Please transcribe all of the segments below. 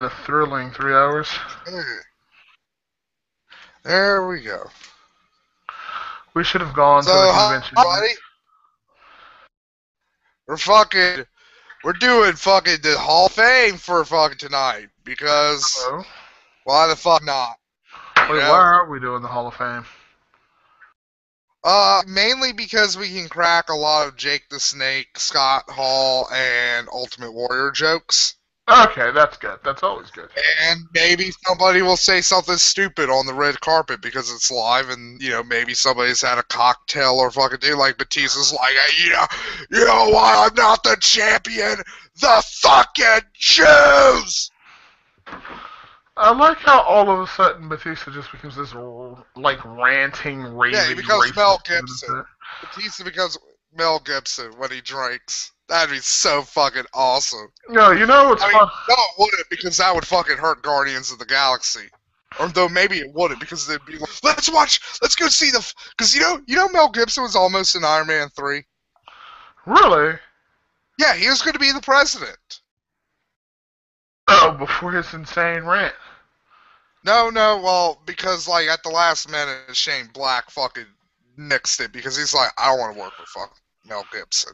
A thrilling 3 hours. There we go. We should have gone to the convention. Buddy, we're doing fucking the Hall of Fame for fucking tonight because why the fuck not? Wait, why are we doing the Hall of Fame? Mainly because we can crack a lot of Jake the Snake, Scott Hall, and Ultimate Warrior jokes. Okay, that's good. That's always good. And maybe somebody will say something stupid on the red carpet because it's live, and maybe somebody's had a cocktail or fucking thing. Like Batista's like, hey, you know why I'm not the champion? The fucking Jews. I like how all of a sudden Batista just becomes this like ranting, raving. Yeah, he becomes Mel Gibson. Batista becomes Mel Gibson when he drinks. That'd be so fucking awesome. No, you know what's fun? No, it wouldn't, because that would fucking hurt Guardians of the Galaxy. Or though maybe it wouldn't, because they'd be like, let's go see the... Because you know Mel Gibson was almost in Iron Man 3? Really? Yeah, he was going to be the president. Oh, before his insane rant. No, well, because, like, at the last minute, Shane Black fucking nixed it, because he's like, I don't want to work with fucking Mel Gibson.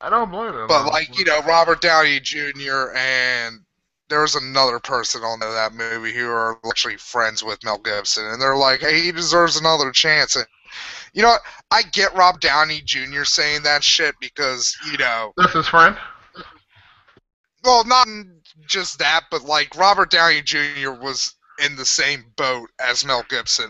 I don't blame him. But, like, Robert Downey Jr. and there was another person on that movie who are actually friends with Mel Gibson, and they're like, hey, he deserves another chance. And, you know what? I get Rob Downey Jr. saying that shit because, That's his friend? Well, not just that, but, like, Robert Downey Jr. was in the same boat as Mel Gibson.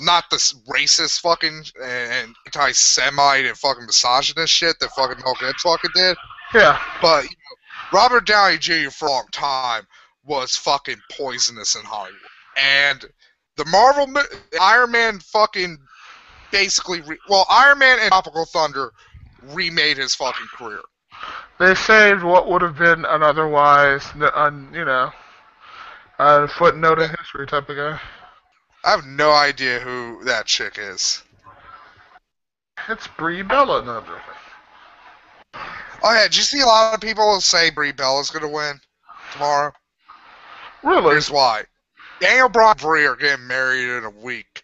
Not this racist fucking and anti-Semite and fucking misogynist shit that fucking Mel Gibson fucking did. Yeah. But Robert Downey Jr. for a long time was fucking poisonous in Hollywood. And the Marvel Iron Man fucking basically Iron Man and Tropical Thunder remade his fucking career. They saved what would have been an otherwise, a footnote in history type of guy. I have no idea who that chick is. It's Brie Bella, no. Oh yeah, did you see a lot of people say Brie Bella's gonna win tomorrow? Really? Here's why. Daniel Bryan and Brie are getting married in a week,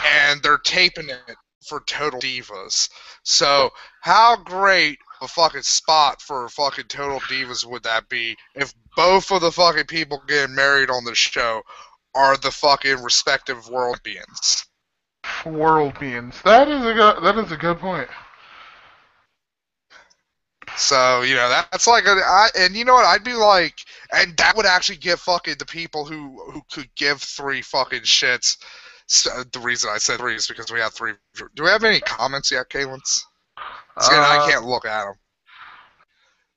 and they're taping it for Total Divas. So how great a fucking spot for fucking Total Divas would that be if both of the fucking people getting married on the show are the fucking respective world beings? World beings. That is a good point. So, that's like and you know what, I'd be like, and that would actually give fucking the people who could give three fucking shits. So, the reason I said three is because we have three. Do we have any comments yet, Kalen's? I can't look at them.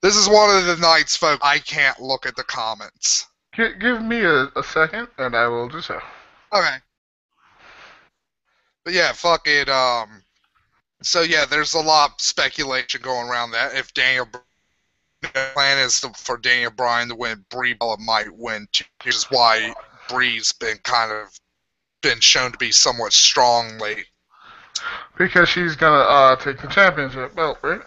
This is one of the nights, folks. I can't look at the comments. Give me a second, and I will do so. Okay. But yeah, fucking, so yeah, there's a lot of speculation going around that if the plan is for Daniel Bryan to win, Brie Bella might win too. Here's why Brie's been shown to be somewhat strong lately. Because she's gonna take the championship belt, right?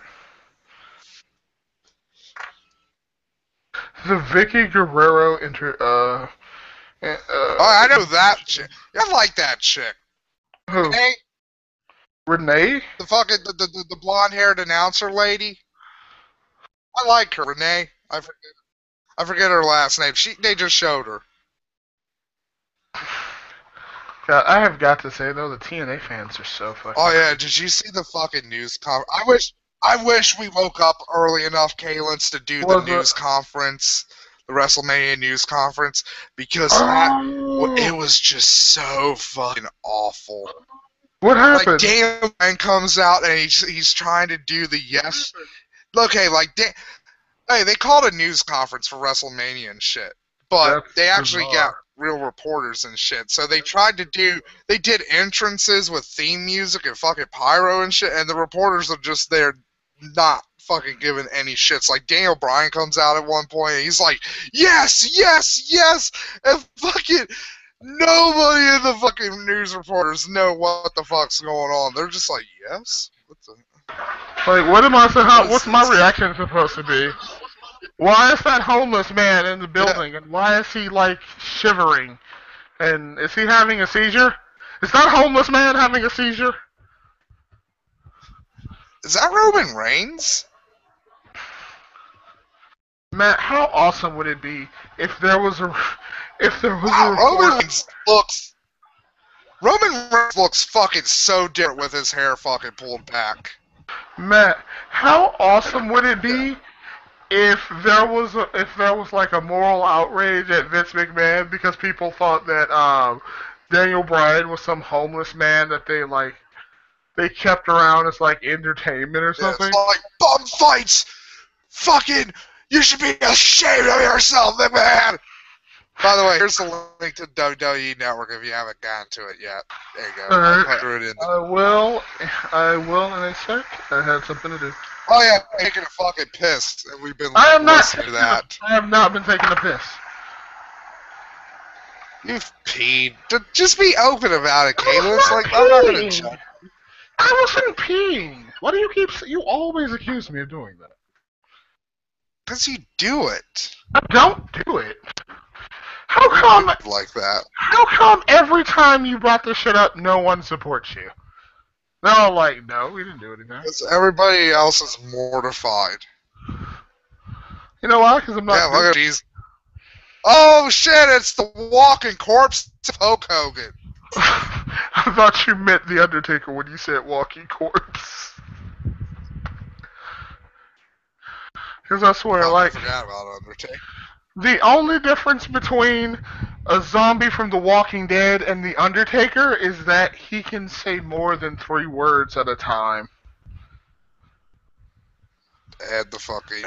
The Vicky Guerrero oh, I know that chick. I like that chick. Who? Renee? The fucking the blonde-haired announcer lady. I like her, Renee. I forget her last name. They just showed her. God, I have got to say though, the TNA fans are so fucking. Oh yeah, did you see the fucking news conference? I wish we woke up early enough, Kalins, to do the news conference, the WrestleMania news conference, because it was just so fucking awful. What happened? Like, Daniel Bryan comes out and he's trying to do the yes. Okay, hey, they called a news conference for WrestleMania and shit, but they actually got real reporters and shit. So they did entrances with theme music and fucking pyro and shit, and the reporters are just there not fucking giving any shits. Like, Daniel Bryan comes out at one point and he's like, yes, yes, yes, and fucking nobody in the fucking news reporters know what the fuck's going on. They're just like, yes? Like, what am I what's my reaction supposed to be? Why is that homeless man in the building, and why is he like shivering? And is he having a seizure? Is that homeless man having a seizure? Is that Roman Reigns? Matt, how awesome would it be if there was a Roman Reigns looks fucking so different with his hair fucking pulled back. Matt, how awesome would it be if there was like a moral outrage at Vince McMahon because people thought that Daniel Bryan was some homeless man that they kept around as like entertainment or something? It's like bum fights. Fucking, you should be ashamed of yourself, McMahon. By the way, here's the link to WWE Network if you haven't gotten to it yet. There you go. Alright. Threw it in. I will in a sec. I had something to do. Oh yeah, taking a fucking piss, and we've been listening to that. I have not been taking a piss. You've peed. Just be open about it, Caleb. It's like, I'm not gonna judge. I wasn't peeing. Why do you always accuse me of doing that? Because you do it. I don't do it. How come like that? How come every time you brought this shit up, no one supports you? They're all like, no, we didn't do anything. Because everybody else is mortified. You know why? Because I'm not. Yeah, look at these. Oh shit! It's the walking corpse of Hulk Hogan. I thought you meant the Undertaker when you said walking corpse. Because I swear, I forgot about Undertaker. The only difference between a zombie from The Walking Dead and The Undertaker is that he can say more than 3 words at a time. And the fucking,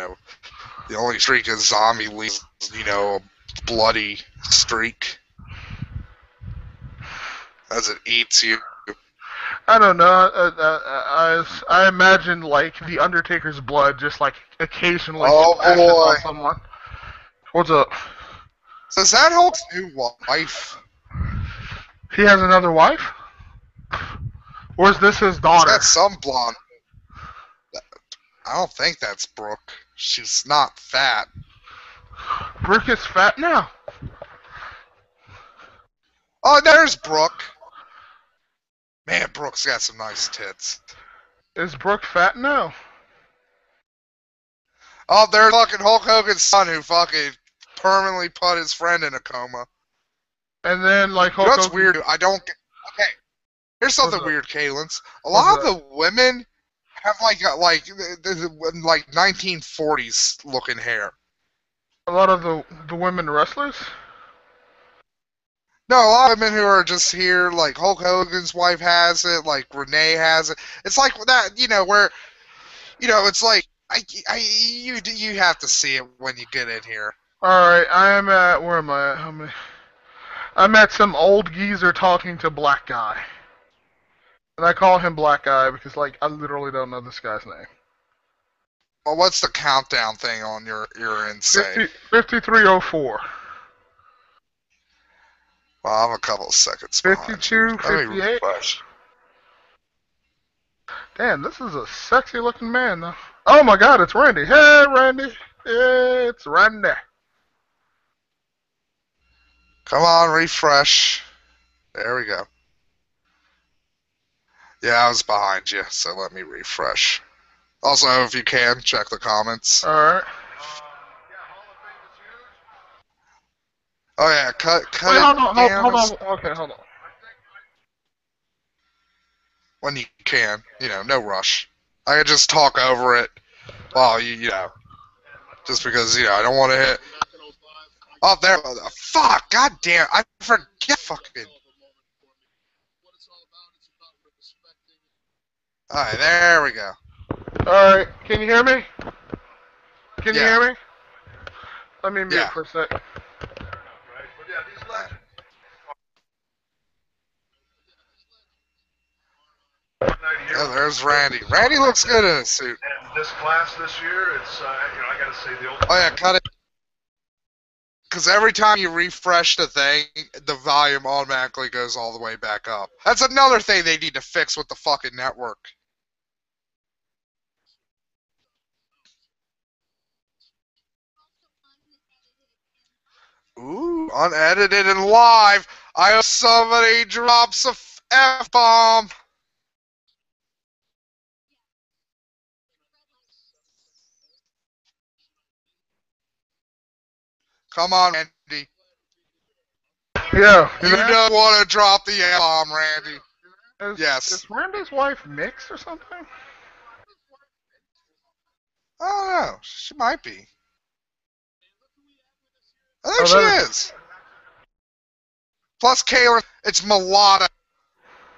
the only streak a zombie leaves, a bloody streak. As it eats you. I don't know. I imagine, like, The Undertaker's blood just, like, occasionally splashes on someone. What's up? So is that Hulk's new wife? He has another wife? Or is this his daughter? He's got some blonde. I don't think that's Brooke. She's not fat. Brooke is fat now. Oh, there's Brooke. Man, Brooke's got some nice tits. Is Brooke fat now? Oh, there's fucking Hulk Hogan's son who fucking permanently put his friend in a coma. And then, like, Hulk Hogan... That's weird. I don't get... Okay. Here's something weird, Kalins. A lot of the women have, like 1940s looking hair. A lot of the women wrestlers? No, a lot of women who are just here, like Hulk Hogan's wife has it, like Renee has it. It's like that, where, it's like, you have to see it when you get in here. Alright, where am I? I'm at some old geezer talking to black guy. And I call him black guy because, like, I literally don't know this guy's name. Well, what's the countdown thing on your end say? 5304. Well, I'm a couple of seconds behind. 52, 58. Damn, this is a sexy looking man, though. Oh my god, it's Randy. Hey, Randy. It's Randy. Come on, refresh. There we go. Yeah, I was behind you, so let me refresh. Also, if you can, check the comments. Alright. Oh yeah, cut Wait, it hold on. Okay, hold on. When you can, no rush. I can just talk over it while just because, I don't want to hit. Oh, there. Fuck, goddamn. I forget fucking. Alright, there we go. Alright, can you hear me? Can you hear me? Let me mute for a sec. Oh, there's Randy. Randy looks good in a suit. And this class this year, it's, I gotta say the old... Oh yeah, cut it. Because every time you refresh the thing, the volume automatically goes all the way back up. That's another thing they need to fix with the fucking network. unedited and live. I hope somebody drops a F-bomb. Come on, Randy. Yeah. You don't want to drop the F-bomb, Randy. Yes. Is Randy's wife mixed or something? I don't know. She might be. I think she is. Plus, Kayla, it's mulatto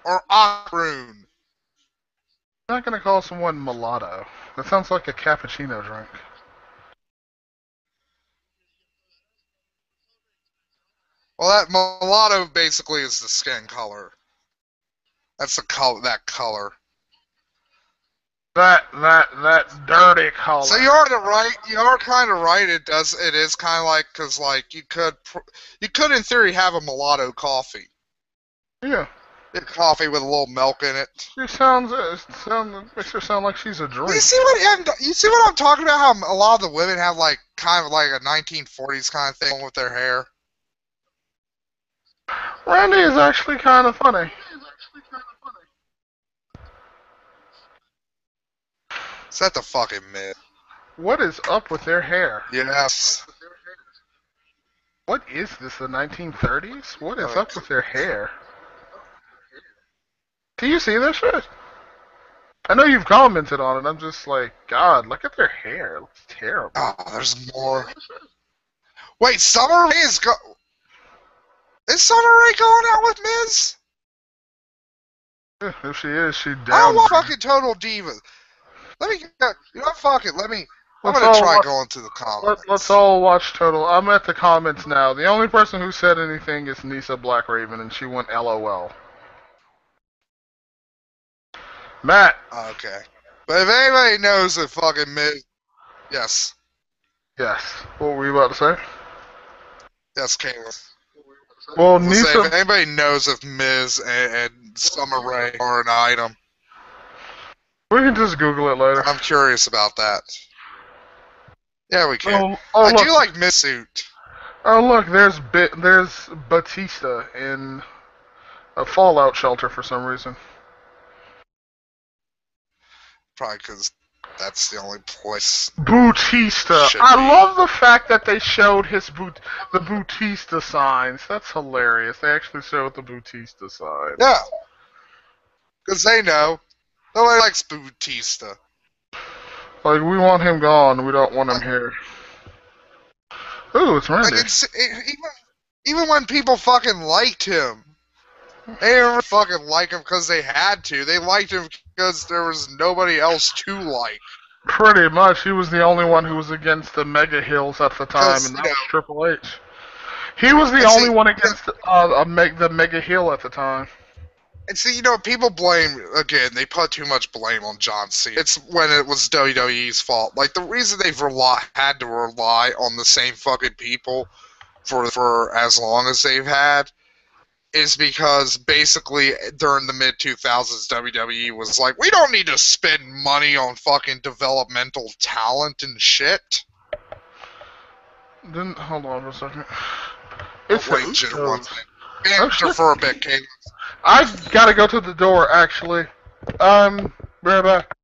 or ocroon. I'm not going to call someone mulatto. That sounds like a cappuccino drink. Well, that mulatto basically is the skin color. That's the color. That color. That dirty color. So you are right. You are kind of right. It is kind of like because like you could in theory have a mulatto coffee. Yeah. Coffee with a little milk in it. She makes her sound like she's a drink. You see what I'm talking about? How a lot of the women have like kind of like a 1940s kind of thing with their hair. Randy is actually kind of funny. Is that the fucking myth? What is up with their hair? Yes. What is this, the 1930s? What is up with their hair? Do you see this shit? I know you've commented on it. I'm just like, God, look at their hair. It looks terrible. Oh, there's more. Wait, Summer Rae is Summer Rae going out with Miz? If she is, she down. I want fucking Total Divas. Let me, you know, fuck it. I'm gonna try going to the comments. Let's all watch Total. I'm at the comments now. The only person who said anything is Nisa Black Raven, and she went LOL. Matt. Okay. But if anybody knows if fucking Miz... Yes. Yes. What were you about to say? Yes, Caitlin. Well, Nisa... If anybody knows if Miz and Summer Rae are an item... We can just Google it later. I'm curious about that. Yeah, we can. I do like Miz suit. Oh, look, there's Batista in a fallout shelter for some reason. Probably because that's the only place. Batista. I love the fact that they showed the Batista signs. That's hilarious. They actually showed the Batista signs. Yeah. Because they know. Nobody likes Batista. Like, we want him gone. We don't want him here. Ooh, it's Randy. Like even when people fucking liked him, they didn't fucking like him because they had to. They liked him because there was nobody else to like. Pretty much. He was the only one who was against the Mega Hills at the time, and that was Triple H. He was the only one against the Mega Hill at the time. And see, you know, people blame, again, they put too much blame on John Cena. It's when it was WWE's fault. Like, the reason they've had to rely on the same fucking people for as long as they've had is because basically during the mid-2000s, WWE was like, we don't need to spend money on fucking developmental talent and shit. Then, hold on for a second. Wait, just one second. Answer for a bit, Caitlin. I gotta go to the door, actually. Right back.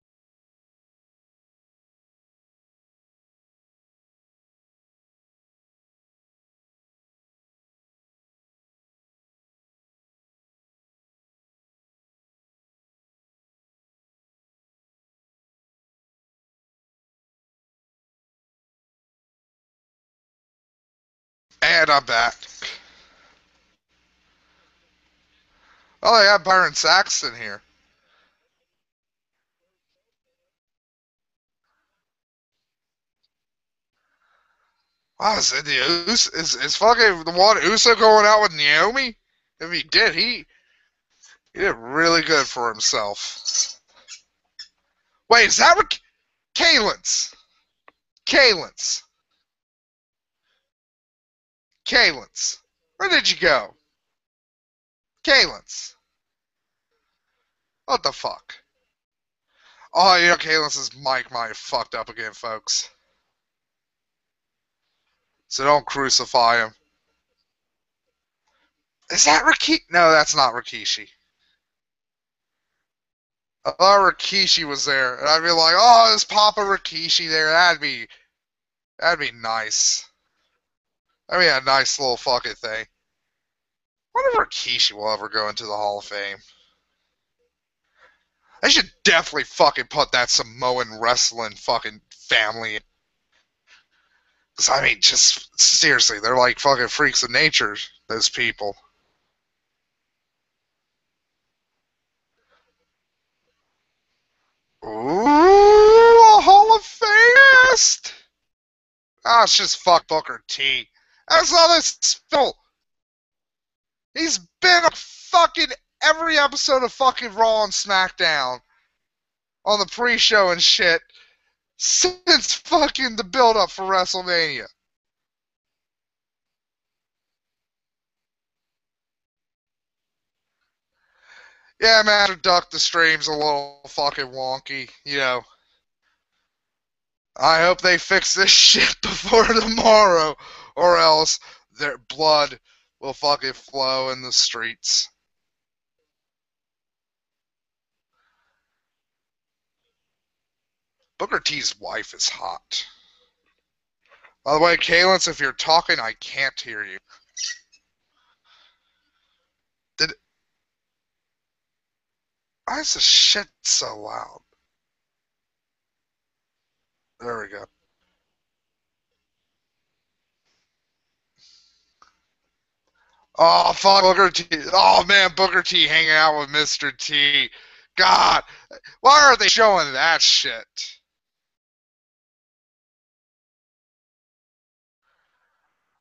And I'm back. Oh, I got Byron Saxton here. Wow, is fucking the one Uso going out with Naomi? If he did, he did really good for himself. Wait, is that what Kaylin's? Where did you go? Kaylin's. What the fuck? Oh, you know, Kaylin's mic might have fucked up again, folks. So don't crucify him. Is that Rikishi? No, that's not Rikishi. I thought Rikishi was there, and I'd be like, oh, is Papa Rikishi there? That'd be nice. That'd be a nice little fucking thing. I wonder if Rikishi will ever go into the Hall of Fame. They should definitely fucking put that Samoan wrestling fucking family in. Cause I mean, just seriously, they're like fucking freaks of nature, those people. Ooh, a Hall of Fame! Ah, it's just fuck Booker T. That's all this Phil. He's been on fucking every episode of fucking Raw and SmackDown on the pre-show and shit since fucking the build-up for WrestleMania. Yeah, Master Duck, the stream's a little fucking wonky, you know. I hope they fix this shit before tomorrow, or else their blood will fucking flow in the streets. Booker T's wife is hot. By the way, Kalins, if you're talking, I can't hear you. Why is this shit so loud? There we go. Oh, fuck Booker T. Oh, man, Booker T hanging out with Mr. T. God, why are they showing that shit?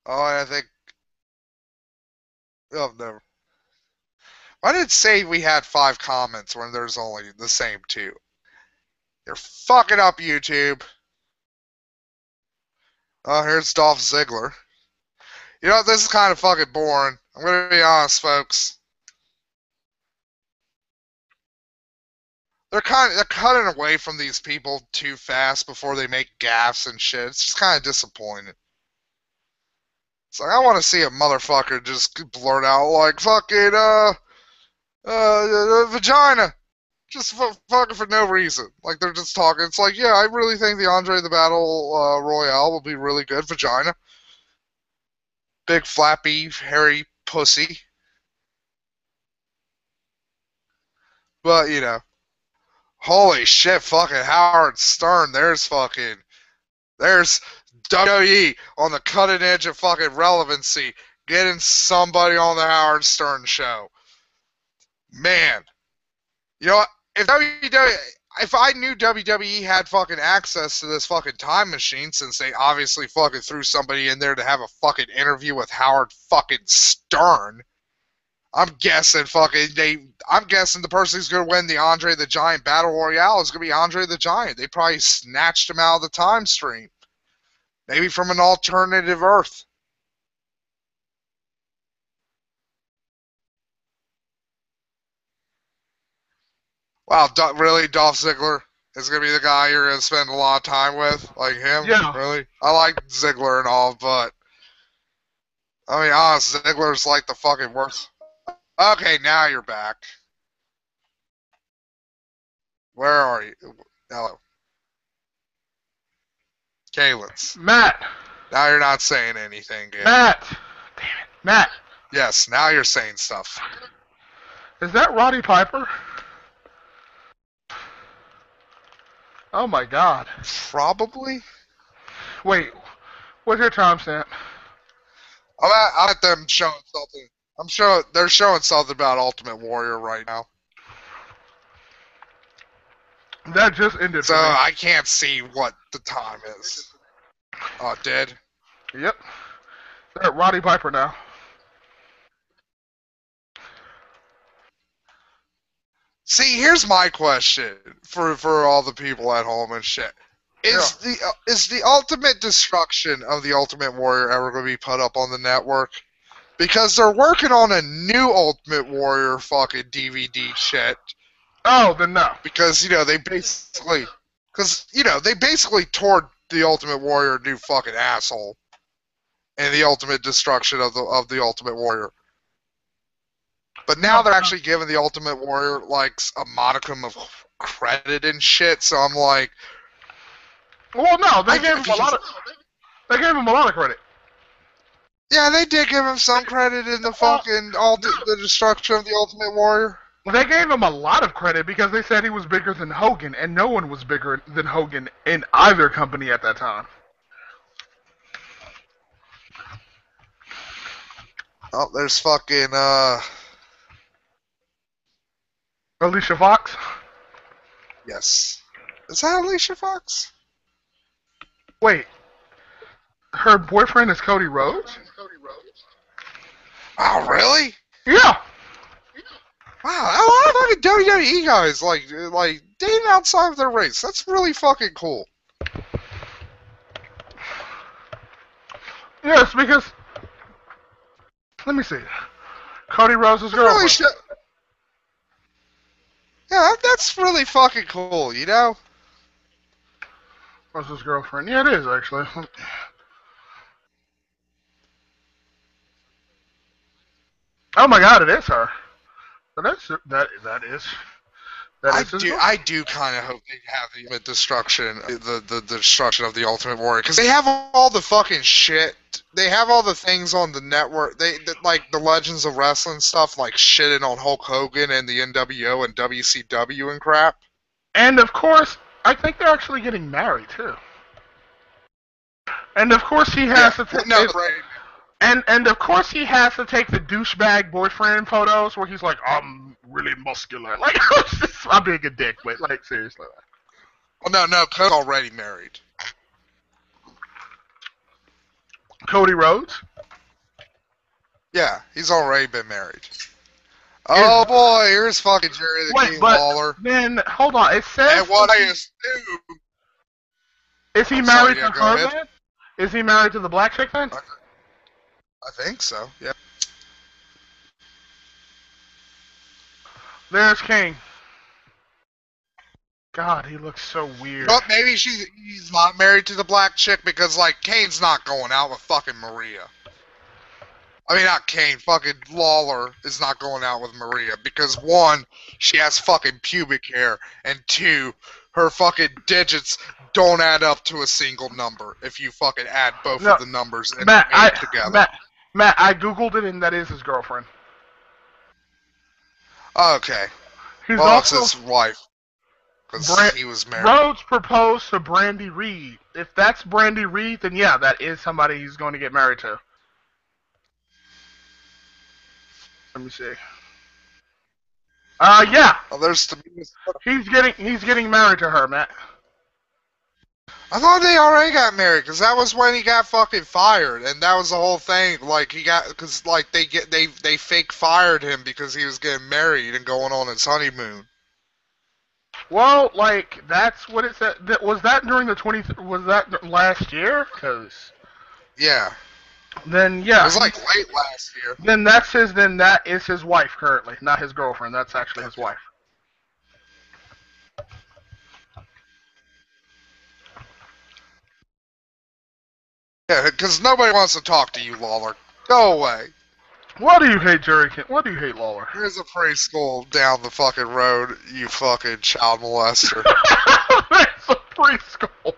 Oh, I think... Oh, never. Why did it say we had 5 comments when there's only the same 2? You're fucking up, YouTube. Oh, here's Dolph Ziggler. You know, this is kind of fucking boring. I'm gonna be honest, folks. They're cutting away from these people too fast before they make gaffes and shit. It's just kind of disappointing. It's like, I want to see a motherfucker just blurt out like fucking vagina, just fucking for no reason. Like they're just talking. It's like, yeah, I really think the Andre the Battle Royale will be really good. Vagina, big flappy hairy pussy. But you know, holy shit, fucking Howard Stern. There's WWE on the cutting edge of fucking relevancy, getting somebody on the Howard Stern show. Man, you know what? If I knew WWE had fucking access to this fucking time machine, since they obviously fucking threw somebody in there to have a fucking interview with Howard fucking Stern, I'm guessing the person who's gonna win the Andre the Giant Battle Royale is gonna be Andre the Giant. They probably snatched him out of the time stream. Maybe from an alternative Earth. Wow, really, Dolph Ziggler is going to be the guy you're going to spend a lot of time with? Like him? Yeah. Really? I like Ziggler and all, but... I mean, honest, Ziggler's like the fucking worst. Okay, now you're back. Where are you? Hello. Kalins. Matt! Now you're not saying anything, dude. Matt! Damn it. Matt! Yes, now you're saying stuff. Is that Roddy Piper? Oh my god. Probably? Wait, what's your timestamp? I'm at them showing something. They're showing something about Ultimate Warrior right now. That just ended. So I can't see what the time is. Oh, it did? Yep. They're at Roddy Piper now. See, here's my question for all the people at home and shit. Is the ultimate destruction of the Ultimate Warrior ever going to be put up on the network? Because they're working on a new Ultimate Warrior fucking DVD shit. Oh, then no. Because, they basically tore the Ultimate Warrior a new fucking asshole. And the ultimate destruction of the Ultimate Warrior. But now they're actually giving the Ultimate Warrior like a modicum of credit and shit. So I'm like, well, no, they gave him a lot of. They gave him a lot of credit. Yeah, they did give him some credit in the fucking the destruction of the Ultimate Warrior. They gave him a lot of credit because they said he was bigger than Hogan, and no one was bigger than Hogan in either company at that time. Oh, there's fucking Alicia Fox? Yes. Is that Alicia Fox? Wait. Her boyfriend is Cody Rhodes? Oh, really? Yeah. Wow, a lot of fucking WWE guys like dating outside of their race. That's really fucking cool. Yes, because let me see. Cody Rhodes' girlfriend. Really yeah, that's really fucking cool, you know? What's his girlfriend? Yeah, it is actually. Oh my God, it is her. That is. I do kind of hope they have the destruction, the destruction of the Ultimate Warrior, because they have all the fucking shit. They have all the things on the network. Like the Legends of Wrestling stuff, like shitting on Hulk Hogan and the NWO and WCW and crap. And of course, I think they're actually getting married too. And of course, he has to take. And of course he has to take the douchebag boyfriend photos where he's like, I'm really muscular. Like, I'm being a dick, but like, seriously. Well, no, Cody's already married. Cody Rhodes? Yeah, he's already been married. Oh boy, here's fucking Jerry the King Lawler. Then, hold on, it says... And what I assume... Is he married to her then? Is he married to the black chick then? I think so, yeah. There's Kane. God, he looks so weird. But maybe he's not married to the black chick because, like, Kane's not going out with fucking Maria. I mean, not Kane, fucking Lawler is not going out with Maria because, one, she has fucking pubic hair, and two, her fucking digits don't add up to a single number if you fucking add both of the numbers and together. Matt, I googled it and that is his girlfriend. Okay. He's well, also it's his wife. Because he was married. Rhodes proposed to Brandy Reed. If that's Brandy Reed, then yeah, that is somebody he's going to get married to. Let me see. Yeah. Oh, there's He's getting married to her, Matt. I thought they already got married, because that was when he got fucking fired, and that was the whole thing. Like, he got, because, like, they fake fired him because he was getting married and going on his honeymoon. Well, like, that's what it said. Was that during was that last year? Cause... Yeah. Then, yeah. It was, like, late last year. Then that is his wife currently, not his girlfriend. That's actually his wife. Yeah, because nobody wants to talk to you, Lawler. Go away. Why do you hate Jerry King? Why do you hate Lawler? Here's a preschool down the fucking road, you fucking child molester. There's a preschool.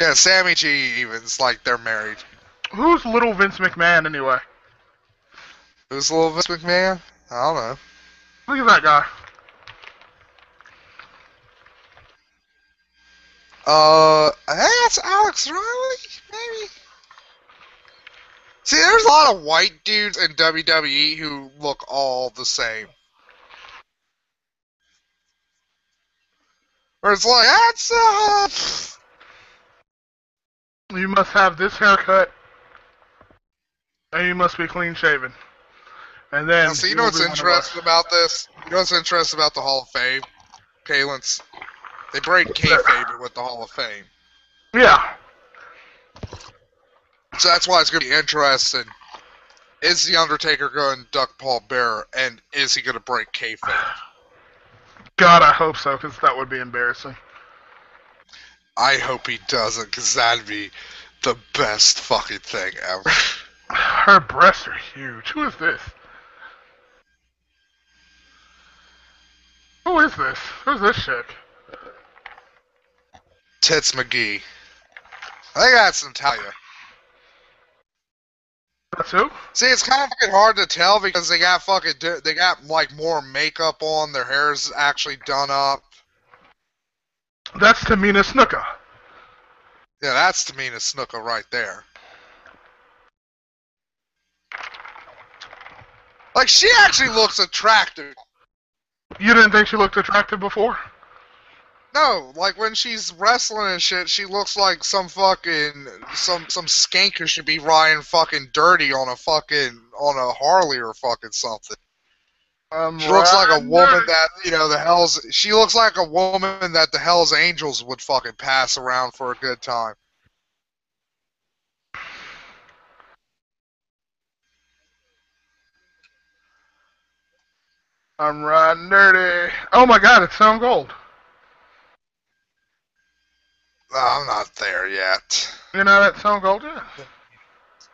Yeah, Sammy G even's like they're married. Who's little Vince McMahon anyway? Who's little Vince McMahon? I don't know. Look at that guy. I think that's Alex Riley, maybe? See, there's a lot of white dudes in WWE who look all the same. Where it's like, that's, You must have this haircut, and you must be clean shaven. And then... Now, so you know what's interesting about this? You know what's interesting about the Hall of Fame? Kalins? They break kayfabe with the Hall of Fame. Yeah. So that's why it's going to be interesting. Is The Undertaker going to induct Paul Bearer, and is he going to break kayfabe? God, I hope so, because that would be embarrassing. I hope he doesn't, because that'd be the best fucking thing ever. Her breasts are huge. Who is this? Who is this? Who's this chick? Tits McGee. I think that's Natalia. That's who? See, it's kind of fucking hard to tell because they got like more makeup on. Their hair's actually done up. That's Tamina Snuka. Yeah, that's Tamina Snuka right there. Like, she actually looks attractive. You didn't think she looked attractive before? No, like when she's wrestling and shit, she looks like some fucking some skank who should be riding fucking dirty on a Harley or fucking something. She looks like a woman that she looks like a woman that the Hell's Angels would fucking pass around for a good time. I'm riding dirty. Oh my god, it's Stone Cold. I'm not there yet. You know that Stone Cold is?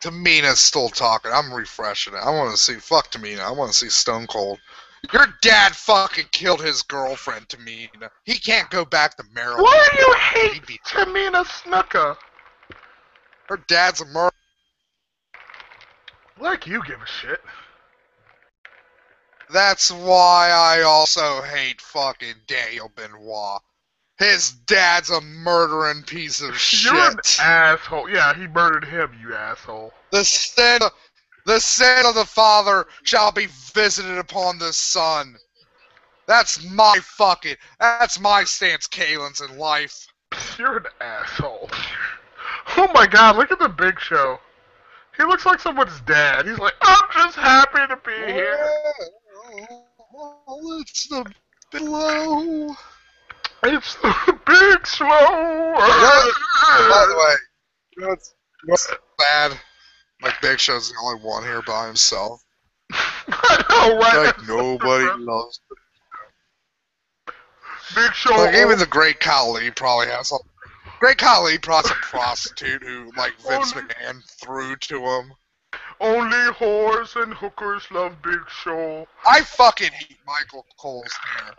Tamina's still talking. I'm refreshing it. I want to see. Fuck Tamina. I want to see Stone Cold. Your dad fucking killed his girlfriend, Tamina. He can't go back to Maryland. Why do you hate Tamina Snuka? Her dad's a murderer. Like you give a shit. That's why I also hate fucking Daniel Benoit. His dad's a murdering piece of shit. You're an asshole. Yeah, he murdered him, you asshole. The sin of the father shall be visited upon the son. That's my stance, Kalen's in life. You're an asshole. Oh my god, look at the Big Show. He looks like someone's dad. He's like, I'm just happy to be here. Oh, it's the below. It's the Big Slow. By the way, you know what's bad? Like, Big Show's the only one here by himself. I know, right? Like, nobody loves him. Big Show. Like, even the Great Khali probably has some. Great Khali probably has a prostitute who, like, Vince McMahon threw to him. Only whores and hookers love Big Show. I fucking hate Michael Cole's hair.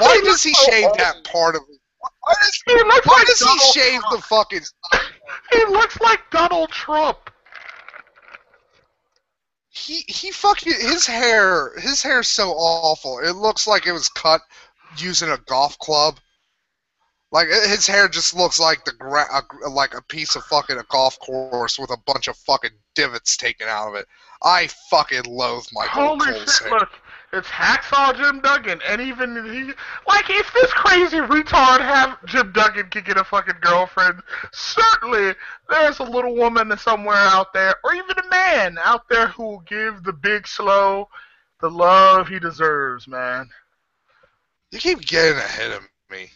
Why does he shave that part of it? Why does he shave the fucking... He looks like Donald Trump. He fucking... His hair's so awful. It looks like it was cut using a golf club. Like, his hair just looks like like a piece of fucking a golf course with a bunch of fucking divots taken out of it. I fucking loathe Michael Cole's hair. Look, it's Hacksaw Jim Duggan, and even he... Like, if this crazy retard Jim Duggan could get a fucking girlfriend, certainly there's a little woman somewhere out there, or even a man out there who will give the Big Slow the love he deserves, man. You keep getting ahead of me.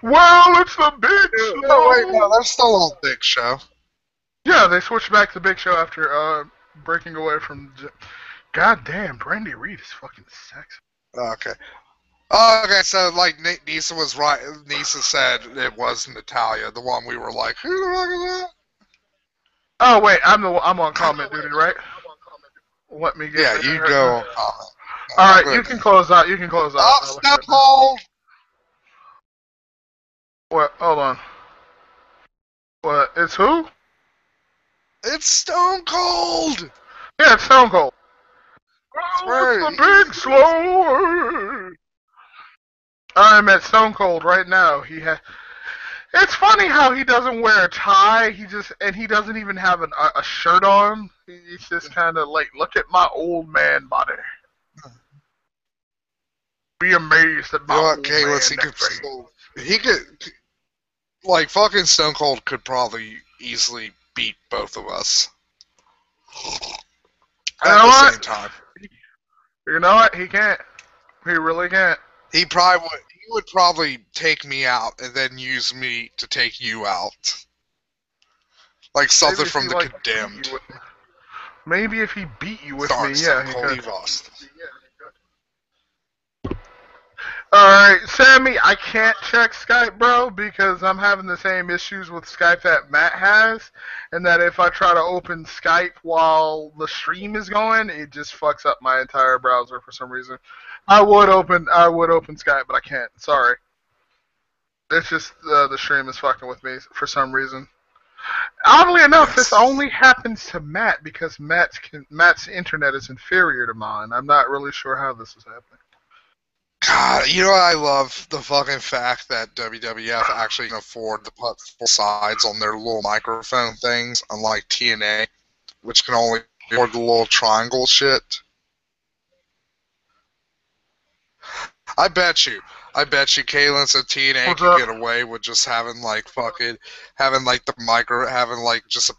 Well, it's the Big Show. No, wait, no, they're still on Big Show. Yeah, they switched back to Big Show after breaking away from... God damn, Brandy Reed is fucking sexy. Okay. Okay, so, like, Nisa was right. Nisa said it was Natalia, the one we were like, who the fuck is that? Oh, wait, I'm on comment duty, right? Let me get... Yeah, you go on comment. Alright, you can close out. You can close out. Oh, Stone Cold! What? Hold on. What? It's who? It's Stone Cold! Yeah, it's Stone Cold. Oh, it's the Big Slow. I'm at Stone Cold right now. It's funny how he doesn't wear a tie. He doesn't even have a shirt on. He's just kind of like, look at my old man body. Be amazed at my old man. He could, like, fucking Stone Cold could probably easily beat both of us. At the same time. You know what? He can't. He really can't. He would probably take me out and then use me to take you out. Like something from The Condemned. Maybe if he beat you with me, yeah, he could. Lost. Alright, Sammy, I can't check Skype, bro, because I'm having the same issues with Skype that Matt has, and that if I try to open Skype while the stream is going, it just fucks up my entire browser for some reason. I would open Skype, but I can't. Sorry. It's just the stream is fucking with me for some reason. Oddly enough, this only happens to Matt because Matt's internet is inferior to mine. I'm not really sure how this is happening. God, you know what I love? The fucking fact that WWF actually can afford to put full sides on their little microphone things, unlike TNA, which can only afford the little triangle shit. I bet you, Kaylin's and TNA can get away with just having like just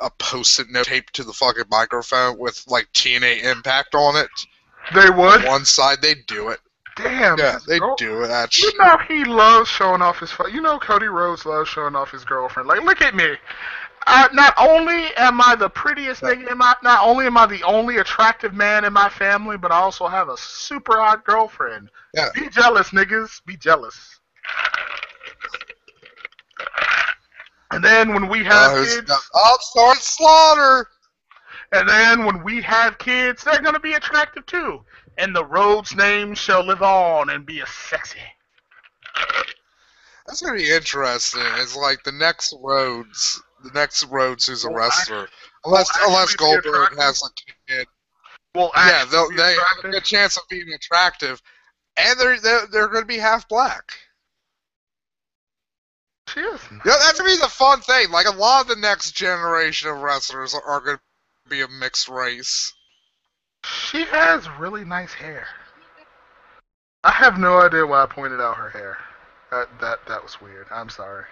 a post-it note taped to the fucking microphone with like TNA Impact on it. They would? On one side, they'd do it. Damn. Yeah, they do it, actually. You know he loves showing off his... You know Cody Rhodes loves showing off his girlfriend. Like, look at me. Not only am I the prettiest nigga not only am I the only attractive man in my family, but I also have a super hot girlfriend. Yeah. Be jealous, niggas. Be jealous. And then when we have kids... I'll start slaughter! And then when we have kids, they're going to be attractive too. And the Rhodes name shall live on and be a sexy. That's going to be interesting. It's like the next Rhodes who's a wrestler. Unless Goldberg has a kid. Well, yeah, they have a good chance of being attractive. And they're going to be half black. She is. Yeah, that's going to be the fun thing. Like, a lot of the next generation of wrestlers are going to be a mixed race. She has really nice hair. I have no idea why I pointed out her hair. That was weird. I'm sorry.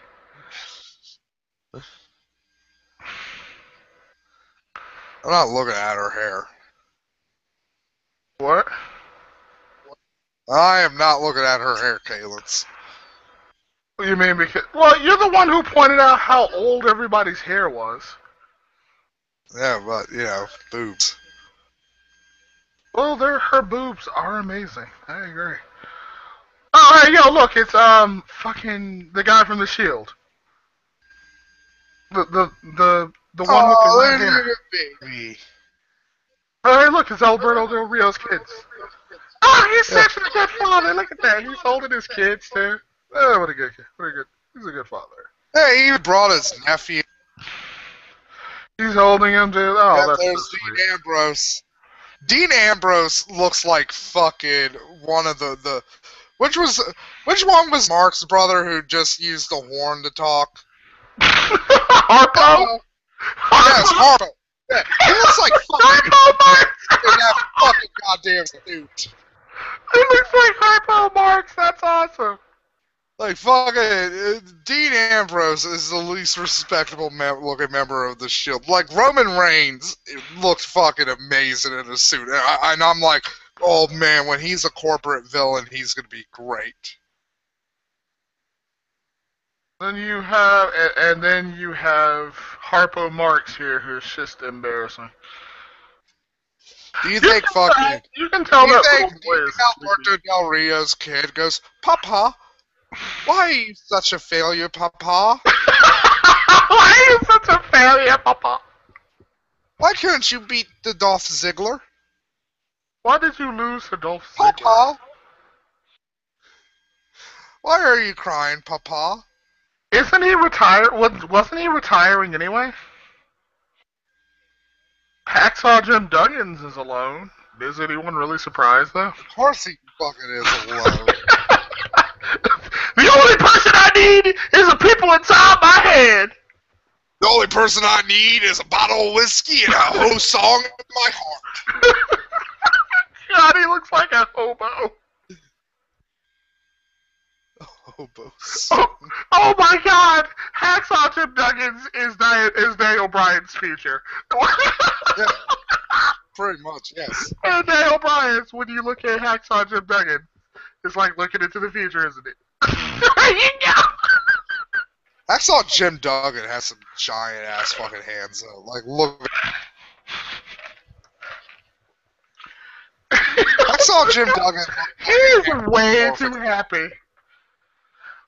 I'm not looking at her hair. What? I am not looking at her hair, Kaylin. What do you mean? Because you're the one who pointed out how old everybody's hair was. Yeah, but boobs. Well, her boobs are amazing. I agree. Oh, hey, yo, look, it's fucking the guy from the Shield. The one with the red hair. Baby. Oh, hey, look, it's Alberto Del Rio's kids. Oh, he's such a good father. Look at that. He's holding his kids too. Oh, what a good kid. He's a good father. Hey, he brought his nephew. He's holding him too. Oh, yeah, that's there's so Dean sweet. Ambrose. Dean Ambrose looks like fucking one of the which one was Mark's brother who just used the horn to talk? Harpo? Yes, Harpo. Yeah, he looks like fucking that fucking goddamn suit. He looks like Harpo Marx. That's awesome. Like fucking Dean Ambrose is the least respectable looking member of the Shield. Like Roman Reigns looked fucking amazing in a suit, and I'm like, oh man, when he's a corporate villain, he's gonna be great. Then you have Harpo Marx here, who's just embarrassing. Do you think fucking? You can tell that. Do you think Alberto Del Rio's kid goes, Papa? Why are you such a failure, Papa? Why are you such a failure, Papa? Why couldn't you beat the Dolph Ziggler? Why did you lose to Dolph Ziggler? Papa? Why are you crying, Papa? Isn't he retired? Wasn't he retiring anyway? Hacksaw Jim Duggins is alone. Is anyone really surprised, though? Of course he fucking is alone. The only person I need is the people inside my head. The only person I need is a bottle of whiskey and a whole song in my heart. God, he looks like a hobo. Hobo. Oh my God! Hacksaw Jim Duggins is Daniel Bryan's future. Yeah, pretty much, yes. And Daniel Bryan's, when you look at Hacksaw Jim Duggins, it's like looking into the future, isn't it? There you go! I saw Jim Duggan has some giant ass fucking hands though. Like, look. I saw Jim Duggan. He is way too happy.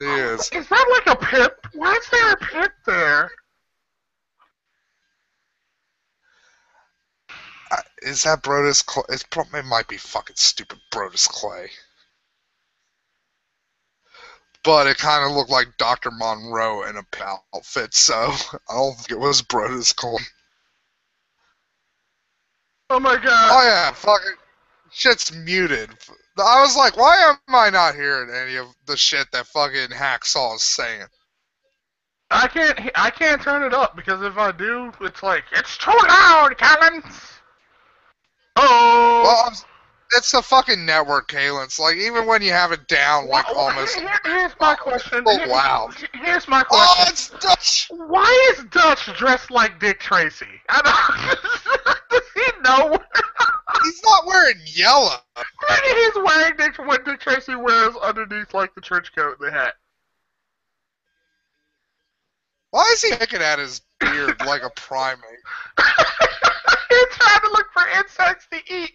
He is. Is that like a pip? Why is there a pip there? Is that Brodus Clay? It might be fucking stupid Brodus Clay. But it kind of looked like Dr. Monroe in a outfit, so I don't think it was Brodus Clay. Oh my god. Oh yeah, fucking shit's muted. I was like, why am I not hearing any of the shit that fucking Hacksaw is saying? I can't turn it up because if I do, it's like, it's too loud, Collins. Oh. Well, it's the fucking network, Kalins. Like, even when you have it down, like, almost... Here's my question. Oh, wow. Here's my question. Oh, it's Dutch! Why is Dutch dressed like Dick Tracy? I don't... Does he know? He's not wearing yellow. He's wearing what Dick Tracy wears underneath, like, the trench coat and the hat. Why is he picking at his beard like a primate? He's trying to look for insects to eat.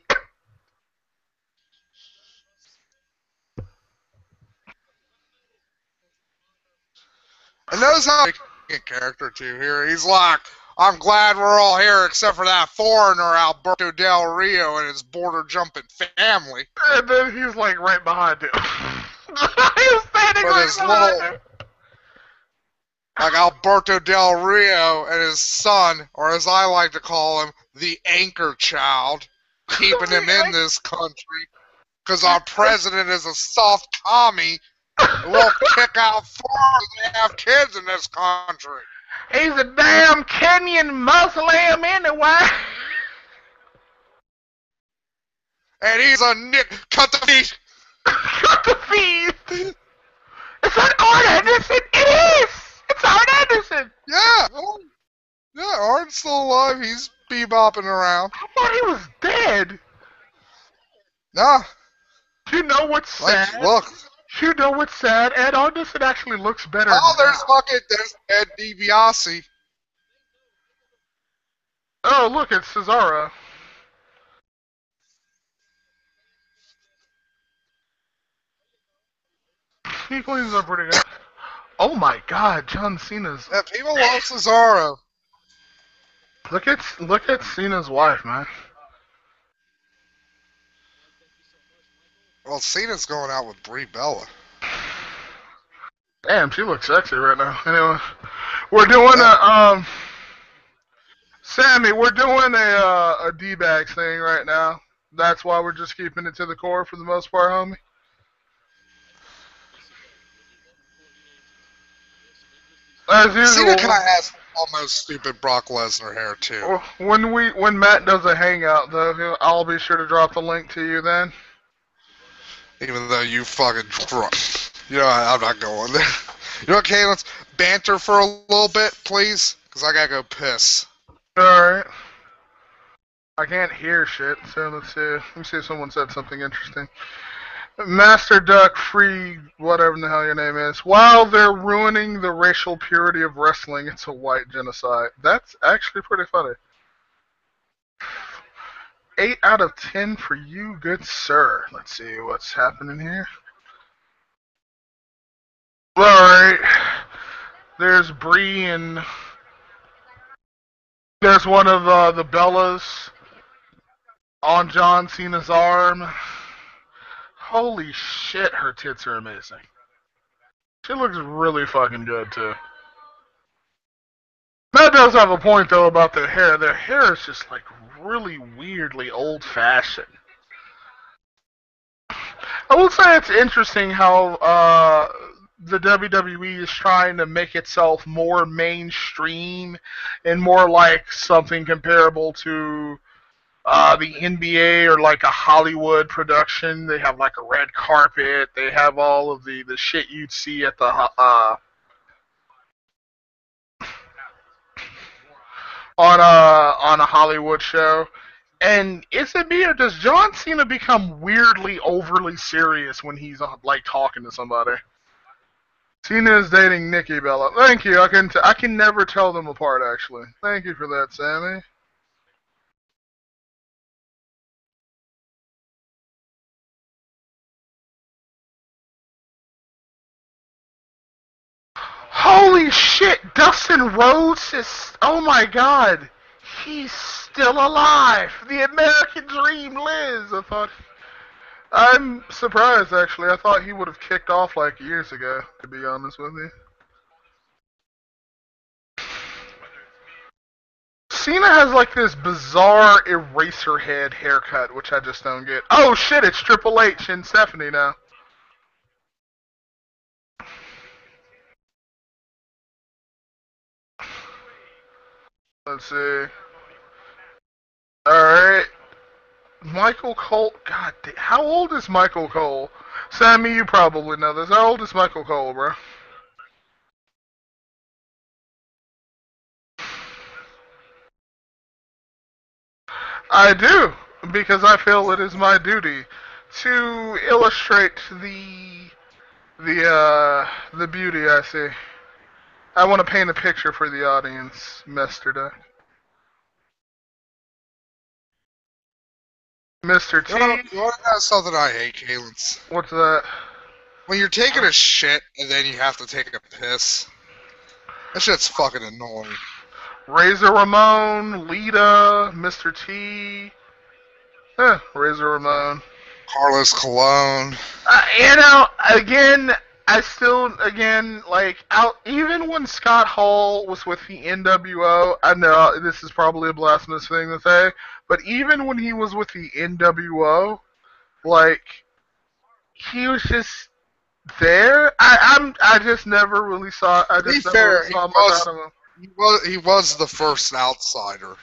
And notice how a character too here. He's like, I'm glad we're all here except for that foreigner Alberto Del Rio and his border jumping family. And then he's like right behind him. He's standing with right his behind him. Like Alberto Del Rio and his son, or as I like to call him, the anchor child, keeping him in this country. Because our president is a soft commie who won't kick out foreigners that have kids in this country. He's a damn Kenyan Muslim anyway. And he's a Nick. Cut the feet. Cut the feet. It's not Arn Anderson. It is. It's Arn Anderson. Yeah. Yeah, Arn's still alive. He's bebopping around. I thought he was dead. Nah. You know what's sad? Like, look. You know what's sad? Ed Anderson actually looks better. Oh, there's Ed Debiasi. Oh, look, it's Cesaro. He cleans up pretty good. Oh my God, John Cena's. Yeah, people love Cesaro. Look at Cena's wife, man. Well, Cena's going out with Brie Bella. Damn, she looks sexy right now. Anyway, we're doing a Sammy, we're doing a D-bags thing right now. That's why we're just keeping it to the core for the most part, homie. As usual. Cena kind of has almost stupid Brock Lesnar hair too. When Matt does a hangout, though, I'll be sure to drop the link to you then. Even though you fucking drunk. You know, I'm not going there. You know, okay, let's banter for a little bit, please, because I gotta go piss. Alright. I can't hear shit, so let's see. Let me see if someone said something interesting. Master Duck Free, whatever the hell your name is. While they're ruining the racial purity of wrestling, it's a white genocide. That's actually pretty funny. 8 out of 10 for you, good sir. Let's see what's happening here. Alright. There's Bree and there's one of the Bellas on John Cena's arm. Holy shit, her tits are amazing. She looks really fucking good, too. That does have a point, though, about their hair. Their hair is just, like, really weirdly old-fashioned. I will say it's interesting how the WWE is trying to make itself more mainstream and more like something comparable to the NBA or like a Hollywood production. They have like a red carpet. They have all of the shit you'd see at the on a Hollywood show. And is it me or does John Cena become weirdly overly serious when he's like talking to somebody? Cena is dating Nikki Bella. Thank you. I can never tell them apart. Actually, thank you for that, Sammy. Holy shit, Dustin Rhodes is... Oh my god. He's still alive. The American Dream lives. I'm surprised, actually. I thought he would have kicked off like years ago, to be honest with you. Cena has like this bizarre eraser head haircut, which I just don't get. Oh shit, it's Triple H and Stephanie now. Let's see. Alright. Michael Cole. God damn. How old is Michael Cole? Sammy, you probably know this. How old is Michael Cole, bro? I do, because I feel it is my duty to illustrate the beauty I see. I want to paint a picture for the audience, Mr. Mr. T. You want to know something I hate, Kalins? What's that? When you're taking a shit and then you have to take a piss. That shit's fucking annoying. Razor Ramon, Lita, Mr. T. Razor Ramon. Carlos Cologne. Again, even when Scott Hall was with the NWO, I know this is probably a blasphemous thing to say, but even when he was with the NWO, he was just there. I just never really saw. I just never really saw much out of him. He was the first outsider.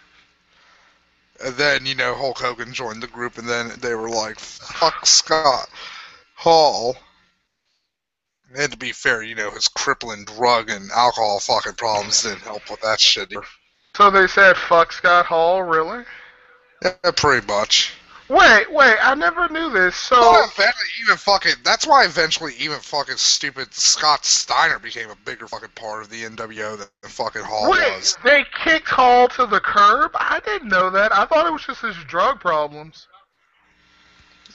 And then, Hulk Hogan joined the group, and then they were like, fuck Scott Hall. And to be fair, his crippling drug and alcohol fucking problems didn't help with that shit. So they said fuck Scott Hall, really? Yeah, pretty much. Wait, I never knew this, so... That's why eventually even fucking stupid Scott Steiner became a bigger fucking part of the NWO than fucking Hall was. They kicked Hall to the curb? I didn't know that. I thought it was just his drug problems.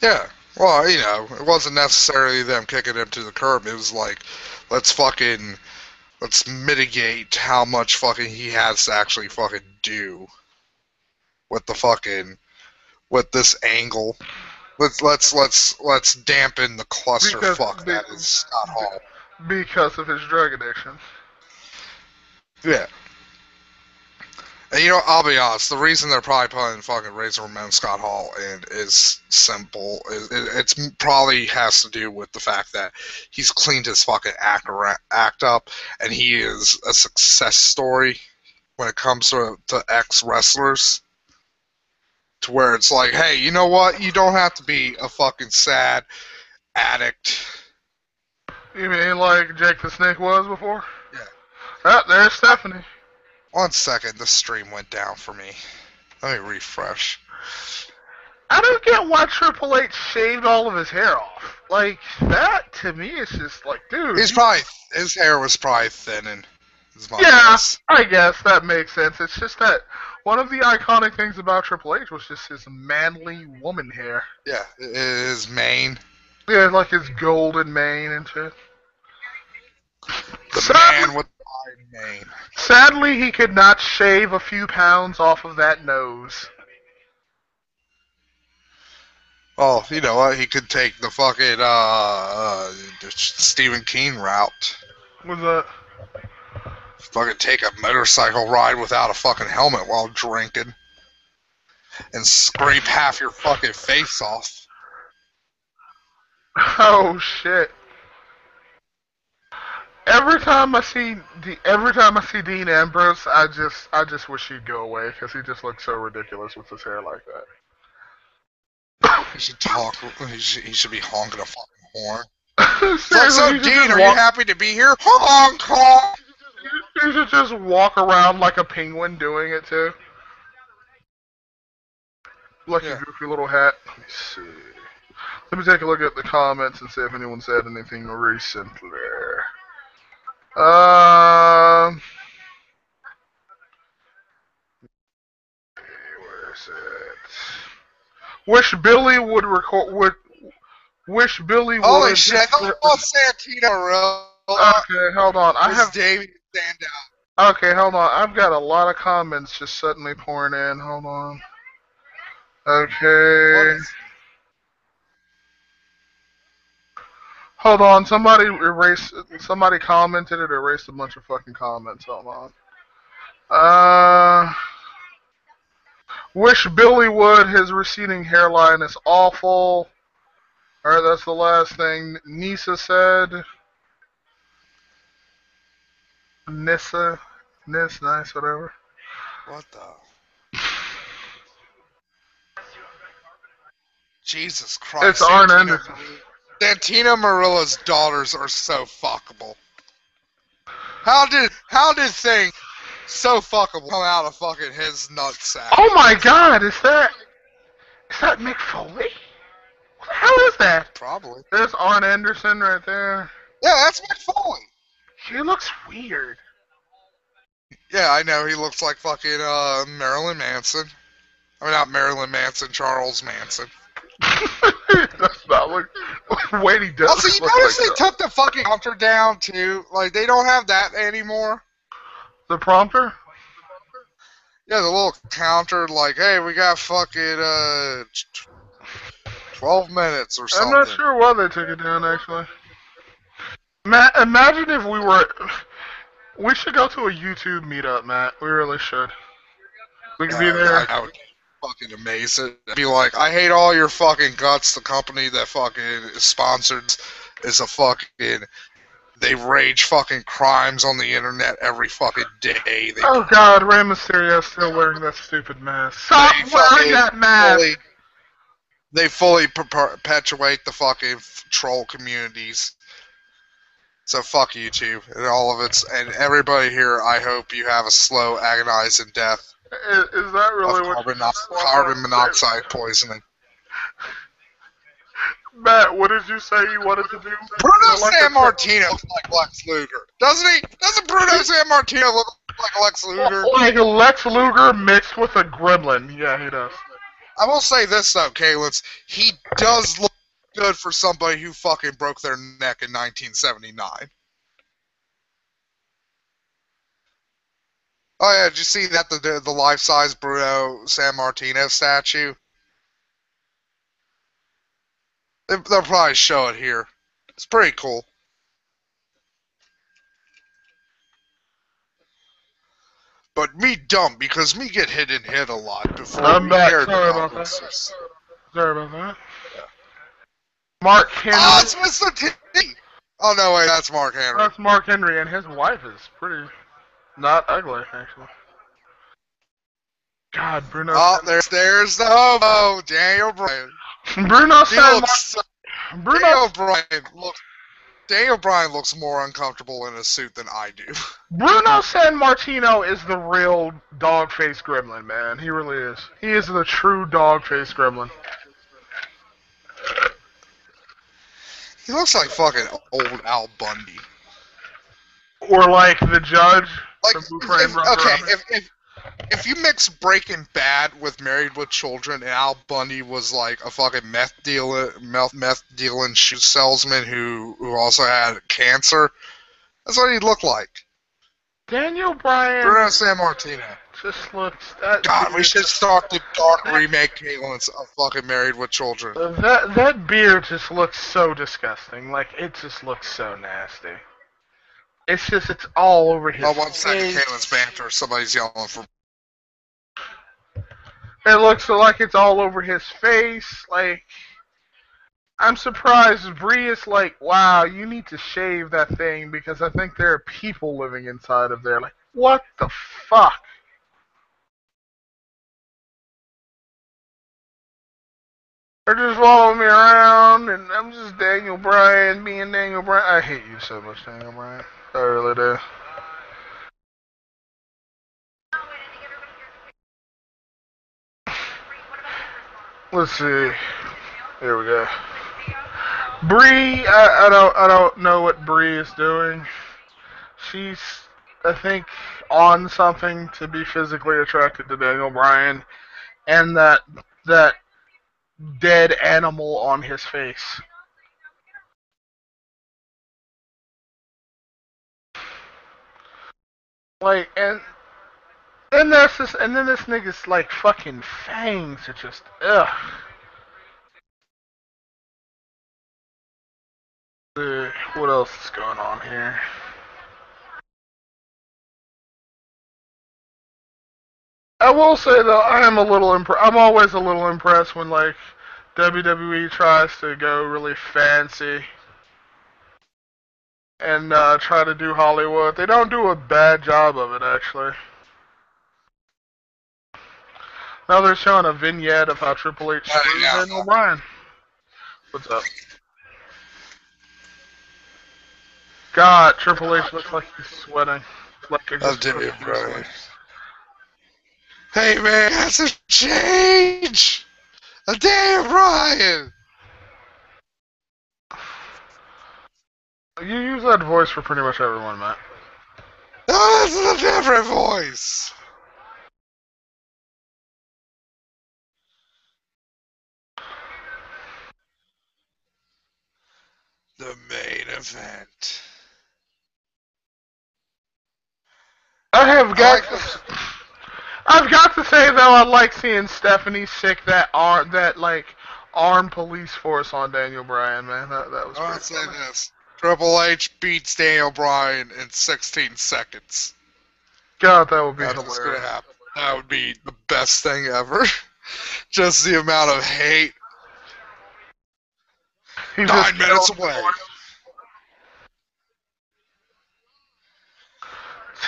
Yeah. Well, it wasn't necessarily them kicking him to the curb. It was like, let's mitigate how much fucking he has to actually fucking do with this angle. Let's dampen the clusterfuck that is Scott Hall. Because of his drug addiction. Yeah. And I'll be honest, the reason they're probably putting fucking Razor Ramon Scott Hall in is simple. It's probably has to do with the fact that he's cleaned his fucking act up, and he is a success story when it comes to ex-wrestlers. To where it's like, hey, you know what? You don't have to be a fucking sad addict. You mean like Jake the Snake was before? Yeah. Oh, there's Stephanie. 1 second, the stream went down for me. Let me refresh. I don't get why Triple H shaved all of his hair off. Like, that to me is just like, dude. His hair was probably thinning. Yeah, I guess that makes sense. It's just that one of the iconic things about Triple H was just his manly woman hair. Yeah, his mane. Yeah, like his golden mane and shit. The man with the iron mane. Sadly, he could not shave a few pounds off of that nose. Oh, you know what? He could take the fucking Stephen King route. What's that? Fucking take a motorcycle ride without a fucking helmet while drinking. And scrape half your fucking face off. Oh shit. Every time I see Dean Ambrose, I just wish he'd go away because he just looks so ridiculous with his hair like that. He should talk. He should be honking a fucking horn. So Dean, are you happy to be here? Honk, honk. You should just walk around like a penguin doing it too. Like a goofy little hat. Let me see. Let me take a look at the comments and see if anyone said anything recently. Where is it? Wish Billy would record. Wish Billy would. Holy shit! Don't Santino real. Okay, hold on. I have Davey stand out. Okay, hold on. I've got a lot of comments just suddenly pouring in. Hold on. Okay. Hold on. Somebody commented it, erased a bunch of fucking comments. Hold on. Wish Billy would. His receding hairline is awful. Alright, that's the last thing Nisa said. Nice, whatever. What the? Jesus Christ. It's Arn Anderson. Santino Marilla's daughters are so fuckable. How did thing so fuckable come out of fucking his nutsack? Oh my god, is that Mick Foley? What the hell is that? Probably. There's Arn Anderson right there. Yeah, that's Mick Foley. He looks weird. Yeah, I know. He looks like fucking Marilyn Manson. I mean, not Marilyn Manson, Charles Manson. That's not like wait, he does. Also, you notice they took the fucking prompter down too. Like they don't have that anymore. The prompter? Yeah, the little counter. Like, hey, we got fucking 12 minutes or something. I'm not sure why they took it down. Actually, imagine if we were. We should go to a YouTube meetup, Matt. We really should. We could be there. I would fucking amazing. Be like, I hate all your fucking guts. The company that fucking is sponsored is a fucking. They rage fucking crimes on the internet every fucking day. Oh god, Rey Mysterio still wearing that stupid mask. Stop wearing that mask! They fully perpetuate the fucking troll communities. So fuck YouTube and all of its and everybody here. I hope you have a slow, agonizing death. Is that really what carbon monoxide poisoning? Matt, what did you say you wanted to do? Bruno Sammartino looks like Lex Luger, doesn't he? Doesn't Bruno Sammartino look like Lex Luger? Like Lex Luger mixed with a gremlin. Yeah, he does. I will say this though, Kalins, he does look good for somebody who fucking broke their neck in 1979. Oh yeah, did you see that the life-size Bruno Sammartino statue? They'll probably show it here. It's pretty cool. But me dumb because me get hit a lot before I'm back. Sorry about that. Sorry about that. Yeah. Mark Henry. Oh, it's Mr. T. Oh no, wait, that's Mark Henry. That's Mark Henry, and his wife is pretty not ugly, actually. God, Bruno. Oh, there's the hobo, Daniel Bryan. Bruno Daniel Bryan looks more uncomfortable in a suit than I do. Bruno Sammartino is the real dog-faced gremlin, man. He really is. He is the true dog-faced gremlin. He looks like fucking old Al Bundy. Or like the judge. Like, if you mix Breaking Bad with Married with Children and Al Bundy was like a fucking meth dealing shoe salesman who also had cancer, that's what he'd look like. Daniel Bryan. Bruno Sammartino. Just looks. God, we should start the dark remake, Caitlin's of fucking Married with Children. That beard just looks so disgusting. Like, it just looks so nasty. It's all over his face. 1 second, Caitlin's banter. Somebody's yelling for. It looks like it's all over his face. Like, I'm surprised Bree is like, wow, you need to shave that thing because I think there are people living inside of there. Like, what the fuck? They're just following me around, and I'm just Daniel Bryan being Daniel Bryan. I hate you so much, Daniel Bryan. I really do. Let's see. Here we go. Bree, I don't know what Bree is doing. She's, I think, on something to be physically attracted to Daniel Bryan, and that dead animal on his face. Like, and there's this, and then this nigga's like fucking fangs are just ugh. What else is going on here? I will say though, I'm always a little impressed when like WWE tries to go really fancy and try to do Hollywood. They don't do a bad job of it actually. Now they're showing a vignette of how Triple H screwed Daniel Bryan. What's up? God, Triple H looks like he's sweating. Like I'll do it, bro. Hey man, that's a change! A damn Brian! You use that voice for pretty much everyone, Matt. No, that's a different voice! The main event. I've got to say though, I like seeing Stephanie sick that arm police force on Daniel Bryan, man. That was pretty I'll say this. Triple H beats Daniel Bryan in 16 seconds. God, that would be That's hilarious. what's gonna happen. That would be the best thing ever. Just the amount of hate. 9 minutes away.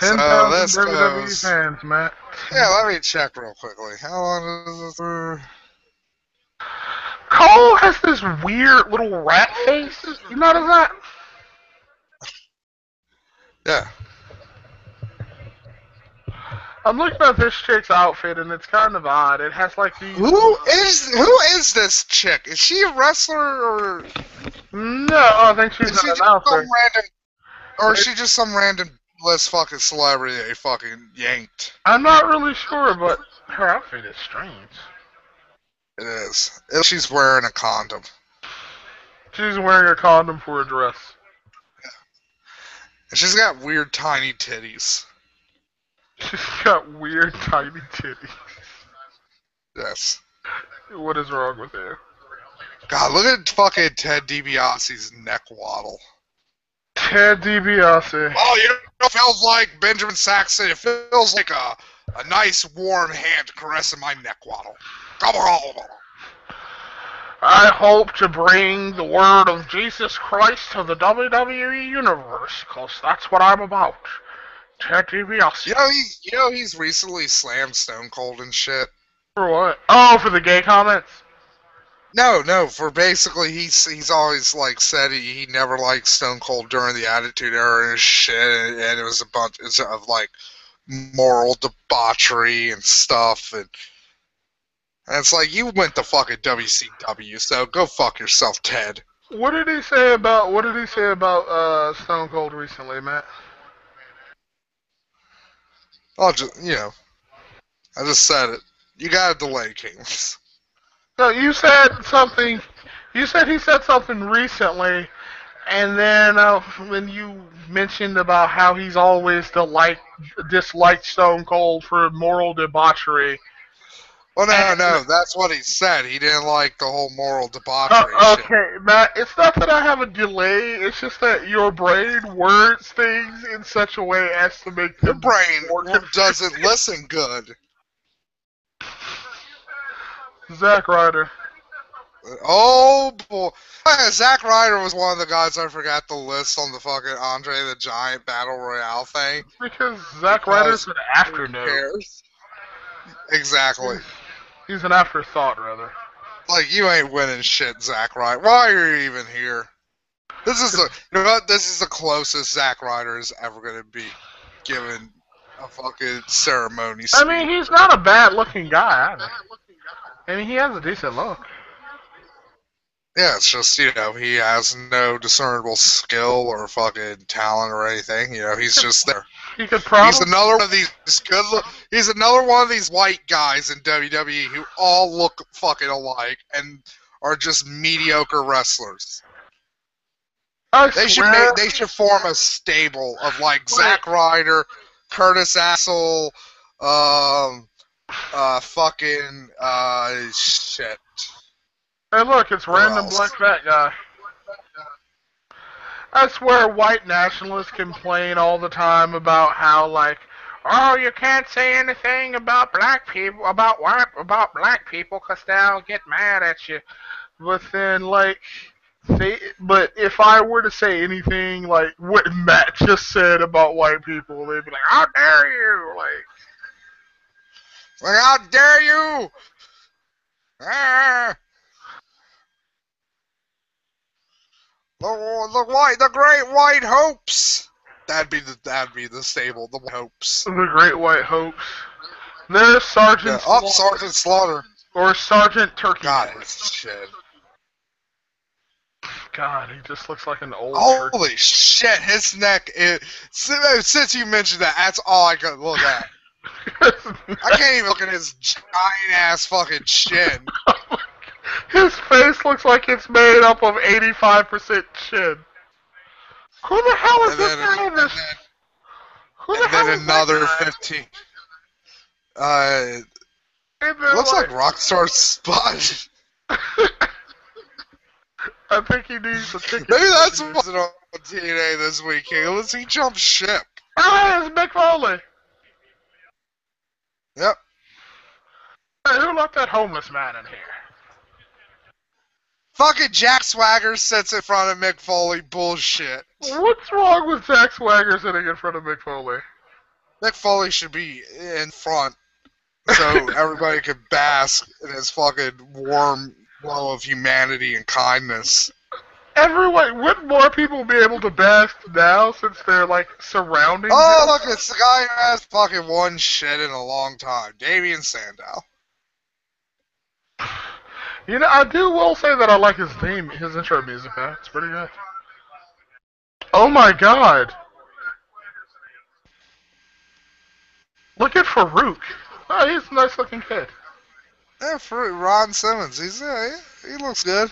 10,000 WWE fans, Matt. Yeah, let me check real quickly. How long is this for? Cole has this weird little rat face. You notice that? Yeah. I'm looking at this chick's outfit and it's kind of odd. It has like these. Who is this chick? Is she a wrestler or? No, I think she's an announcer. Or is she just some random list fucking celebrity they fucking yanked? I'm not really sure, but her outfit is strange. It is. She's wearing a condom. She's wearing a condom for a dress. Yeah. And she's got weird tiny titties. She's got weird tiny titties. Yes. What is wrong with her? God, look at fucking Ted DiBiase's neck waddle. Ted DiBiase. Oh, you know, it feels like Benjamin Saxton. It feels like a nice warm hand caressing my neck waddle. I hope to bring the word of Jesus Christ to the WWE universe, because that's what I'm about. Ted DiBiase. You know he's recently slammed Stone Cold and shit. For what? Oh, for the gay comments? No, for basically he's always like said he never liked Stone Cold during the Attitude Era and shit, and it was a bunch of like moral debauchery and stuff, and it's like, you went to fucking WCW, so go fuck yourself, Ted. What did he say about Stone Cold recently, Matt? I just said it. You gotta delay, Kings. So you said something. You said he said something recently, and then when you mentioned about how he's always disliked Stone Cold for moral debauchery. Well, no, that's what he said. He didn't like the whole moral debauchery shit. Okay, Matt, it's not that I have a delay, it's just that your brain words things in such a way as to make your brain doesn't listen good. Zack Ryder. Oh, boy. Zack Ryder was one of the guys I forgot to list on the fucking Andre the Giant Battle Royale thing. Because Zack Ryder's an afternoon. Exactly. He's an afterthought, rather. Like, you ain't winning shit, Zack Ryder. Why are you even here? This is the closest Zack Ryder is ever going to be given a fucking ceremony speech. I mean, he's not a bad-looking guy, either. I mean, he has a decent look. Yeah, it's just, he has no discernible skill or fucking talent or anything. He's just there. He could probably. He's another one of these He's another one of these white guys in WWE who all look fucking alike and are just mediocre wrestlers. They should form a stable of like Zack Ryder, Curtis Axel, fucking, shit. Hey, look, it's random black fat guy. I swear white nationalists complain all the time about how, like, oh, you can't say anything about black people, about black people, because they'll get mad at you. But then, like, but if I were to say anything like what Matt just said about white people, they'd be like, how dare you? Like, how dare you? Ah. The Great White Hopes. That'd be the stable, the White Hopes. The Great White Hopes. There's Sergeant Slaughter. Sergeant Slaughter. Or Sergeant Turkey. God, his shit. God, he just looks like an old Holy turkey. shit, his neck is... Since you mentioned that, that's all I could look at. I can't even look at his giant-ass fucking chin. His face looks like it's made up of 85% chin. Who the hell is this guy in this? And then another 15. Looks like Rockstar Spud. I think he needs a ticket. Maybe that's what's on TNA this weekend. Let's see, jump ship. Oh, it's Mick Foley. Yep. Hey, who left that homeless man in here? Fucking Jack Swagger sits in front of Mick Foley. Bullshit. What's wrong with Zack Swagger sitting in front of Mick Foley? Mick Foley should be in front so everybody could bask in his fucking warm glow of humanity and kindness. Wouldn't more people be able to bask now since they're, like, surrounding him? Look, it's the guy who has fucking one shit in a long time. Damian Sandow. You know, I will say that I like his theme, his intro music, man. It's pretty good. Oh my god. Look at Farouk. Oh, he's a nice looking kid. Yeah, Farouk, Ron Simmons. He looks good.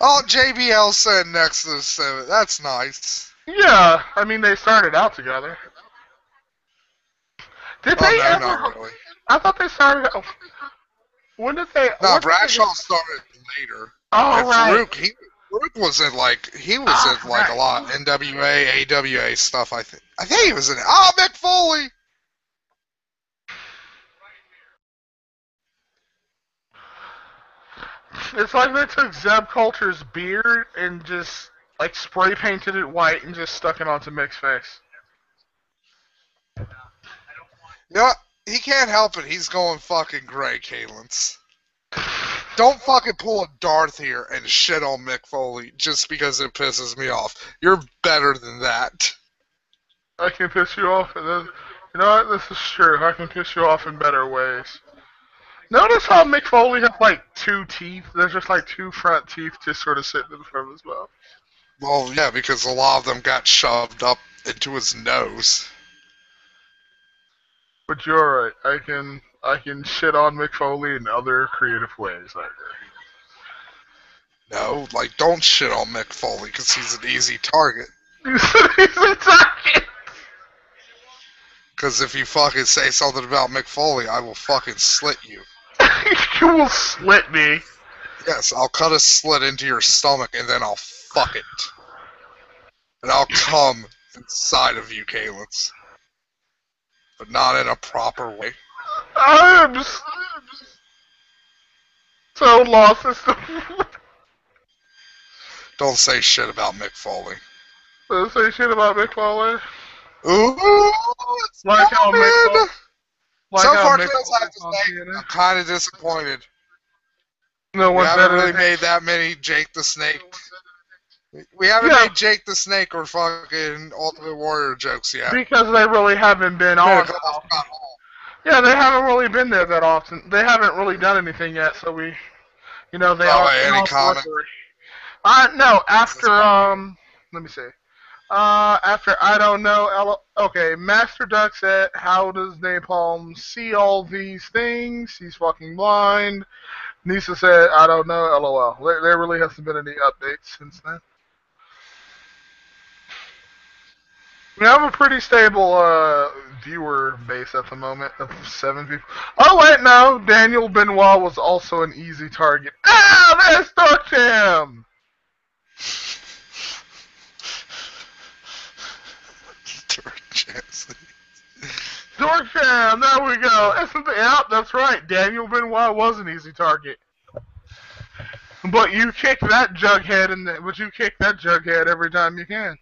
Oh, JBL sitting next to the Simmons. That's nice. Yeah, I mean, they started out together. Did they ever? Not really. I thought they started out... When did they... No, Bradshaw started later. Oh, and right. Farouk was in, like, a lot of NWA, AWA stuff, I think. I think he was in it. Oh, Mick Foley! It's like they took Zeb Coulter's beard and just, like, spray painted it white and just stuck it onto Mick's face. You know what? He can't help it. He's going fucking gray, Kalins. Don't fucking pull a Darth here and shit on Mick Foley just because it pisses me off. You're better than that. I can piss you off. You know what? This is true. I can piss you off in better ways. Notice how Mick Foley has, like, two teeth? There's just, like, two front teeth just sort of sitting in front of his mouth. Well, yeah, because a lot of them got shoved up into his nose. But you're right. I can shit on Mick Foley in other creative ways. No, like, don't shit on Mick Foley because he's an easy target. He's an easy target! Because if you fucking say something about Mick Foley, I will fucking slit you. You will slit me? Yes, I'll cut a slit into your stomach and then I'll fuck it. And I'll come inside of you, Kalins. But not in a proper way. I am so lost as to... Don't say shit about Mick Foley. Don't say shit about Mick Foley? Ooh! Like how Mick Foley... So far, I have to say, I'm kind of disappointed. No we one's haven't really made that many Jake the Snake. We haven't made Jake the Snake or fucking Ultimate Warrior jokes yet. Because they really haven't been on. Yeah, they haven't really been there that often. They haven't really done anything yet, so we, they are. Any comment? No, after let me see. After I don't know, okay, Master Duck said, how does Napalm see all these things? He's fucking blind. Nisa said, I don't know, LOL. There really hasn't been any updates since then. We have a pretty stable viewer base at the moment of 7 people. Oh wait, no, Daniel Benoit was also an easy target. Ah, there's Dorkham! Dorkham, there we go. Yep, that's right. Daniel Benoit was an easy target. But you kick that jughead, every time you can.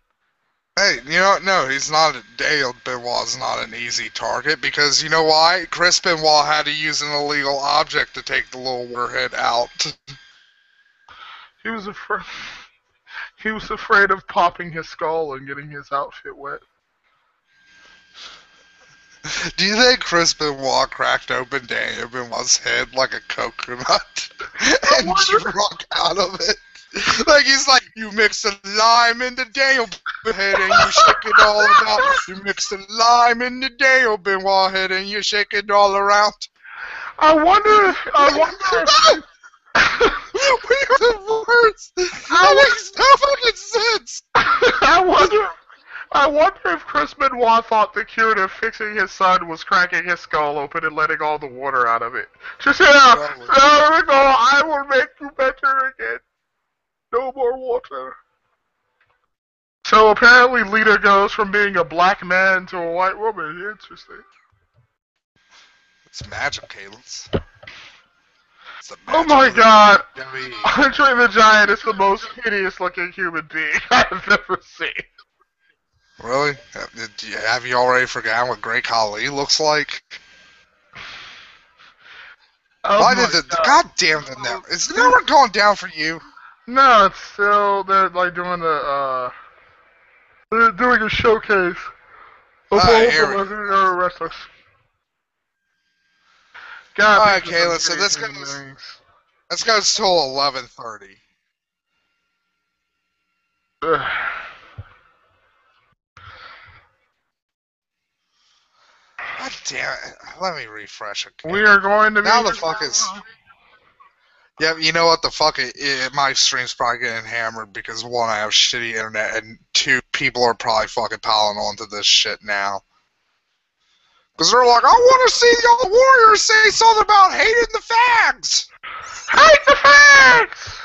Hey, you know what? No, he's not. Daniel Benoit's not an easy target because you know why? Chris Benoit had to use an illegal object to take the little warhead out. He was afraid. He was afraid of popping his skull and getting his outfit wet. Do you think Chris Benoit cracked open Daniel Benoit's head like a coconut and drunk out of it? Like he's like, you mix the lime into Daniel head and you shake it all about. You mix the lime into Daniel Benoit head and you shake it all around. I wonder. We're the worst. That makes no fucking sense. I wonder if Chris Benoit thought the cure to fixing his son was cracking his skull open and letting all the water out of it. Just there we go. I will make you better again. No more water. So apparently Lita goes from being a black man to a white woman. Interesting. It's magic, Caleb. Oh my god! Andre the Giant is the most hideous looking human being I've ever seen. Really? Have you already forgotten what Great Khali looks like? Oh Why did God damn the network? Is the network going down for you? No, it's still, they're like doing they're doing a showcase of all the legendary wrestlers. God, alright, Kayla, so let's go till 11:30. God damn it. Let me refresh again. We are going to be... Now the fuck is... Yeah, you know what? The fuck my stream's probably getting hammered because one, I have shitty internet, and two, people are probably fucking piling onto this shit now. Because they're like, I want to see the old Warriors say something about hating the fags! Hate the fags!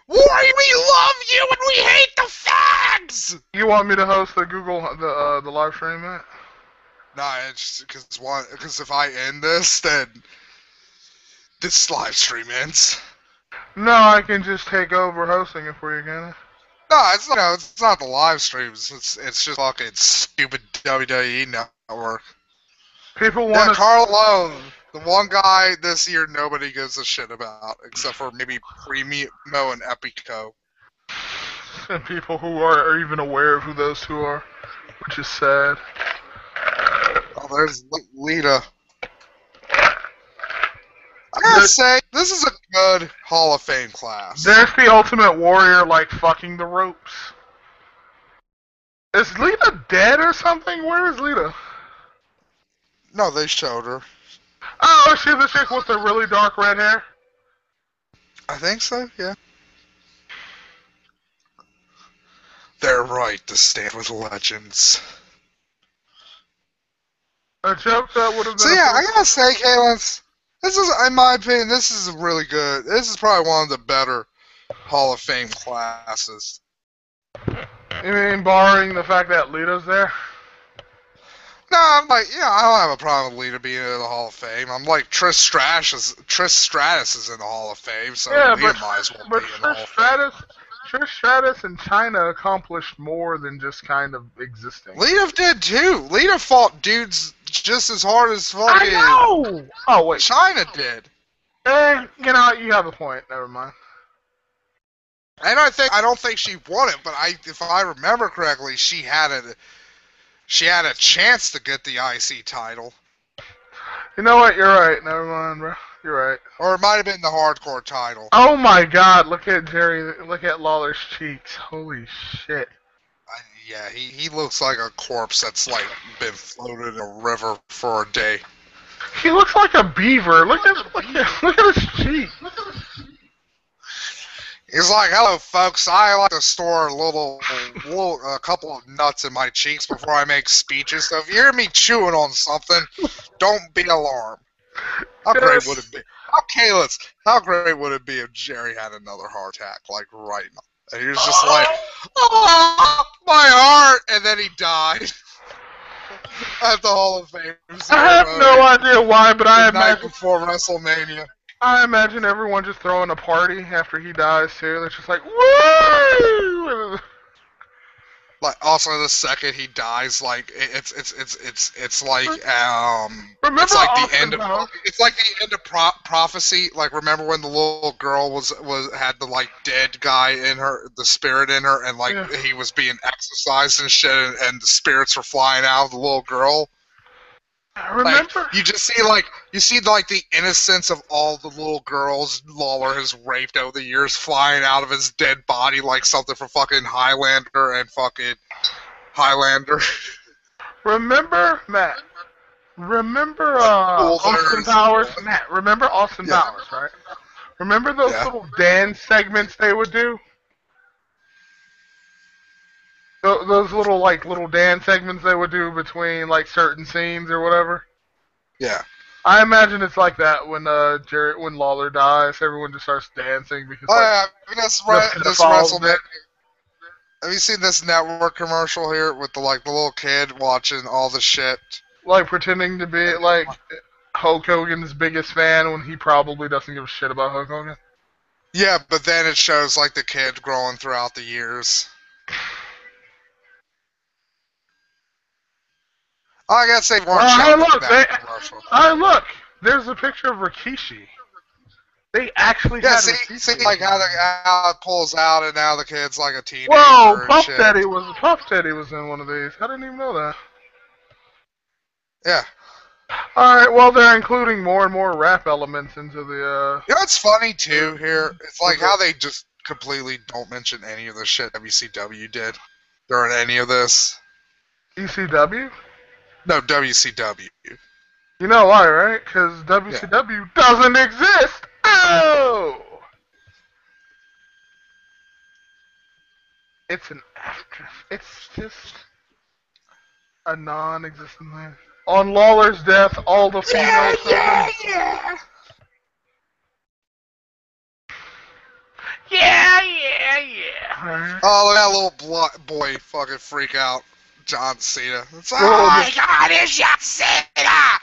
Warrior, we love you and we hate the fags! You want me to host the the live stream, Matt? Nah, it's because if I end this, then this live stream ends. No, I can just take over hosting it for you, can I? No, it's not the live streams. It's just fucking stupid WWE network. People want to... Carl Lone, the one guy this year nobody gives a shit about, except for maybe Primo and Epico. And people who are even aware of who those two are, which is sad. Oh, there's Lita. I gotta say, this is a good Hall of Fame class. There's the Ultimate Warrior, like, fucking the ropes. Is Lita dead or something? Where is Lita? No, they showed her. Oh, is she the chick with the really dark red hair? I think so, yeah. They're right to stand with legends. A joke that would have been... So yeah, I gotta say, Kalen, this is, in my opinion, this is really good. This is probably one of the better Hall of Fame classes. You mean barring the fact that Lita's there? No, I'm like, yeah, I don't have a problem with Lita being in the Hall of Fame. I'm like, Trish Stratus is in the Hall of Fame, so yeah, Lita might as well be in the Hall of Fame. Trish Stratus and China accomplished more than just kind of existing. Lita did too. Lita fought dudes just as hard as fucking... I know! Oh, wait. China did. You know, you have a point. Never mind. And I don't think she won it, but if I remember correctly, she had a chance to get the IC title. You know what? You're right. Never mind, bro. You're right. Or it might have been the hardcore title. Oh my God! Look at Jerry. Look at Lawler's cheeks. Holy shit. Yeah, he looks like a corpse that's like been floated in a river for a day. He looks like a beaver. Look at his cheek. He's like, "Hello, folks. I like to store a couple of nuts in my cheeks before I make speeches. So if you hear me chewing on something, don't be alarmed." How great would it be? How great would it be if Jerry had another heart attack, like right now? And he was just like, "Oh, my heart," and then he died at the Hall of Fame. I have no idea why, but I imagine before WrestleMania. I imagine everyone just throwing a party after he dies too. It's just like, woo! Like also the second he dies, like it's like Remember it's like the Austin end of Powers? it's like the end of prophecy. Like remember when the little girl had the like dead guy in her, the spirit in her, and like he was being exorcised and shit, and the spirits were flying out of the little girl. Remember? Like, you see the innocence of all the little girls Lawler has raped over the years flying out of his dead body like something from fucking Highlander and fucking Highlander. Remember, Matt? Remember Austin Powers? Matt, remember Austin Powers, right? Remember those little dance segments they would do? Those little dance segments they would do between like certain scenes or whatever. Yeah. I imagine it's like that when when Lawler dies, everyone just starts dancing because. This WrestleMania. Have you seen this network commercial here with the little kid watching all the shit? Like pretending to be like Hulk Hogan's biggest fan when he probably doesn't give a shit about Hulk Hogan. Yeah, but then it shows like the kid growing throughout the years. I guess they weren't showing that commercial. Look! There's a picture of Rikishi. They actually had Rikishi. See like how it pulls out and now the kid's like a teenager. Whoa! Puff Daddy was in one of these. I didn't even know that. Yeah. Alright, well they're including more and more rap elements into the You know what's funny too here? It's like how they just completely don't mention any of the shit WCW did during any of this. ECW? No, WCW. You know why, right? Because WCW doesn't exist! Oh! It's just a non-existent thing. On Lawler's death, all the females... Yeah! Oh, look at that little boy fucking freak out. John Cena. It's like, oh my god, it's John Cena!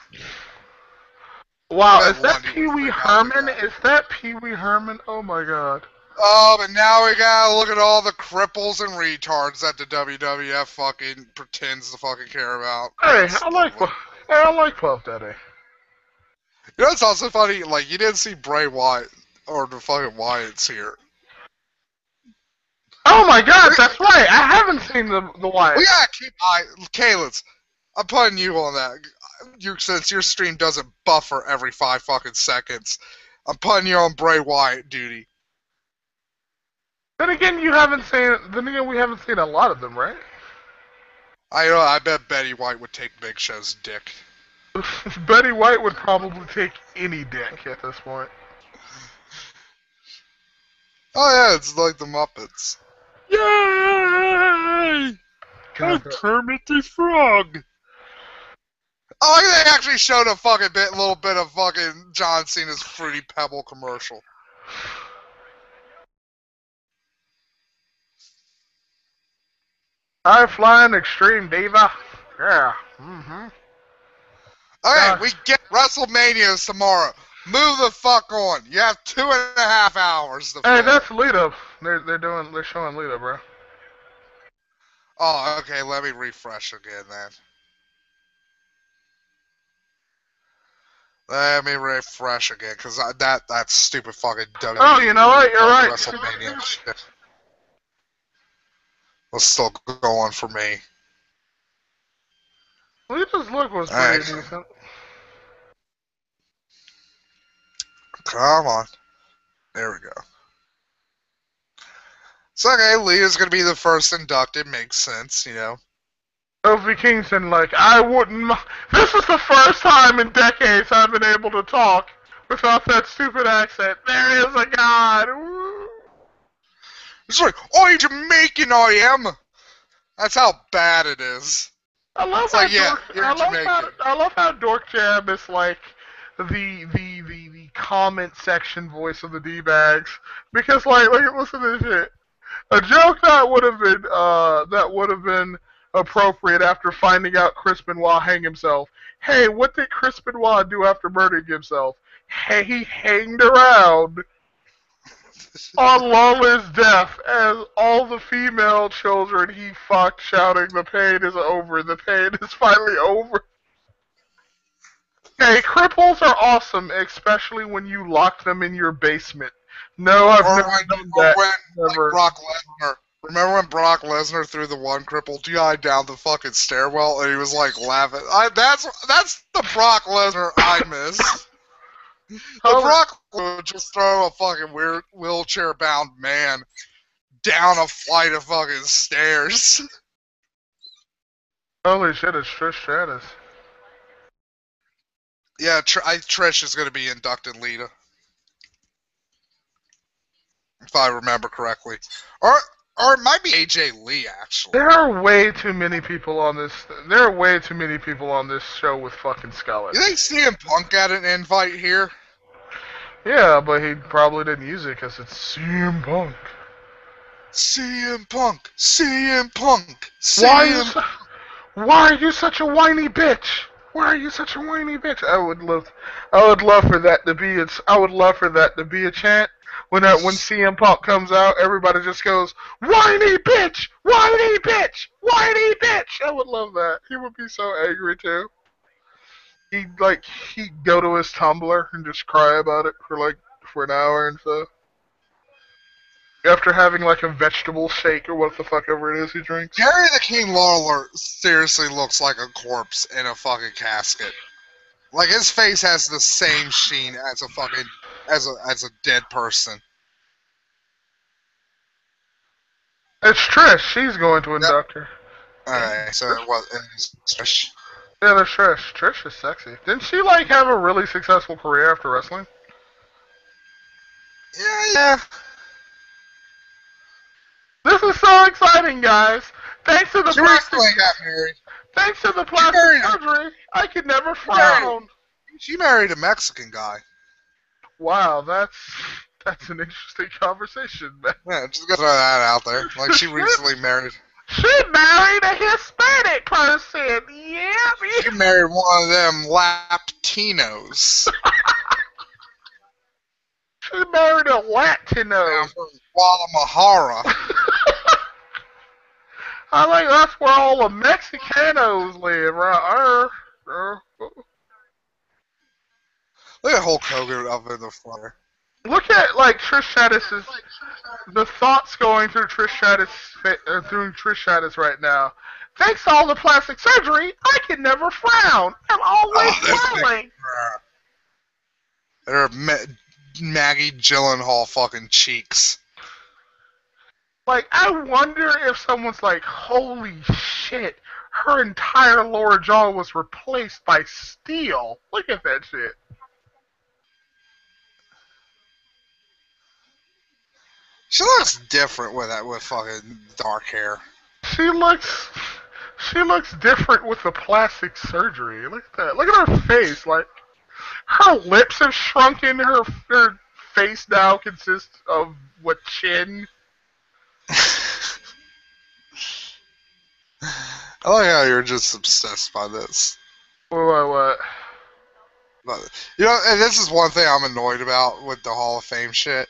Wow, is that Pee Wee Herman? Is that Pee Wee Herman? Oh my god. Oh, but now we gotta look at all the cripples and retards that the WWF fucking pretends to fucking care about. Hey, I like Puff Daddy. You know what's also funny? Like, you didn't see Bray Wyatt, or the fucking Wyatts here. Oh my god, that's right! I haven't seen the Wyatt. We gotta keep Kayla's. I'm putting you on that. Since your stream doesn't buffer every 5 fucking seconds, I'm putting you on Bray Wyatt duty. Then again, we haven't seen a lot of them, right? I bet Betty White would take Big Show's dick. Betty White would probably take any dick at this point. Oh yeah, it's like the Muppets. Yay! I'm Kermit the Frog. Oh, they actually showed a fucking little bit of fucking John Cena's Fruity Pebble commercial. High flying extreme diva. Yeah. Okay, we get WrestleManias tomorrow. Move the fuck on. You have 2.5 hours to Hey, that's Lita. They're showing Lita, bro. Oh, okay, let me refresh again then. Let me refresh again, because that stupid fucking WWE. Oh, you know what? You're right. WrestleMania shit. Was still going for me. Lita's look was pretty decent. Come on. There we go. It's okay, Lita's gonna be the first inducted, makes sense, you know. Kofi Kingston, like, I wouldn't. This is the first time in decades I've been able to talk without that stupid accent. There is a God. Woo. It's like, oh, Jamaican I am. That's how bad it is. I love how I love how Dork Jam is like the comment section voice of the D-bags, because like listen to this shit. A joke that would have been appropriate after finding out Chris Benoit hang himself. Hey, what did Chris Benoit do after murdering himself? Hey, he hanged around on Lawler's death as all the female children he fucked shouting, "The pain is over, the pain is finally over." Hey, cripples are awesome, especially when you lock them in your basement. No, I've never done that. Like Brock Lesnar. Remember when Brock Lesnar threw the one crippled guy down the fucking stairwell and he was like laughing? That's the Brock Lesnar I miss. The Brock would just throw a fucking weird wheelchair-bound man down a flight of fucking stairs. Holy shit, it's Trish Stratus. Yeah, Trish is going to be inducting Lita. If I remember correctly. Or it might be AJ Lee, actually. There are way too many people on this. There are way too many people on this show with fucking skeletons. You think CM Punk got an invite here? Yeah, but he probably didn't use it because it's CM Punk. CM Punk. CM Punk. CM Punk. Why are you such a whiny bitch? Why are you such a whiny bitch? I would love for that to be a chant. When CM Punk comes out, everybody just goes, "Whiny bitch! Whiny bitch! Whiny bitch!" I would love that. He would be so angry too. He'd go to his Tumblr and just cry about it for an hour and so. After having like a vegetable shake or what the fuck ever it is he drinks. Jerry the King Lawler seriously looks like a corpse in a fucking casket. Like his face has the same sheen as a dead person. It's Trish. She's going to induct her. Alright, so it's Trish. Yeah, there's Trish. Trish is sexy. Didn't she have a really successful career after wrestling? Yeah. This is so exciting, guys. Thanks to the plastic. Got married. Thanks to the plastic surgery, I could never frown. She married a Mexican guy. Wow, that's an interesting conversation, man. Yeah, just gotta throw that out there. Like she recently married. She married a Hispanic person. Yeah. She married one of them Latinos. She married a Latino. From Guadalajara. I think that's where all the Mexicanos live, right? Look at Hulk Hogan up in the floor. Look at Trish Stratus's the thoughts going through Trish Stratus right now. Thanks to all the plastic surgery, I can never frown. I'm always smiling. They're Maggie Gyllenhaal fucking cheeks. I wonder if someone's like, holy shit, her entire lower jaw was replaced by steel. Look at that shit. She looks different with fucking dark hair. She looks different with the plastic surgery. Look at that. Look at her face. Her lips have shrunken. Her face now consists of chin? I like how you're just obsessed by this. What? But, and this is one thing I'm annoyed about with the Hall of Fame shit.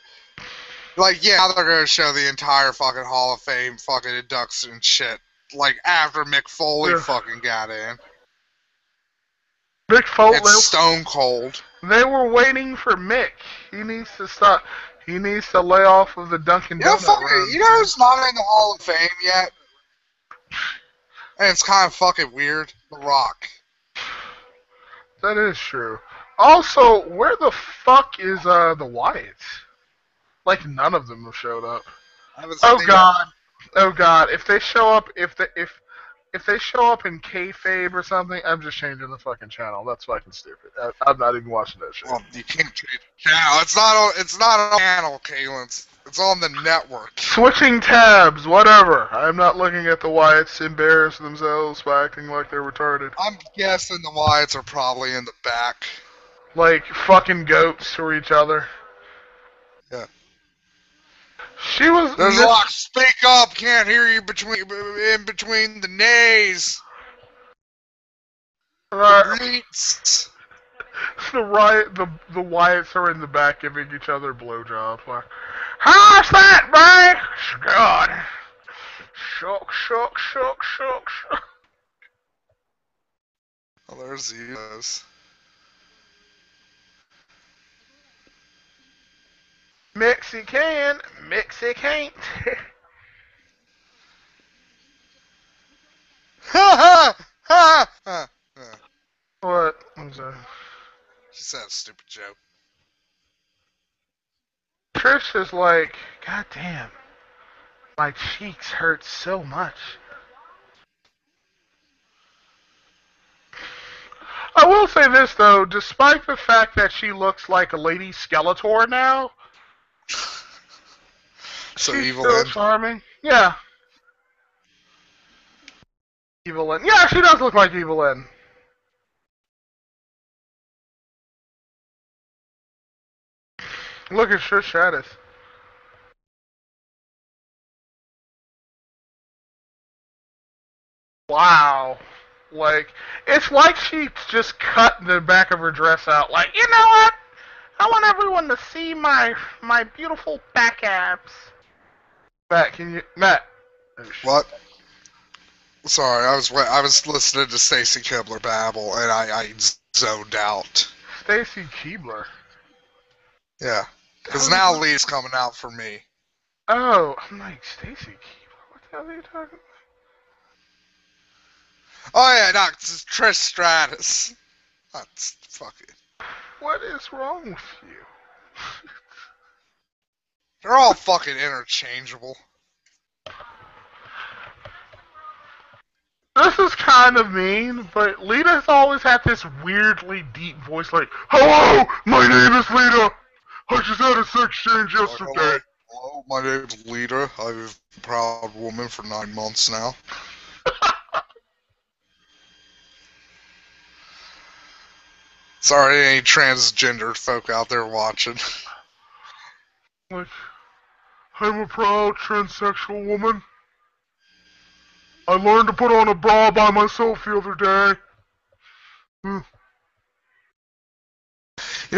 Yeah, they're gonna show the entire fucking Hall of Fame fucking induction shit. After Mick Foley fucking got in. Mick Foley. It's stone cold. They were waiting for Mick. He needs to stop. He needs to lay off of the Dunkin' Donuts. You know who's not in the Hall of Fame yet? And it's kind of fucking weird. The Rock. That is true. Also, where the fuck is the Wyatts? None of them have showed up. Oh god! If they show up, if they show up in kayfabe or something, I'm just changing the fucking channel. That's fucking stupid. I'm not even watching that shit. Well, you can't change the channel. It's not on channel, Kalen. It's on the network. Switching tabs, whatever. I'm not looking at the Wyatts embarrass themselves by acting like they're retarded. I'm guessing the Wyatts are probably in the back. Like fucking goats to each other. Yeah. She was. There's a lot. Speak up! Can't hear you in between the nays. The Wyatts are in the back giving each other blowjobs. Like, how's that, man? God. Shook. Oh, there's Divas. Mexican. Ha ha ha! What was that? She said a stupid joke. Trish is like, God damn, my cheeks hurt so much. I will say this though, despite the fact that she looks like a lady Skeletor now, so she's Evil still Lynn. charming. Yeah. Evil Lynn. Yeah, she does look like Evil Lynn. Look at Trish Stratus. Wow. Like, it's like she just cut the back of her dress out. Like, you know what? I want everyone to see my beautiful back abs. Matt? What? Sorry, I was listening to Stacy Keibler babble and I zoned out. Stacy Keibler? Yeah. Because now Lee's coming out for me. Oh, I'm like, Stacy Keibler? What the hell are you talking about? Oh yeah, no, it's Trish Stratus. That's fucking... What is wrong with you? They're all fucking interchangeable. This is kind of mean, but Lita's always had this weirdly deep voice like, hello, my name is Lita. I just had a sex change yesterday. Hello, my name is Lita. I've been a proud woman for 9 months now. Sorry, any transgender folk out there watching. Like, I'm a proud transsexual woman. I learned to put on a bra by myself the other day. You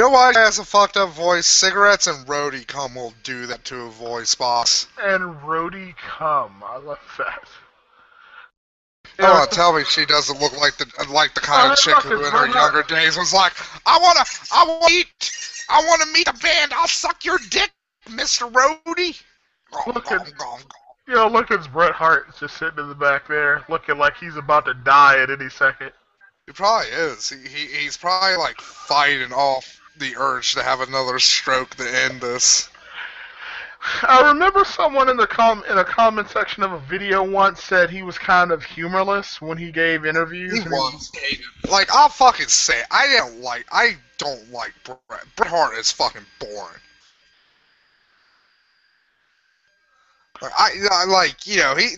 know why he has a fucked up voice? Cigarettes and roadie cum will do that to a voice box. And roadie cum. I love that. Oh, tell me she doesn't look like the kind of chick who in her younger days was like, I wanna meet the band. I'll suck your dick, Mr. Roadie. Look at Bret Hart just sitting in the back there, looking like he's about to die at any second. He probably is. He's probably like fighting off the urge to have another stroke to end this. I remember someone in a comment section of a video once said he was kind of humorless when he gave interviews. He was hated. Like, I'll fucking say it. I don't like Bret. Bret Hart is fucking boring.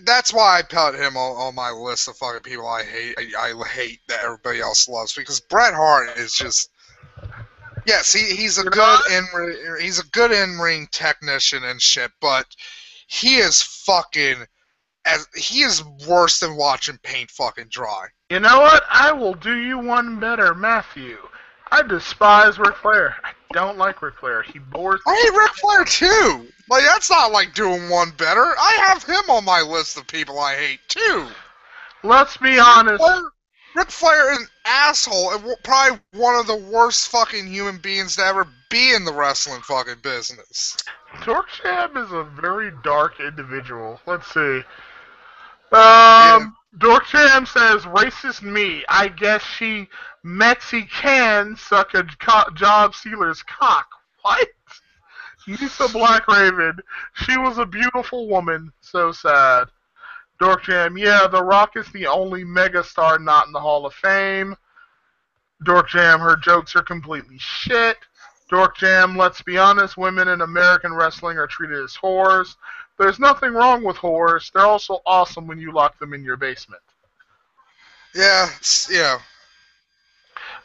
That's why I put him on my list of fucking people I hate. I hate that everybody else loves, because Bret Hart is just... Yes, he's a good in-ring technician and shit, but he is worse than watching paint fucking dry. You know what? I will do you one better, Matthew. I despise Ric Flair. I don't like Ric Flair. He bores me. I hate Ric Flair too. Like, that's not like doing one better. I have him on my list of people I hate too. Let's be honest. Ric Flair is an asshole and probably one of the worst fucking human beings to ever be in the wrestling fucking business. Dork Jam is a very dark individual. Let's see. Dork Jam says, racist me. I guess she Mexican suck a job sealer's cock. What? Lisa Black Raven. She was a beautiful woman. So sad. Dork Jam, yeah, The Rock is the only megastar not in the Hall of Fame. Dork Jam, her jokes are completely shit. Dork Jam, let's be honest, women in American wrestling are treated as whores. There's nothing wrong with whores. They're also awesome when you lock them in your basement. Yeah.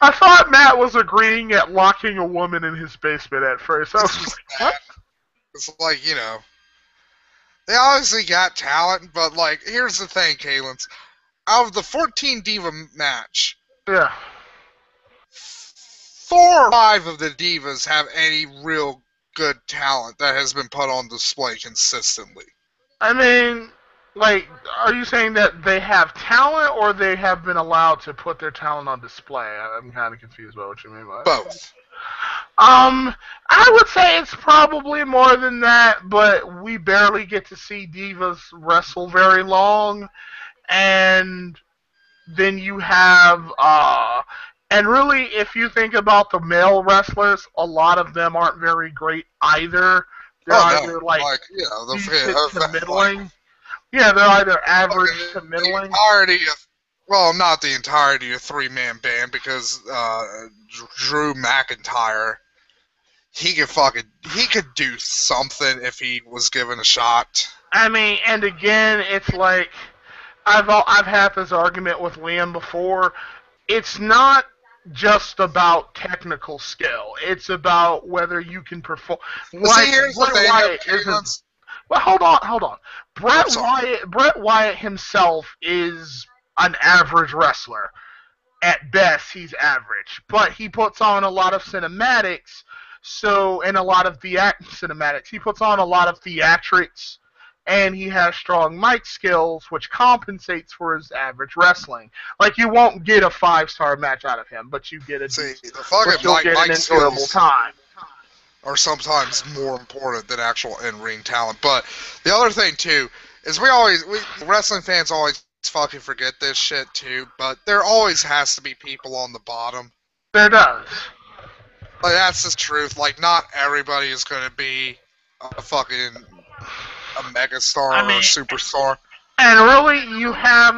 I thought Matt was agreeing at locking a woman in his basement at first. I was like, what? It's like, they obviously got talent, but, like, here's the thing, Kalins. Out of the 14 Diva match, yeah, 4 or 5 of the Divas have any real good talent that has been put on display consistently. I mean, like, are you saying that they have talent or they have been allowed to put their talent on display? I'm kind of confused about what you mean by that. Both. I would say it's probably more than that, but we barely get to see Divas wrestle very long. And then you have, and really, if you think about the male wrestlers, a lot of them aren't very great either. They're either decent to middling. Yeah, they're either average to middling. Well, not the entirety of 3-man band, because Drew McIntyre, he could do something if he was given a shot. I mean, and again, it's like I've had this argument with Liam before. It's not just about technical skill. It's about whether you can perform. Like, well, hold on. Bret Wyatt himself is an average wrestler. At best, he's average, but he puts on a lot of cinematics. And a lot of cinematics. He puts on a lot of theatrics. And he has strong mic skills, which compensates for his average wrestling. Like, you won't get a 5-star match out of him, but you get an enjoyable time. Are sometimes more important than actual in-ring talent. But the other thing, too, is we wrestling fans always fucking forget this shit, too, but there always has to be people on the bottom. There does. Like, that's the truth. Like, not everybody is going to be a fucking... a megastar or a superstar. And really, you have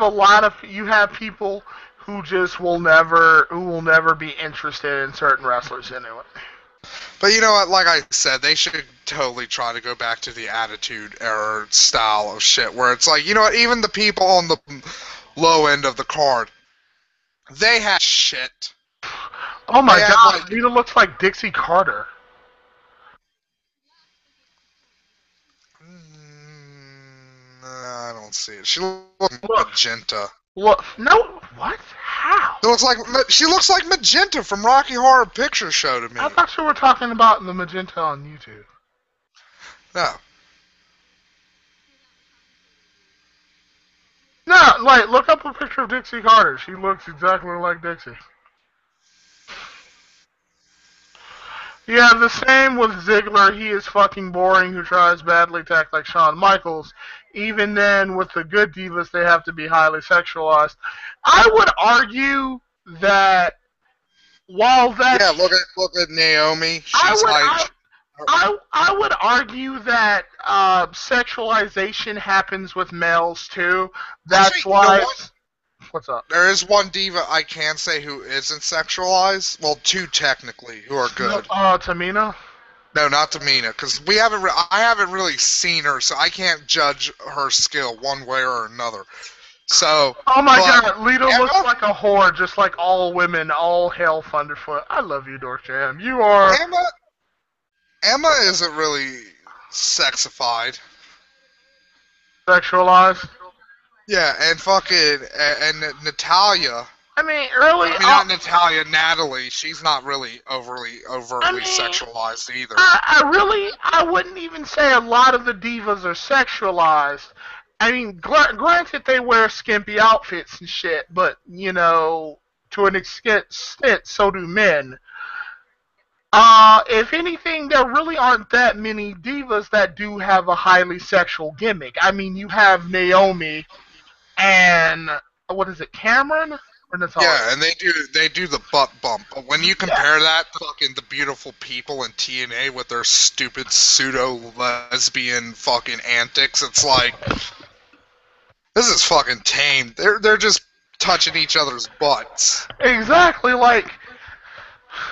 people who just will never be interested in certain wrestlers anyway. But you know what, like I said, they should totally try to go back to the Attitude Era style of shit, where it's like, you know what, even the people on the low end of the card, they have shit. Oh my god, Lita looks like Dixie Carter. I don't see it. She looks magenta. Look, no, what? How? She looks like Magenta from Rocky Horror Picture Show to me. I thought you were talking about the Magenta on YouTube. No. No, like, look up a picture of Dixie Carter. She looks exactly like Dixie. Yeah, the same with Ziggler. He is fucking boring who tries badly to act like Shawn Michaels. Even then, with the good divas, they have to be highly sexualized. I would argue that while that... Yeah, look at Naomi. I would argue that sexualization happens with males, too. That's why... You know what's up? There is one diva I can say who isn't sexualized. Well, 2 technically who are good. Tamina? No, not Tamina, because I haven't really seen her, so I can't judge her skill one way or another. So. Oh my god, Lita looks like a whore, just like all women. All hail Thunderfoot. I love you, Dork Jam. You are. Emma isn't really sexified. Sexualized. Yeah, and Natalia. Not Natalia, Natalie. She's not really overtly sexualized either. I wouldn't even say a lot of the divas are sexualized. I mean, granted they wear skimpy outfits and shit, but, you know, to an extent, so do men. If anything, there really aren't that many divas that do have a highly sexual gimmick. I mean, you have Naomi and, what is it, Cameron? Yeah, and they do the butt bump. But when you compare that to fucking the beautiful people in TNA with their stupid pseudo-lesbian fucking antics, it's like, this is fucking tame. They're just touching each other's butts. Exactly, like,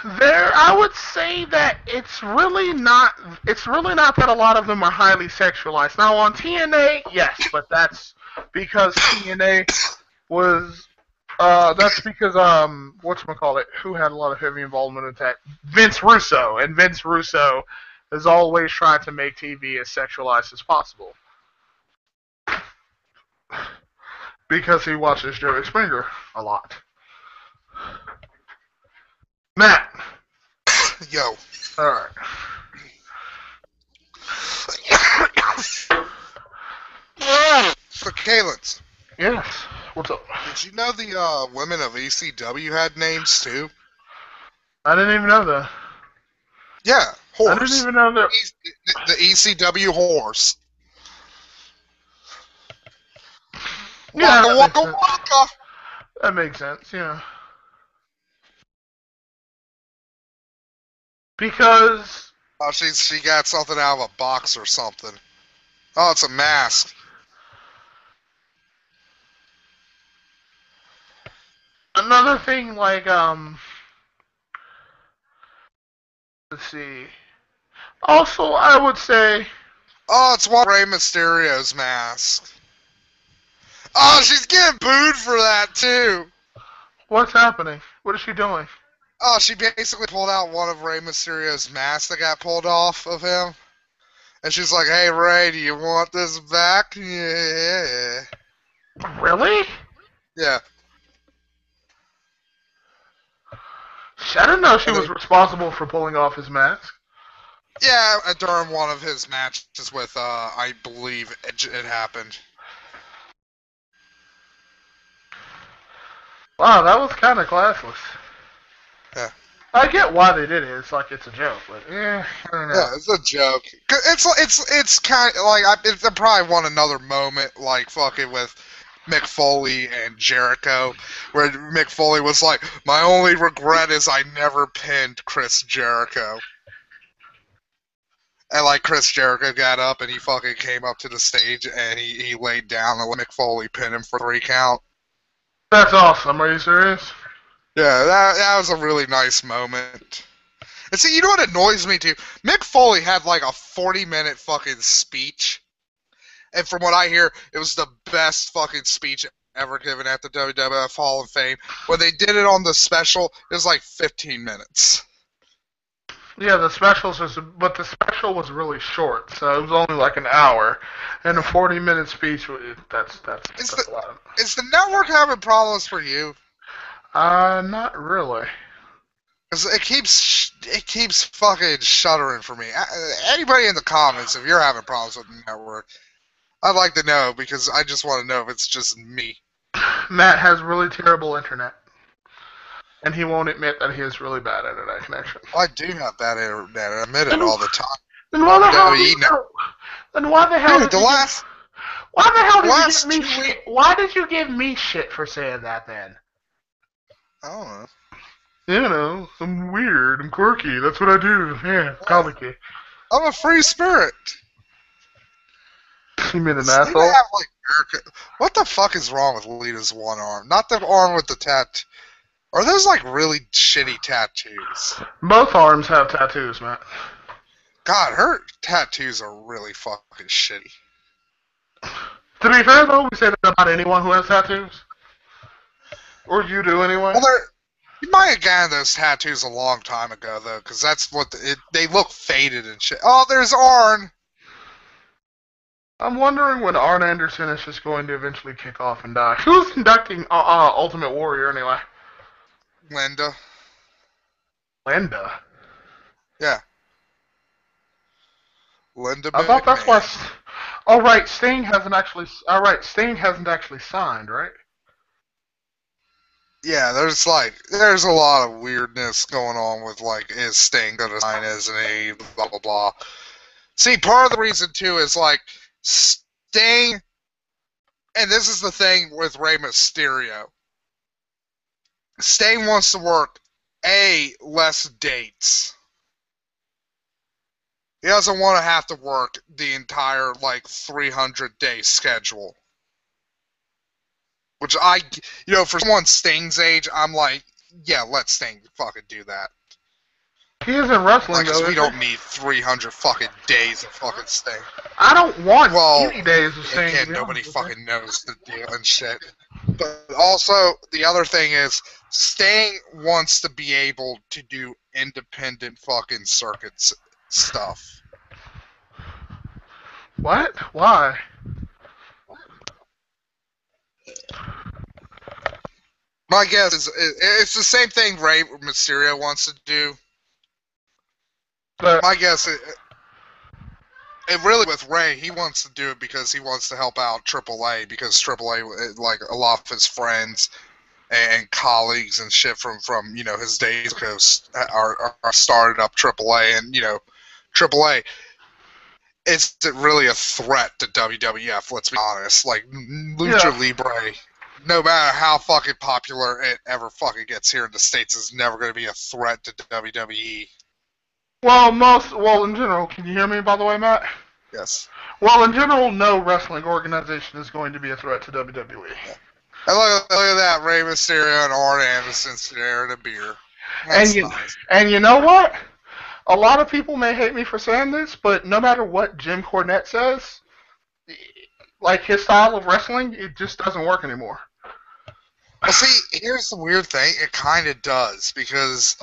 I would say that it's really not. It's really not that a lot of them are highly sexualized. Now on TNA, yes, but that's because TNA was. That's because whatchamacallit, who had a lot of heavy involvement in that? Vince Russo, and Vince Russo has always tried to make TV as sexualized as possible because he watches Jerry Springer a lot. Matt. Yo. Alright. So, Kalins. Yes. What's up? Did you know the women of ECW had names too? I didn't even know that. Yeah, horse. I didn't even know that. The ECW horse. Yeah, waka, waka, waka. That makes sense, yeah. Because... Oh, she got something out of a box or something. Oh, it's a mask. Another thing, like, let's see. Also, I would say... Oh, it's Rey Mysterio's mask. Oh, she's getting booed for that, too. What's happening? What is she doing? Oh, she basically pulled out one of Rey Mysterio's masks that got pulled off of him. And she's like, hey, Rey, do you want this back? Yeah. Really? Yeah. I didn't know she was responsible for pulling off his mask. Yeah, during one of his matches with, I believe it happened. Wow, that was kind of classless. Yeah. I get why they did it. It's like it's a joke, but I don't know. Yeah, it's a joke. It's kind of like I probably want another moment like fucking with Mick Foley and Jericho, where Mick Foley was like, "My only regret is I never pinned Chris Jericho." And like Chris Jericho got up and he fucking came up to the stage and he laid down and let Mick Foley pin him for 3 count. That's awesome. Are you serious? Yeah, that was a really nice moment. And see, you know what annoys me too? Mick Foley had like a 40-minute fucking speech. And from what I hear, it was the best fucking speech ever given at the WWF Hall of Fame. When they did it on the special, it was like 15 minutes. Yeah, the special was really short, so it was only like an hour, and a 40-minute speech. That's a lot. Is the network having problems for you? Not really. Cause it keeps fucking shuddering for me. Anybody in the comments, if you're having problems with the network, I'd like to know, because I just want to know if it's just me. Matt has really terrible internet. And he won't admit that he has really bad internet connection. I do have bad internet. I admit it all the time. Then why the hell did you... Then why the hell did you... Why the hell did you give me shit? Why did you give me shit for saying that then? I don't know. You know, I'm weird. I'm quirky. That's what I do. Yeah, comicky. I'm a free spirit. You mean an asshole? What the fuck is wrong with Lita's one arm? Not the arm with the tattoo. Are those like really shitty tattoos? Both arms have tattoos, Matt. God, her tattoos are really fucking shitty. To be fair, though, we say that about anyone who has tattoos. Or you do, anyway. Well, you might have gotten those tattoos a long time ago, though, because that's what they look faded and shit. Oh, there's Arn! I'm wondering when Arn Anderson is just going to eventually kick off and die. Who's inducting Ultimate Warrior, anyway? Linda. Linda? Yeah. Linda. I thought that's why... Oh, right, Sting hasn't actually signed, right? Yeah, there's a lot of weirdness going on with, like, is Sting gonna sign, isn't he, blah, blah, blah. See, part of the reason, too, is, like, Sting, and this is the thing with Rey Mysterio, Sting wants to work, less dates. He doesn't want to have to work the entire, like, 300-day schedule. Which for someone Sting's age, I'm like, yeah, let Sting fucking do that. He isn't wrestling, because though. we don't need 300 fucking days of fucking Sting. I don't want any days of Sting. Again, nobody fucking knows the deal and shit. But also, the other thing is, Sting wants to be able to do independent fucking circuits stuff. What? Why? My guess is it's the same thing Rey Mysterio wants to do. But my guess is, it really with Rey, he wants to do it because he wants to help out AAA, because AAA, like a lot of his friends and colleagues and shit from you know, his days are started up AAA, and you know, AAA isn't really a threat to WWF. Let's be honest. Like Lucha Libre, no matter how fucking popular it ever fucking gets here in the States, is never going to be a threat to WWE. Well, in general, can you hear me, by the way, Matt? Yes. Well, in general, no wrestling organization is going to be a threat to WWE. Yeah. And look at that, Rey Mysterio and Arn Anderson sharing a beer. That's nice. And you know what? A lot of people may hate me for saying this, but no matter what Jim Cornette says, like his style of wrestling, it just doesn't work anymore. Well, see, here's the weird thing. It kind of does, because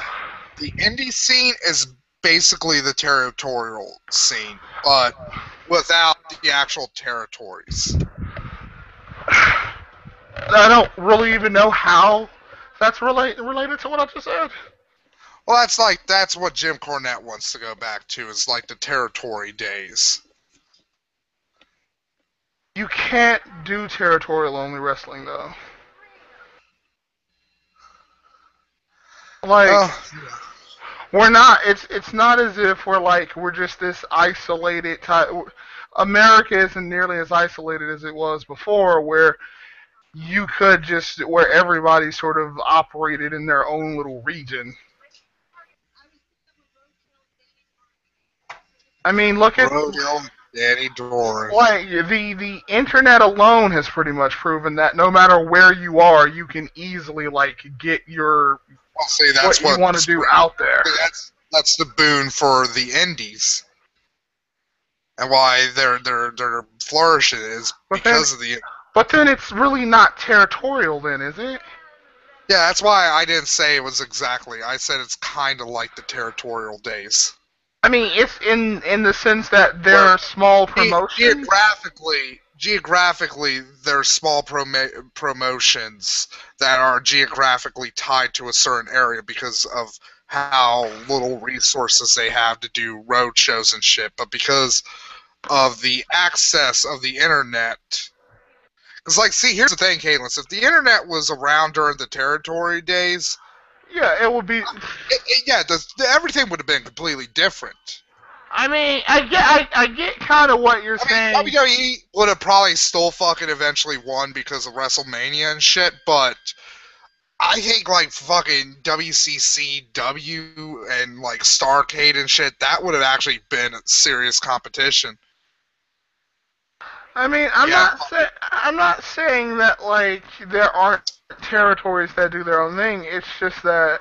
the indie scene is basically the territorial scene, but without the actual territories. I don't really even know how that's related to what I just said. Well, that's what Jim Cornette wants to go back to, is like the territory days. You can't do territorial-only wrestling, though. Like, we're not. It's not as if we're just this isolated type. America isn't nearly as isolated as it was before, where you could where everybody sort of operated in their own little region. I mean, look at Danny Doran. Like the internet alone has pretty much proven that no matter where you are, you can easily get your that's what you want to do out there. That's the boon for the indies, and why they're flourishing is because of the. But then it's really not territorial, then, is it? Yeah, that's why I didn't say it was exactly. I said it's kind of like the territorial days. I mean, it's in the sense that they're small promotions. Geographically, they're small promotions that are geographically tied to a certain area because of how little resources they have to do road shows and shit. But because of the access of the internet, because here's the thing, Caitlin. If the internet was around during the territory days. Yeah, it would be. Everything would have been completely different. I mean, I get kind of what you're saying. WWE would have probably still fucking eventually won because of WrestleMania and shit, but I think fucking WCCW and Starrcade and shit, that would have actually been a serious competition. I mean, I'm not saying that there aren't territories that do their own thing. It's just that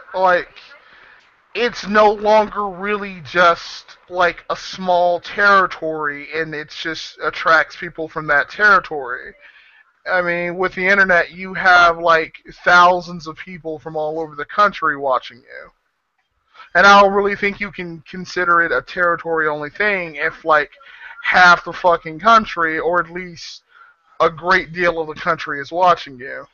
it's no longer really just a small territory, and it just attracts people from that territory. I mean, with the internet, you have thousands of people from all over the country watching you, and I don't really think you can consider it a territory-only thing if half the fucking country, or at least a great deal of the country, is watching you.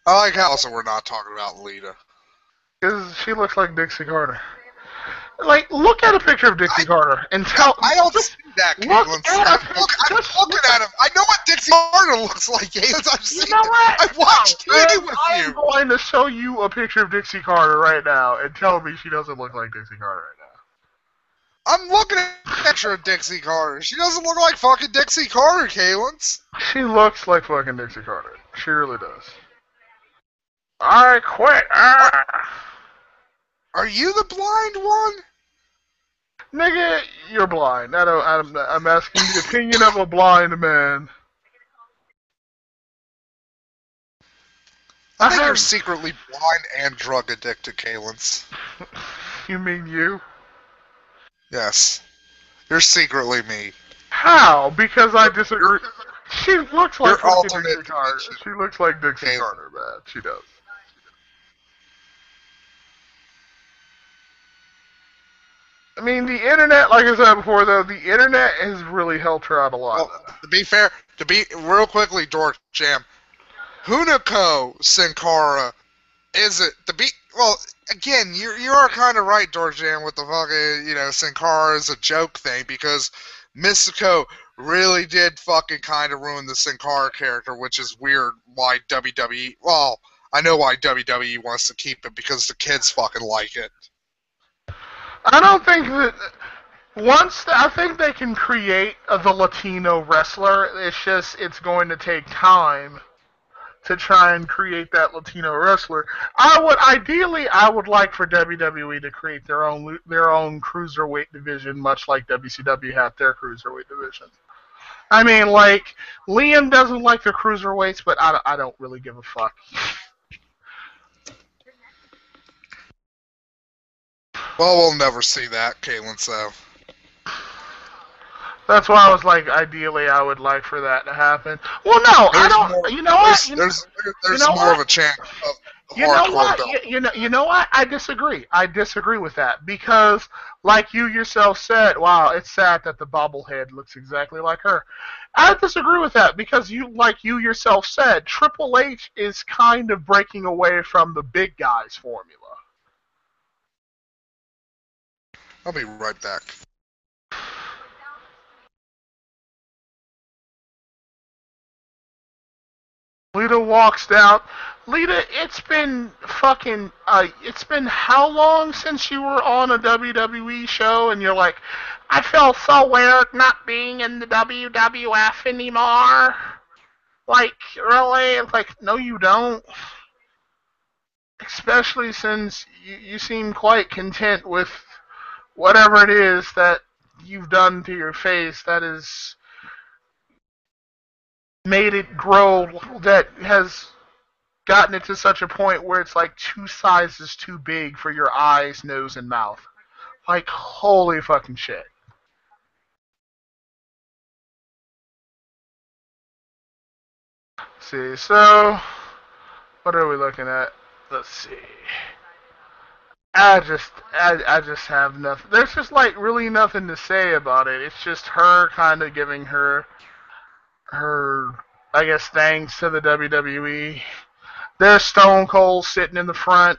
I like how also we're not talking about Lita. Because she looks like Dixie Carter. Look at a picture of Dixie Carter and tell. I don't see that, Caitlin. I'm looking at him. I know what Dixie Carter looks like, Caitlin. I've seen it. I watched TV with you. I'm going to show you a picture of Dixie Carter right now and tell me she doesn't look like Dixie Carter right now. I'm looking at a picture of Dixie Carter. She doesn't look like fucking Dixie Carter, Caitlin. She looks like fucking Dixie Carter. She really does. I quit. Are you the blind one? Nigga, you're blind. I'm asking the opinion of a blind man. I think you're secretly blind and drug addicted, Kalins. You mean you? Yes. You're secretly me. How? Because I disagree. She looks like ultimate Dixie Carter. She looks like Dixie Carter, man. She does. I mean, the internet, like I said before, though, the internet has really helped her out a lot. Well, to be fair, real quickly, George Jam, Hunico Sin Cara well, again, you are kind of right, George Jam, with the fucking, Sin Cara is a joke thing, because Mystico really did fucking kind of ruin the Sin Cara character, which is weird why WWE, well, I know why WWE wants to keep it, because the kids fucking like it. I don't think that I think they can create the Latino wrestler. It's going to take time to try and create that Latino wrestler. I would like for WWE to create their own cruiserweight division, much like WCW had their cruiserweight division. I mean, like, Liam doesn't like the cruiserweights, but I don't really give a fuck. Well, we'll never see that, Caitlin, so. That's why I was like, ideally, I would like for that to happen. Well, no, I don't. You know what? There's more of a chance of hardcore belt. You know what? I disagree. I disagree with that because, like you yourself said, wow, it's sad that the bobblehead looks exactly like her. I disagree with that because like you yourself said, Triple H is kind of breaking away from the big guys formula. I'll be right back. Lita walks out. Lita, it's been how long since you were on a WWE show and you're like, I feel so weird not being in the WWF anymore. Like, really? Like, no you don't. Especially since you seem quite content with whatever it is that you've done to your face that has made it grow, that has gotten it to such a point where it's like 2 sizes too big for your eyes, nose, and mouth. Like, holy fucking shit. Let's see, so what are we looking at? Let's see. I just have nothing. There's just like really nothing to say about it. It's just her kind of giving her I guess thanks to the WWE. There's Stone Cold sitting in the front.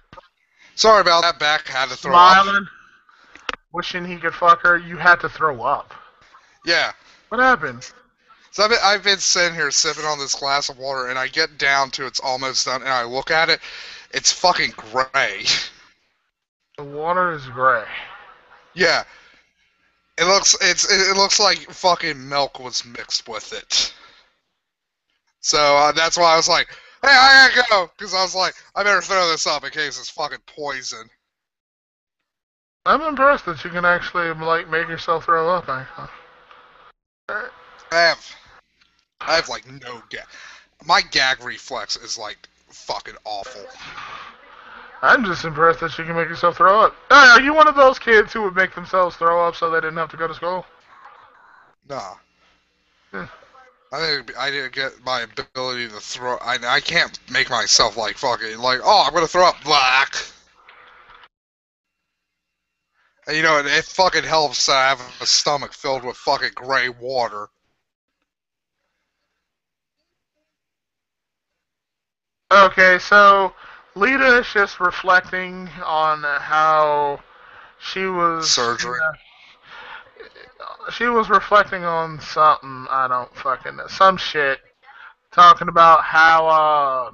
Sorry about that. Back had to throw smiling, up. Wishing he could fuck her. You had to throw up. Yeah. What happened? So I've been sitting here sipping on this glass of water, and I get down to it's almost done, and I look at it. It's fucking gray. The water is gray. Yeah. It looks like fucking milk was mixed with it. So that's why I was like, hey, I gotta go, because I was like, I better throw this up in case it's fucking poison. I'm impressed that you can actually like make yourself throw up. Actually. I have like no gag. My gag reflex is like fucking awful. I'm just impressed that you can make yourself throw up. Hey, are you one of those kids who would make themselves throw up so they didn't have to go to school? Nah. I didn't get my ability to throw. I can't make myself like fucking like, oh, I'm gonna throw up black. And, it fucking helps to have a stomach filled with fucking gray water. Okay, so Lita is just reflecting on how she was... Surgery. She was reflecting on something, I don't fucking know, some shit. Talking about how,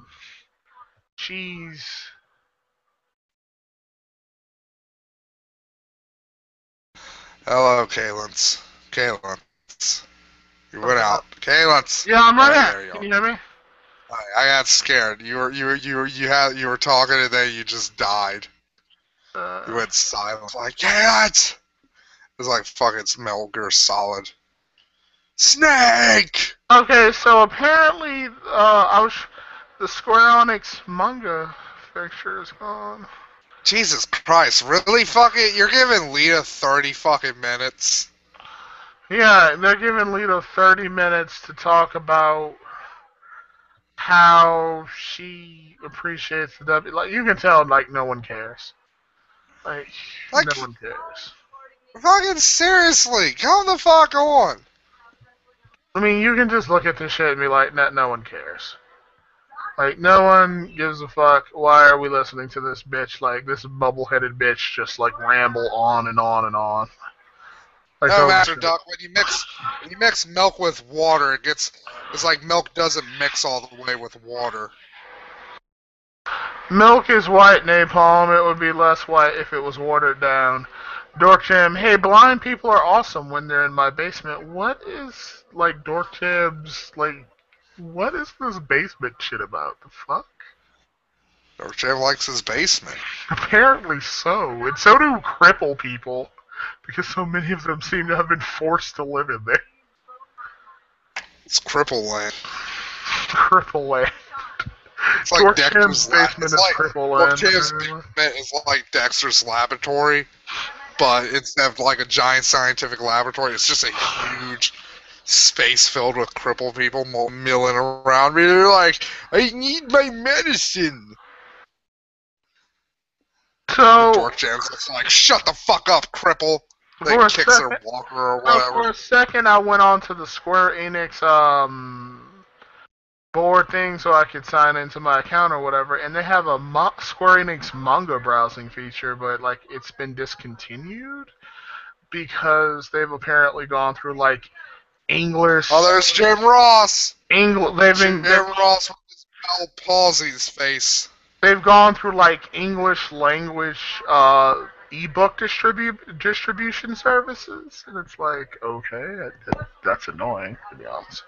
she's... Hello, Kalins. You went out. Kalins. Yeah, I'm right here. Can you hear me? I got scared. You were talking and then you just died. You went silent. Like, Kalins! It was like fucking Metal Gear Solid. Snake! Okay, so apparently, The Square Enix manga picture is gone. Jesus Christ, really fucking... You're giving Lita 30 fucking minutes? Yeah, they're giving Lita 30 minutes to talk about how she appreciates the W. Like, you can tell, like, no one cares. Like no one cares. Fucking seriously, come the fuck on. I mean, you can just look at this shit and be like, no one cares. Like, no one gives a fuck. Why are we listening to this bitch? Like, this bubble-headed bitch just, like, ramble on and on and on. Like, no matter, Duck. When you mix milk with water, it's like milk doesn't mix all the way with water. Milk is white, napalm. It would be less white if it was watered down. Dork Jam, hey, blind people are awesome when they're in my basement. What is, like, Dork Jam's, like, what is this basement shit about? The fuck? Dork Jam likes his basement. Apparently so. And so do cripple people. Because so many of them seem to have been forced to live in there. It's cripple land. Cripple land. It's like Dexter's basement is cripple land. Dorkham's basement is like Dexter's laboratory, but instead of like a giant scientific laboratory, it's just a huge space filled with crippled people milling around. They're like, I need my medicine. So Dork Jam's just like, shut the fuck up, cripple. They kicks their walker or whatever. For a second, I went on to the Square Enix board thing so I could sign into my account or whatever, and they have a Square Enix manga browsing feature, but like it's been discontinued because they've apparently gone through like English. Oh, there's Jim Ross. Jim Ross with his Bell palsy's face. They've gone through like English language ebook distribution services, and it's like, okay, that's annoying, to be honest.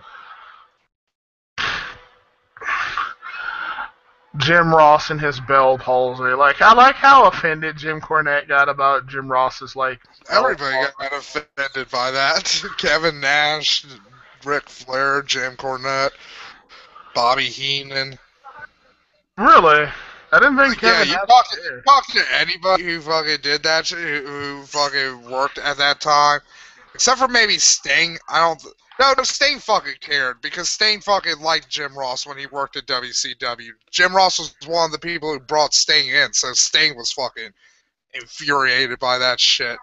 Jim Ross and his Bell palsy. Like, I like how offended Jim Cornette got about Jim Ross's, like... Everybody got offended by that. Kevin Nash, Ric Flair, Jim Cornette, Bobby Heenan. Really? I didn't think Kevin Nash... Yeah, you talk to anybody who fucking did that, who fucking worked at that time, except for maybe Sting. No, Sting fucking cared, because Sting fucking liked Jim Ross when he worked at WCW. Jim Ross was one of the people who brought Sting in, so Sting was fucking infuriated by that shit.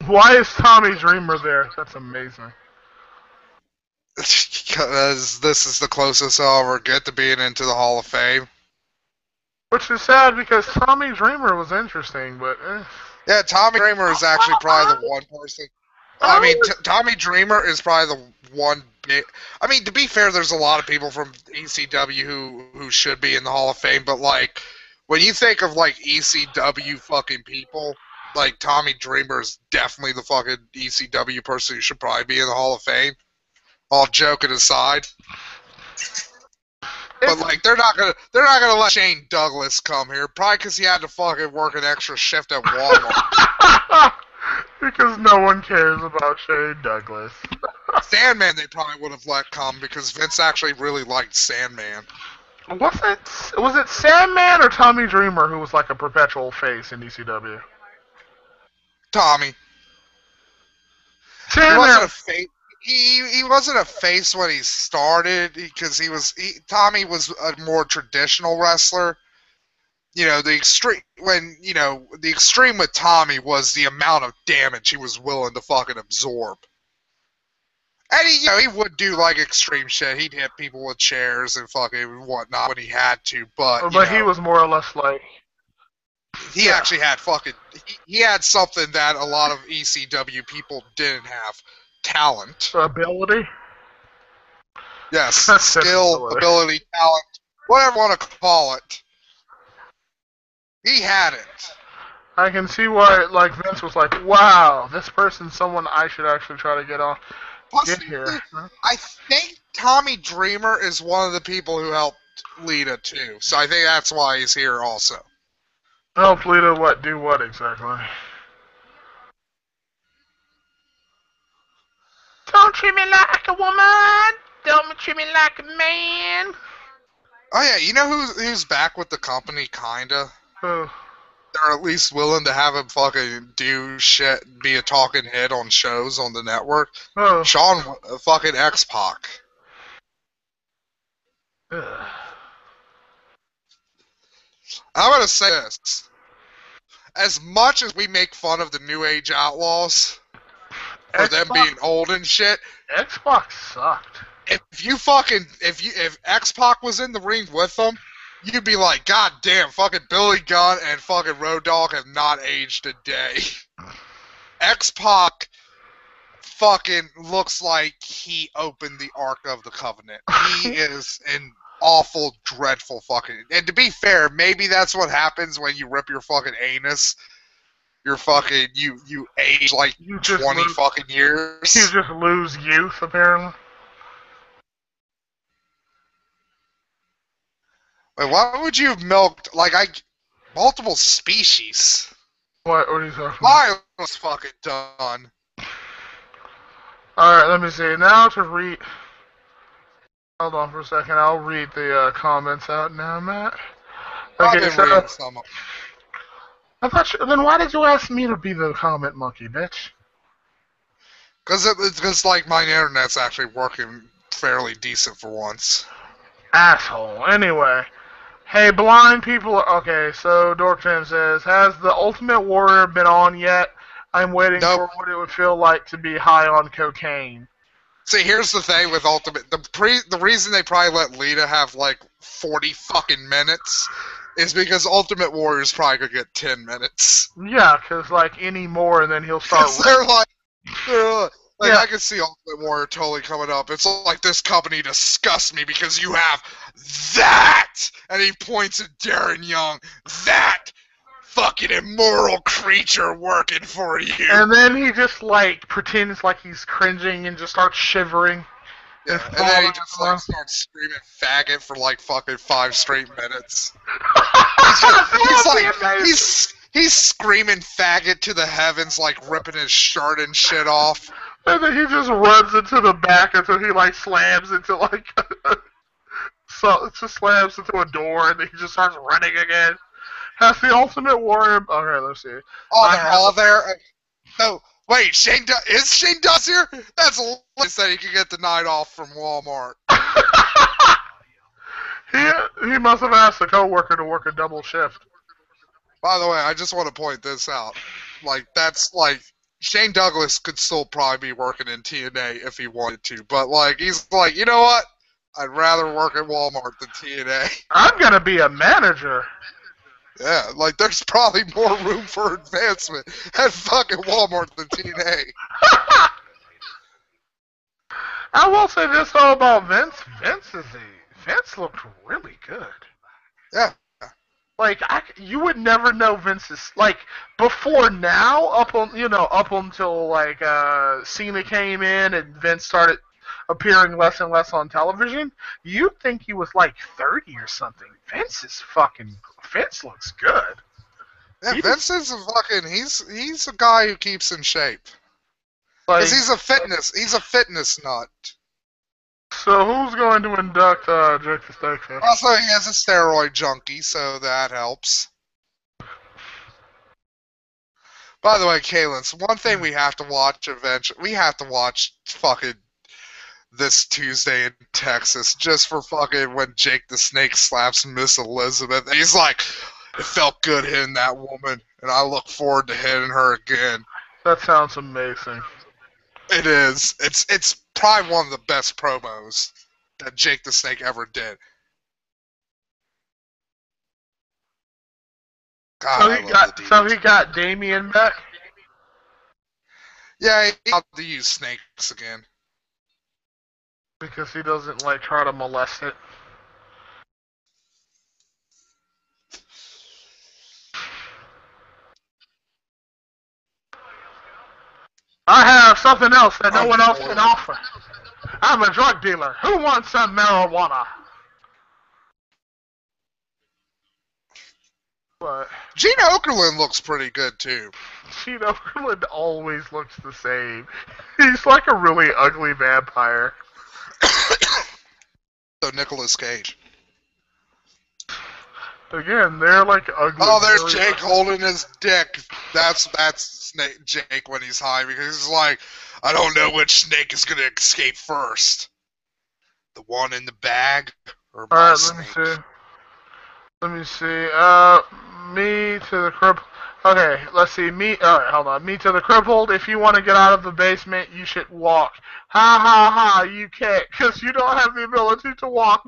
Why is Tommy Dreamer there? That's amazing. Because this is the closest I'll ever get to being into the Hall of Fame. Which is sad, because Tommy Dreamer was interesting, but... Yeah, Tommy Dreamer is actually probably the one person... I mean, Tommy Dreamer is probably the one big... I mean, to be fair, there's a lot of people from ECW who should be in the Hall of Fame, but, like, when you think of, like, ECW fucking people, like, Tommy Dreamer is definitely the fucking ECW person who should probably be in the Hall of Fame. All joking aside. But, like, they're not gonna let Shane Douglas come here, probably because he had to fucking work an extra shift at Walmart. Because no one cares about Shane Douglas. Sandman they probably would have let come because Vince actually really liked Sandman. Was it Sandman or Tommy Dreamer who was like a perpetual face in ECW? Tommy. Sandman. He wasn't a face. He wasn't a face when he started because Tommy was a more traditional wrestler. You know, the extreme with Tommy was the amount of damage he was willing to fucking absorb. And he would do like extreme shit. He'd hit people with chairs and fucking whatnot when he had to, but he was more or less like he actually had fucking he had something that a lot of ECW people didn't have. Talent. Ability? Yes, skill, ability, talent, whatever you want to call it. He had it. I can see why, like, Vince was like, wow, this person's someone I should actually try to get here. I think Tommy Dreamer is one of the people who helped Lita, too. So I think that's why he's here also. Help Lita do what exactly? Don't treat me like a woman! Don't treat me like a man. Oh yeah, you know who's back with the company, kinda? They're at least willing to have him fucking do shit, be a talking head on shows on the network. Sean fucking X-Pac. I'm gonna say this. As much as we make fun of the New Age Outlaws for them being old and shit, X-Pac sucked. If X-Pac was in the ring with them, you'd be like, God damn, fucking Billy Gunn and fucking Road Dogg have not aged a day. X-Pac fucking looks like he opened the Ark of the Covenant. He is an awful, dreadful fucking... And to be fair, maybe that's what happens when you rip your fucking anus. You're fucking... You age like 20 fucking years. You just lose youth, apparently. Wait, why would you have milked, multiple species? What are you talking about? I was fucking done. Alright, let me see. Now to read... Hold on for a second. I'll read the comments out now, Matt. Okay, I've been reading some of them. I thought then why did you ask me to be the comment monkey, bitch? Because my internet's actually working fairly decent for once. Asshole. Anyway. Hey, blind people... Okay, so Dorkton says, has the Ultimate Warrior been on yet? I'm waiting for what it would feel like to be high on cocaine. See, here's the thing with Ultimate... The reason they probably let Lita have, 40 fucking minutes is because Ultimate Warrior's probably gonna get 10 minutes. Yeah, because, any more, and then he'll start... I can see Ultimate Warrior totally coming up. It's like, this company disgusts me because you have that! And he points at Darren Young. That fucking immoral creature working for you. And then he just, pretends like he's cringing and just starts shivering. Yeah, and then he just, starts screaming faggot for, fucking 5 straight minutes. He's screaming faggot to the heavens, ripping his shirt and shit off. And then he just runs into the back until he, slams into, so it just slams into a door, and then he just starts running again. Has the Ultimate Warrior... Okay, let's see. Oh, they're all there? No, wait, is Shane Dawes here? That's hilarious that he could get the night off from Walmart. He must have asked a coworker to work a double shift. By the way, I just want to point this out. Shane Douglas could still probably be working in TNA if he wanted to, but, he's you know what? I'd rather work at Walmart than TNA. I'm gonna be a manager. Yeah, there's probably more room for advancement at fucking Walmart than TNA. I will say this though about Vince. Vince looked really good. Yeah. You would never know Vince's before now, up until Cena came in and Vince started appearing less and less on television. You'd think he was 30 or something. Vince looks good. Yeah, Vince is he's a guy who keeps in shape. Because he's a fitness nut. So who's going to induct Jake the Snake? Also, he has a steroid junkie, so that helps. By the way, Kalen, so one thing we have to watch eventually, we have to watch fucking this Tuesday in Texas, just for fucking when Jake the Snake slaps Miss Elizabeth. And he's like, it felt good hitting that woman, and I look forward to hitting her again. That sounds amazing. It is. It's probably one of the best promos that Jake the Snake ever did. God, so he got Damien back? Yeah, he got to use snakes again. Because he doesn't try to molest it. I have something else that no one else can offer. I'm a drug dealer. Who wants some marijuana? What? Gene Okerlund looks pretty good, too. Gene Okerlund always looks the same. He's like a really ugly vampire. though Nicolas Cage. Again, they're like ugly. Oh, there's Jake holding his dick. That's Snake Jake when he's high, because he's like, I don't know which snake is gonna escape first. The one in the bag or my snake? Let me see. Me to the crippled. Okay, let's see. Alright, hold on. Me to the crippled. If you want to get out of the basement, you should walk. Ha ha ha, you can't, because you don't have the ability to walk.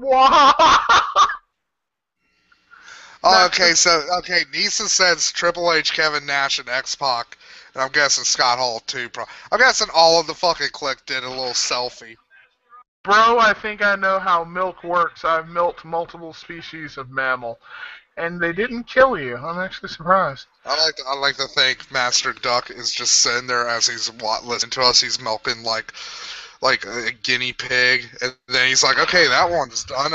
Okay, Nisa says Triple H, Kevin Nash, and X-Pac, and I'm guessing Scott Hall too. I'm guessing all of the fucking clique did a little selfie. Bro, I think I know how milk works. I've milked multiple species of mammal, and they didn't kill you. I'm actually surprised. I like to think Master Duck is just sitting there as he's listening to us. He's milking like a guinea pig, and then he's like, okay, that one's done.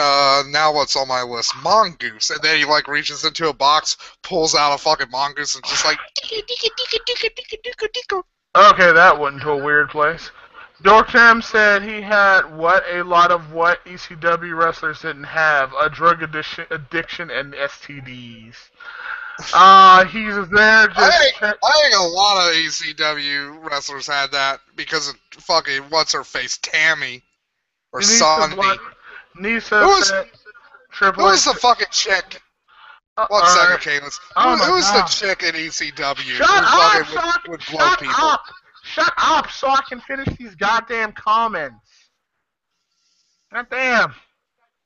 Now what's on my list? Mongoose. And then he like reaches into a box, pulls out a fucking mongoose, and just like okay, that went to a weird place. Dorktam said he had a lot of ECW wrestlers didn't have, a drug addiction and STDs. He's there just... I think a lot of ECW wrestlers had that because of fucking what's-her-face, Tammy. Or Sandy. Nisa said... Who was the fucking chick? One second, Kayla. Who's the chick in ECW who would blow people? Shut up so I can finish these goddamn comments. Goddamn.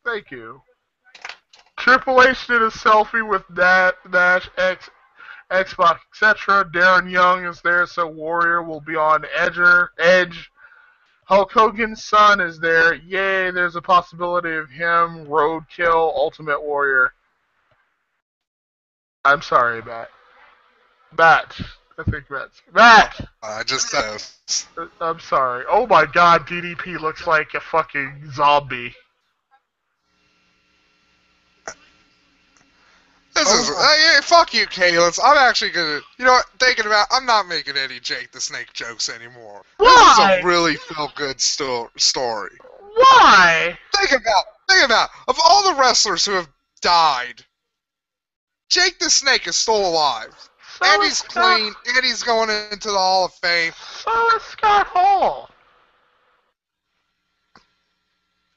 Thank you. Triple H did a selfie with Dash, X-Pac, etc. Darren Young is there, so Warrior will be on Edge. Hulk Hogan's son is there. Yay, there's a possibility of him, Roadkill, Ultimate Warrior. I'm sorry, Bat. I think Bat! I just said. I'm sorry. Oh my god, DDP looks like a fucking zombie. Fuck you, Kalins. I'm actually gonna, I'm not making any Jake the Snake jokes anymore. Why? This is a really feel-good story. Why? Think about, of all the wrestlers who have died, Jake the Snake is still alive. So and he's clean, and he's going into the Hall of Fame. So is Scott Hall.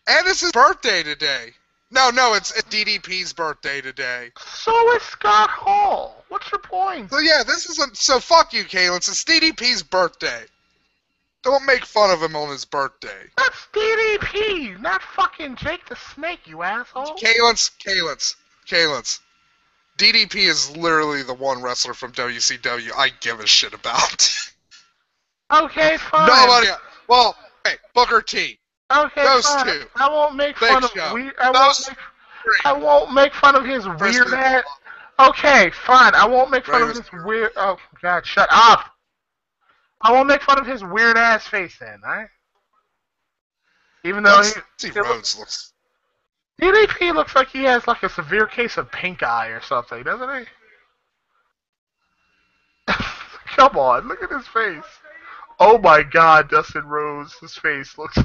And it's his birthday today. No, it's DDP's birthday today. So is Scott Hall. What's your point? So yeah, so fuck you, Kalen. It's DDP's birthday. Don't make fun of him on his birthday. That's DDP, not fucking Jake the Snake, you asshole. Kalins. DDP is literally the one wrestler from WCW I give a shit about. Okay, fine. Nobody. Well, hey, Booker T. Okay, those fine. two. I won't make fun of I won't make fun of his weird ass. Okay, fine. I won't make fun of his weird. Oh God, shut up. I won't make fun of his weird ass face then, alright? Even though Rhodes looks. DDP looks like he has like a severe case of pink eye or something, doesn't he? Come on, look at his face. Oh my God, Dustin Rhodes, his face looks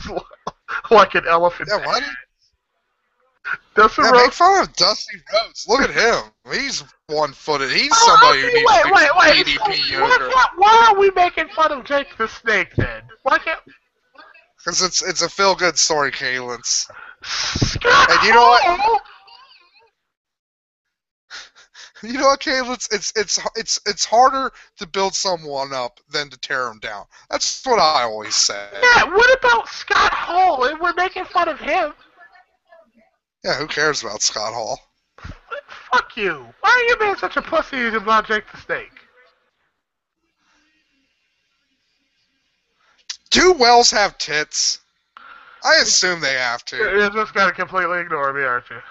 like an elephant. Yeah, what? Dustin Rhodes. Make fun of Dusty Rhodes. Look at him. He's one-footed. He's somebody who needs to be DDP yogurt. Why are we making fun of Jake the Snake then? Why can't? Because it's a feel-good story, Kalins. And you know what? You know what, Kalins? It's harder to build someone up than to tear them down. That's what I always say. Yeah. What about Scott Hall? And we're making fun of him. Yeah, who cares about Scott Hall? Fuck you. Why are you being such a pussy about Jake the Snake? Do Wells have tits? I assume they have to. You're just gonna completely ignore me, aren't you?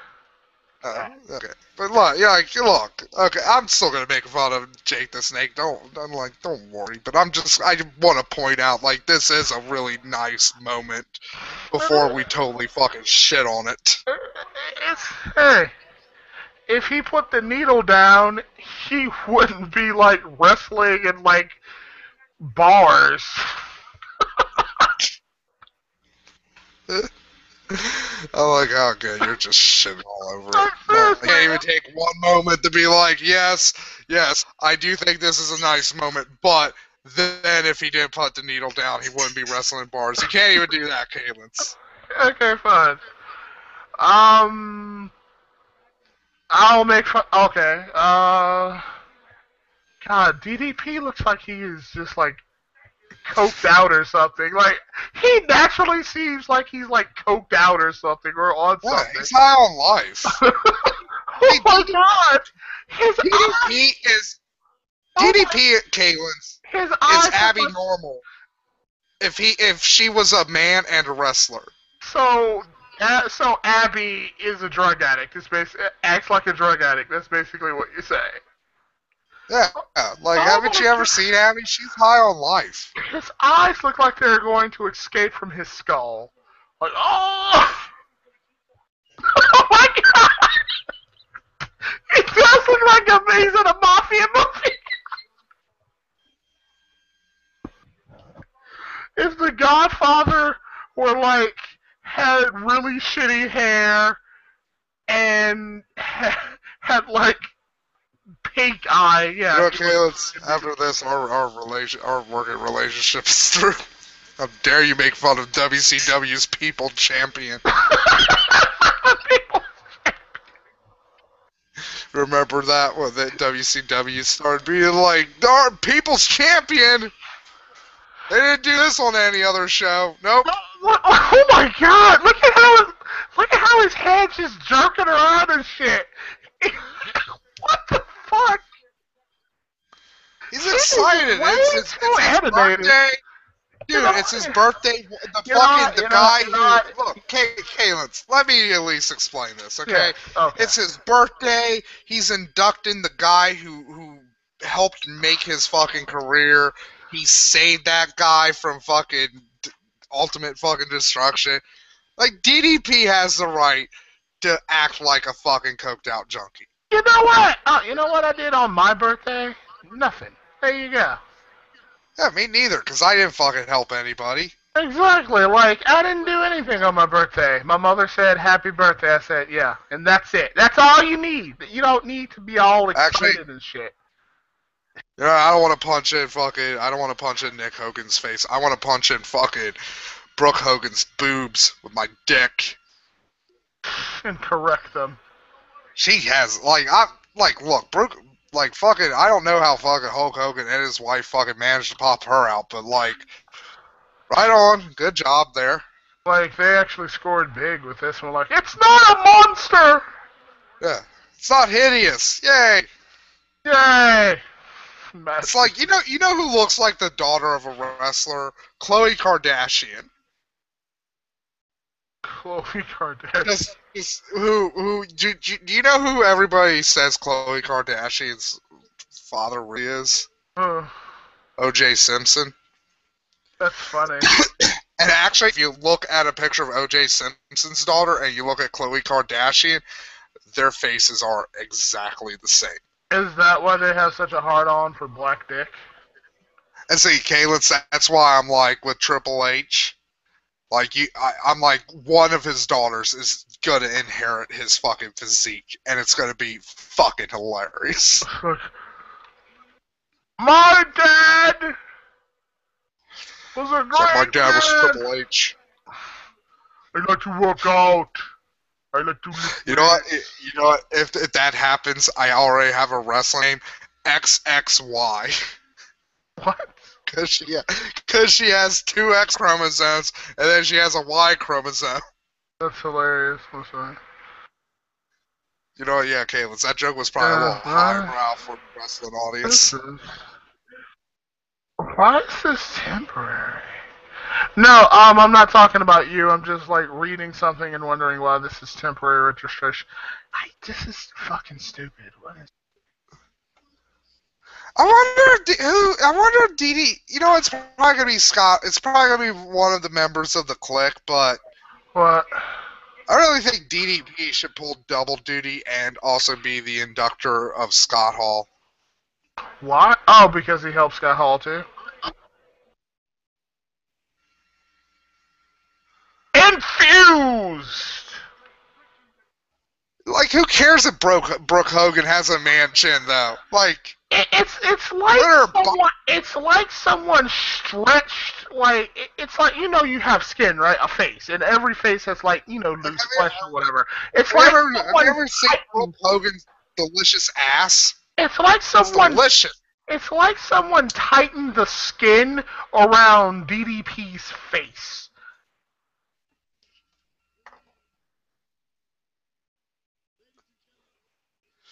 Okay. But look, okay, I'm still gonna make fun of Jake the Snake. Don't worry. But I want to point out, like, this is a really nice moment before we totally fucking shit on it. Hey, if he put the needle down, he wouldn't be like wrestling in like bars. Oh my god, good. You're just shitting all over it. I can't even take one moment to be like, yes, I do think this is a nice moment, but then if he didn't put the needle down, he wouldn't be wrestling bars. You can't even do that, Calins. Okay, fine. I'll make fun. Okay. God, DDP looks like he is just like coked out or something. Like he naturally seems like he's like coked out or something or on something. He's high on life. Oh my god! His DDP is DDP at Calins is Abby normal. If she was a man and a wrestler. So Abby is a drug addict. Acts like a drug addict. That's basically what you say. Yeah, like haven't you ever seen Abby? She's high on life. His eyes look like they're going to escape from his skull. Like, oh! Oh my god! It does look like a maze in a mafia movie! If the Godfather were like, had really shitty hair and had like pink eye, yeah. Okay, after this, our working relationship is through. How dare you make fun of WCW's People Champion? Remember that when the WCW started being like, darn, People's Champion? They didn't do this on any other show. Nope. Oh my god! Look at how his head's just jerking around and shit. What the fuck? He's excited. It's his birthday. Dude, it's his birthday. The guy who... Look, Calins, let me at least explain this, okay? Yeah, okay? It's his birthday. He's inducting the guy who helped make his fucking career. He saved that guy from fucking ultimate fucking destruction. Like, DDP has the right to act like a fucking coked out junkie. You know what? You know what I did on my birthday? Nothing. There you go. Yeah, me neither, because I didn't fucking help anybody. Exactly. Like, I didn't do anything on my birthday. My mother said, happy birthday. I said, yeah. And that's it. That's all you need. You don't need to be all excited and shit. Yeah, I don't want to punch in Nick Hogan's face. I want to punch in fucking Brooke Hogan's boobs with my dick. And correct them. She has, look, Brooke, fucking, I don't know how fucking Hulk Hogan and his wife fucking managed to pop her out, but, right on, good job there. Like, they actually scored big with this one, like, it's not a monster! Yeah, it's not hideous, yay! Yay! It's like, you know who looks like the daughter of a wrestler? Khloe Kardashian. Khloe Kardashian. Do you know who everybody says Khloe Kardashian's father really is? O.J. Simpson. That's funny. And actually, if you look at a picture of O.J. Simpson's daughter and you look at Khloe Kardashian, their faces are exactly the same. Is that why they have such a hard-on for black dick? And see, Caleb, that's why I'm like, with Triple H, like, I'm like, one of his daughters is gonna inherit his fucking physique, and it's gonna be fucking hilarious. My dad was a great my dad man. was Triple H. I like to work out. I like to lift You know what? If that happens, I already have a wrestling name, XXY. What? Because she has two X chromosomes, and then she has a Y chromosome. That's hilarious. I'm sorry. You know what? Yeah, Caleb, that joke was probably a little highbrow for the wrestling audience. Why is this temporary? No, I'm not talking about you. I'm just like reading something and wondering why this is temporary registration. This is fucking stupid. What is? I wonder if DD. You know, it's probably gonna be Scott. It's probably gonna be one of the members of the clique, but what? I really think DDP should pull double duty and also be the inductor of Scott Hall. Why? Oh, because he helped Scott Hall too. Infused! who cares if Brooke Hogan has a man chin though? Like, it's like someone stretched, like it's like, you know, you have skin, right? A face, and every face has, like, you know, loose flesh or whatever. It's like have you ever seen Brooke Hogan's delicious ass? It's like someone. It's delicious. It's like someone tightened the skin around DDP's face.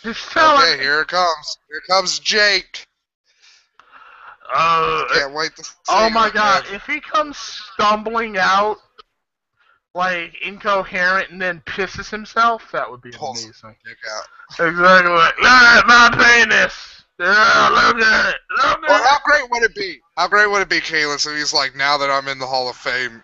Okay, here it comes. Here comes Jake. Can't wait to see oh my god, if he comes stumbling out, like, incoherent and then pisses himself, that would be amazing. Exactly. Look at my penis! Yeah, look at it! Look at it! How great would it be? How great would it be, Kayla, if he's like, now that I'm in the Hall of Fame,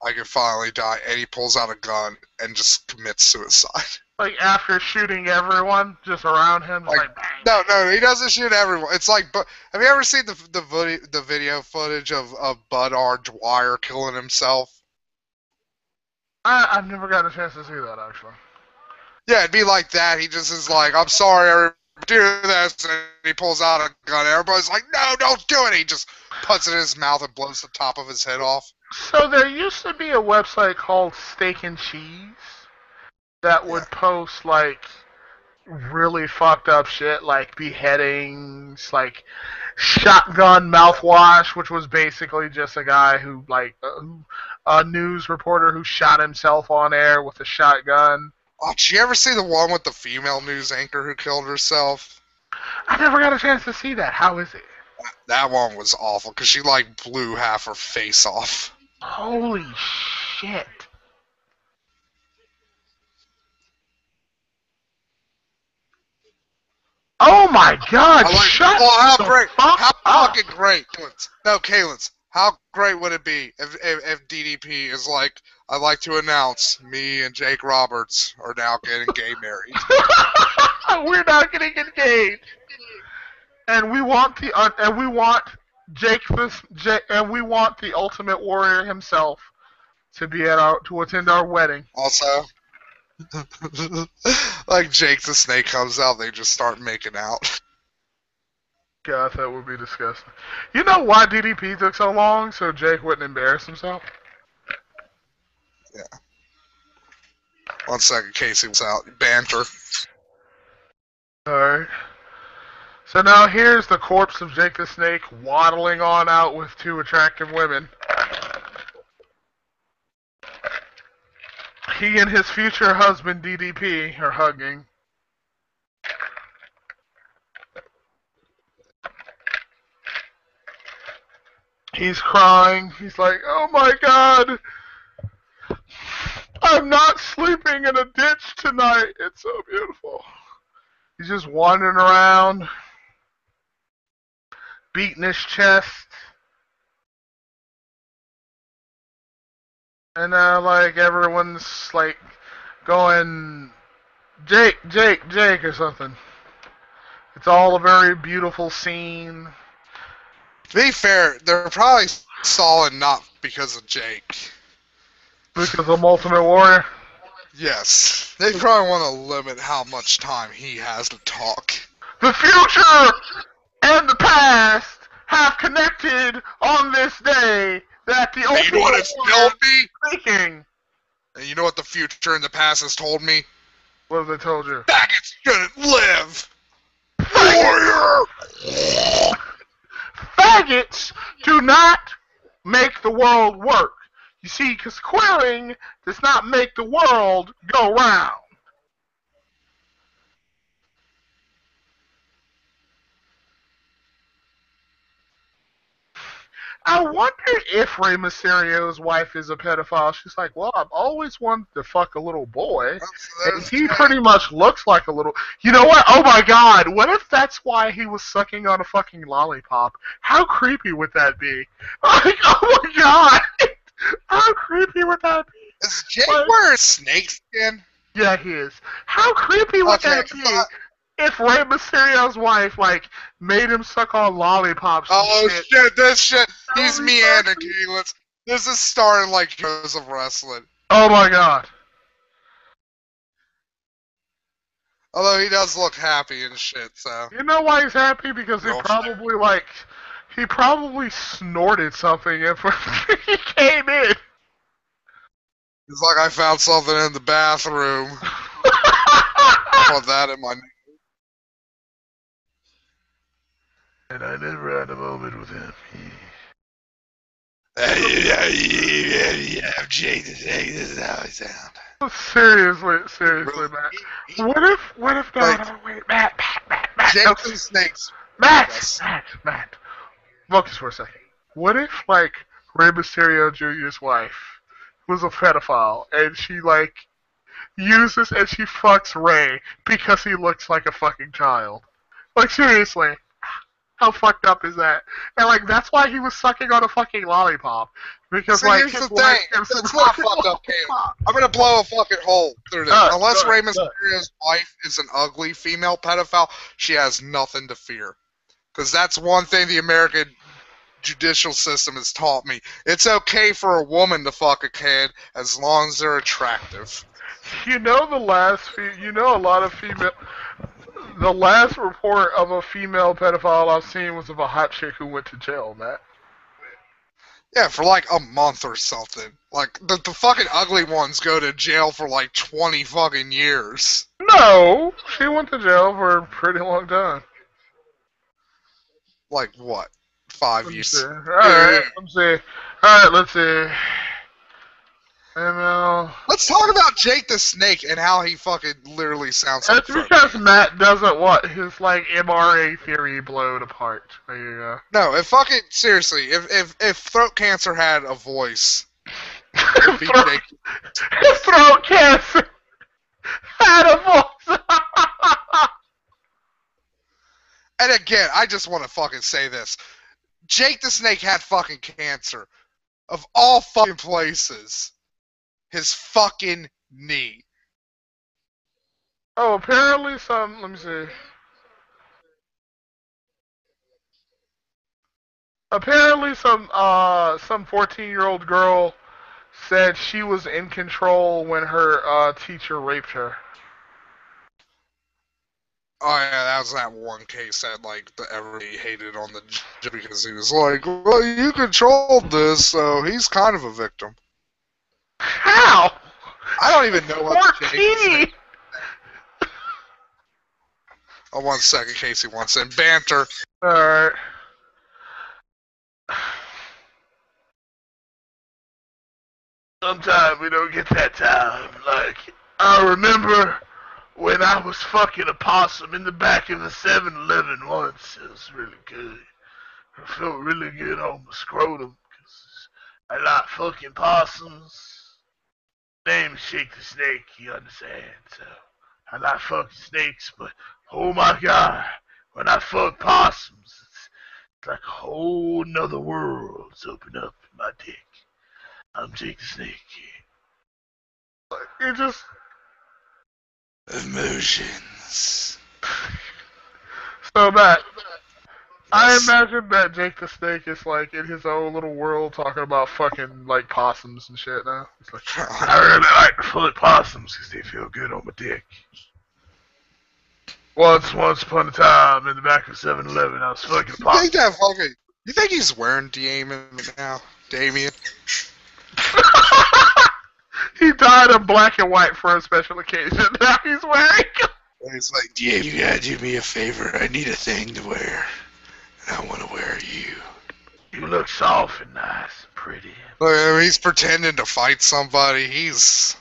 I can finally die, and he pulls out a gun and just commits suicide. Like, after shooting everyone just around him? Like bang. No, he doesn't shoot everyone. It's like, have you ever seen the video footage of Bud R. Dwyer killing himself? I've never gotten a chance to see that, actually. Yeah, it'd be like that. He just is like, I'm sorry, everybody, do this, and he pulls out a gun. Everybody's like, no, don't do it. He just puts it in his mouth and blows the top of his head off. So there used to be a website called Steak and Cheese that would post, like, really fucked up shit, like beheadings, like shotgun mouthwash, which was basically just a guy who, like, a news reporter who shot himself on air with a shotgun. Oh, did you ever see the one with the female news anchor who killed herself? I never got a chance to see that. How is it? That one was awful, because she, like, blew half her face off. Holy shit. Oh my god, shut how the great, fuck how up. fucking great. No, Kalins, how great would it be if DDP is like, I'd like to announce me and Jake Roberts are now getting gay married. We're not getting engaged. And we want the Ultimate Warrior himself to be to attend our wedding. Also, like Jake the Snake comes out, they just start making out. God, that would be disgusting. You know why DDP took so long? So Jake wouldn't embarrass himself? Yeah. 1 second, Casey was out. Banter. Alright. So now here's the corpse of Jake the Snake waddling on out with two attractive women. He and his future husband, DDP, are hugging. He's crying. He's like, oh my god! I'm not sleeping in a ditch tonight. It's so beautiful. He's just wandering around, beating his chest. And now, like, everyone's, like, going, Jake, Jake, Jake, or something. It's all a very beautiful scene. To be fair, they're probably stalling not because of Jake. Because of Ultimate Warrior? Yes. They probably want to limit how much time he has to talk. The future and the past have connected on this day that the Ultimate Warrior is told me? Speaking. And you know what the future and the past has told me? What have they told you? Faggots shouldn't live! Warrior! Faggots do not make the world work. You see, because queering does not make the world go round. I wonder if Rey Mysterio's wife is a pedophile. She's like, well, I've always wanted to fuck a little boy. And he pretty much looks like a little... You know what? Oh my god. What if that's why he was sucking on a fucking lollipop? How creepy would that be? Like, oh my god. How creepy would that be? Is Jake wearing snake skin? Yeah, he is. How creepy would that be? If Rey Mysterio's wife, like, made him suck on lollipops. Oh shit, this shit. He's meandering, Keelan. This is starting like Heroes of Wrestling. Oh my god. Although he does look happy and shit, so. You know why he's happy? Because he probably snorted something before he came in. It's like, I found something in the bathroom. Put that in my... And I never had a moment with him. Jake, this is how I sound. Seriously, Matt. What if no, wait, Matt. Jake the Snake's... Matt. Focus for a second. What if, like, Rey Mysterio Jr.'s wife was a pedophile, and she, like, uses and she fucks Rey because he looks like a fucking child? Like, seriously. How fucked up is that? And, like, that's why he was sucking on a fucking lollipop. Because, see, like, here's the thing. It's not fucked up, Kane. I'm gonna blow a fucking hole through this. Unless Rey Mysterio's wife is an ugly female pedophile, she has nothing to fear. Because that's one thing the American judicial system has taught me. It's okay for a woman to fuck a kid as long as they're attractive. You know a lot of female... The last report of a female pedophile I've seen was of a hot chick who went to jail, Matt. Yeah, for like a month or something. Like, the fucking ugly ones go to jail for like 20 fucking years. No! She went to jail for a pretty long time. Like what? 5 years? Alright, let's see. Let's talk about Jake the Snake and how he fucking literally sounds like That's because Matt doesn't want his, like, MRA theory blown apart. There you go. No, seriously, if throat cancer had a voice, it would be Jake. If throat cancer had a voice! And again, I just want to fucking say this. Jake the Snake had fucking cancer. Of all fucking places. His fucking knee. Oh, apparently let me see. Apparently some 14-year-old girl said she was in control when her teacher raped her. Oh yeah, that was that one case that like everybody hated on the because he was like, well, you controlled this, so he's kind of a victim. How? I don't even know what 14! Oh, 1 second, Casey wants in. Banter. Alright. Sometimes we don't get that time. Like, I remember when I was fucking a possum in the back of the 7-Eleven once. It was really good. I felt really good on my scrotum. Cause I like fucking possums. Name's Shake the Snake, you understand? So, I like fucking snakes, but oh my god, when I fuck possums, it's like a whole nother world's open up in my dick. I'm Jake the Snake. It just... Emotions. So, Matt, I imagine that Jake the Snake is like in his own little world talking about fucking like possums and shit now. It's like, I really like to fuck possums because they feel good on my dick. Once upon a time in the back of 7-Eleven, I was fucking a possum. You think he's wearing Damien now? Damien? He dyed him black and white for a special occasion. Now he's wearing. He's like, yeah, you gotta do me a favor. I need a thing to wear. And I want to wear you. You look soft and nice and pretty. Look at him, he's pretending to fight somebody. He's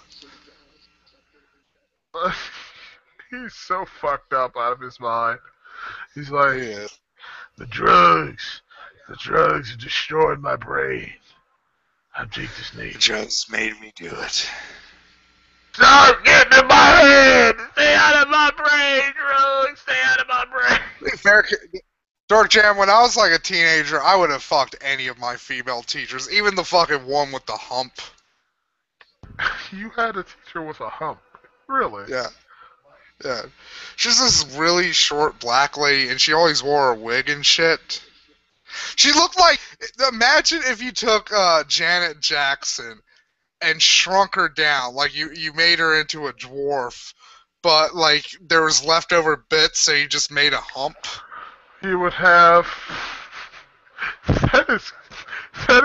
so fucked up out of his mind. He's like, yeah. The drugs have destroyed my brain. I'm Jake the Snake. The drugs made me do it. Stop getting in my head! Stay out of my brain, drugs! Stay out of my brain! Dark Jam, when I was like a teenager, I would have fucked any of my female teachers, even the fucking one with the hump. You had a teacher with a hump? Really? Yeah. Yeah. She's this really short black lady, and she always wore a wig and shit. She looked like... Imagine if you took Janet Jackson and shrunk her down, like you made her into a dwarf, but like there was leftover bits, so you just made a hump. He would have. That is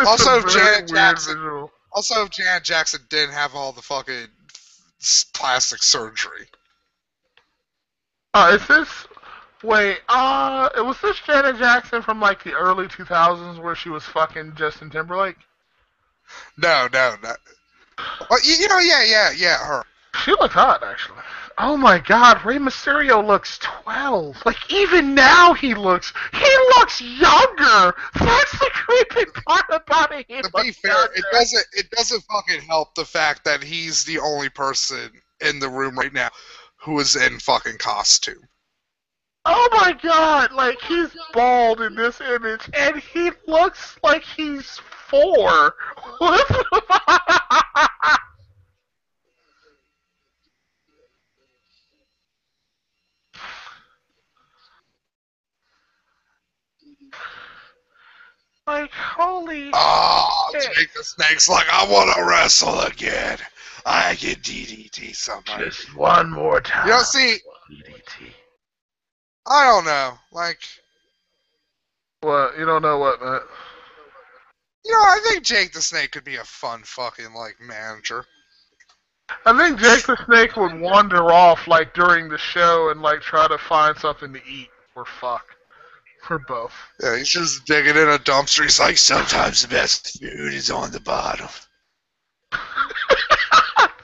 also, a very weird visual. Also, if Janet Jackson didn't have all the fucking plastic surgery. Is this? Wait, was this Janet Jackson from like the early 2000s where she was fucking Justin Timberlake? No. Well, yeah, her. She looked hot, actually. Oh my god, Rey Mysterio looks 12. Like, even now he looks younger! That's the creepy part about it. To be fair, it doesn't fucking help the fact that he's the only person in the room right now who is in fucking costume. Oh my god, like, he's bald in this image, and he looks like he's 4. What the fuck? Like, holy shit. Jake the Snake's like, I want to wrestle again. I can DDT somebody. Just one more time. You know, see, DDT. I don't know. Like, what? You don't know what, Matt? You know, I think Jake the Snake could be a fun fucking, like, manager. I think Jake the Snake would wander off, like, during the show and, like, try to find something to eat or fuck. For both. Yeah, he's just digging in a dumpster. He's like, sometimes the best food is on the bottom.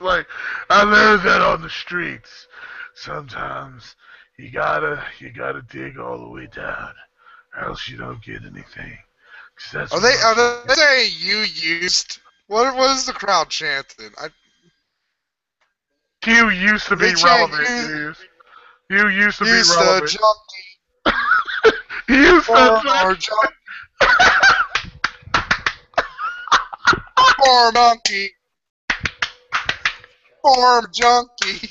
Like, I learned that on the streets. Sometimes you gotta dig all the way down, or else you don't get anything. Are they saying you used? What is the crowd chanting? You used to be relevant. You used to be relevant. You said Farm monkey. Farm junkie.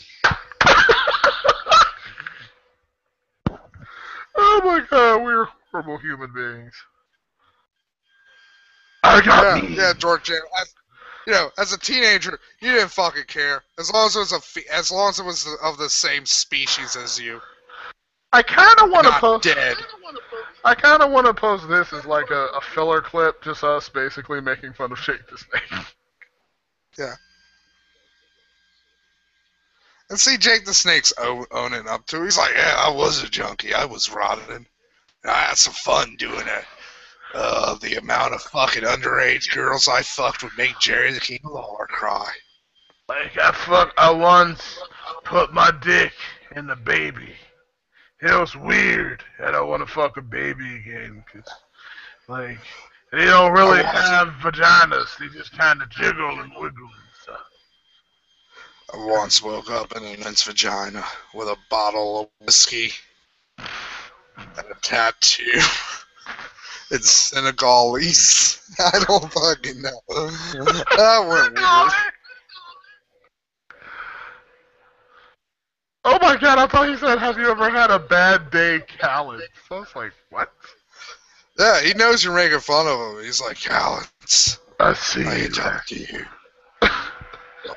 Oh my god, we're horrible human beings. I got me. Yeah, George. As a teenager, you didn't fucking care as long as it was of the same species as you. I kind of want to post. Dead. I kind of want to post this as like a filler clip, just us basically making fun of Jake the Snake. Yeah. And see Jake the Snake's owning up to it. He's like, yeah, I was a junkie. I was rotting. I had some fun doing it. The amount of fucking underage girls I fucked would make Jerry the King of Lawler cry. Like, I once put my dick in the baby. It was weird. I don't want to fuck a baby again, because, like, they don't really have vaginas. They just kind of jiggle and wiggle and stuff. I once woke up in an immense vagina with a bottle of whiskey and a tattoo. It's Senegalese. I don't fucking know. That went weird. Oh my god, I thought he said, have you ever had a bad day, Callan? So I was like, what? Yeah, he knows you're making fun of him. He's like, Callens. I see. I can talk to you.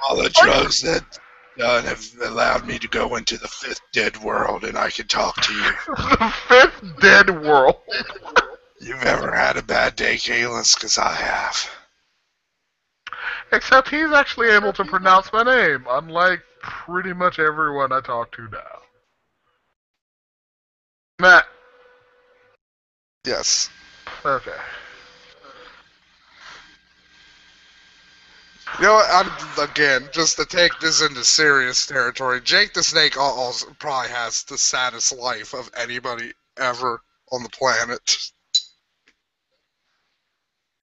All the drugs that have allowed me to go into the 5th dead world, and I can talk to you. The 5th dead world? You've ever had a bad day, Calens? Because I have. Except he's actually able to pronounce my name, unlike pretty much everyone I talk to now. Matt. Yes. Okay. You know what, again, just to take this into serious territory, Jake the Snake also probably has the saddest life of anybody ever on the planet.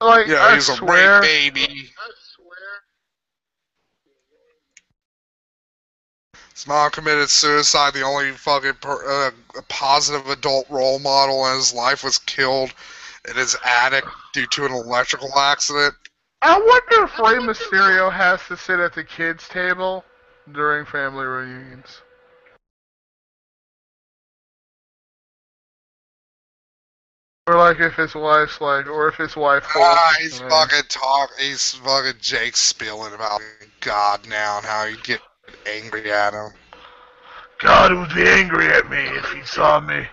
Like, yeah, he's a rape baby. His mom committed suicide. The only fucking positive adult role model in his life was killed in his attic due to an electrical accident. I wonder if Rey Mysterio has to sit at the kids' table during family reunions. Or like if his wife's like, or if his wife. He's fucking Jake spilling about God now and how you get angry at him. God would be angry at me if he saw me.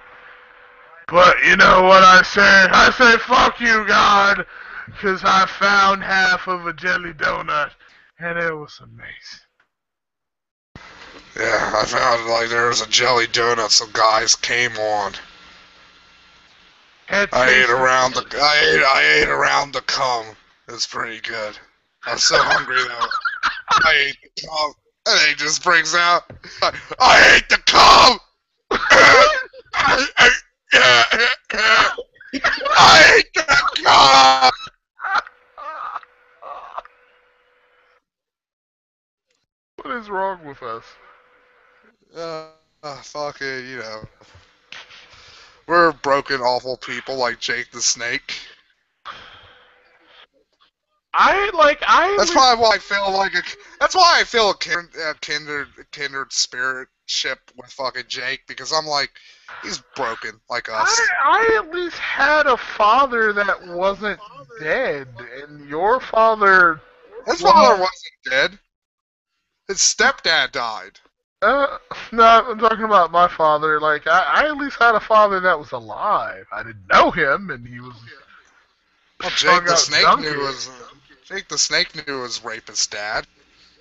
But you know what I say? I say, fuck you, God, because I found half of a jelly donut, and it was amazing. Yeah, I found like there was a jelly donut some guys came on. I ate around the cum. It was pretty good. I was so hungry though. I ate the cum. And he just brings out, I ate the cum! I ate the cum! What is wrong with us? Fuck it, you know. We're broken, awful people like Jake the Snake. That's probably why I feel like that's why I feel a kindred spirit ship with fucking Jake, because I'm like, he's broken like us. I at least had a father that wasn't dead, and your father... His father wasn't dead. His stepdad died. No, I'm talking about my father. Like, I at least had a father that was alive. I didn't know him, and he was... Well, Jake the Snake knew his rapist dad.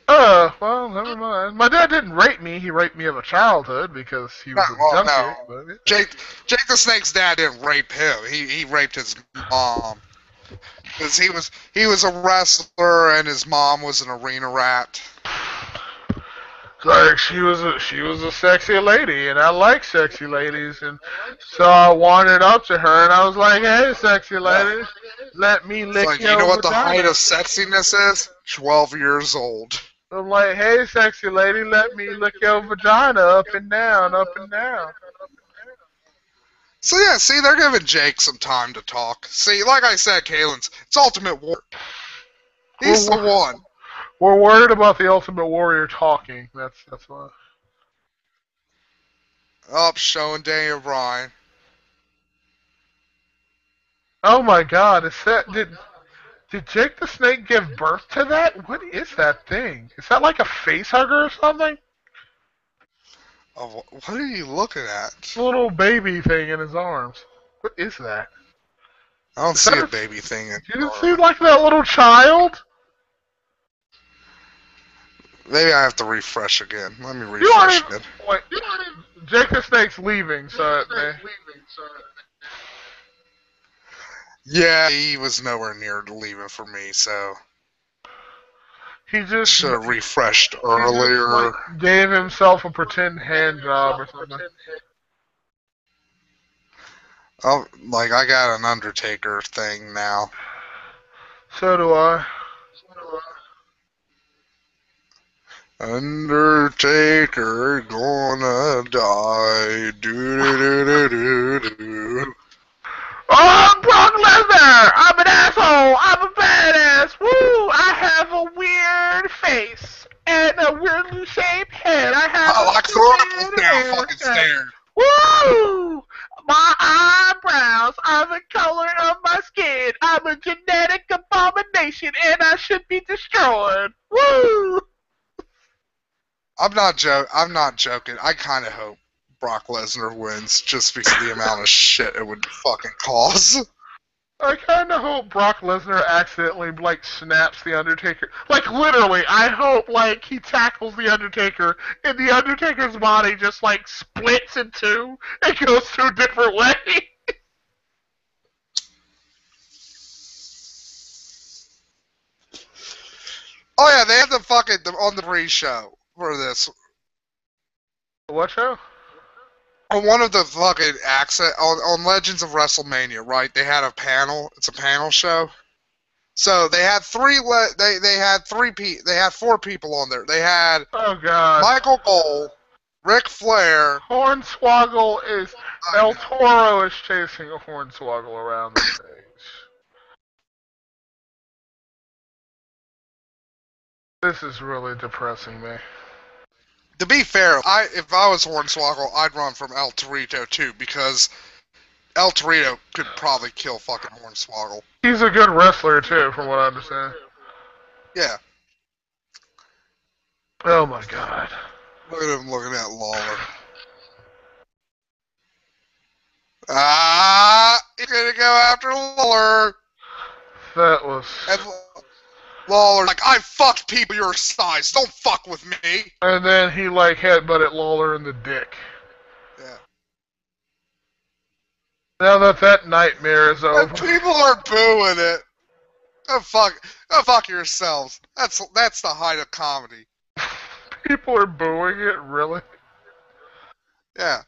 Well, never mind. My dad didn't rape me. He raped me of a childhood because he was a junkie. No. But, yeah. Jake the Snake's dad didn't rape him. He raped his mom. Because he was a wrestler and his mom was an arena rat. Like, she was a sexy lady, and I like sexy ladies, and so I wandered up to her, and I was like, "Hey, sexy lady, let me lick your vagina." You know what the height of sexiness is? 12 years old. I'm like, "Hey, sexy lady, let me lick your vagina up and down, up and down." So yeah, see, they're giving Jake some time to talk. See, like I said, Kalen's, it's Ultimate War. He's the one. We're worried about the Ultimate Warrior talking. That's why. Showing Daniel Bryan. Oh my God! Did Jake the Snake give birth to that? What is that thing? Is that like a face hugger or something? Oh, what are you looking at? It's a little baby thing in his arms. What is that? I don't see a baby thing in You didn't see like that little child? Maybe I have to refresh again. Let me refresh again. Wait, Jake the Snake's leaving, so... Yeah, he was nowhere near leaving for me, so... He just... should have refreshed earlier. He just, gave himself a pretend hand job or something. Oh, I got an Undertaker thing now. So do I. Undertaker gonna die. Do. Oh, I'm Brock Lesnar! I'm an asshole! I'm a badass! Woo! I have a weird face and a weirdly shaped head. I like throwing down fucking stairs. Woo! My eyebrows are the color of my skin. I'm a genetic abomination and I should be destroyed. Woo! I'm not joking. I kind of hope Brock Lesnar wins just because of the amount of shit it would fucking cause. I kind of hope Brock Lesnar accidentally, snaps the Undertaker. Literally, I hope, he tackles the Undertaker, and the Undertaker's body just, splits in two and goes to a different way. Oh, yeah, they had the fucking, on the pre-show for this. What show? On one of the fucking on Legends of WrestleMania, right? They had a panel. It's a panel show. So they had four people on there. They had Michael Cole, Ric Flair. Hornswoggle is El Toro is chasing a Hornswoggle around the stage. This is really depressing me. To be fair, if I was Hornswoggle, I'd run from El Torito too, because El Torito could probably kill fucking Hornswoggle. He's a good wrestler too, from what I understand. Yeah. Oh my God. Look at him looking at Lawler. He's gonna go after Lawler. That was... And Lawler's like, I fucked people your size. Don't fuck with me. And then he, like, headbutted Lawler in the dick. Yeah. Now that nightmare is over. And people are booing it. Go fuck yourselves. That's the height of comedy. People are booing it, really? Yeah.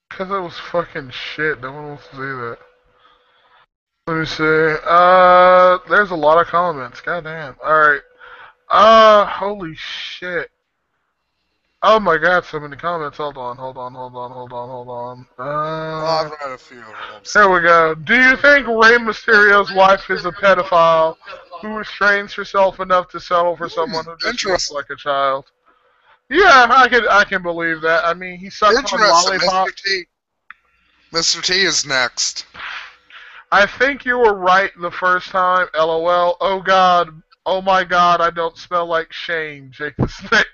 Because it was fucking shit. No one wants to see that. Let me see. There's a lot of comments. Goddamn. Alright. Holy shit. Oh my god, so many comments. Hold on. I've read a few of them. There we go. Do you think Rey Mysterio's wife is a pedophile who restrains herself enough to settle for someone who just looks like a child? Yeah, I can believe that. I mean, he sucks on lollipops. Mr. T is next. I think you were right the first time. LOL. Oh god. Oh my god, I don't smell like Shane, Jake the Snake.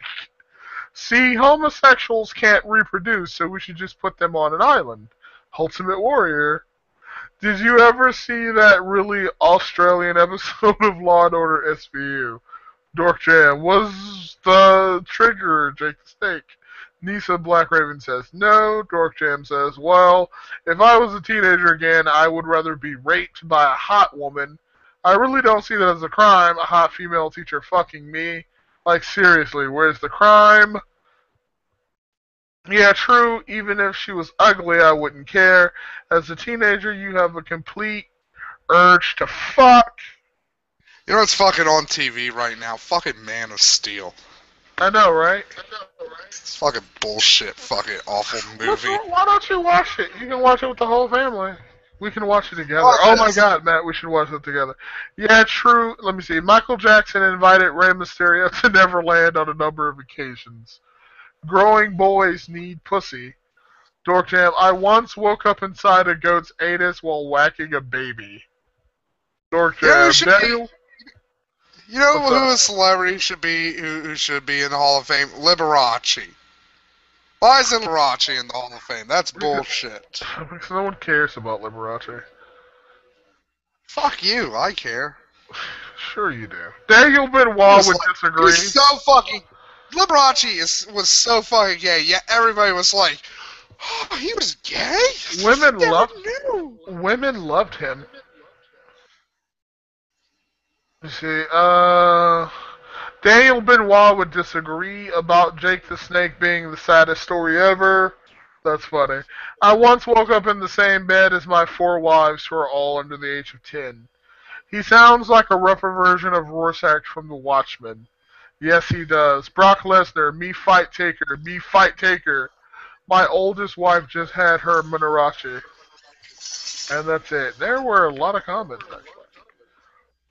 See, homosexuals can't reproduce, so we should just put them on an island. Ultimate Warrior. Did you ever see that really Australian episode of Law & Order SVU? Dork Jam. Was the trigger Jake the Snake? Nisa Black Raven says no. Dork Jam says, well, if I was a teenager again, I would rather be raped by a hot woman. I really don't see that as a crime, a hot female teacher fucking me. Like, seriously, where's the crime? Yeah, true, even if she was ugly, I wouldn't care. As a teenager, you have a complete urge to fuck. You know what's fucking on TV right now? Fucking Man of Steel. I know, right? It's fucking bullshit, fucking awful movie. Why don't you watch it? You can watch it with the whole family. We can watch it together. Oh my god, Matt, we should watch it together. Yeah, true. Let me see. Michael Jackson invited Rey Mysterio to Neverland on a number of occasions. Growing boys need pussy. Dork Jam. I once woke up inside a goat's anus while whacking a baby. Dork Jam. You know who a celebrity should be? Who should be in the Hall of Fame? Liberace. Why isn't Liberace in the Hall of Fame? That's bullshit. Because no one cares about Liberace. Fuck you, I care. Sure you do. Daniel Benoit would disagree. He's so fucking... Liberace was so fucking gay, yet everybody was like, oh, he was gay? Women loved him. You see, Daniel Benoit would disagree about Jake the Snake being the saddest story ever. That's funny. I once woke up in the same bed as my 4 wives who are all under the age of 10. He sounds like a rougher version of Rorschach from The Watchmen. Yes, he does. Brock Lesnar, me fight taker, me fight taker. My oldest wife just had her Minarachi. And that's it. There were a lot of comments, actually.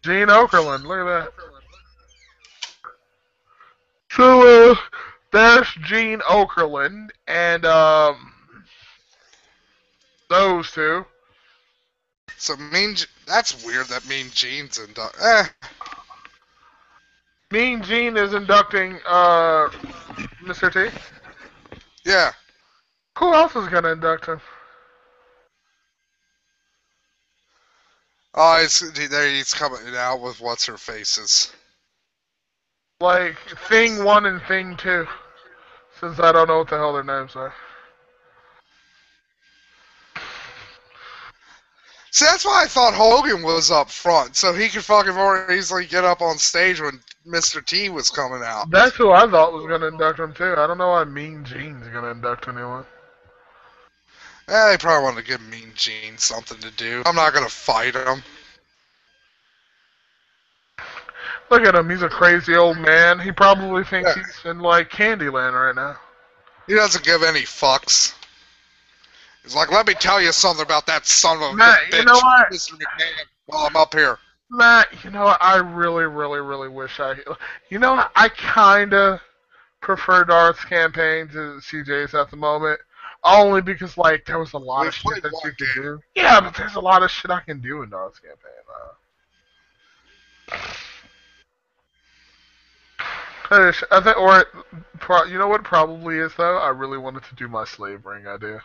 Gene Okerlund, look at that. So, there's Gene Okerlund, and, those two. So, that's weird that Mean Gene's Mean Gene is inducting, Mr. T? Yeah. Who else is gonna induct him? Oh, he's coming out with what's-her-faces. Like, Thing 1 and Thing 2. Since I don't know what the hell their names are. See, that's why I thought Hogan was up front, so he could fucking more easily get up on stage when Mr. T was coming out. That's who I thought was gonna induct him, too. I don't know why Mean Gene's gonna induct anyone. They probably want to give Mean Gene something to do. I'm not gonna fight him. Look at him, he's a crazy old man. He probably thinks he's in, like, Candyland right now. He doesn't give any fucks. He's like, let me tell you something about that son of a Matt, bitch, you know what? Mr. McMahon, while I'm up here. Matt, you know what? I really, really, really wish I... You know what? I kinda prefer Darth's campaign to CJ's at the moment. Only because, like, there was a lot of shit that you could do. Yeah, but there's a lot of shit I can do in Darth's campaign, I think, you know what it probably is, though? I really wanted to do my slave ring idea.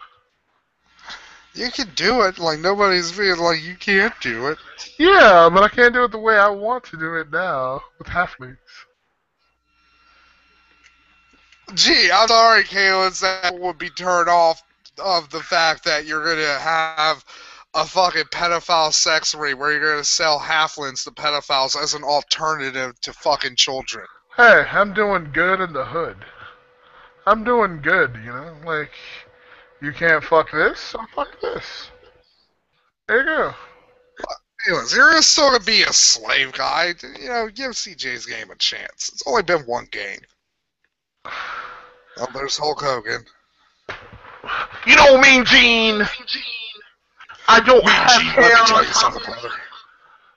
You can do it. Like, nobody's being like, you can't do it. Yeah, but I can't do it the way I want to do it now with halflings. Gee, I'm sorry, Kaylin, that would be turned off of the fact that you're gonna have a fucking pedophile sex ring where you're gonna sell halflings to pedophiles as an alternative to fucking children. Hey, I'm doing good in the hood. I'm doing good, you know? Like, you can't fuck this, I'll fuck this. There you go. Anyways, you're still gonna be a slave guy. You know, give CJ's game a chance. It's only been one game. Oh, there's Hulk Hogan. You don't mean Gene! I don't have hair. Let me tell you something, brother.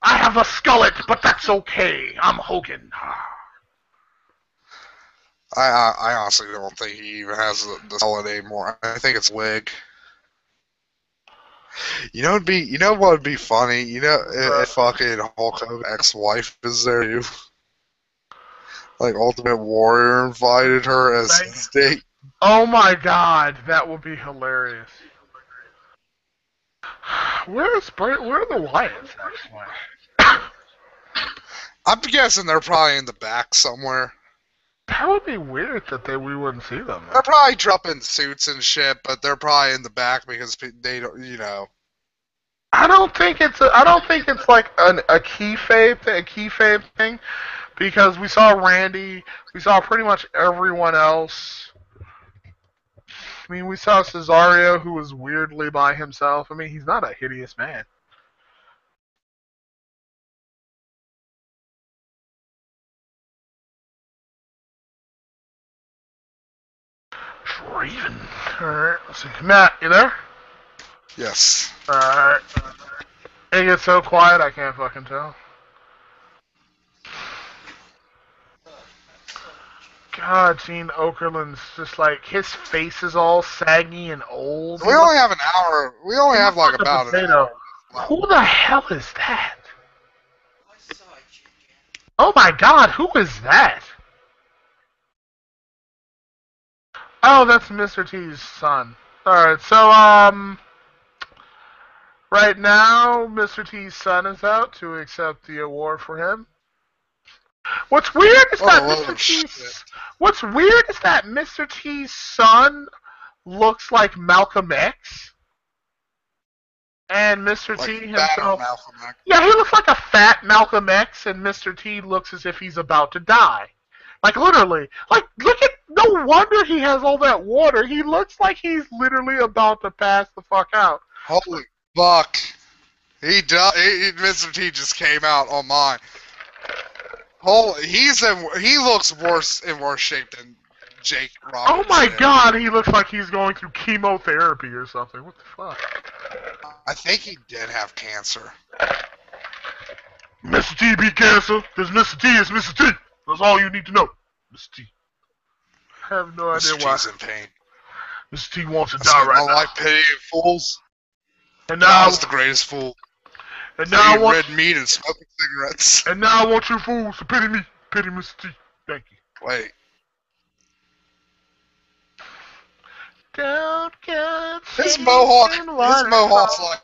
I have a skullet, but that's okay. I'm Hogan. I honestly don't think he even has the skullet anymore. I think it's wig. You know what would be funny? You know, if fucking Hulk Hogan's ex-wife is there too. Like Ultimate Warrior invited her as state. Oh my god, that would be hilarious. Where are the Wyatts, actually? I'm guessing they're probably in the back somewhere. That would be weird that we wouldn't see them. They're probably dropping suits and shit, but they're probably in the back because they don't, you know. I don't think it's like a kayfabe thing, because we saw Randy, we saw pretty much everyone else. I mean, we saw Cesaro, who was weirdly by himself. I mean, he's not a hideous man. Draven. Alright, let's see. Matt, you there? Yes. Alright. It gets so quiet I can't fucking tell. God, Gene Okerlund's just like, his face is all saggy and old. We only have an hour. We only have like about an hour. Who the hell is that? Oh my god, who is that? Oh, that's Mr. T's son. Alright, so, right now, Mr. T's son is out to accept the award for him. What's weird is that Mr. T's son looks like Malcolm X. And Mr. Like T himself. Malcolm X. Yeah, he looks like a fat Malcolm X, and Mr. T looks as if he's about to die. Like, literally. Like, look at. No wonder he has all that water. He looks like he's literally about to pass the fuck out. Holy fuck. Mr. T just came out on mine. He looks worse in worse shape than Jake Roberts. Oh my god, he looks like he's going through chemotherapy or something. What the fuck? I think he did have cancer. Mr. T beat cancer, because Mr. T is Mr. T. That's all you need to know. Mr. T. I have no idea why. Mr. T's in pain. Mr. T wants to die right now. I like pitying fools. And now I was the greatest fool. And now I want red meat and smoking cigarettes. And now I want you fools to pity me. Pity Mr. T. Thank you. Wait. Don't get his mohawk's like.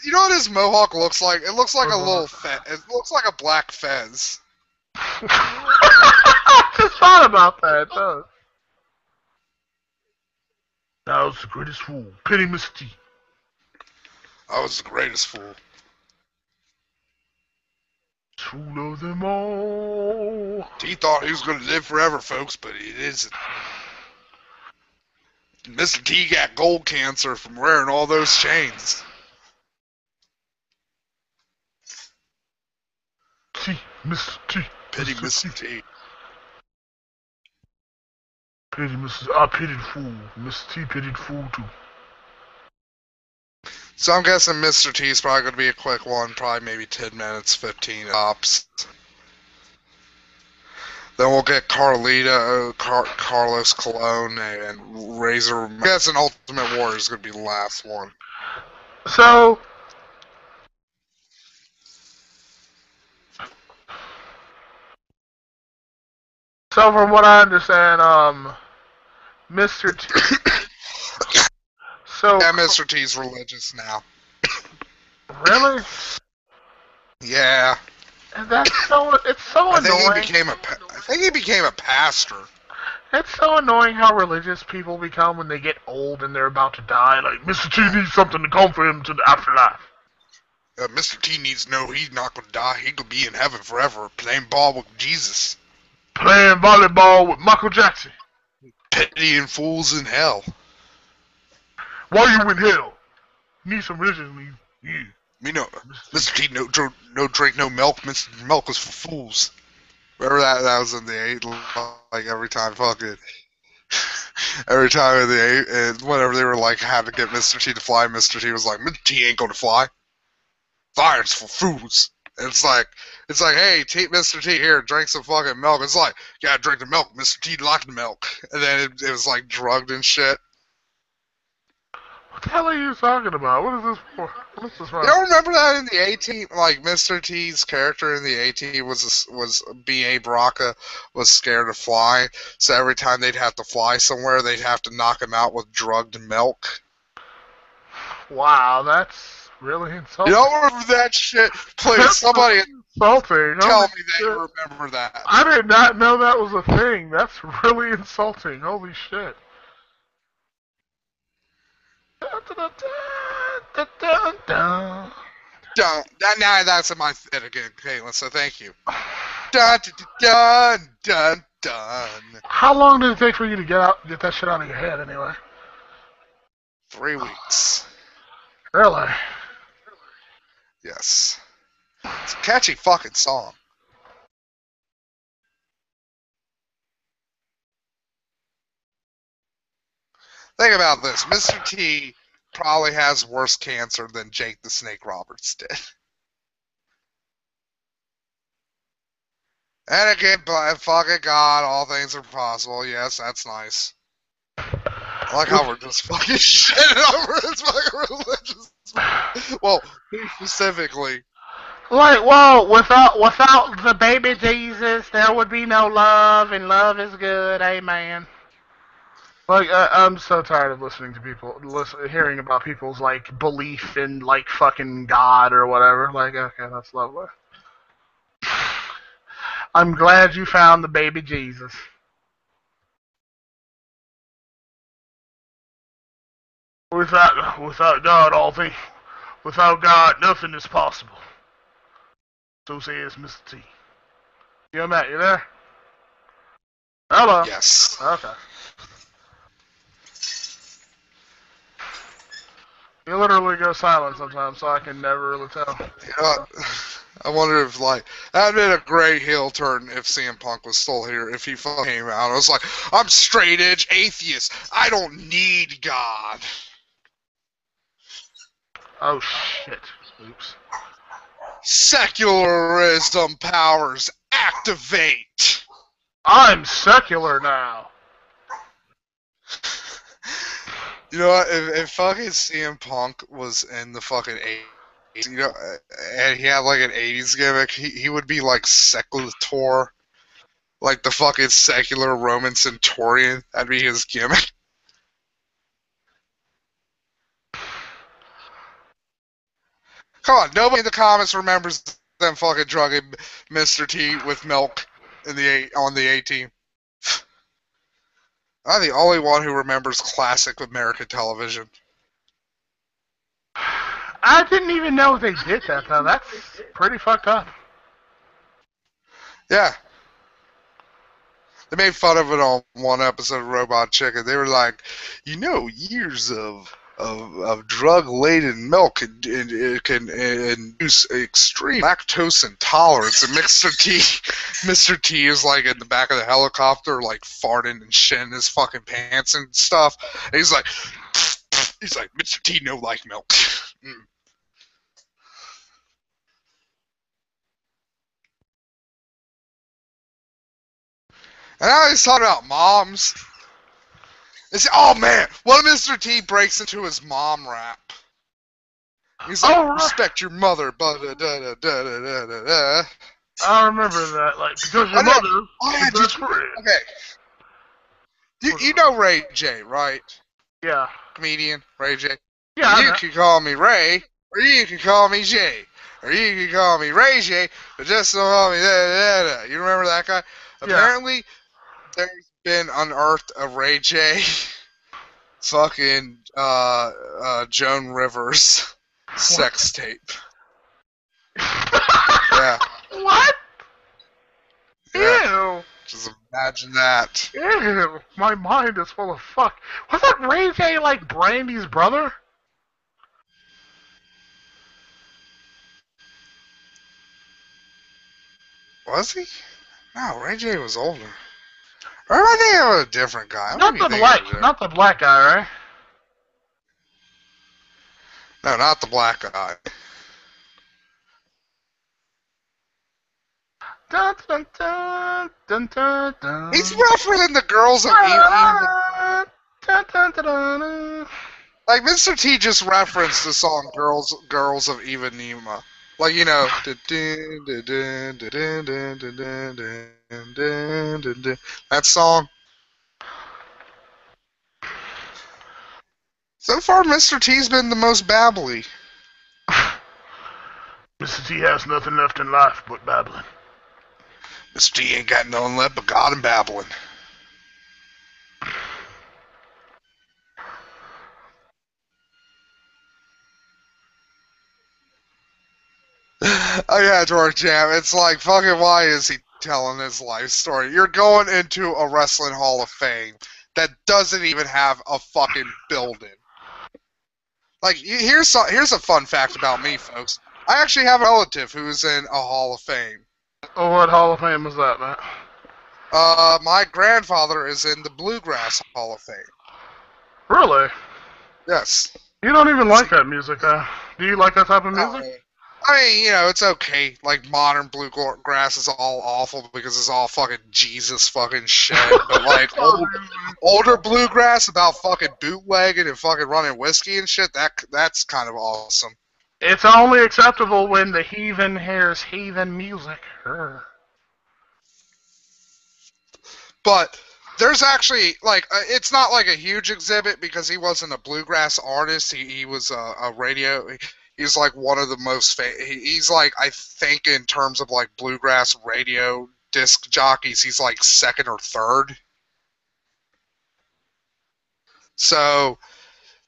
You know what his mohawk looks like? It looks like a little it looks like a black fez. I just thought about that. It does. I was the greatest fool. Pity Mr. T. I was the greatest fool. Fool of them all. He thought he was going to live forever, folks, but he isn't. Mr. T got gold cancer from wearing all those chains. T, Mr. T. Pity Mr. T. Pity Mr. I pitied fool. Mr. T pitied fool too. So I'm guessing Mr. T is probably going to be a quick one, probably maybe 10 minutes, 15 tops. Then we'll get Carlito, Carlos Cologne, and Razor. I'm guessing Ultimate Warrior is going to be the last one. So from what I understand, Mr. T. So yeah, Mr. T's religious now. Really? Yeah. And that's so. It's so annoying. I think he became a pastor. It's so annoying how religious people become when they get old and they're about to die. Like, Mr. T needs something to comfort him to the afterlife. Mr. T needs to know he's not going to die. He could be in heaven forever, playing ball with Jesus. Playing volleyball with Michael Jackson. Pitying fools in hell. Why are you in hell? Need some religion. Yeah. Me no, Mr. T no drink no milk. Mr. Milk is for fools. Remember that was in the 8, like every time in the 8, whenever they were like had to get Mr. T to fly, Mr. T was like, Mr. T ain't gonna fly. Fire's for fools. It's like, hey, Mr. T, here, drink some fucking milk. It's like, yeah, drink the milk. Mr. T liked the milk. And then it was like drugged and shit. What the hell are you talking about? What is this for? What is this for? You don't remember that in the A-Team? Like, Mr. T's character in the A-Team was B.A. Baraka was scared to fly. So every time they'd have to fly somewhere, they'd have to knock him out with drugged milk. Wow, that's really insulting. You don't remember that shit? Please, somebody insulting. Tell me that you remember that. I did not know that was a thing. That's really insulting. Holy shit. Now that's in my fit again, Caitlin, so thank you. Dun, dun, dun, dun. How long did it take for you to get that shit out of your head, anyway? 3 weeks. Really? Yes. It's a catchy fucking song. Think about this. Mr. T probably has worse cancer than Jake the Snake Roberts did. And again, by fucking God, all things are possible. Yes, that's nice. I like how we're just fucking shitting over his fucking religious. Well, specifically. Like, well, without the baby Jesus, there would be no love, and love is good. Amen. Like, I'm so tired of listening to people, hearing about people's, like, belief in, like, fucking God or whatever. Like, okay, that's lovely. I'm glad you found the baby Jesus. Without God, without God, nothing is possible. So says Mr. T. Yo, Matt, you there? Hello? Yes. Okay. You literally go silent sometimes, so I can never really tell. You know what? I wonder if, like, that'd been a great heel turn if CM Punk was still here, if he fucking came out. I was like, I'm straight edge atheist. I don't need God. Oh, shit. Oops. Secularism powers activate. I'm secular now. You know what? If fucking CM Punk was in the fucking 80s, you know, and he had like an 80s gimmick, he would be like Seculator. Like the fucking secular Roman Centurion. That'd be his gimmick. Come on, nobody in the comments remembers them fucking drugging Mr. T with milk on the A-Team. I'm the only one who remembers classic American television. I didn't even know they did that, though. That's pretty fucked up. Yeah. They made fun of it on one episode of Robot Chicken. They were like, you know, years of drug-laden milk can induce extreme lactose intolerance. And Mr. T is like in the back of the helicopter, like farting and shitting his fucking pants and stuff. And he's like, Mr. T no like milk. Mm. And now he's talking about moms. Oh man, what if Mr. T breaks into his mom rap? He's like, respect your mother, I remember that, like, because your mother is best friend. Okay. You know Ray J, right? Yeah. Comedian, Ray J. Yeah. You can call me Ray, or you can call me Jay, or you can call me Ray J, but just don't call me da. You remember that guy? Yeah. Apparently, there's been unearthed a Ray J fucking Joan Rivers sex tape. Yeah. What? Yeah. Ew. Just imagine that. Ew. My mind is full of fuck. Was that Ray J like Brandy's brother? Was he? No, Ray J was older. Or am I thinking of a different guy? Not the black guy, right? No, not the black guy. Dun, dun, dun, dun, dun, dun. He's referencing the girls of Eve. Dun, dun, dun, dun. Like Mr. T just referenced the song "Girls of Ipanema." Like, you know, that song. So far, Mr. T's been the most babbly. Mr. T has nothing left in life but babbling. Mr. T ain't got nothing left but God and babbling. Oh yeah, George Jam. It's like, fucking why is he telling his life story? You're going into a wrestling Hall of Fame that doesn't even have a fucking building. Like, here's a fun fact about me, folks. I actually have a relative who's in a Hall of Fame. Oh, what Hall of Fame is that, Matt? My grandfather is in the Bluegrass Hall of Fame. Really? Yes. You don't even like that music, huh? Do you like that type of music? I mean, you know, it's okay. Like, modern bluegrass is all awful because it's all fucking Jesus fucking shit. But, like, older bluegrass about fucking bootlegging and fucking running whiskey and shit, that's kind of awesome. It's only acceptable when the heathen hears heathen music. But there's actually, like, it's not like a huge exhibit because he wasn't a bluegrass artist. He was a radio... He's like one of the most he's like, I think in terms of like bluegrass radio disc jockeys, he's like second or third. So,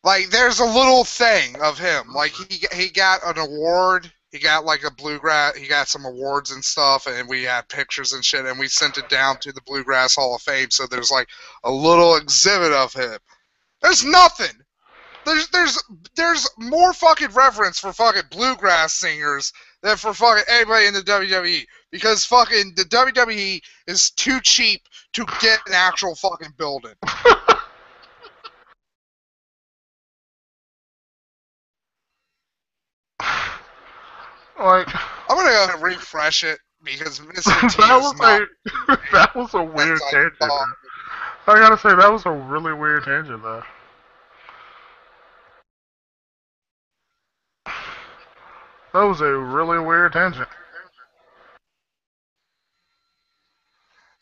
like, there's a little thing of him. Like, he got an award. He got like a bluegrass. He got some awards and stuff, and we had pictures and shit, and we sent it down to the Bluegrass Hall of Fame. So there's like a little exhibit of him. There's nothing. There's more fucking reverence for fucking bluegrass singers than for fucking anybody in the WWE. Because fucking the WWE is too cheap to get an actual fucking building. Like, I'm gonna go refresh it because Mr. T that was a weird tangent. I gotta say, that was a really weird tangent, though. That was a really weird tangent.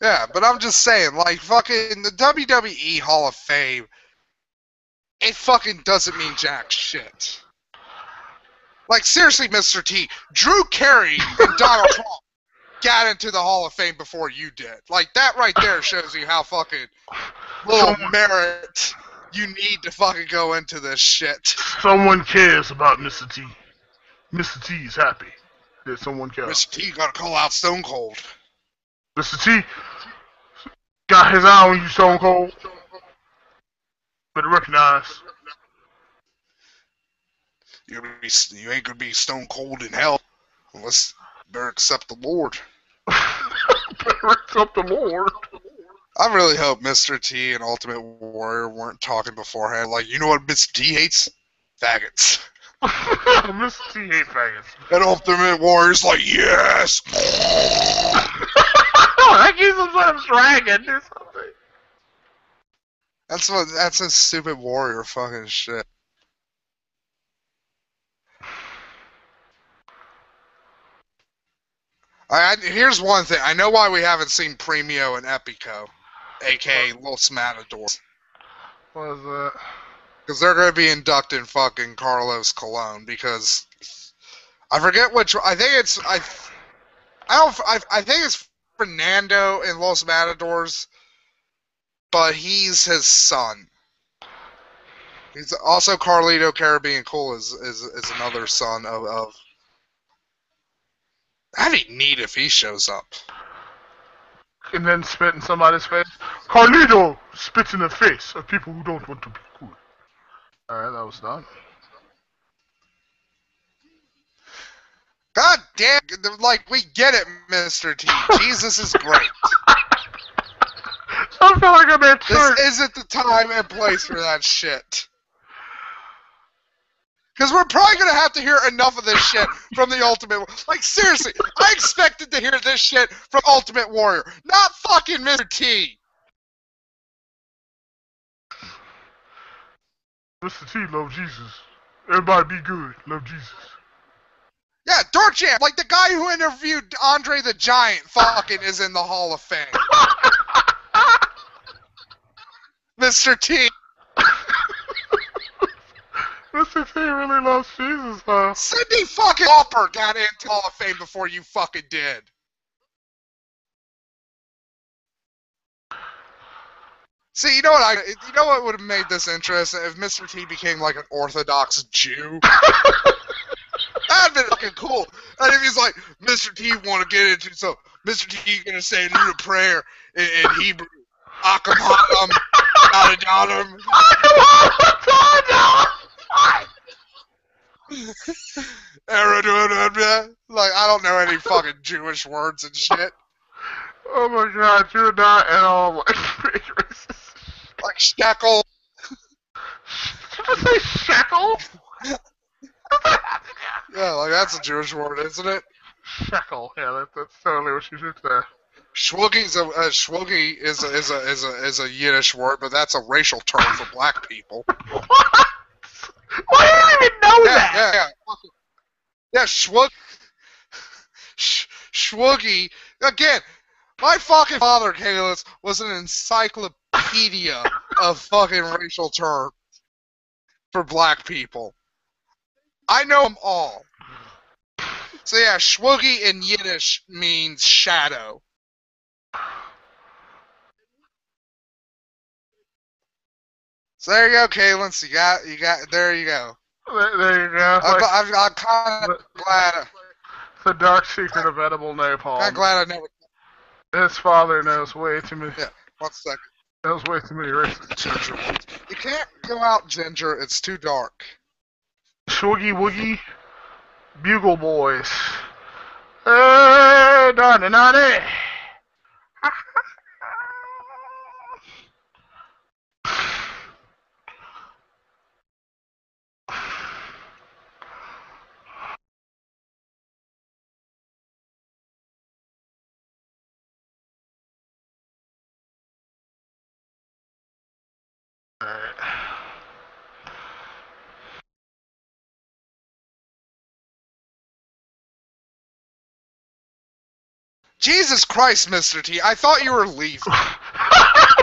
Yeah, but I'm just saying, like, fucking the WWE Hall of Fame, it fucking doesn't mean jack shit. Like, seriously, Mr. T, Drew Carey and Donald Trump got into the Hall of Fame before you did. Like, that right there shows you how fucking little merit you need to fucking go into this shit. Someone cares about Mr. T. Mr. T is happy that someone cares. Mr. T gotta call out Stone Cold. Mr. T got his eye on you, Stone Cold. Better recognize. You ain't gonna be Stone Cold in hell unless you better accept the Lord. Better accept the Lord. I really hope Mr. T and Ultimate Warrior weren't talking beforehand. Like, you know what Mr. T hates? Faggots. Mr. T hates faggots. And Ultimate Warrior's like, yes! Like he's some sort of dragon or something. That's a stupid warrior fucking shit. Here's one thing. I know why we haven't seen Premio and Epico, a.k.a. Los Matadors. What is that? Because they're going to be inducting fucking Carlos Cologne, because I forget which. I think it's I think it's Fernando in Los Matadors, but he's his son. He's also Carlito Caribbean Cool is another son of. That'd be neat if he shows up. And then spit in somebody's face. Carlito spits in the face of people who don't want to be cool. Alright, that was done. God damn, like, we get it, Mr. T. Jesus is great. I feel like I'm at church. This isn't the time and place for that shit. Because we're probably going to have to hear enough of this shit from the Ultimate... Like, seriously, I expected to hear this shit from Ultimate Warrior, not fucking Mr. T. Mr. T, love Jesus. Everybody be good, love Jesus. Yeah, Dirt Jam, like the guy who interviewed Andre the Giant fucking is in the Hall of Fame. Mr. T. Mr. T really loves Jesus, huh? Cindy fucking Lauper got into Hall of Fame before you fucking did. See, you know what would have made this interesting if Mr. T became like an Orthodox Jew. That'd been fucking cool. And if he's like, Mr. T want to get into, so Mr. T gonna say a little prayer in Hebrew. Akamatam, Adadatum. Like, I don't know any fucking Jewish words and shit. Oh my god, you're not at all like racist. Like shekel. Did you say shekel? Yeah, like that's a Jewish word, isn't it? Shekel, yeah, that's totally what you should say. Shwoogie is a Yiddish word, but that's a racial term for black people. What? Why do you even know that? Yeah, Shwoogie. Again, my fucking father, Kalis, was an encyclopedia of fucking racial terms for black people. I know them all. So yeah, Shwoogie in Yiddish means shadow. So there you go, Kaylin. So you got, there you go. There you go. I'm kind of glad. The dark secret of edible napalm. I'm glad I never. His father knows way too many. Yeah, 1 second. Knows way too many racist Ginger. You can't go out, Ginger. It's too dark. Shwoogie Woogie. Bugle Boys. Hey, Donnie, Donnie. Jesus Christ, Mr. T, I thought you were leaving.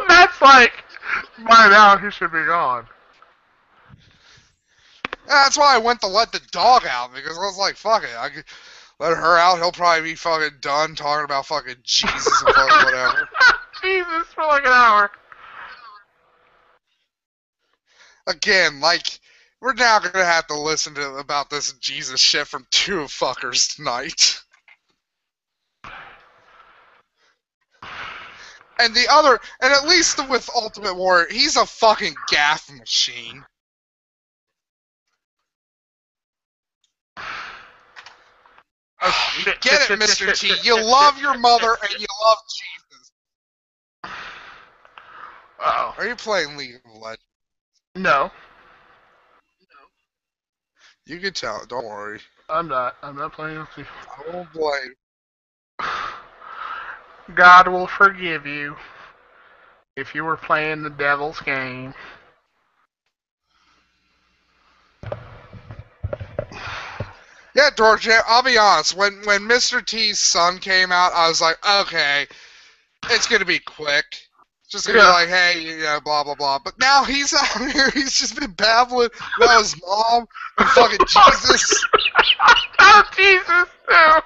That's like, by now he should be gone. That's why I went to let the dog out, because I was like, fuck it, I could let her out, he'll probably be fucking done talking about fucking Jesus and fucking whatever. Jesus for like an hour. Again, like, we're now gonna have to listen to about this Jesus shit from two fuckers tonight. And the other, and at least with Ultimate Warrior, he's a fucking gaff machine. Get it, Mr. T. You love your mother and you love Jesus. Uh-oh. Are you playing League of Legends? No. You can tell, don't worry. I'm not playing with you. I won't blame. God will forgive you if you were playing the devil's game. Yeah, Georgia, I'll be honest. When Mr. T's son came out, I was like, okay, it's gonna be quick. Just gonna be like, hey, you know, blah, blah, blah. But now he's out here, he's just been babbling about his mom and fucking Jesus. Oh, Jesus, no.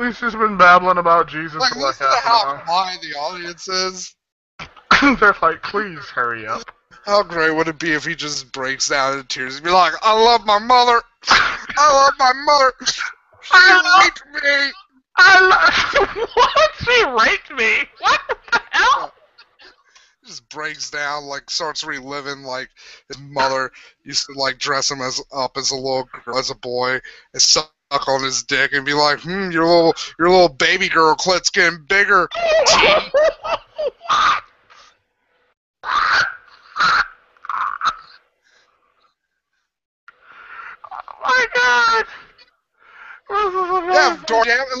He's just been babbling about Jesus Like, for like listen to half an how hour. quiet the audience is. They're like, please hurry up. How great would it be if he just breaks down in tears and be like, I love my mother. I love my mother. She raped me. What? She raped me? What the hell? Just breaks down, like, starts reliving, like, his mother used to, like, dress him up as a little girl, as a boy, and suck on his dick and be like, your little baby girl clit's getting bigger. Oh my God! Yeah, Dorian, at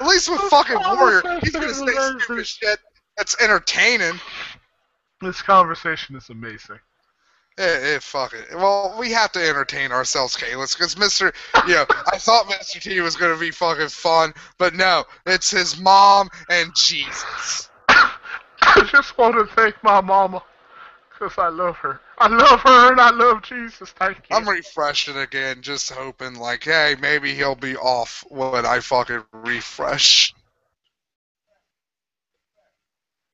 least with fucking Warrior, he's gonna say stupid shit that's entertaining. This conversation is amazing. Fuck it. Well, we have to entertain ourselves, Kayla, because I thought Mr. T was gonna be fucking fun, but no, it's his mom and Jesus. I just want to thank my mama, because I love her. I love her and I love Jesus, thank you. I'm refreshing again, just hoping, like, hey, maybe he'll be off when I fucking refresh.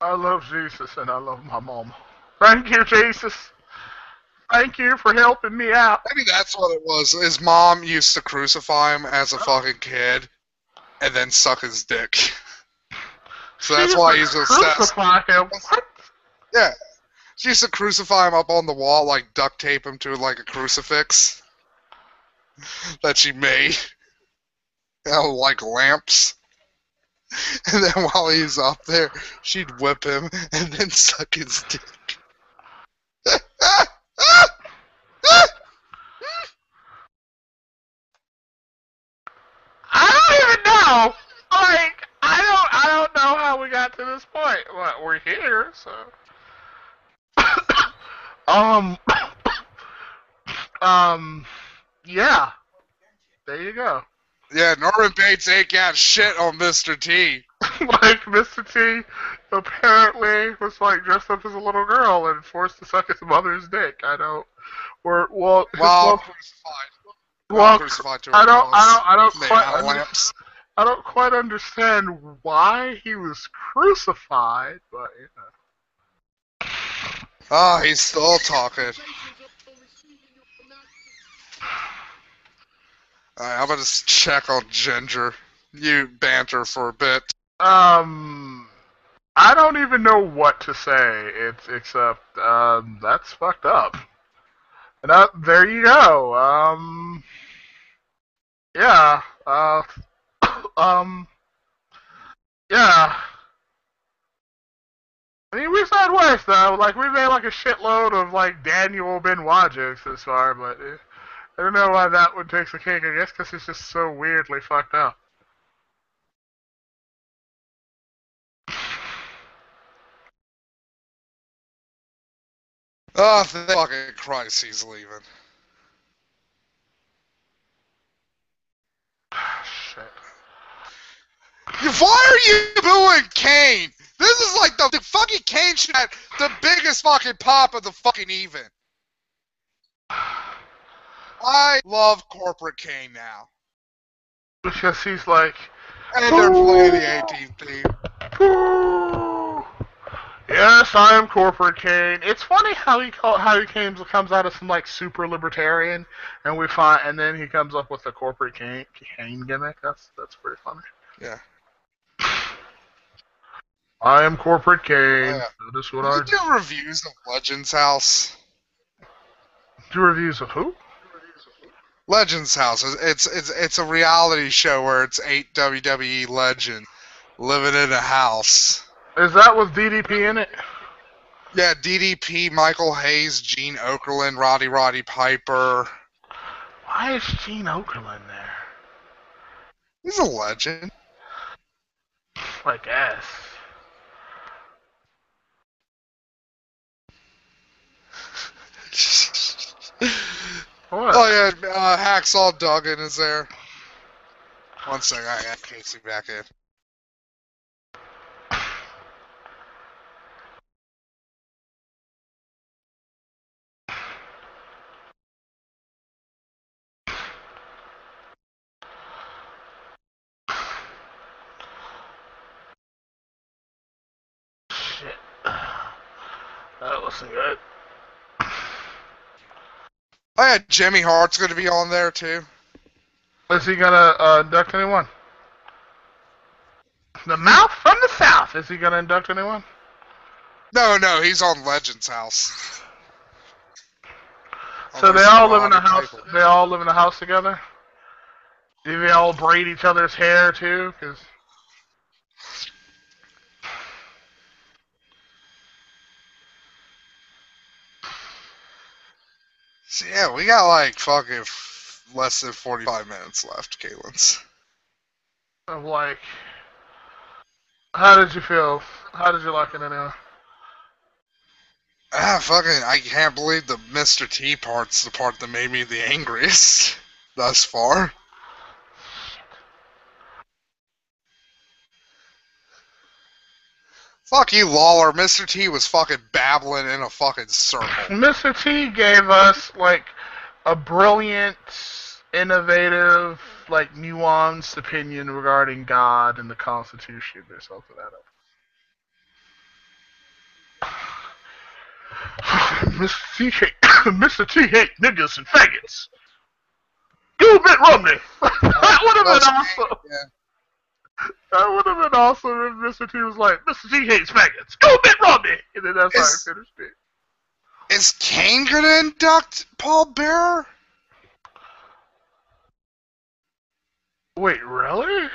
I love Jesus and I love my mama. Thank you, Jesus. Thank you for helping me out. Maybe that's what it was. His mom used to crucify him as a fucking kid, and then suck his dick. So that's why he's obsessed. Crucify him? What? Yeah. She used to crucify him up on the wall, like duct tape him to like a crucifix that she made. Like lamps. And then while he's up there, she'd whip him and then suck his dick. I don't even know. Like, I don't know how we got to this point. Well, we're here, so. Yeah. There you go. Yeah, Norman Bates ain't got shit on Mr. T. Like, Mr. T apparently was, like, dressed up as a little girl and forced to suck his mother's dick. I don't... Well, crucified. Well, crucified to I don't quite understand why he was crucified, but, you know. Oh, he's still talking. Alright, I'm gonna check on Ginger. You banter for a bit. I don't even know what to say. Except that's fucked up. And there you go. Yeah. Yeah. I mean, we've had worse though. Like we've made like a shitload of like Daniel Benoit jokes this far, but I don't know why that one takes the cake. I guess because it's just so weirdly fucked up. Oh, thank fucking Christ, he's leaving. Shit. Why are you booing Kane? This is like the fucking Kane should have the biggest fucking pop of the fucking event. I love corporate Kane now. Because he's like... And they're playing the 18th theme. Yes, I am corporate Kane. It's funny how he comes out as some like super libertarian, and then he comes up with the corporate Kane gimmick. That's pretty funny. Yeah. I am corporate Kane. Yeah. That is what I do. Reviews of Legends House. Do reviews of who? Legends House. It's a reality show where it's 8 WWE legends living in a house. Is that with DDP in it? Yeah, DDP, Michael Hayes, Gene Okerlund, Roddy Piper. Why is Gene Okerlund there? He's a legend. I guess. What? Oh yeah, Hacksaw Duggan is there. One second, I got Casey back in. looking good. Oh yeah, Jimmy Hart's going to be on there too. Is he gonna induct anyone? The Mouth from the South. Is he gonna induct anyone? No, he's on Legends House. So they all live in a house. They all live in a house together. Do they all braid each other's hair too? Cause so yeah, we got like fucking less than 45 minutes left, Caitlin's. Of like, how did you feel? How did you like it anyway? I can't believe the Mr. T part's the part that made me the angriest thus far. Fuck you, Lawler. Mr. T was fucking babbling in a fucking circle. Mr. T gave us, like, a brilliant, innovative, like, nuanced opinion regarding God and the Constitution or something like that. Mr. T hate niggas and faggots. You Mitt Romney. That would have been awesome. Yeah. That would have been awesome if Mr. T was like, Mr. T hates faggots. Go Mitt Romney. And then that's how I finished it. Is Kane gonna induct Paul Bearer? Wait, really?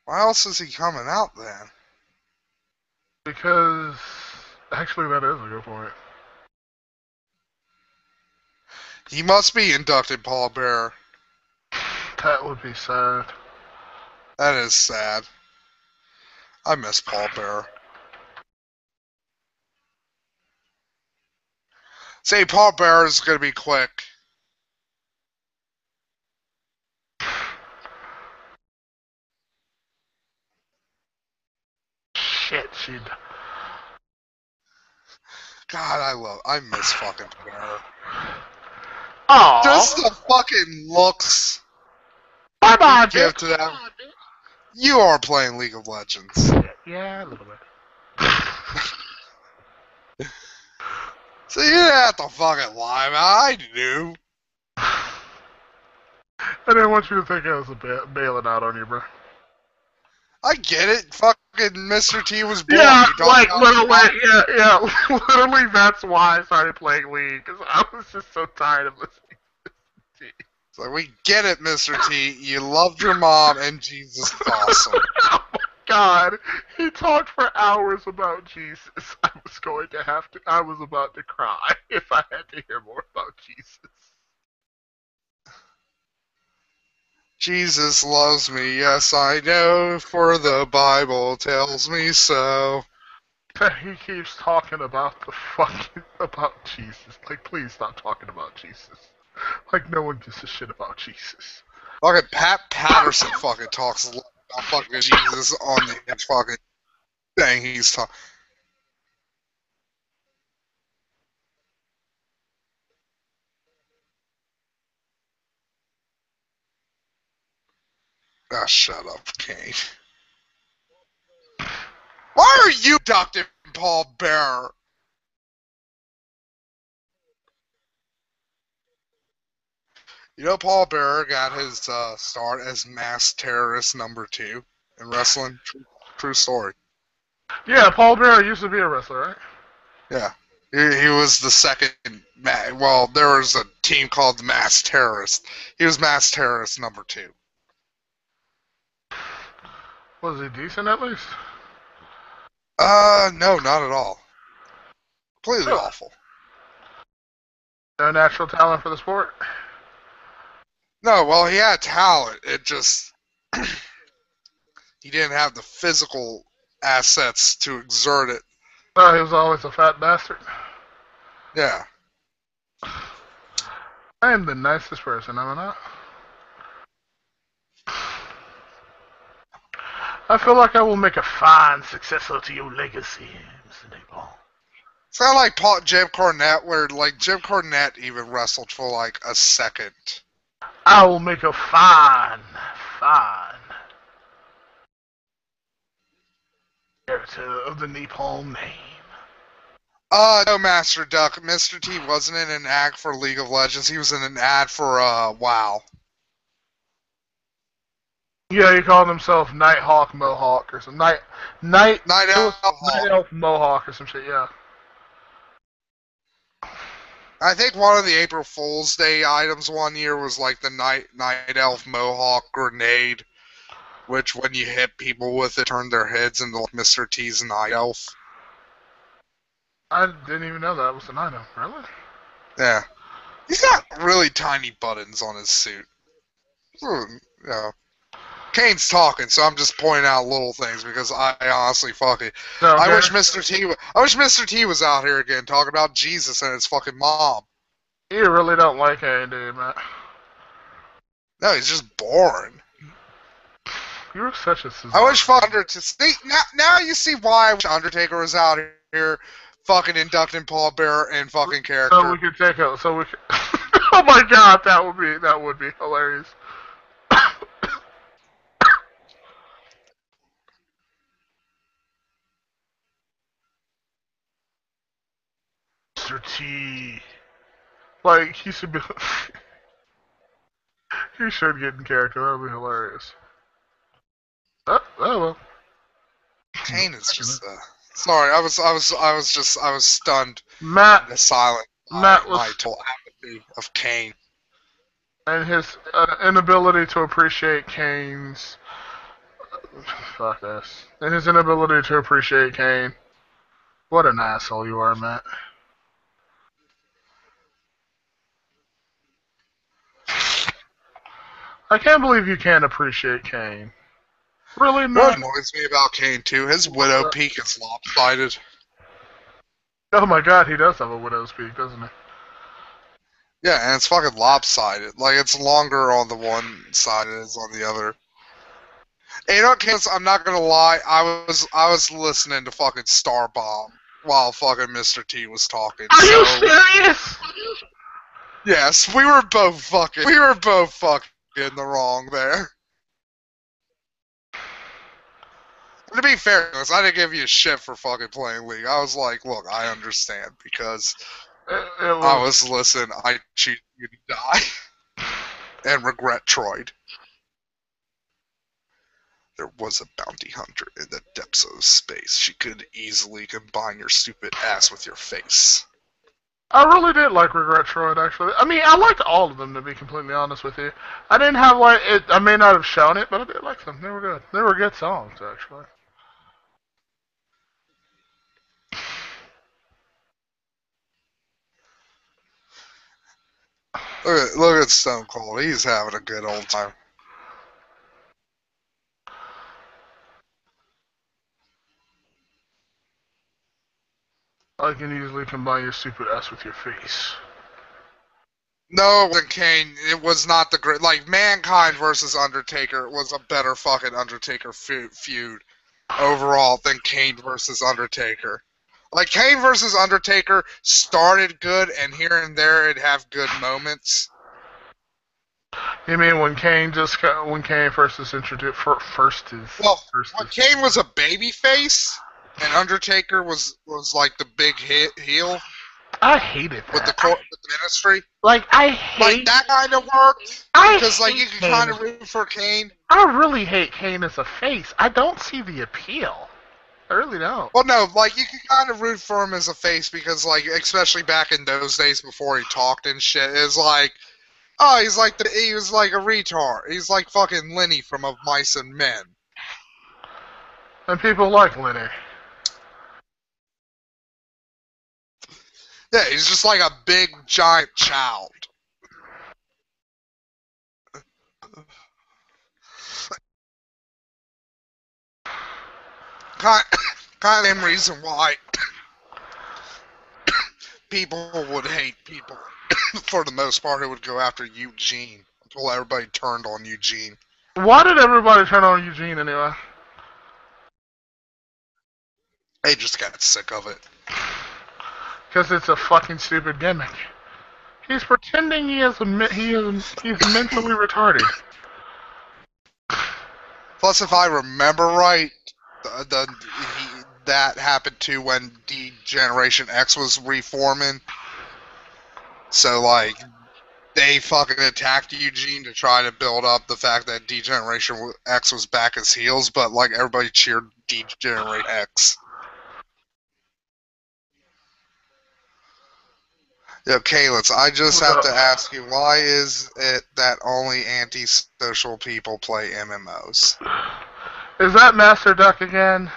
Why else is he coming out then? Because actually that is a good point. He must be inducted Paul Bearer. That would be sad. That is sad. I miss Paul Bearer. Say Paul Bearer is gonna be quick. Shit, God, I miss fucking Bearer. Oh, just the fucking looks. Bye-bye, give to them. You are playing League of Legends. Yeah, a little bit. So you didn't have to fucking lie, man. I knew. I didn't want you to think I was bailing out on you, bro. I get it. Fucking Mr. T was born. Yeah, like, literally, yeah. Literally, that's why I started playing League, because I was just so tired of listening to Mr. T. It's like, we get it, Mr. T. You loved your mom, and Jesus is awesome. Oh my God. He talked for hours about Jesus. I was about to cry if I had to hear more about Jesus. Jesus loves me, yes I know, for the Bible tells me so. He keeps talking about about Jesus. Like, please stop talking about Jesus. Like, no one gives a shit about Jesus. Fucking Pat Patterson fucking talks about fucking Jesus on the next fucking thing he's talking. Ah, shut up, Kane. Why are you inducting Paul Bearer? You know Paul Bearer got his start as mass terrorist #2 in wrestling? True story. Yeah, Paul Bearer used to be a wrestler, right? Yeah. He was the second, well, there was a team called the Mass Terrorist. He was Mass Terrorist #2. Was he decent at least? No, not at all. Completely awful. No natural talent for the sport? No, well, he had talent. It just... he didn't have the physical assets to exert it. Oh, he was always a fat bastard. Yeah. I am the nicest person, am I not? I feel like I will make a fine successor to your legacy, Mr. Napalm. It's kind of like Jim Cornette, where like Jim Cornette even wrestled for like a second. I will make a fine character of the Napalm name. No, Master Duck. Mr. T wasn't in an ad for League of Legends. He was in an ad for WoW. Yeah, he called himself Nighthawk Mohawk or some Night Elf Mohawk or some shit. Yeah. I think one of the April Fool's Day items one year was like the Night Elf Mohawk grenade, which when you hit people with it, turned their heads into like Mr. T's Night Elf. I didn't even know that was an item. Really? Yeah. He's got really tiny buttons on his suit. Yeah. Kane's talking, so I'm just pointing out little things because I honestly fucking. Okay. I wish Mr. T was out here again talking about Jesus and his fucking mom. You really don't like Kane, do you, Matt? No, he's just boring. You're such a. I wish Undertaker. See, now you see why I wish Undertaker was out here, fucking inducting Paul Bearer and fucking character. So we could take it. So we could. Oh my God, that would be hilarious. Mr. T. Like, he should be. He should get in character. That would be hilarious. Oh well. Kane is just. Sorry, I was stunned. Matt. Silent. Matt was. My total apathy of Kane. And his inability to appreciate Kane's. Fuck this. And his inability to appreciate Kane. What an asshole you are, Matt. I can't believe you can't appreciate Kane. Really, Matt? What annoys me about Kane, too, his widow peak is lopsided. Oh my God, he does have a widow's peak, doesn't he? Yeah, and it's fucking lopsided. Like, it's longer on the one side than it is on the other. And you know what, I'm not gonna lie, I was listening to fucking Starbomb while fucking Mr. T was talking. Are you serious? Yes, we were both fucking in the wrong there. To be fair, I didn't give you shit for fucking playing League. I was like, look, I understand, because I was listening, I choose you to die. And regret Troy. There was a bounty hunter in the depths of space. She could easily combine your stupid ass with your face. I really did like Regret Troy, actually. I mean, I liked all of them, to be completely honest with you. I didn't have, like, it. I may not have shown it, but I did like them. They were good. They were good songs, actually. Look at Stone Cold. He's having a good old time. I can easily combine your stupid ass with your face. No, Kane, it was not the great. Like, Mankind versus Undertaker was a better fucking Undertaker feud overall than Kane versus Undertaker. Like, Kane versus Undertaker started good, and here and there it'd have good moments. You mean when Kane first is introduced? When Kane was a babyface, and Undertaker was like the big heel. I hated that. With the ministry. Like, I hate... Like, that kind of worked. Because, like, you can kind of root for Kane. I really hate Kane as a face. I don't see the appeal. I really don't. Well, no, like, you can kind of root for him as a face because, like, especially back in those days before he talked and shit, it's like, oh, he was like a retard. He's like fucking Lenny from Of Mice and Men. And people like Lenny. Yeah, he's just like a big, giant child. Kind of the same reason why people would hate people, for the most part, who would go after Eugene, until everybody turned on Eugene. Why did everybody turn on Eugene anyway? They just got sick of it. Because it's a fucking stupid gimmick. He's pretending he's mentally retarded. that happened too when D-Generation X was reforming. So, like, they fucking attacked Eugene to try to build up the fact that D-Generation X was back as heels, but, like, everybody cheered D-Generation X. Yo, Kalitz, I just have to ask you, why is it that only antisocial people play MMOs? Is that Master Duck again?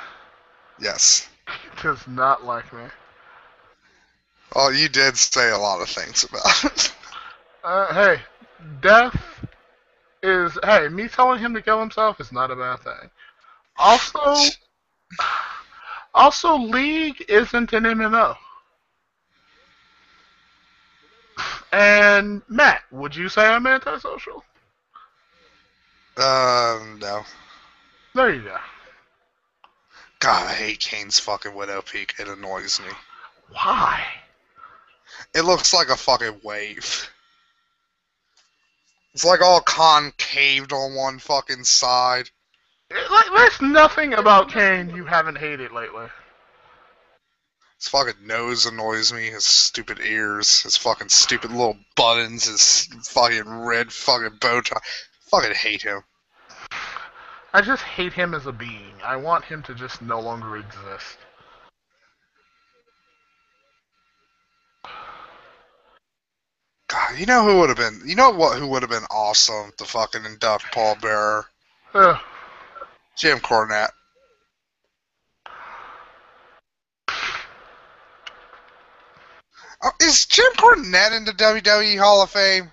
Yes. He does not like me. Well, you did say a lot of things about it. Hey, death is... Hey, me telling him to kill himself is not a bad thing. Also, League isn't an MMO. And, Matt, would you say I'm antisocial? No. There you go. God, I hate Kane's fucking Widow Peak. It annoys me. Why? It looks like a fucking wave. It's like all concaved on one fucking side. There's nothing about Kane you haven't hated lately. His fucking nose annoys me, his stupid ears, his fucking stupid little buttons, his fucking red fucking bow tie. Fucking hate him. I just hate him as a being. I want him to just no longer exist. God, you know who would have been... You know what? Who would have been awesome to fucking induct Paul Bearer? Jim Cornette. Is Jim Cornette in the WWE Hall of Fame?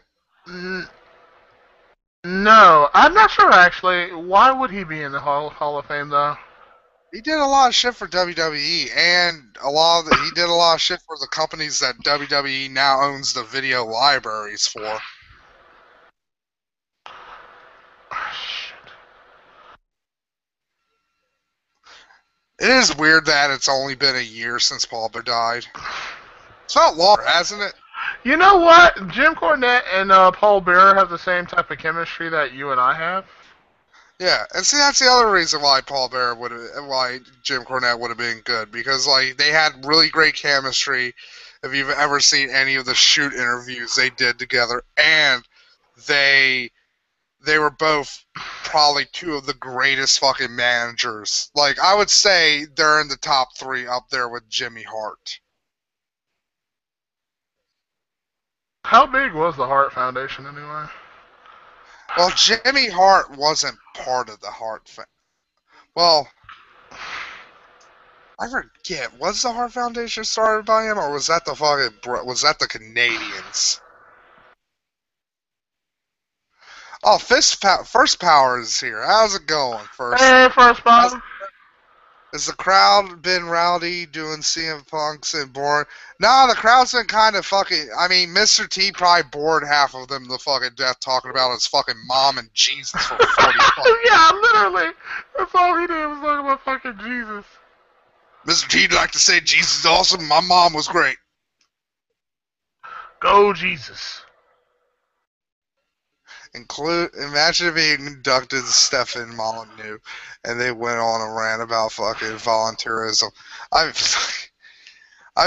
No, I'm not sure actually. Why would he be in the Hall of Fame though? He did a lot of shit for WWE, and he did a lot of shit for the companies that WWE now owns the video libraries for. It is weird that it's only been a year since Paul Bear died. It's not long, hasn't it? You know what? Jim Cornette and Paul Bearer have the same type of chemistry that you and I have. Yeah, and see, that's the other reason why why Jim Cornette would have been good, because like they had really great chemistry. If you've ever seen any of the shoot interviews they did together, and they were both probably two of the greatest fucking managers. Like I would say they're in the top 3 up there with Jimmy Hart. How big was the Hart Foundation anyway? Well, Jimmy Hart wasn't part of the Hart Well, I forget. Was the Hart Foundation started by him, or was that the Canadians? Oh, First Power is here. How's it going, First? Hey, First Power. Has the crowd been rowdy doing CM Punks and boring? Nah, the crowd's been kind of fucking... I mean, Mr. T probably bored half of them to fucking death talking about his fucking mom and Jesus for 40 Yeah, literally. That's all he did was talk about fucking Jesus. Mr. T'd like to say Jesus is awesome. My mom was great. Go Jesus. Imagine being inducted to Stefan Molyneux, and they went on a rant about fucking volunteerism. I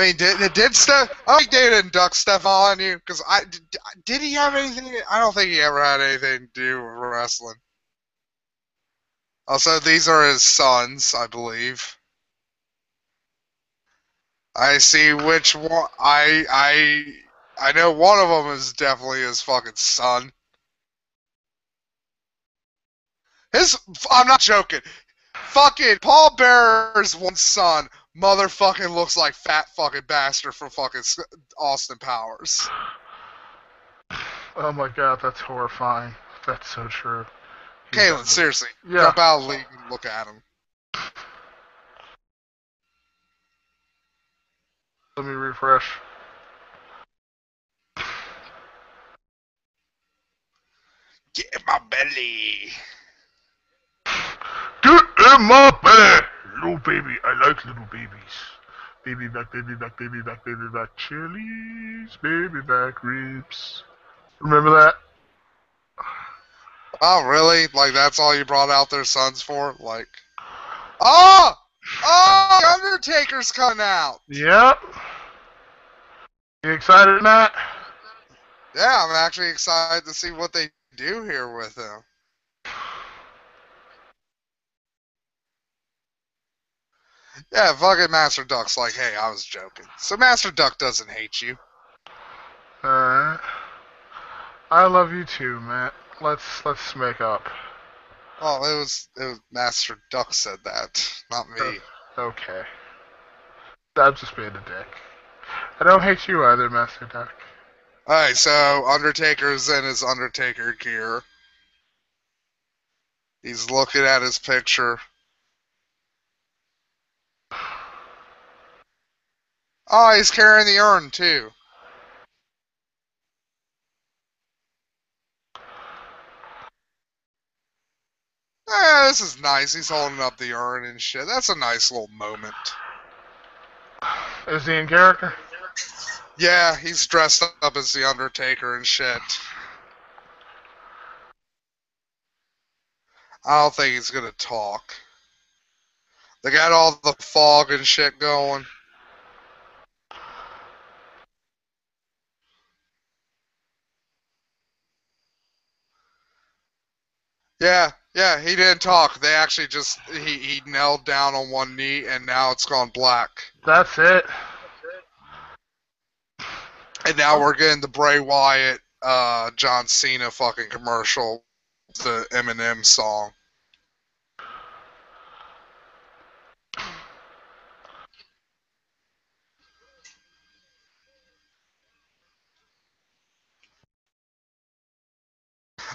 mean, did Steph? I think they induct Stefan Molyneux because did he have anything? I don't think he ever had anything to do with wrestling. Also, these are his sons, I believe. I see which one. I know one of them is definitely his fucking son. I'm not joking. Fucking Paul Bearer's one son motherfucking looks like fat fucking bastard from fucking Austin Powers. Oh my god, that's horrifying. That's so true. Kalen, seriously. Yeah. Jump out of the league and look at him. Let me refresh. Get in my belly. Get in my belly! Little baby, I like little babies. Baby back, baby back, baby back, baby back. Chilies, baby back ribs. Remember that? Oh, really? Like, that's all you brought out their sons for? Like... Oh! Oh, the Undertaker's coming out. Yep. You excited, Matt? Yeah, I'm actually excited to see what they do here with him. Yeah, fucking Master Duck's like, hey, I was joking. So Master Duck doesn't hate you. Alright. I love you too, Matt. Let's make up. Oh, it was Master Duck said that, not me. Okay. I'm just being a dick. I don't hate you either, Master Duck. Alright, so Undertaker's in his Undertaker gear. He's looking at his picture. Oh, he's carrying the urn, too. This is nice. He's holding up the urn and shit. That's a nice little moment. Is he in character? Yeah, he's dressed up as the Undertaker and shit. I don't think he's gonna talk. They got all the fog and shit going. Yeah, he didn't talk. They actually just, he knelt down on one knee and now it's gone black. That's it. And now we're getting the Bray Wyatt, John Cena fucking commercial, the Eminem song.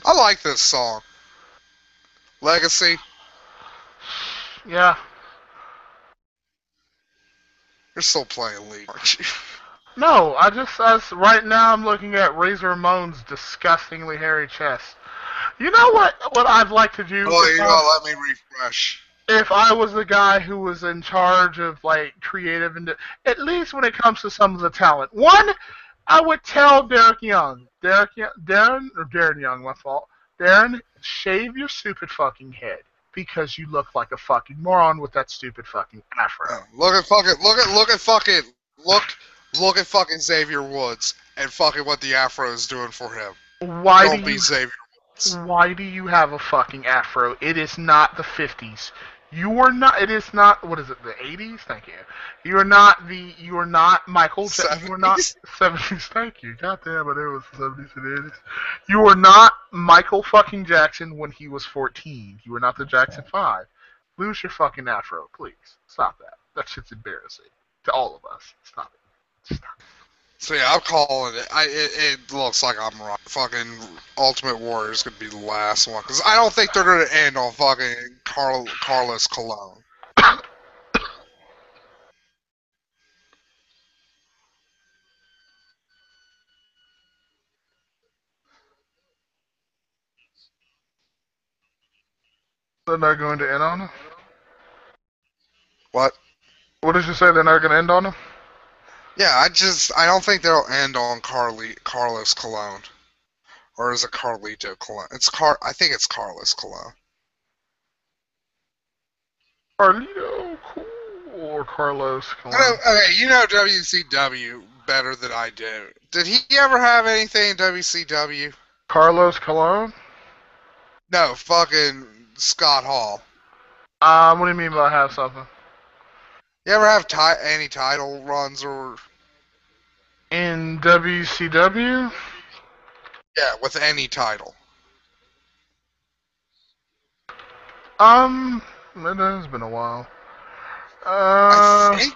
I like this song. Legacy. Yeah. You're still playing League, aren't you? No, right now I'm looking at Razor Ramon's disgustingly hairy chest. You know what I'd like to do? Oh, you know, let me refresh. If I was the guy who was in charge of, like, creative, and at least when it comes to some of the talent. One, I would tell Darren Young, my fault. Darren, shave your stupid fucking head. Because you look like a fucking moron with that stupid fucking afro. Look at fucking Xavier Woods and fucking what the afro is doing for him. Don't be Xavier Woods. Why do you have a fucking afro? It is not the 50s. It is not, what is it, the 80s? Thank you. You are not Michael Jackson. You are not 70s, thank you. God damn it, it was the 70s and 80s. You are not Michael fucking Jackson when he was 14. You are not the Jackson 5. Lose your fucking afro, please. Stop that. That shit's embarrassing. To all of us. Stop it. Stop it. So yeah, I'm calling it. It looks like I'm right. Fucking Ultimate Warrior's gonna be the last one because I don't think they're gonna end on fucking Carlos Cologne. They're not going to end on him? What? What did you say? They're not going to end on him? Yeah, I don't think they'll end on Carlos Cologne. Or is it Carlito Cologne? I think it's Carlos Cologne. Carlito, cool, or Carlos Cologne? Okay, you know WCW better than I do. Did he ever have anything in WCW? Carlos Cologne? No, fucking Scott Hall. What do you mean by have something? You ever have any title runs or... In WCW? Yeah, with any title. It has been a while. I think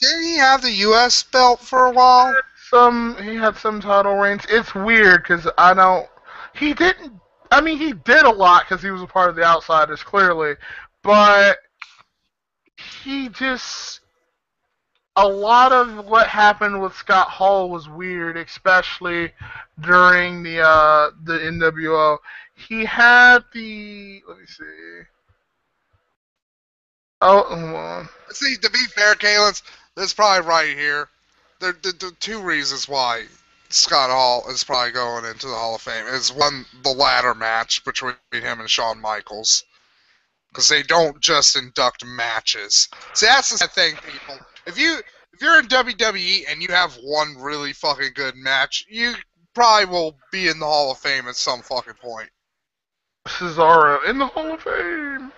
didn't he have the U.S. belt for a while? He had some title reigns. It's weird because he did a lot because he was a part of the Outsiders, clearly, but a lot of what happened with Scott Hall was weird, especially during the NWO. He had let me see. Oh, hold on. See, to be fair, Kalins, that's probably right here. The two reasons why Scott Hall is probably going into the Hall of Fame is one, the ladder match between him and Shawn Michaels. because they don't just induct matches. See, that's the thing, people. If you're in WWE and you have one really fucking good match, you probably will be in the Hall of Fame at some fucking point. Cesaro in the Hall of Fame.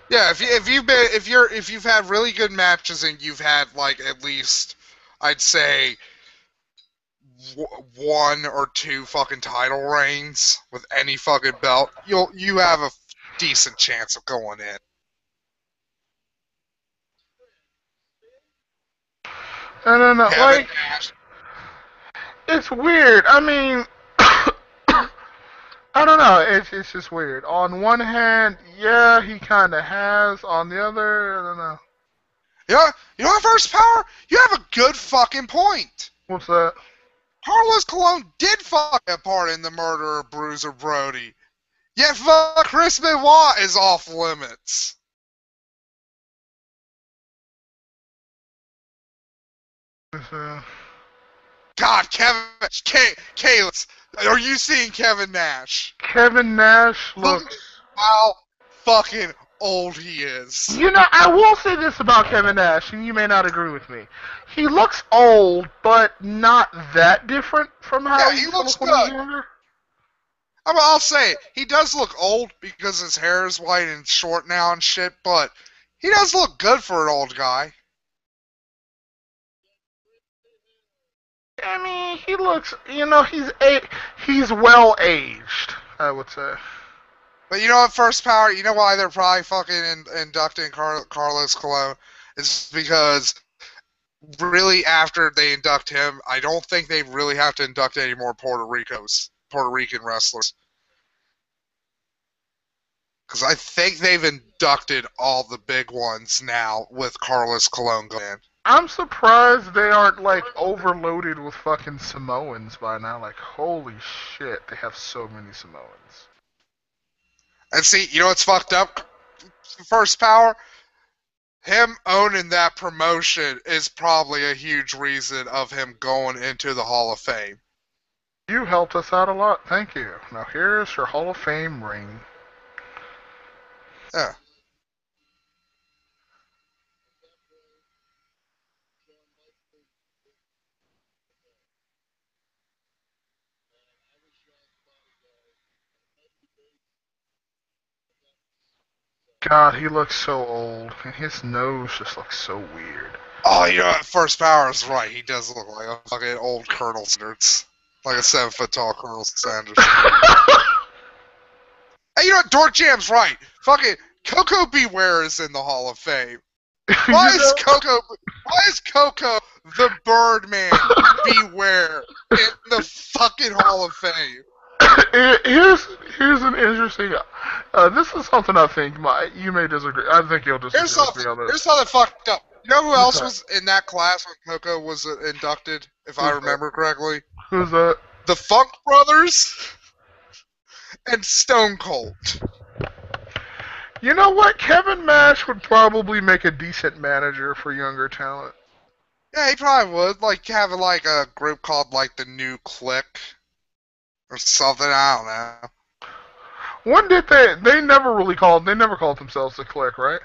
Yeah, if you've had really good matches and you've had like at least, I'd say, one or two fucking title reigns with any fucking belt, you have a decent chance of going in. I don't know, like, it's weird. I mean, I don't know. It's just weird. On one hand, yeah, he kind of has. On the other, I don't know. Yeah, you know what, First Power? You have a good fucking point. What's that? Carlos Colon did fuck a part in the murder of Bruiser Brody. Yet fuck Chris Benoit is off limits. God, are you seeing Kevin Nash? Kevin Nash looks... How fucking old he is. You know, I will say this about Kevin Nash, and you may not agree with me. He looks old, but not that different from how he looks when good. he was younger. I mean, I'll say it. He does look old because his hair is white and short now and shit, but he does look good for an old guy. I mean, he looks, you know, he's well aged, I would say. But you know what, First Power? You know why they're probably fucking inducting Carlos Colon? It's because really after they induct him, I don't think they really have to induct any more Puerto Rican wrestlers. Because I think they've inducted all the big ones now with Carlos Colon going in. I'm surprised they aren't, like, overloaded with fucking Samoans by now. Like, holy shit, they have so many Samoans. And see, you know what's fucked up, First Power? Him owning that promotion is probably a huge reason of him going into the Hall of Fame. You helped us out a lot, thank you. Now here's your Hall of Fame ring. Yeah. God, he looks so old, and his nose just looks so weird. Oh, you know what? First Power is right. He does look like a fucking old Colonel Sanders. Like a 7-foot tall Colonel Sanders. Hey, you know what? Dork Jam's right. Fucking Coco Beware is in the Hall of Fame. Why is Coco the Birdman Beware in the fucking Hall of Fame? Here's an interesting. This is something I think you may disagree. I think you'll disagree with me on this. Here's something fucked up. You know who else was in that class when Coco was inducted, if I remember correctly? Who's that? The Funk Brothers and Stone Cold. You know what? Kevin Nash would probably make a decent manager for younger talent. Yeah, he probably would. Like, have like a group called like the New Clique or something. I don't know. When did they never called themselves the Clique, right?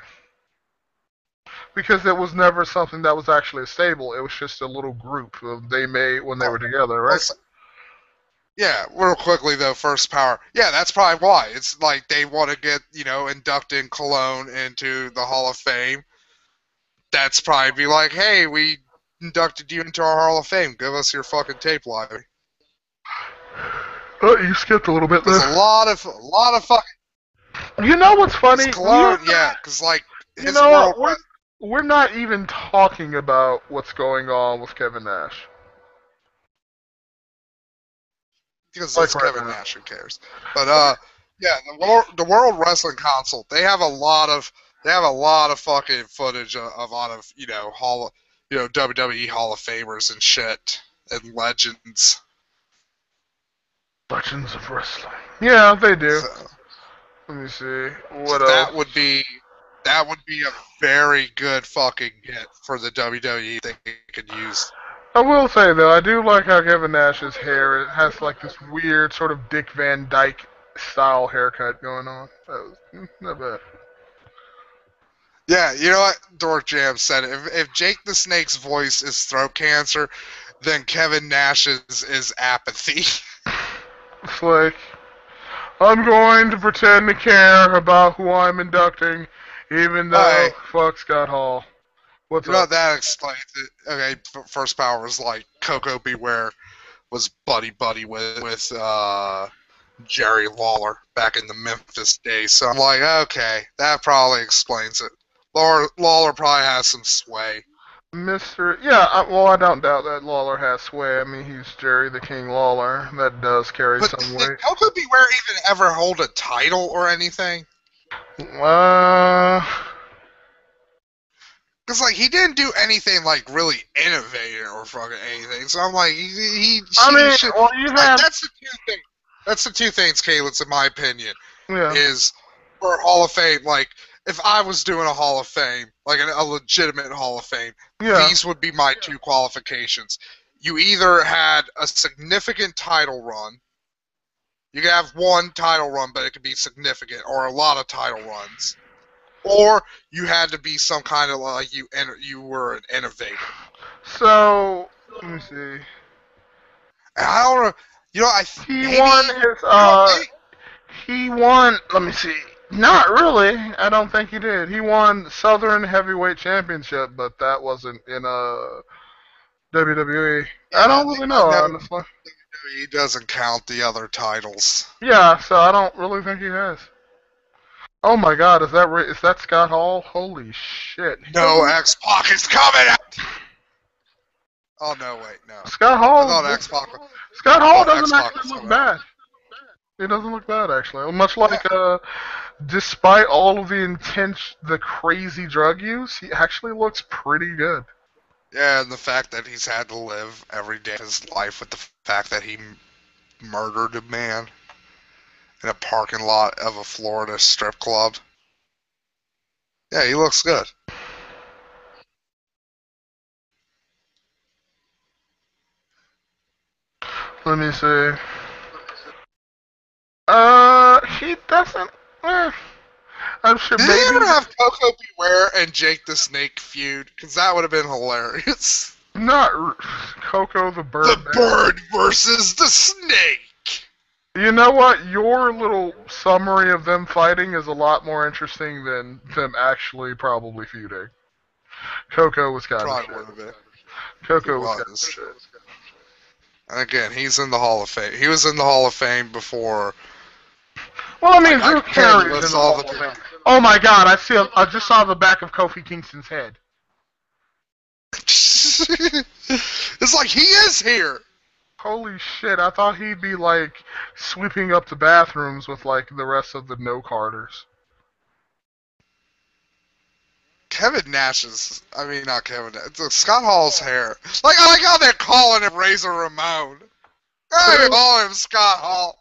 Because it was never something that was actually a stable. It was just a little group they made when they were together, right? Yeah, real quickly though, First Power. Yeah, that's probably why. It's like they want to get, inducting Cologne into the Hall of Fame. That's probably be like, hey, we inducted you into our Hall of Fame. Give us your fucking tape library. Oh, you skipped a little bit there. There's a lot of fucking. You know what's funny? Cologne, yeah, because like his we're not even talking about what's going on with Kevin Nash. Because it's Kevin Nash, who cares? But yeah, the World Wrestling Council, they have a lot of fucking footage of a lot of WWE Hall of Famers and shit and legends. Legends of Wrestling. Yeah, they do. So, let me see. What else? That would be a very good fucking get for the WWE they could use. I will say, though, I do like how Kevin Nash's hair, it has like this weird sort of Dick Van Dyke style haircut going on. That was not bad. Yeah, you know what? Dork Jam said it. If Jake the Snake's voice is throat cancer, then Kevin Nash's is apathy. It's like, I'm going to pretend to care about who I'm inducting, even though fuck Scott Hall. What's you know up? What that explains it. Okay, First Power was like Coco Beware was buddy with Jerry Lawler back in the Memphis days. So I'm like, okay, that probably explains it. Lawler probably has some sway. Well, I don't doubt that Lawler has sway. I mean, he's Jerry the King Lawler. That does carry some weight. Did Coco Beware even ever hold a title or anything? Uh... Because, like, he didn't do anything, like, really innovative or fucking anything. So I'm like, that's the two things. That's the two things, Caleb's, in my opinion, is for Hall of Fame. Like, if I was doing a Hall of Fame, like a legitimate Hall of Fame, these would be my two qualifications. You either had a significant title run. You could have one title run, but it could be significant, or a lot of title runs. Or you had to be some kind of like you were an innovator. So let me see. I don't know. You know, he won. Let me see. Not really. I don't think he did. He won Southern Heavyweight Championship, but that wasn't in WWE. Yeah, I don't really know, honestly. WWE doesn't count the other titles. Yeah, so I don't really think he has. Oh my God, is that Scott Hall? Holy shit! No, X-Pac is coming out. Oh no, wait, no. Scott Hall. I thought X-Pac. Scott Hall doesn't actually look bad. He doesn't look bad actually. Much like, despite all of the crazy drug use, he actually looks pretty good. Yeah, and the fact that he's had to live every day of his life with the fact that he murdered a man in a parking lot of a Florida strip club. Yeah, he looks good. Let me see. He doesn't. I'm sure. Did they ever have Coco Beware and Jake the Snake feud? Because that would have been hilarious. Not Coco the Bird. The bird versus the snake. You know what? Your little summary of them fighting is a lot more interesting than them actually probably feuding. Coco was kind of shit. Coco was kind of shit. And again, he's in the Hall of Fame. He was in the Hall of Fame before. Well, I mean, Drew Carey's in the Hall of Fame. Oh my God! I just saw the back of Kofi Kingston's head. It's like he is here. Holy shit! I thought he'd be like sweeping up the bathrooms with like the rest of the no-carders. Kevin Nash's, not Kevin Nash, it's Scott Hall's hair. Like, I like how they're calling him Razor Ramon. They call him Scott Hall.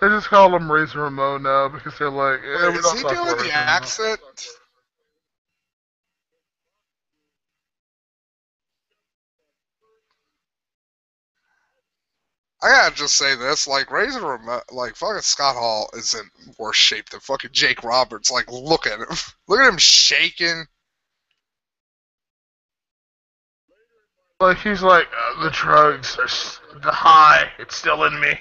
They just call him Razor Ramon now because they're like, Wait, is he doing the accent? I gotta just say this, like, Razor Ramon, like, fucking Scott Hall is in worse shape than fucking Jake Roberts. Like, look at him. Look at him shaking. Like, he's like, the drugs are the high. It's still in me.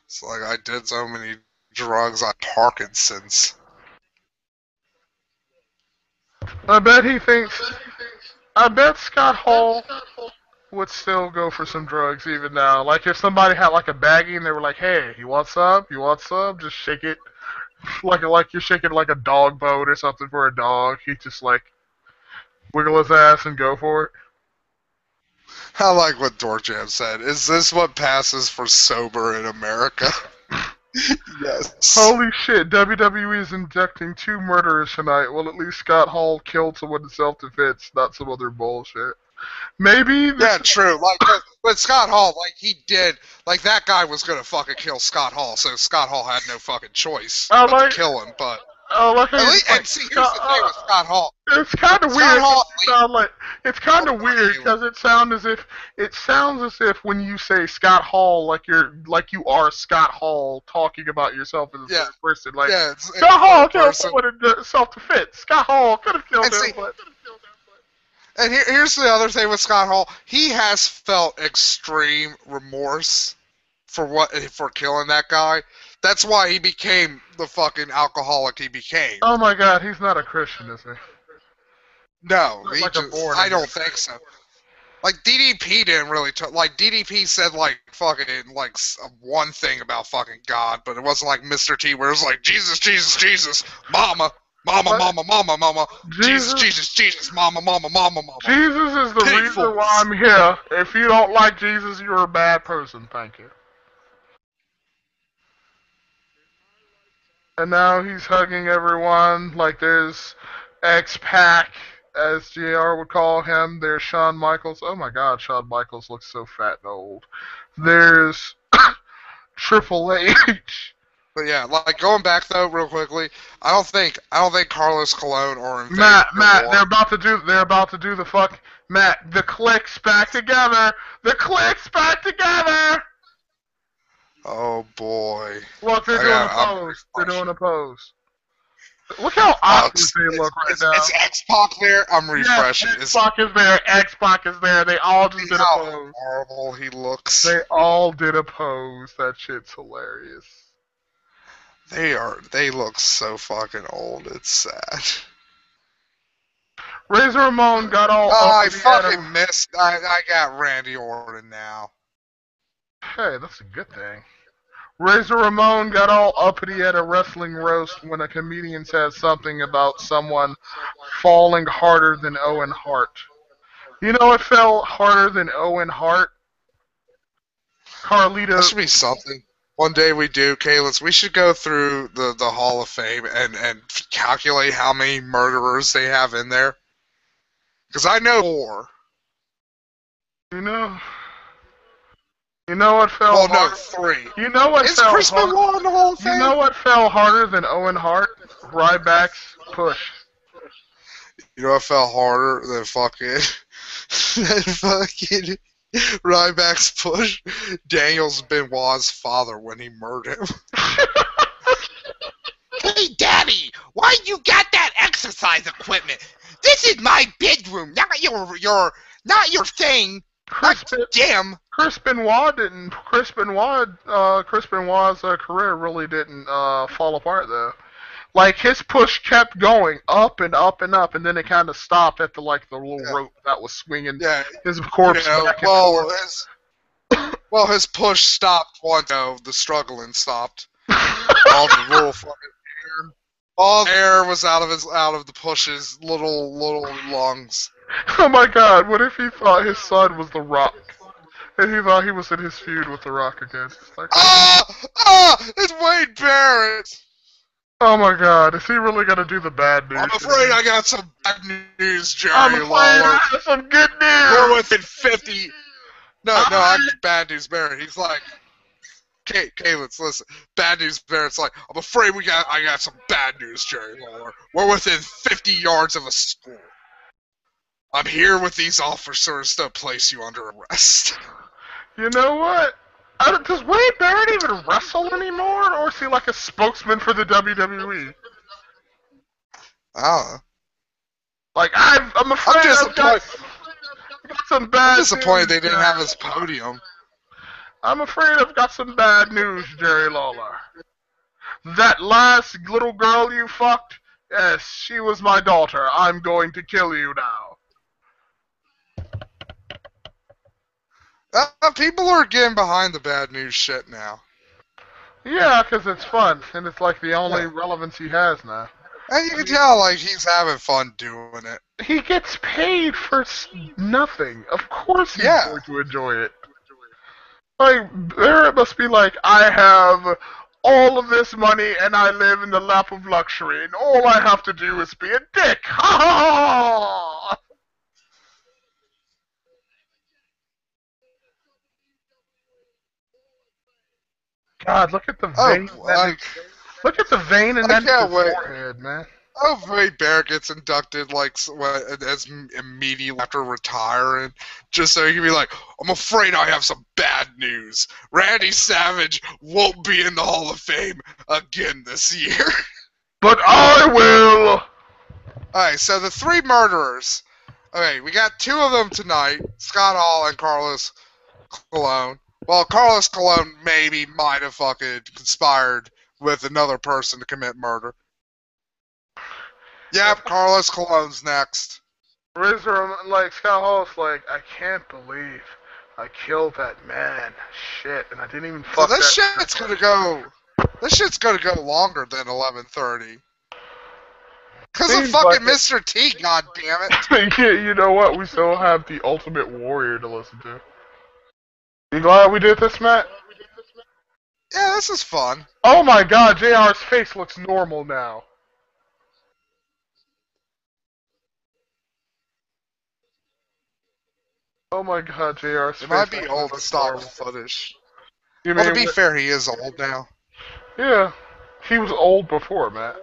It's like, I did so many drugs on Parkinson's. I bet Scott Hall would still go for some drugs even now. Like if somebody had like a baggie and they were like, "Hey, you want some? You want some?" Just shake it, like you're shaking like a dog bone or something for a dog. He just like wiggle his ass and go for it. I like what Dorjam said. Is this what passes for sober in America? Yes. Holy shit! WWE is inducting 2 murderers tonight. Well, at least Scott Hall killed someone in self-defense, not some other bullshit. Maybe. Yeah, true. Like, but Scott Hall, like, he did. Like, that guy was gonna fucking kill Scott Hall, so Scott Hall had no fucking choice but to kill him. But And see, here's the thing with Scott Hall. It's kind of weird. It's kind of weird because it sounds as if when you say Scott Hall, like you are Scott Hall talking about yourself as a third person. Like Scott Hall killed someone in self-defense. Scott Hall could have killed him. And here's the other thing with Scott Hall. He has felt extreme remorse for killing that guy. That's why he became the fucking alcoholic he became. Oh my God, he's not a Christian, is he? No, I don't think so. Like DDP didn't really like DDP said like fucking like one thing about fucking God, but it wasn't like Mr. T where it was like Jesus, Jesus, Jesus, Mama. Mama, mama, mama, mama. Jesus, Jesus, Jesus, mama, mama, mama, mama. Jesus is the reason why I'm here. If you don't like Jesus, you're a bad person. Thank you. And now he's hugging everyone. Like there's X-Pac, as JR would call him. There's Shawn Michaels. Oh my God, Shawn Michaels looks so fat and old. There's Triple H. But yeah, like going back though, real quickly, I don't think Carlos Cologne or Matt, they're about to do the fuck. Matt, the Clicks back together. The Clicks back together. Oh boy. Look, they're doing a pose. They're doing a pose. Look how obvious they look right now. Is X-Pac there? I'm refreshing. Yes, X-Pac is there. X-Pac is there. They all just did a pose. How horrible he looks. They all did a pose. That shit's hilarious. They look so fucking old, it's sad. Razor Ramon got all I fucking missed. I got Randy Orton now. Hey, that's a good thing. Razor Ramon got all uppity at a wrestling roast when a comedian says something about someone falling harder than Owen Hart. You know what fell harder than Owen Hart? Carlito. That should be something. One day we do, Kaylins, we should go through the Hall of Fame and calculate how many murderers they have in there. Because I know 4. You know what fell harder? No, 3. You know what fell Chris Benoit in the Hall of Fame? You know what fell harder than Owen Hart? Ryback's push. You know what fell harder than fucking Ryback's push? Daniels Benoit's father when he murdered him. Hey, Daddy, why you got that exercise equipment? This is my bedroom, not your thing. Chris Benoit's career really didn't fall apart though. Like his push kept going up and up and up, and then it kind of stopped at the little rope that was swinging his corpse back and forth. His push stopped once. The struggling stopped. All the little fucking air, all the air was out of the push's little lungs. Oh my God! What if he thought his son was The Rock, and he thought he was in his feud with The Rock again? It's like, it's Wade Barrett. Oh my God, is he really gonna do the bad news? I'm afraid I got some bad news, Jerry I'm afraid I have some good news! We're within 50... No, I'm bad news Barrett. He's like... Kaylins, listen. Bad news Barrett's like, I'm afraid I got some bad news, Jerry Lawler. We're within 50 yards of a school. I'm here with these officers to place you under arrest. You know what? Does Wade Barrett even wrestle anymore, or is he like a spokesman for the WWE? I don't know. Like, I'm afraid I've got some bad news. I'm disappointed they didn't have his podium. I'm afraid I've got some bad news, Jerry Lawler. That last little girl you fucked, yes, she was my daughter. I'm going to kill you now. People are getting behind the bad news shit now. Yeah, because it's fun, and it's like the only relevance he has now. And you can tell, like, he's having fun doing it. He gets paid for nothing. Of course he's going to enjoy it. Like, there it must be like, I have all of this money, and I live in the lap of luxury, and all I have to do is be a dick. Ha ha ha! God, look at the veins. Look at the vein in that forehead, man. Hopefully Bear gets inducted as immediately after retiring, just so he can be like, I'm afraid I have some bad news. Randy Savage won't be in the Hall of Fame again this year. But I will! Alright, so the three murderers. Okay, we got two of them tonight, Scott Hall and Carlos Cologne. Well, Carlos Cologne might have fucking conspired with another person to commit murder. Yep, Carlos Cologne's next. Rizzer, like, Scott Hall's like, I can't believe I killed that man. Shit, and I didn't even fuck this shit's gonna go longer than 11:30. Cause of fucking Mr. T, goddammit. You know what? We still have the Ultimate Warrior to listen to. You glad we did this, Matt? Yeah, this is fun. Oh my god, JR's face looks normal now. Oh my god, JR's face. It might be old stock footage. Well, to be fair, he is old now. Yeah. He was old before, Matt.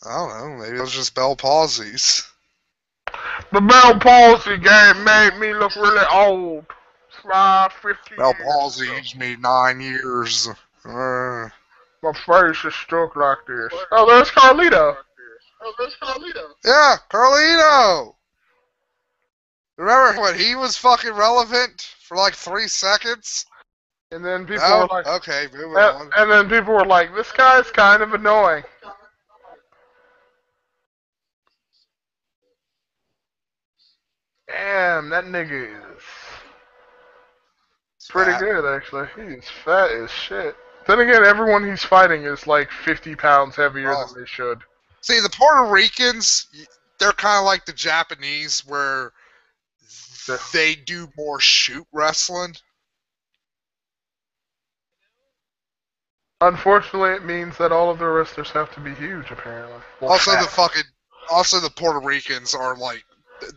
I don't know, maybe it was just Bell palsies. The Bell palsy game made me look really old. 50 Bell palsy aged me 9 years. My face is stuck like this. Oh, there's Carlito. Yeah, Carlito! Remember when he was fucking relevant for like 3 seconds? And then people were like... Okay, moving on. And then people were like, this guy's kind of annoying. Damn, that nigga is pretty good, actually. He's fat as shit. Then again, everyone he's fighting is like 50 pounds heavier than they should. See, the Puerto Ricans, they're kind of like the Japanese, where they do more shoot wrestling. Unfortunately, it means that all of the wrestlers have to be huge, apparently. Well, also, the Puerto Ricans are like,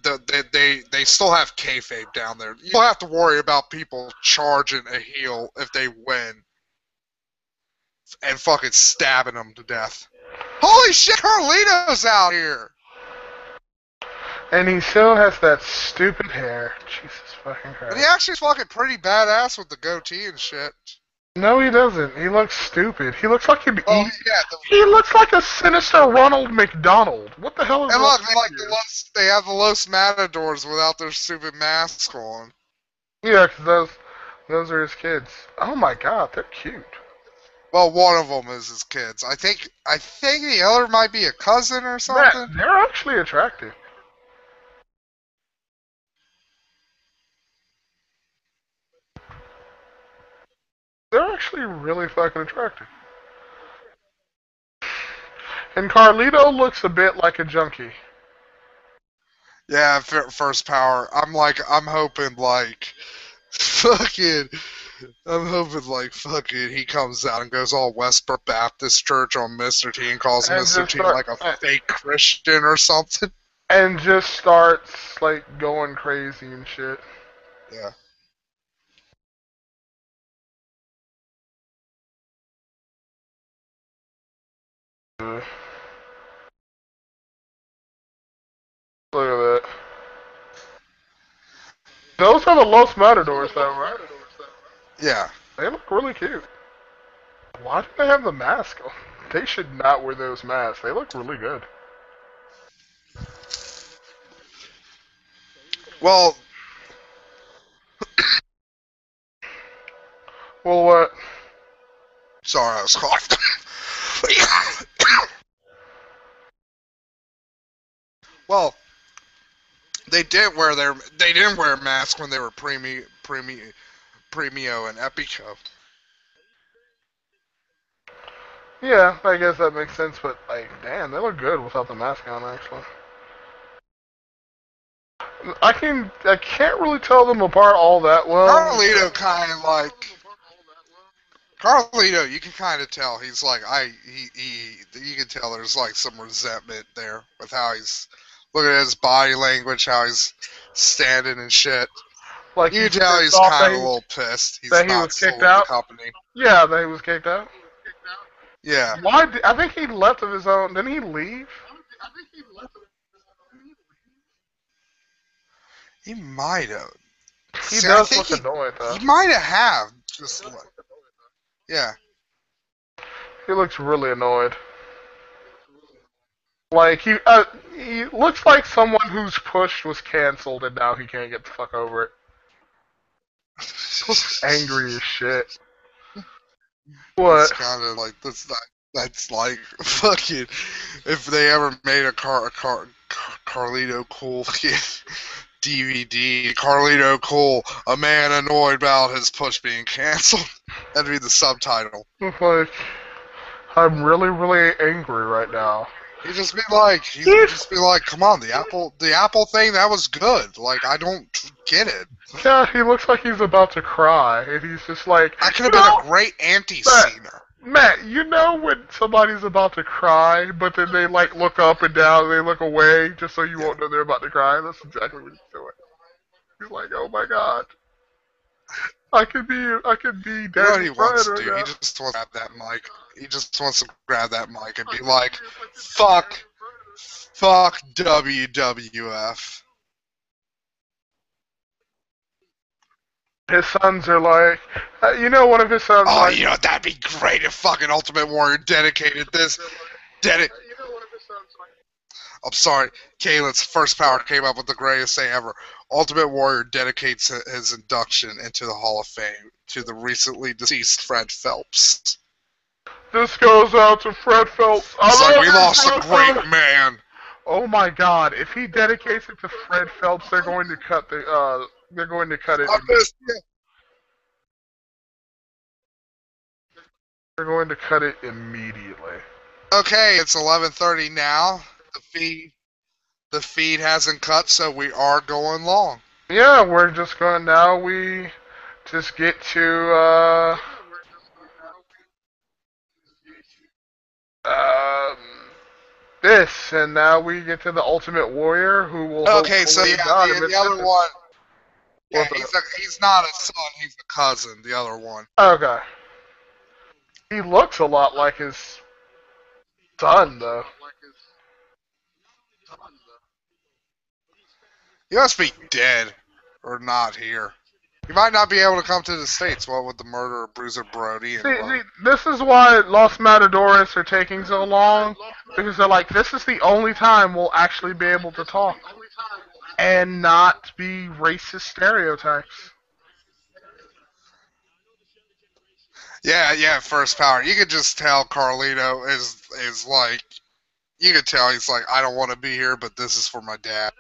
they still have kayfabe down there. You don't have to worry about people charging a heel if they win and fucking stabbing them to death. Holy shit, Carlito's out here! And he still has that stupid hair. Jesus fucking Christ. But he actually is fucking pretty badass with the goatee and shit. No, he doesn't. He looks stupid. He looks like he looks like a sinister Ronald McDonald. What the hell is and look, they have the Los Matadors without their stupid masks on. Yeah, because those are his kids. Oh my god, they're cute. Well, one of them is his kids. I think the other might be a cousin or something. They're actually attractive. They're actually really fucking attractive. And Carlito looks a bit like a junkie. Yeah, first power. I'm hoping he comes out and goes all Westbrook Baptist Church on Mr. T and calls Mr. T like a fake Christian or something. And just starts like going crazy and shit. Yeah. Look at that. Those are the Los Matadors, though, right? Yeah. They look really cute. Why do they have the mask on? They should not wear those masks. They look really good. Well... Well, what? Sorry, I was coughing. Well, they didn't wear masks when they were Premio and Epico. Yeah, I guess that makes sense, but like, damn, they look good without the mask on, actually. I can't really tell them apart all that well. Carlito kind of like... Carlito, you can kind of tell he's like, you can tell there's like some resentment there with how he's... Look at his body language, how he's standing and shit. Like you can tell he's kind of a little pissed. He's that he not was kicked sold out? the company. Yeah, that he was kicked out. Yeah. Why? I think he left of his own. Didn't he leave? He might have. He does look annoyed though. He might have. Just like, yeah. He looks really annoyed. Like he looks like someone whose push was canceled and now he can't get the fuck over it. Looks angry as shit. What? It's kind of like that's like fucking if they ever made a Carlito Cool DVD. Carlito Cool, a man annoyed about his push being canceled. That'd be the subtitle. It's like, I'm really, really angry right now. He'd just be like, come on, the apple thing, that was good. Like, I don't get it. Yeah, he looks like he's about to cry, and he's just like, I could have been a great anti-Cena. Matt, you know when somebody's about to cry, but then they like look up and down, and they look away, just so you won't know they're about to cry? That's exactly what he's doing. He's like, oh my god. I could be You know what he wants to do? He just wants to grab that mic. He just wants to grab that mic and be like, fuck WWF. His sons are like, one of his sons. Oh, like, that'd be great if fucking Ultimate Warrior dedicated this. I'm sorry, Kalen's First Power came up with the greatest thing ever. Ultimate Warrior dedicates his induction into the Hall of Fame to the recently deceased Fred Phelps. This goes out to Fred Phelps. It's like, we lost a great man. Oh my god, if he dedicates it to Fred Phelps, they're going to cut it. They're going to cut it immediately. Okay, it's 11:30 now. The feed hasn't cut, so we are going long. Yeah, we're just going now. We just get to this, and now we get to the Ultimate Warrior, who will. Okay, so the other one. Yeah, he's not a son, he's a cousin. The other one. Okay. He looks a lot like his son, though. He must be dead or not here. He might not be able to come to the States, what with the murder of Bruiser Brody. See, this is why Los Matadores are taking so long, because they're like, this is the only time we'll actually be able to talk and not be racist stereotypes. Yeah, First Power. You could just tell Carlito is like, you could tell he's like, I don't want to be here, but this is for my dad.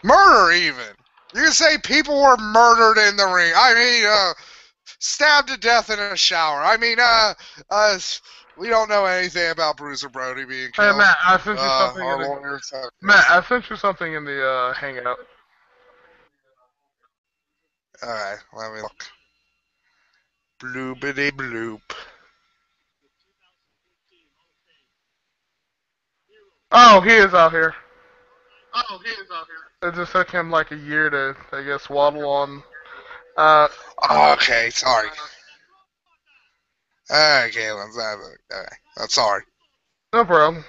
Murder, even. You can say people were murdered in the ring. I mean, stabbed to death in a shower. I mean, we don't know anything about Bruiser Brody being killed. Hey, Matt, I sent you something. Matt, I sent you something in the Hangout. Alright, let me look. Bloopity bloop. Oh, he is out here. It just took him like a year to, I guess, waddle on. Okay, sorry. Alright, Galen. I'm sorry. No problem.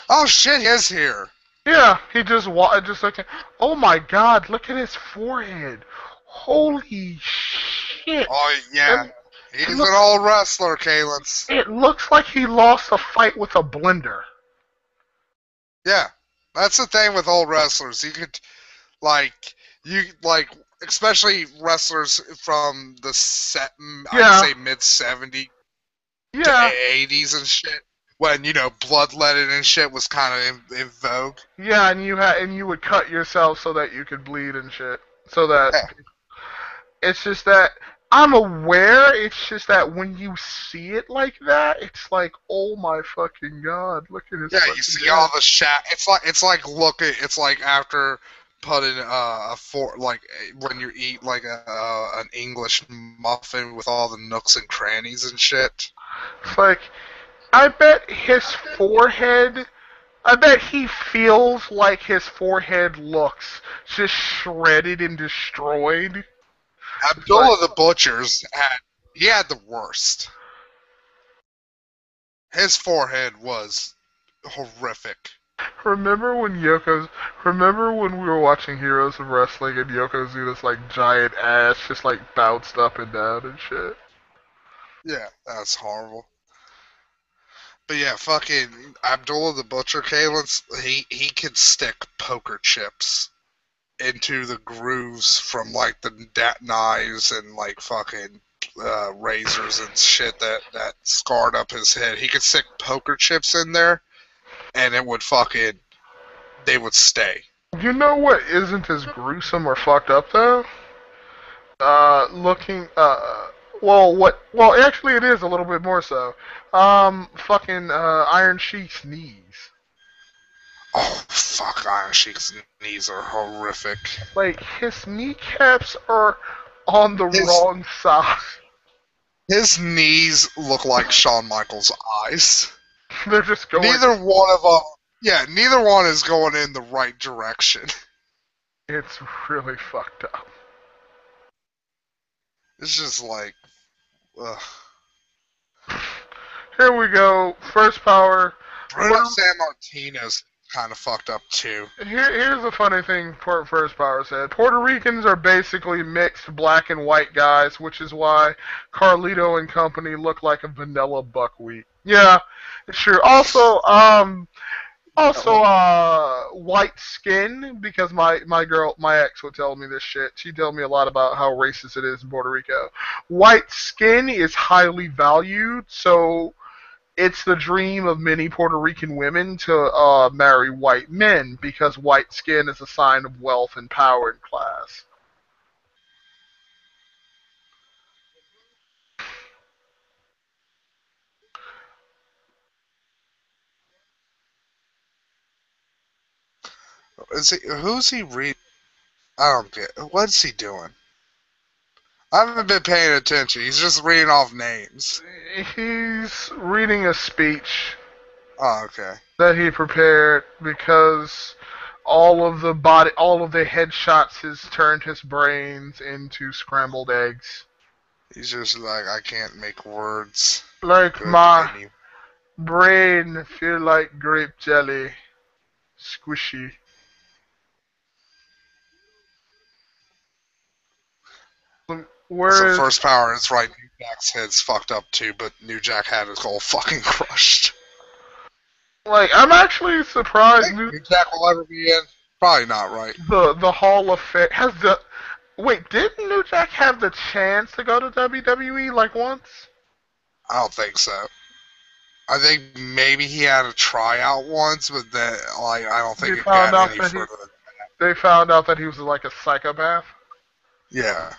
Oh shit, he is here. Yeah, he just looked at. Oh my god, look at his forehead. Holy shit. Oh yeah. He's an old wrestler, Kalens. It looks like he lost a fight with a blender. Yeah. That's the thing with old wrestlers. You could, especially wrestlers from the I'd say mid-70s to 80s and shit. When, bloodletting and shit was kind of in vogue. Yeah, and you would cut yourself so that you could bleed and shit. So that it's just that I'm aware. It's just that when you see it like that, it's like, oh my fucking god, look at his. Yeah, you see all the It's like after put in when you eat like an English muffin with all the nooks and crannies and shit. It's like, I bet he feels like his forehead looks just shredded and destroyed. Abdullah the Butcher's had the worst. His forehead was horrific. Remember when we were watching Heroes of Wrestling and Yokozuna's like giant ass just like bounced up and down and shit? Yeah, that's horrible. But yeah, fucking Abdullah the Butcher, Kalen's, he could stick poker chips into the grooves from like the knives and like fucking razors and shit that scarred up his head. He could stick poker chips in there, and it would they would stay. You know what isn't as gruesome or fucked up though? Actually it is a little bit more so. Iron Sheik's knees. Oh, fuck, Iron Sheik's knees are horrific. Like, his kneecaps are on the wrong side. His knees look like Shawn Michaels' eyes. They're just going... Neither one is going in the right direction. It's really fucked up. It's just like... ugh. Here we go. First power. Bruno Sammartino's kind of fucked up too. Here's a funny thing First Power said. Puerto Ricans are basically mixed black and white guys, which is why Carlito and company look like a vanilla buckwheat. Yeah, it's true. Also, white skin, because my ex would tell me this shit. She told me a lot about how racist it is in Puerto Rico. White skin is highly valued, so it's the dream of many Puerto Rican women to marry white men, because white skin is a sign of wealth and power and class. Who's he reading? I don't get. What's he doing? I haven't been paying attention. He's just reading off names. He's reading a speech. Oh, okay. That he prepared because all of the headshots has turned his brains into scrambled eggs. He's just like, I can't make words. Like my brain feel like grape jelly. Squishy. So First Power is right. New Jack's head's fucked up too, but New Jack had his whole fucking crushed. Like, I'm actually surprised. New Jack will ever be in? Probably not, right? The Hall of Fame has the. Wait, didn't New Jack have the chance to go to WWE like once? I don't think so. I think maybe he had a tryout once, but then like I don't think it got any further than that. They found out that he was like a psychopath. Yeah.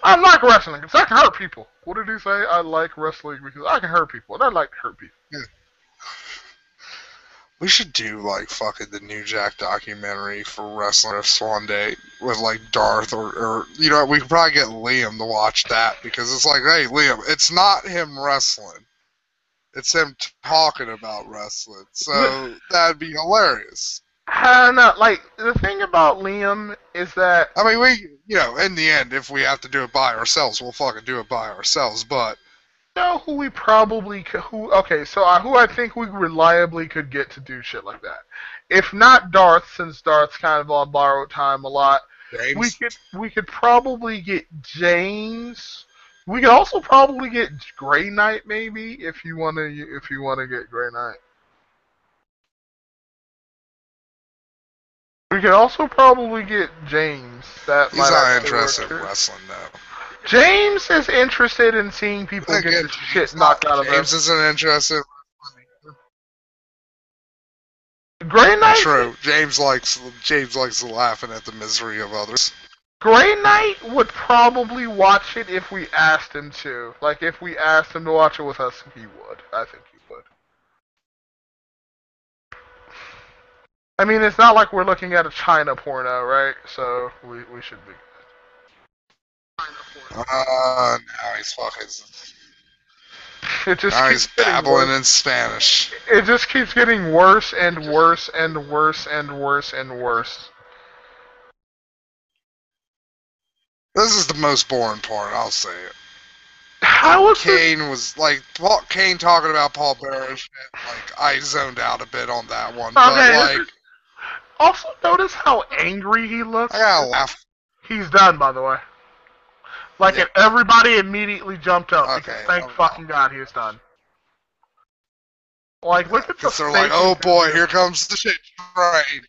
I like wrestling because I can hurt people. What did he say? I like wrestling because I can hurt people, and I like to hurt people. Yeah. We should do like fucking the New Jack documentary for wrestlers one day with like Darth or you know, we could probably get Liam to watch that because it's like, hey Liam, it's not him wrestling. It's him talking about wrestling. So that'd be hilarious. I don't know. Like, the thing about Liam is that... I mean, you know, in the end, if we have to do it by ourselves, we'll fucking do it by ourselves, but... You know who we probably could... who I think we reliably could get to do shit like that. If not Darth, since Darth's kind of on borrowed time a lot, James? we could probably get James... We could also probably get Grey Knight, maybe, if you want to get Grey Knight. We could also probably get James. He's not interested in wrestling, though. James is interested in seeing people get the shit knocked out of them. James isn't interested. Grey Knight. True. James likes laughing at the misery of others. Grey Knight would probably watch it if we asked him to. Like, if we asked him to watch it with us, he would. I think he would. I mean, it's not like we're looking at a China porno, right? So we should be. Now he's fucking. It just Now keeps he's babbling worse. in Spanish. It just keeps getting worse and worse and worse and worse and worse. This is the most boring part, I'll say it. How was Kane was like Kane talking about Paul Bearer shit. Like I zoned out a bit on that one, but like. Also, notice how angry he looks. I gotta laugh. He's done, by the way. Like, and everybody immediately jumped up because thank fucking God he is done. Like, look at the. They're like, oh boy, here comes the shit train.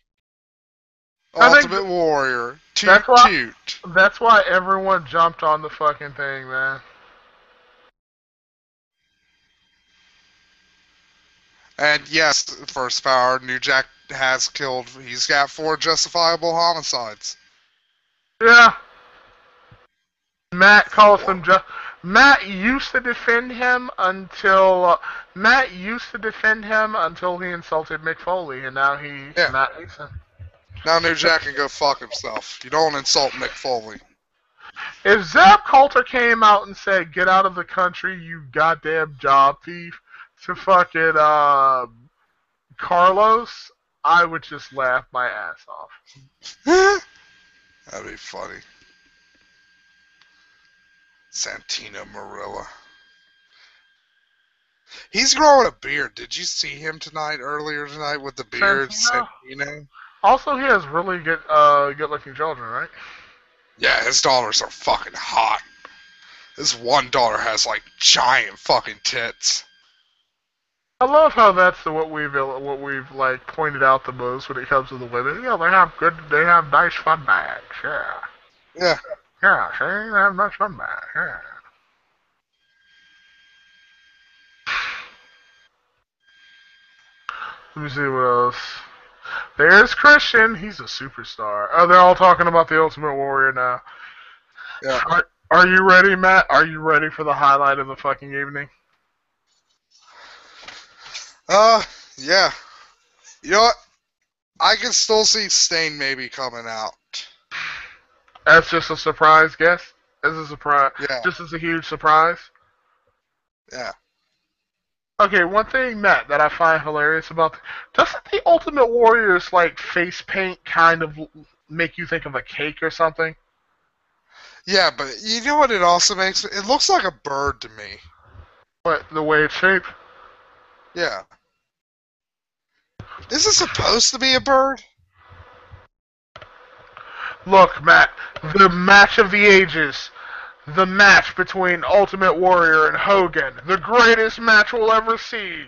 Ultimate Warrior. Toot toot. That's why everyone jumped on the fucking thing, man. And yes, first power, New Jack has killed. He's got 4 justifiable homicides. Yeah. Matt calls him Matt used to defend him until he insulted Mick Foley, and now Matt hates him. Now New Jack can go fuck himself. You don't insult Mick Foley. If Zeb Coulter came out and said, "Get out of the country, you goddamn job thief," to fucking Carlos, I would just laugh my ass off. That'd be funny. Santino Marilla. He's growing a beard. Did you see him earlier tonight with the beard? Santino? Also, he has really good-looking children, right? Yeah, his daughters are fucking hot. This one daughter has like giant fucking tits. I love how that's what we've like pointed out the most when it comes to the women. Yeah, they have nice fun bags. Yeah. Yeah. Yeah, see, they have nice fun bags. Yeah. Let me see what else. There's Christian. He's a superstar. Oh, they're all talking about the Ultimate Warrior now. Yeah. Are you ready, Matt? Are you ready for the highlight of the fucking evening? Yeah. You know what? I can still see Stain maybe coming out. That's just a surprise guess? As a surprise? Yeah. Just as a huge surprise? Yeah. Okay, one thing, Matt, that I find hilarious about... Doesn't the Ultimate Warrior's, like, face paint kind of make you think of a cake or something? Yeah, but you know what it also makes? It looks like a bird to me. What, the way it's shaped? Yeah. Is it supposed to be a bird? Look, Matt, the match of the ages. The match between Ultimate Warrior and Hogan. The greatest match we'll ever see.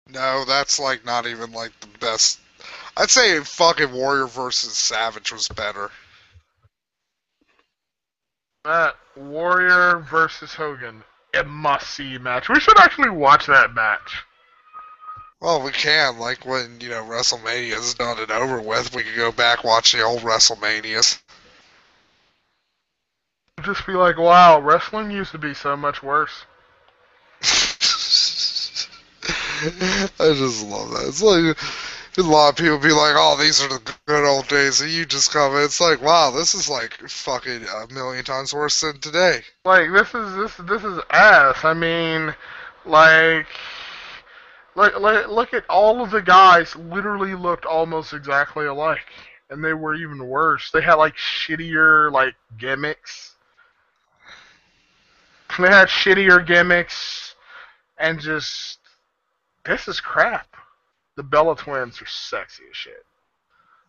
No, that's like not even like the best. I'd say fucking Warrior versus Savage was better. Matt, Warrior versus Hogan. A must-see match. We should actually watch that match. Well, we can. Like when, WrestleMania's done and over with, we can go back watch the old WrestleManias. Just be like, wow, wrestling used to be so much worse. I just love that. It's like a lot of people be like, oh, these are the good old days, and you just come in. It's like, wow, this is like fucking a million times worse than today. Like, this is ass. I mean, like, look at all of the guys literally looked almost exactly alike. And they were even worse. They had, like, shittier, like, gimmicks. They had shittier gimmicks. And just... This is crap. The Bella Twins are sexy as shit.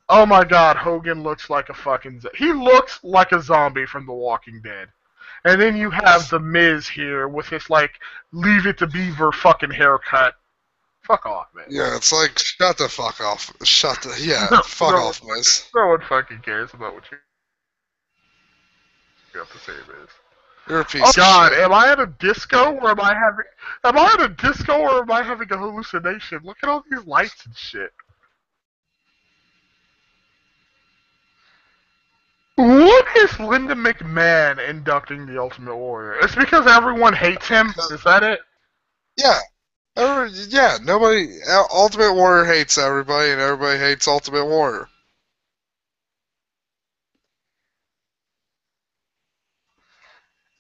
Oh my god, Hogan looks like a fucking... He looks like a zombie from The Walking Dead. And then you have The Miz here with his, like, Leave It to Beaver fucking haircut. Fuck off, man. Yeah, it's like, shut the fuck off. Fuck off, Miz. No one fucking cares about what you have to say, Miz. You're a piece of God, shit. Am I at a disco or am I having a hallucination? Look at all these lights and shit. What is Linda McMahon inducting the Ultimate Warrior? It's because everyone hates him? Is that it? Yeah. Yeah, nobody. Ultimate Warrior hates everybody, and everybody hates Ultimate Warrior.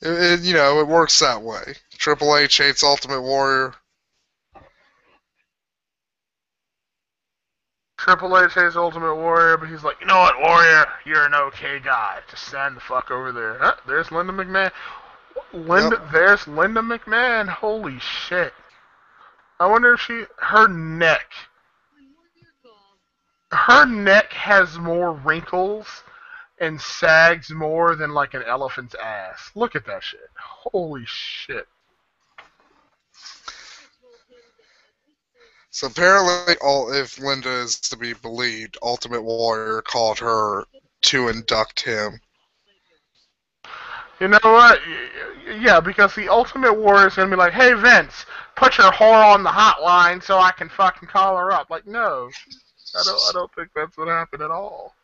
It works that way. Triple H hates Ultimate Warrior. Triple H hates Ultimate Warrior, but he's like, you know what, Warrior? You're an okay guy. Just stand the fuck over there. Huh? There's Linda McMahon. There's Linda McMahon. Holy shit. I wonder if her neck has more wrinkles and sags more than like an elephant's ass. Look at that shit. Holy shit. So apparently, if Linda is to be believed, Ultimate Warrior called her to induct him. You know what? Yeah, because the Ultimate Warrior is going to be like, hey, Vince, put your whore on the hotline so I can fucking call her up. Like, no. I don't think that's what happened at all.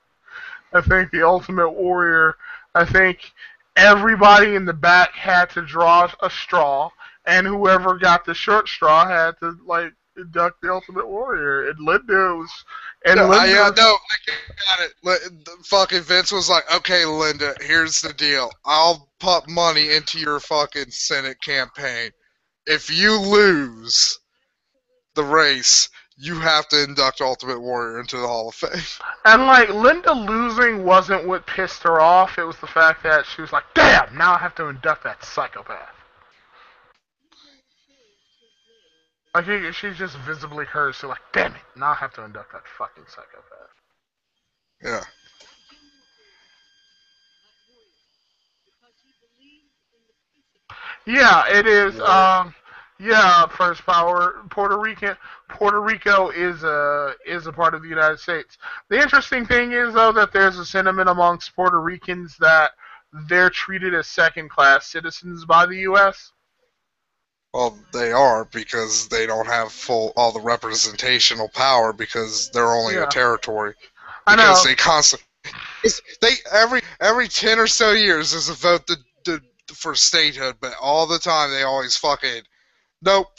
I think the Ultimate Warrior, I think everybody in the back had to draw a straw, and whoever got the short straw had to, like, induct the Ultimate Warrior. And Linda was... I got it. Fucking Vince was like, okay, Linda, here's the deal. I'll put money into your fucking Senate campaign. If you lose the race, you have to induct Ultimate Warrior into the Hall of Fame. And, like, Linda losing wasn't what pissed her off. It was the fact that she was like, damn, now I have to induct that psychopath. Like, she just visibly hurt, so like, damn it, now I have to induct that fucking psychopath. Yeah. Yeah, it is, First Power, Puerto Rico is a part of the United States. The interesting thing is, though, that there's a sentiment amongst Puerto Ricans that they're treated as second-class citizens by the U.S., Well, they are, because they don't have all the representational power, because they're only a territory. I know. Because they constantly, every 10 or so years there's a vote for statehood, but all the time they always fucking, nope.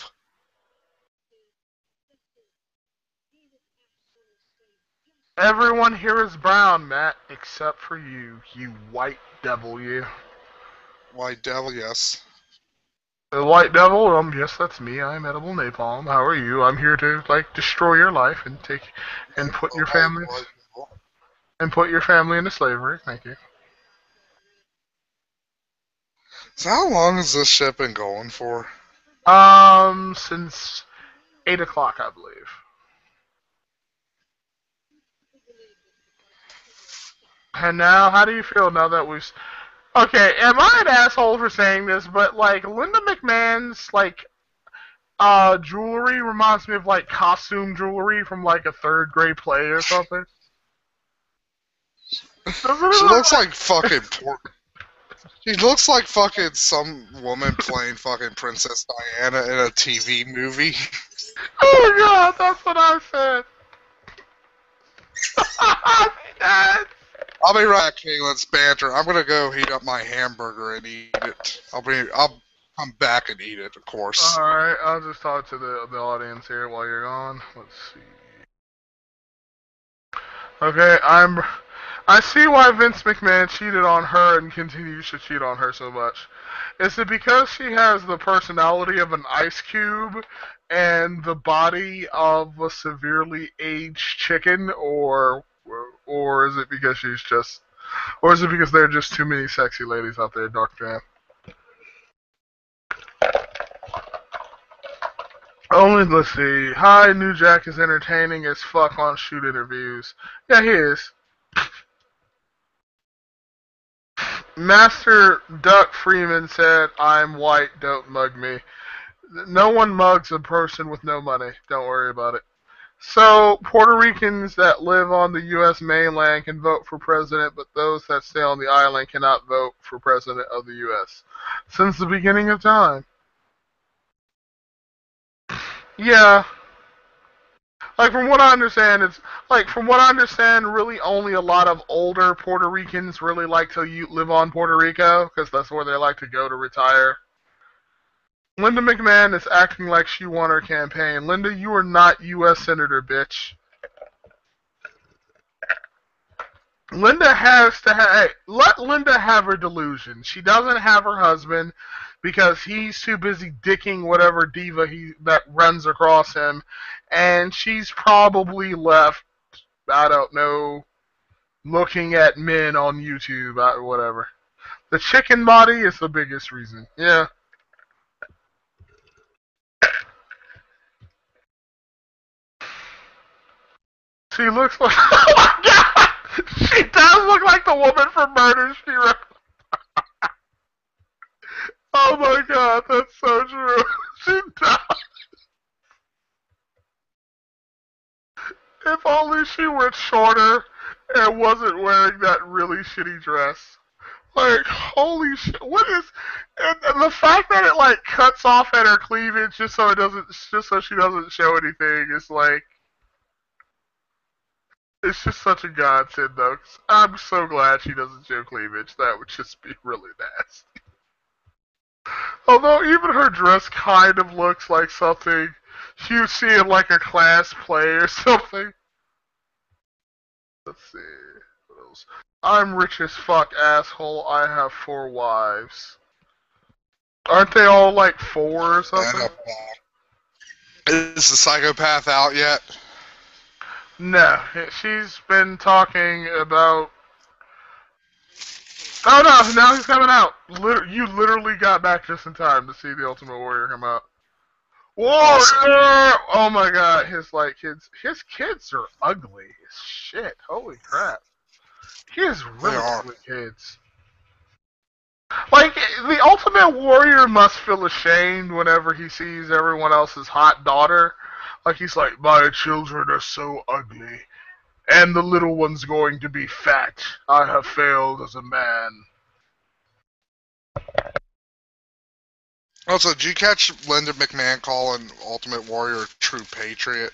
Everyone here is brown, Matt, except for you white devil, you. White devil, yes. The White Devil, yes, that's me. I'm Edible Napalm. How are you? I'm here to, like, destroy your life and put your family into slavery. Thank you. So how long has this shit been going for? Since 8 o'clock, I believe. And now, how do you feel now that we've... Okay, am I an asshole for saying this, but, like, Linda McMahon's, like, jewelry reminds me of, like, costume jewelry from, like, a third grade play or something. She looks like fucking... She looks like fucking some woman playing fucking Princess Diana in a TV movie. Oh, God, that's what I said. I'll be right back, Let's banter. I'm gonna go heat up my hamburger and eat it. I'll come back and eat it, of course. Alright, I'll just talk to the audience here while you're gone. Let's see. Okay, I see why Vince McMahon cheated on her and continues to cheat on her so much. Is it because she has the personality of an ice cube and the body of a severely aged chicken, or is it because there are just too many sexy ladies out there, Dr. Jam? Let's see. Hi, New Jack is entertaining as fuck on shoot interviews. Yeah, he is. Master Duck Freeman said, I'm white, don't mug me. No one mugs a person with no money. Don't worry about it. So, Puerto Ricans that live on the U.S. mainland can vote for president, but those that stay on the island cannot vote for president of the U.S. Since the beginning of time. Yeah. Like, from what I understand, really only a lot of older Puerto Ricans really like to live on Puerto Rico, because that's where they like to go to retire. Linda McMahon is acting like she won her campaign. Linda, you are not U.S. Senator, bitch. Linda has to have... Let Linda have her delusion. She doesn't have her husband because he's too busy dicking whatever diva that runs across him. And she's probably left, I don't know, looking at men on YouTube or whatever. The chicken body is the biggest reason. Yeah. She looks like... Oh my god! She does look like the woman from Murder, She Wrote. Oh my god, that's so true. She does. If only she went shorter and wasn't wearing that really shitty dress. Like, holy shit, what is... And the fact that it, like, cuts off at her cleavage just so she doesn't show anything is like... It's just such a godsend, though. I'm so glad she doesn't show cleavage. That would just be really nasty. Although even her dress kind of looks like something you would see in like a class play or something. Let's see. What else? I'm rich as fuck, asshole. I have 4 wives. Aren't they all like 4 or something? Is the psychopath out yet? No, she's been talking about... Oh no, now he's coming out. You literally got back just in time to see the Ultimate Warrior come out. Warrior! Oh my god, his kids are ugly as shit. Holy crap. He has really ugly kids. Like, the Ultimate Warrior must feel ashamed whenever he sees everyone else's hot daughter. Like, he's like, my children are so ugly. And the little one's going to be fat. I have failed as a man. Also, did you catch Linda McMahon calling Ultimate Warrior a true patriot?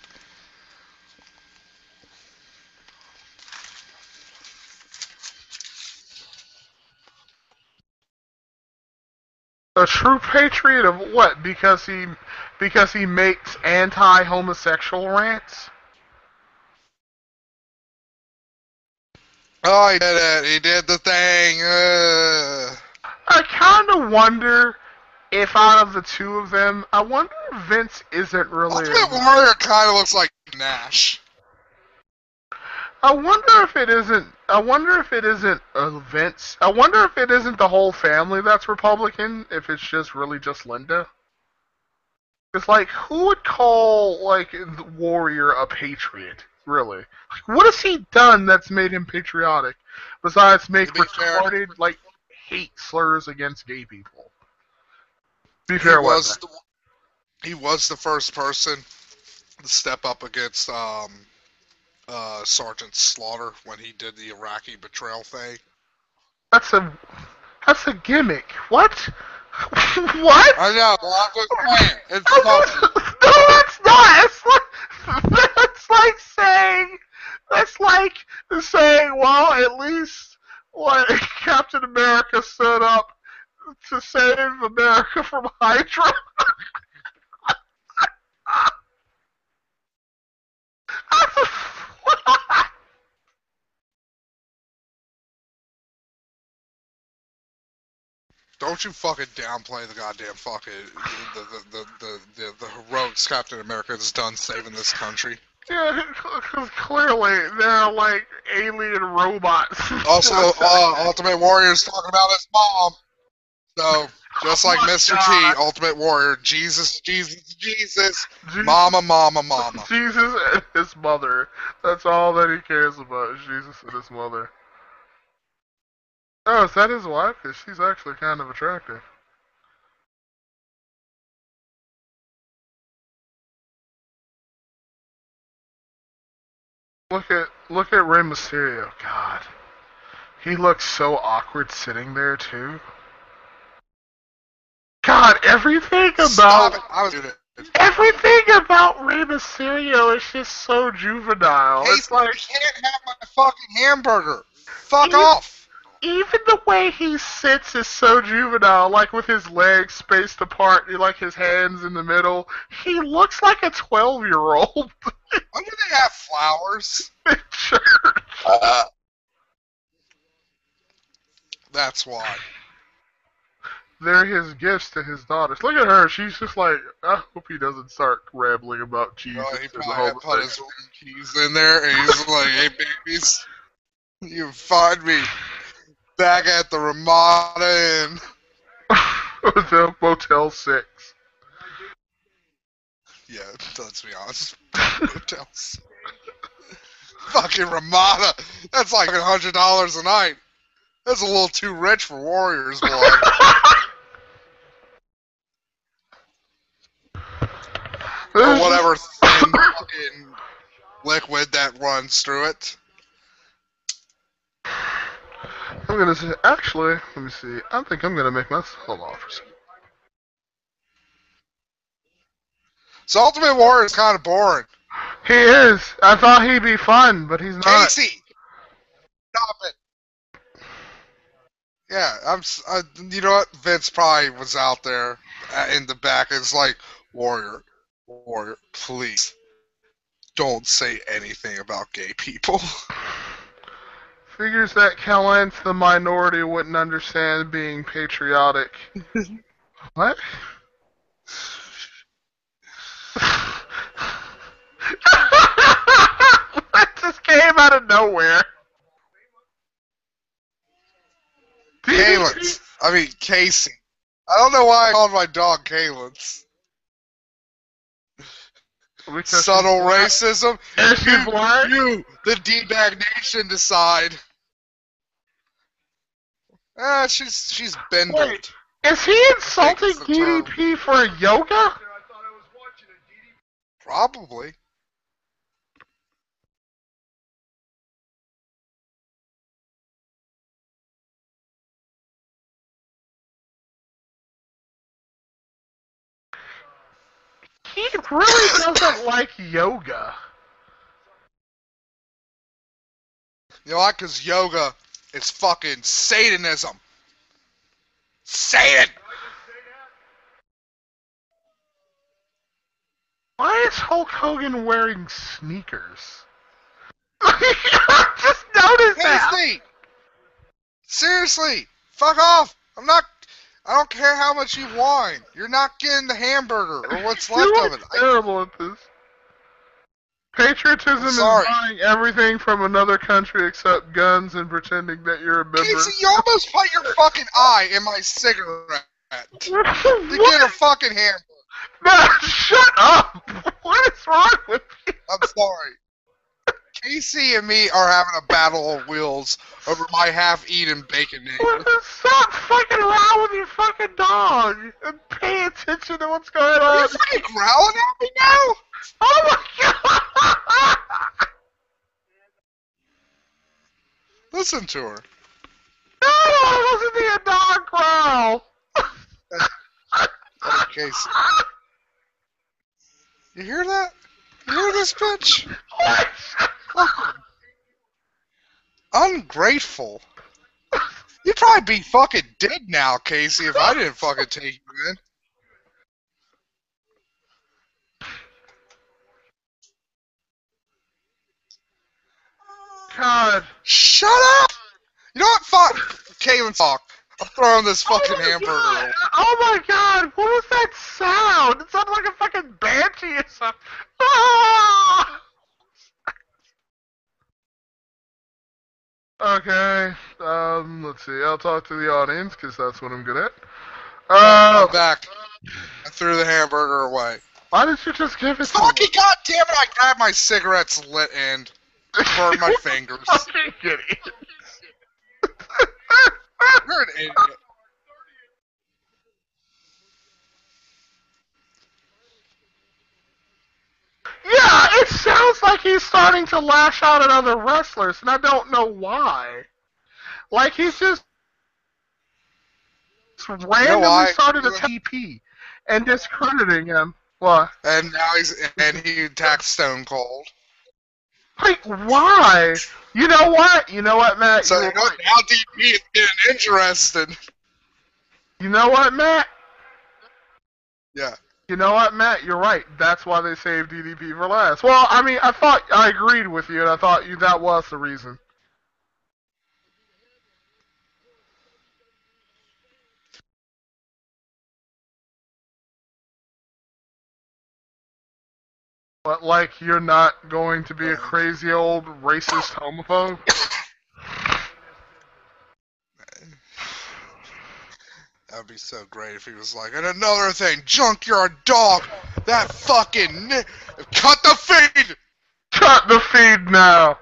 A true patriot of what? Because he makes anti-homosexual rants? Oh, he did it. He did the thing. I kind of wonder if out of the two of them, I wonder if Vince isn't really... Ultimate Warrior kind of looks like Nash. I wonder if it isn't Vince. I wonder if it isn't the whole family that's Republican, if it's just really just Linda. It's like, who would call, like, the Warrior a patriot? Really? Like, what has he done that's made him patriotic? Besides make retarded, like, hate slurs against gay people. Be fair, he was the first person to step up against Sergeant Slaughter when he did the Iraqi betrayal thing. That's a gimmick. What? What? I know. Well, I'm just saying. It's no, that's not. That's like saying, well, at least like Captain America stood up to save America from Hydra. Don't you fucking downplay the goddamn fucking the heroics Captain America has done saving this country. Yeah, because clearly they're like alien robots. Also, Ultimate Warrior's talking about his mom. So, just like Mr. T, Ultimate Warrior, Jesus, Mama. Jesus and his mother. That's all that he cares about, is Jesus and his mother. Oh, is that his wife? Because she's actually kind of attractive. Look at Rey Mysterio. God. He looks so awkward sitting there, too. God, everything about Rey Mysterio is just so juvenile. Hey, it's like, you can't have my fucking hamburger. Fuck off. even the way he sits is so juvenile, like with his legs spaced apart, like his hands in the middle. He looks like a 12-year-old. Why do they have flowers? In church. That's why. They're his gifts to his daughters. Look at her. She's just like, I hope he doesn't start rambling about Jesus. He probably put his keys in there, and he's like, hey, babies, you find me back at the Ramada Inn. The Motel 6. Yeah, let's be honest. Motel 6. Fucking Ramada. That's like $100 a night. That's a little too rich for Warriors blood. Or whatever thin fucking liquid that runs through it. I'm gonna say, actually, let me see. I think I'm gonna make myself. Hold on for a second. So Ultimate Warrior is kind of boring. He is. I thought he'd be fun, but he's not. Casey! Stop it! Yeah, you know what? Vince probably was out there in the back. It's like, Warrior, please don't say anything about gay people. Figures that Cologne, the minority, wouldn't understand being patriotic. What? That just came out of nowhere. Kalins. I mean, Casey. I don't know why I called my dog Kalins. Subtle racism. You, the D-Bag Nation, decide. She's bended. Wait, is he insulting DDP for yoga? Probably. He really doesn't like yoga. You know what? Because yoga is fucking Satanism. Satan! Why is Hulk Hogan wearing sneakers? I just noticed that! Seriously! Fuck off! I don't care how much you whine. You're not getting the hamburger or what's left of it. Terrible at this. Patriotism is buying everything from another country except guns and pretending that you're a member. Casey, you almost put your fucking eye in my cigarette to get a fucking hamburger. No, shut up! What is wrong with you? I'm sorry. Casey and me are having a battle of wheels over my half-eaten bacon neighbor. Stop fucking around with your fucking dog and pay attention to what's going on. Are you fucking growling at me now? Oh my god! Listen to her. No, I wasn't being a dog growl. Oh, Casey. You hear that? You hear this bitch? What? Ungrateful. You'd probably be fucking dead now, Casey, if I didn't fucking take you in. God. Shut up! You know what? Fuck. Kalen, fuck. I'm throwing this fucking hamburger away. Oh my god, what was that sound? It sounded like a fucking banshee or something. Ah! Okay, let's see. I'll talk to the audience, because that's what I'm good at. I'm back. I threw the hamburger away. Why didn't you just give it to me? Fucking goddamn it, I grabbed my cigarette's lit end. Burned my fingers. Fucking idiot. You're an idiot. Yeah, it sounds like he's starting to lash out at other wrestlers, and I don't know why. Like he's just randomly started a TP and discrediting him. What? And now he attacks Stone Cold. Like, why? You know what? You know what, Matt? So now DDP is getting interested. You know what, Matt? Yeah. You know what, Matt? You're right. That's why they saved DDP for last. Well, I mean, I thought I agreed with you, and I thought that was the reason. But, like, you're not going to be a crazy old racist homophobe? That would be so great if he was like, and another thing, Junkyard Dog, that fucking cut the feed! Cut the feed now!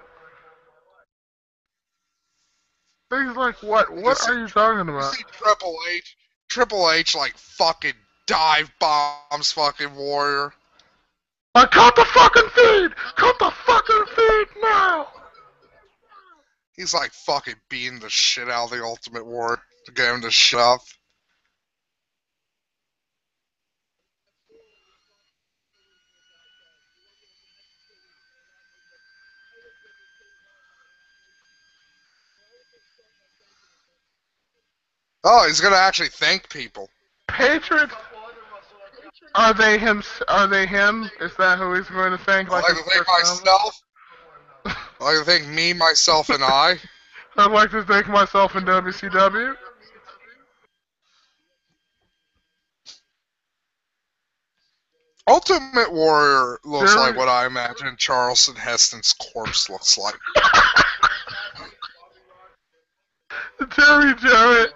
Things like what? What are you talking about? You see Triple H like fucking dive bombs fucking Warrior. Cut the fucking feed! Cut the fucking feed now! He's like fucking beating the shit out of the Ultimate Warrior to get him to shut up. Oh, he's gonna actually thank people. Patriots? Are they him? Are they him? Is that who he's going to thank? I'd like to thank myself. I'd like to thank me, myself, and I. I'd like to thank myself in WCW. Ultimate Warrior looks like what I imagine Charleston Heston's corpse looks like. Terry Jarrett,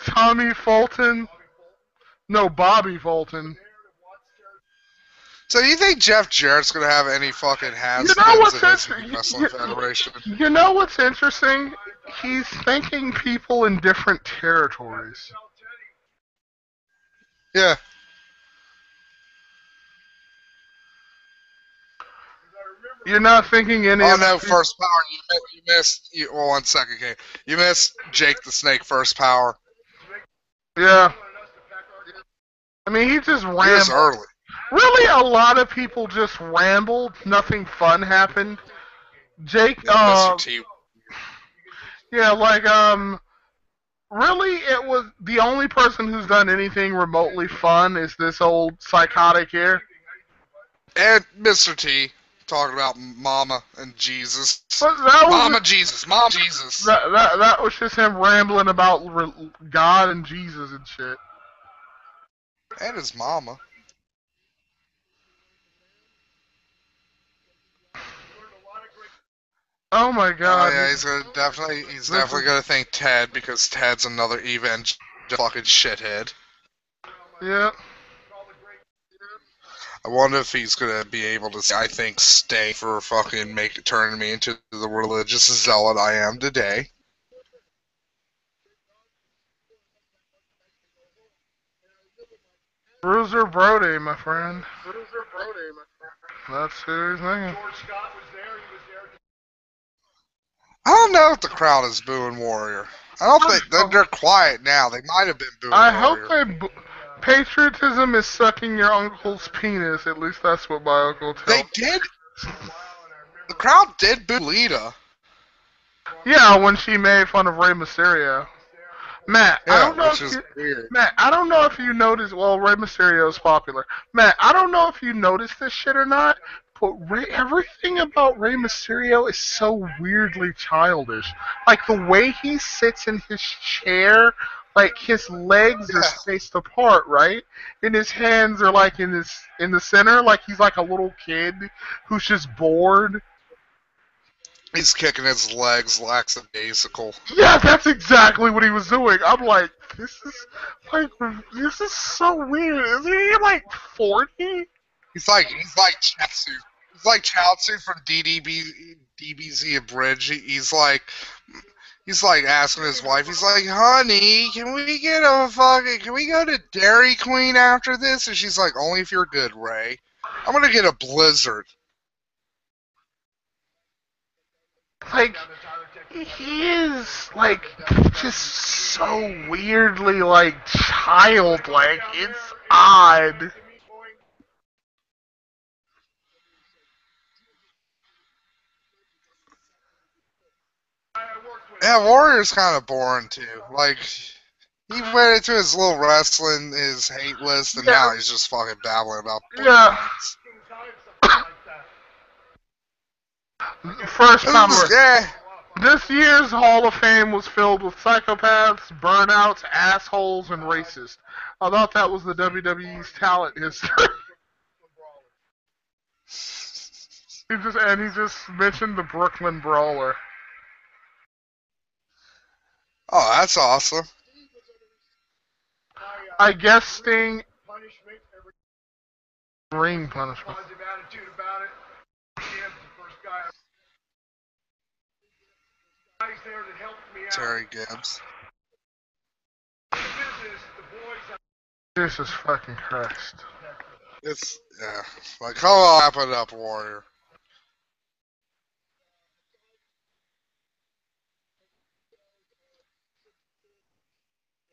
Tommy Fulton, no, Bobby Fulton. So you think Jeff Jarrett's gonna have any fucking has-beens in Wrestling Federation? You know what's interesting? He's thanking people in different territories. Yeah. You're not thinking any. Oh no, First Power. You missed. Well, 1 second, Kane. You missed Jake the Snake First Power. Yeah. I mean, he just rambled. He was early. Really, a lot of people just rambled. Nothing fun happened. Jake, Mr. T. Yeah, like, really, it was the only person who's done anything remotely fun is this old psychotic here. And Mr. T. Talking about Mama and Jesus. Mama Jesus. Mom Jesus. That was just him rambling about God and Jesus and shit. And his mama. Oh my God! Oh yeah, he's definitely gonna thank Ted because Ted's another evangelical fucking shithead. Yeah. I wonder if he's gonna be able to. I think stay for fucking turning me into the religious zealot I am today. Bruiser Brody, my friend. That's who he's thinking. I don't know if the crowd is booing Warrior. I don't think they're quiet now. They might have been booing Warrior. I hope they. Patriotism is sucking your uncle's penis. At least that's what my uncle tells me. They did. The crowd did boo Lita. Yeah, when she made fun of Rey Mysterio. Matt, yeah, I don't know Matt, I don't know if you noticed. Well, Rey Mysterio is popular. Matt, I don't know if you noticed this shit or not, but everything about Rey Mysterio is so weirdly childish. Like the way he sits in his chair, like his legs are spaced apart, right? And his hands are like in the center, like he's like a little kid who's just bored. He's kicking his legs lackadaisical. Yeah, that's exactly what he was doing. I'm like, this is so weird. Is he like 40? He's like Chatsu. He's like Chatsu from DBZ Abridged. He's like asking his wife. He's like, honey, can we go to Dairy Queen after this? And she's like, only if you're good, Ray. I'm gonna get a Blizzard. Like, he is, like, just so weirdly, like, childlike. It's odd. Yeah, Warrior's kind of boring too. Like, he went into his little wrestling, his hate list, and now he's just fucking babbling about. Yeah. First comment. This year's Hall of Fame was filled with psychopaths, burnouts, assholes, and racists. I thought that was the WWE's talent history. He just mentioned the Brooklyn Brawler. Oh, that's awesome. I guess Sting... Ring punishment. Terry Gibbs. Jesus fucking Christ. It's, yeah. Like, come on, wrap it up, Warrior.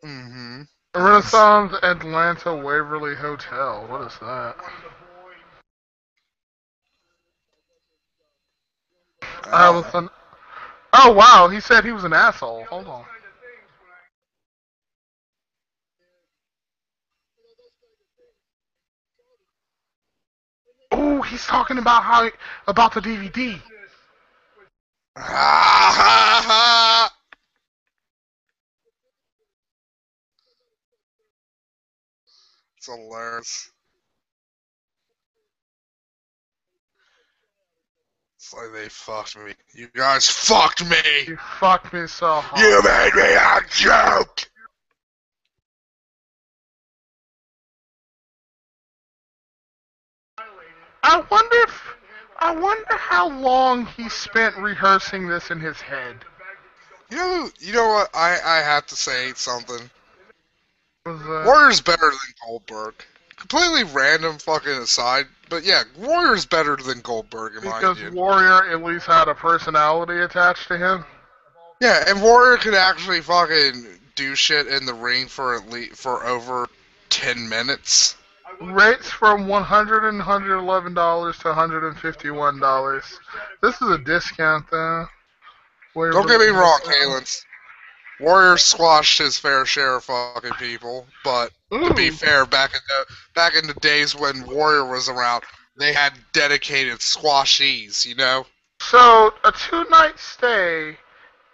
Mm-hmm. Renaissance Atlanta Waverly Hotel. What is that? Oh wow, he said he was an asshole. Hold on. Oh, he's talking about about the DVD. It's hilarious. It's like they fucked me. You guys fucked me! You fucked me so hard. You made me a joke! I wonder how long he spent rehearsing this in his head. You know what? I have to say something. Was, Warrior's better than Goldberg. Completely random fucking aside, but yeah, Warrior's better than Goldberg in my opinion. Because Warrior at least had a personality attached to him. Yeah, and Warrior could actually fucking do shit in the ring for over 10 minutes. Rates from $100 and $111 to $151. This is a discount though. Don't get me wrong, Kalins. Warrior squashed his fair share of fucking people, but to be fair, back in the days when Warrior was around, they had dedicated squashies, you know? So a 2-night stay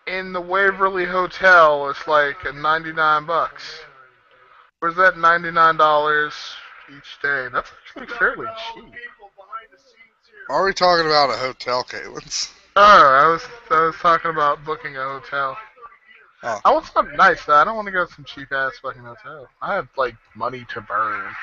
in the Waverly Hotel is like $99. Where's that $99 each day? That's actually fairly cheap. Are we talking about a hotel, Kalins? Oh, I was talking about booking a hotel. Oh. I want something nice though. I don't want to go to some cheap ass fucking hotel. I have like money to burn.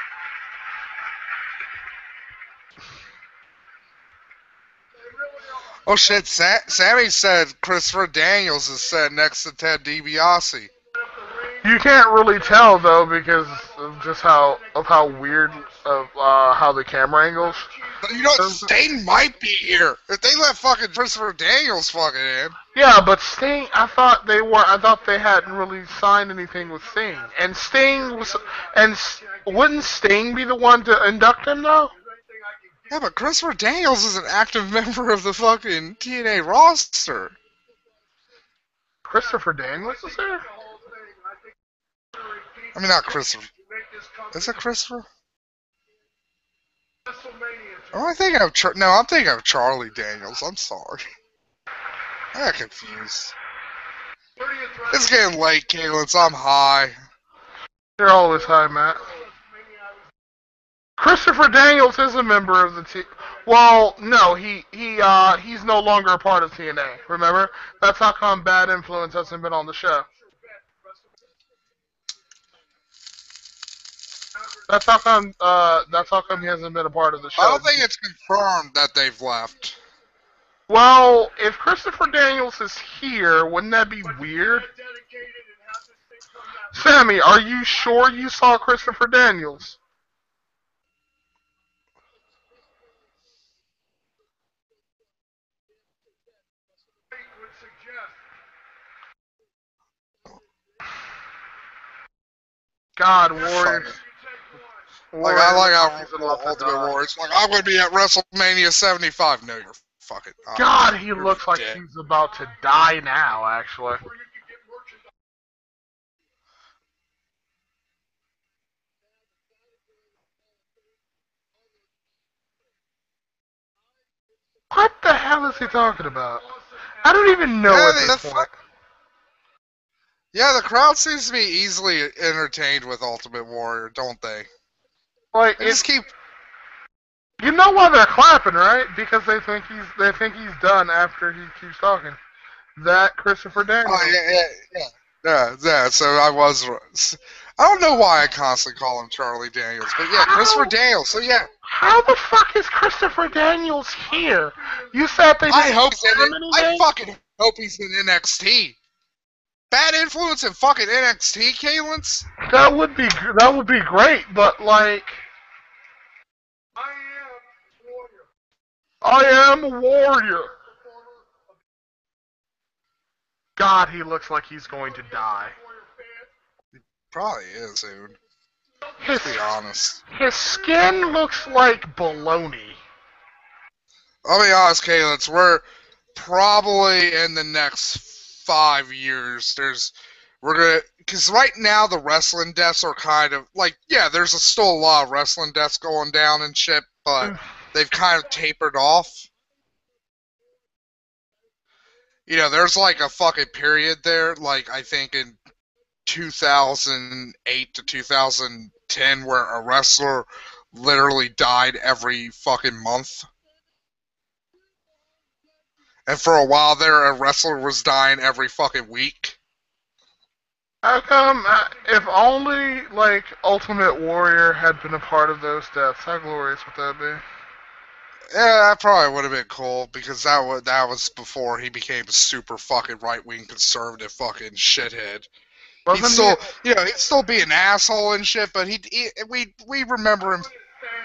Oh shit, Sammy said Christopher Daniels is set next to Ted DiBiase. You can't really tell though because of just how weird of how the camera angles. But you know, Sting might be here if they let fucking Christopher Daniels fucking in. Yeah, but Sting, I thought they hadn't really signed anything with Sting, and wouldn't Sting be the one to induct him though? Yeah, but Christopher Daniels is an active member of the fucking TNA roster. Christopher Daniels is there? I mean, not Christopher. Is it Christopher? Oh, I'm thinking of Charlie Daniels. I'm sorry. I got confused. It's getting late, Kalins. I'm high. You're always high, Matt. Christopher Daniels is a member of the team. Well, no, he's no longer a part of TNA. Remember? That's how come Bad Influence hasn't been on the show. That's how come he hasn't been a part of the show. I don't think it's confirmed that they've left. Well, if Christopher Daniels is here, wouldn't that be weird? Sammy, are you sure you saw Christopher Daniels? God, Warriors. Like, I like how Ultimate Warriors. Like, I'm going to be at WrestleMania 75. No, you're fucking. God, he looks like he's about to die now. Actually. What the hell is he talking about? I don't even know at this point. Yeah, the crowd seems to be easily entertained with Ultimate Warrior, don't they? Like, they just keep. You know why they're clapping, right? Because they think he's done after he keeps talking. That Christopher Daniels. Oh yeah. So I was. I don't know why I constantly call him Charlie Daniels, but yeah, Christopher Daniels. So yeah. How the fuck is Christopher Daniels here? You said they. I fucking hope he's in NXT. Bad influence in fucking NXT, Kalins? That would be great, but like, I am a warrior. God, he looks like he's going to die. He probably is, dude. Let's be honest. His skin looks like baloney. I'll be honest, Kalins. We're probably in the next 5 years, because right now the wrestling deaths are kind of like, yeah, there's still a lot of wrestling deaths going down and shit, but they've kind of tapered off. You know, there's like a fucking period there, like I think in 2008 to 2010, where a wrestler literally died every fucking month. And for a while there, a wrestler was dying every fucking week. How come, if only, like, Ultimate Warrior had been a part of those deaths, how glorious would that be? Yeah, that probably would have been cool, because that was before he became a super fucking right-wing conservative fucking shithead. He'd still be an asshole and shit, but we remember him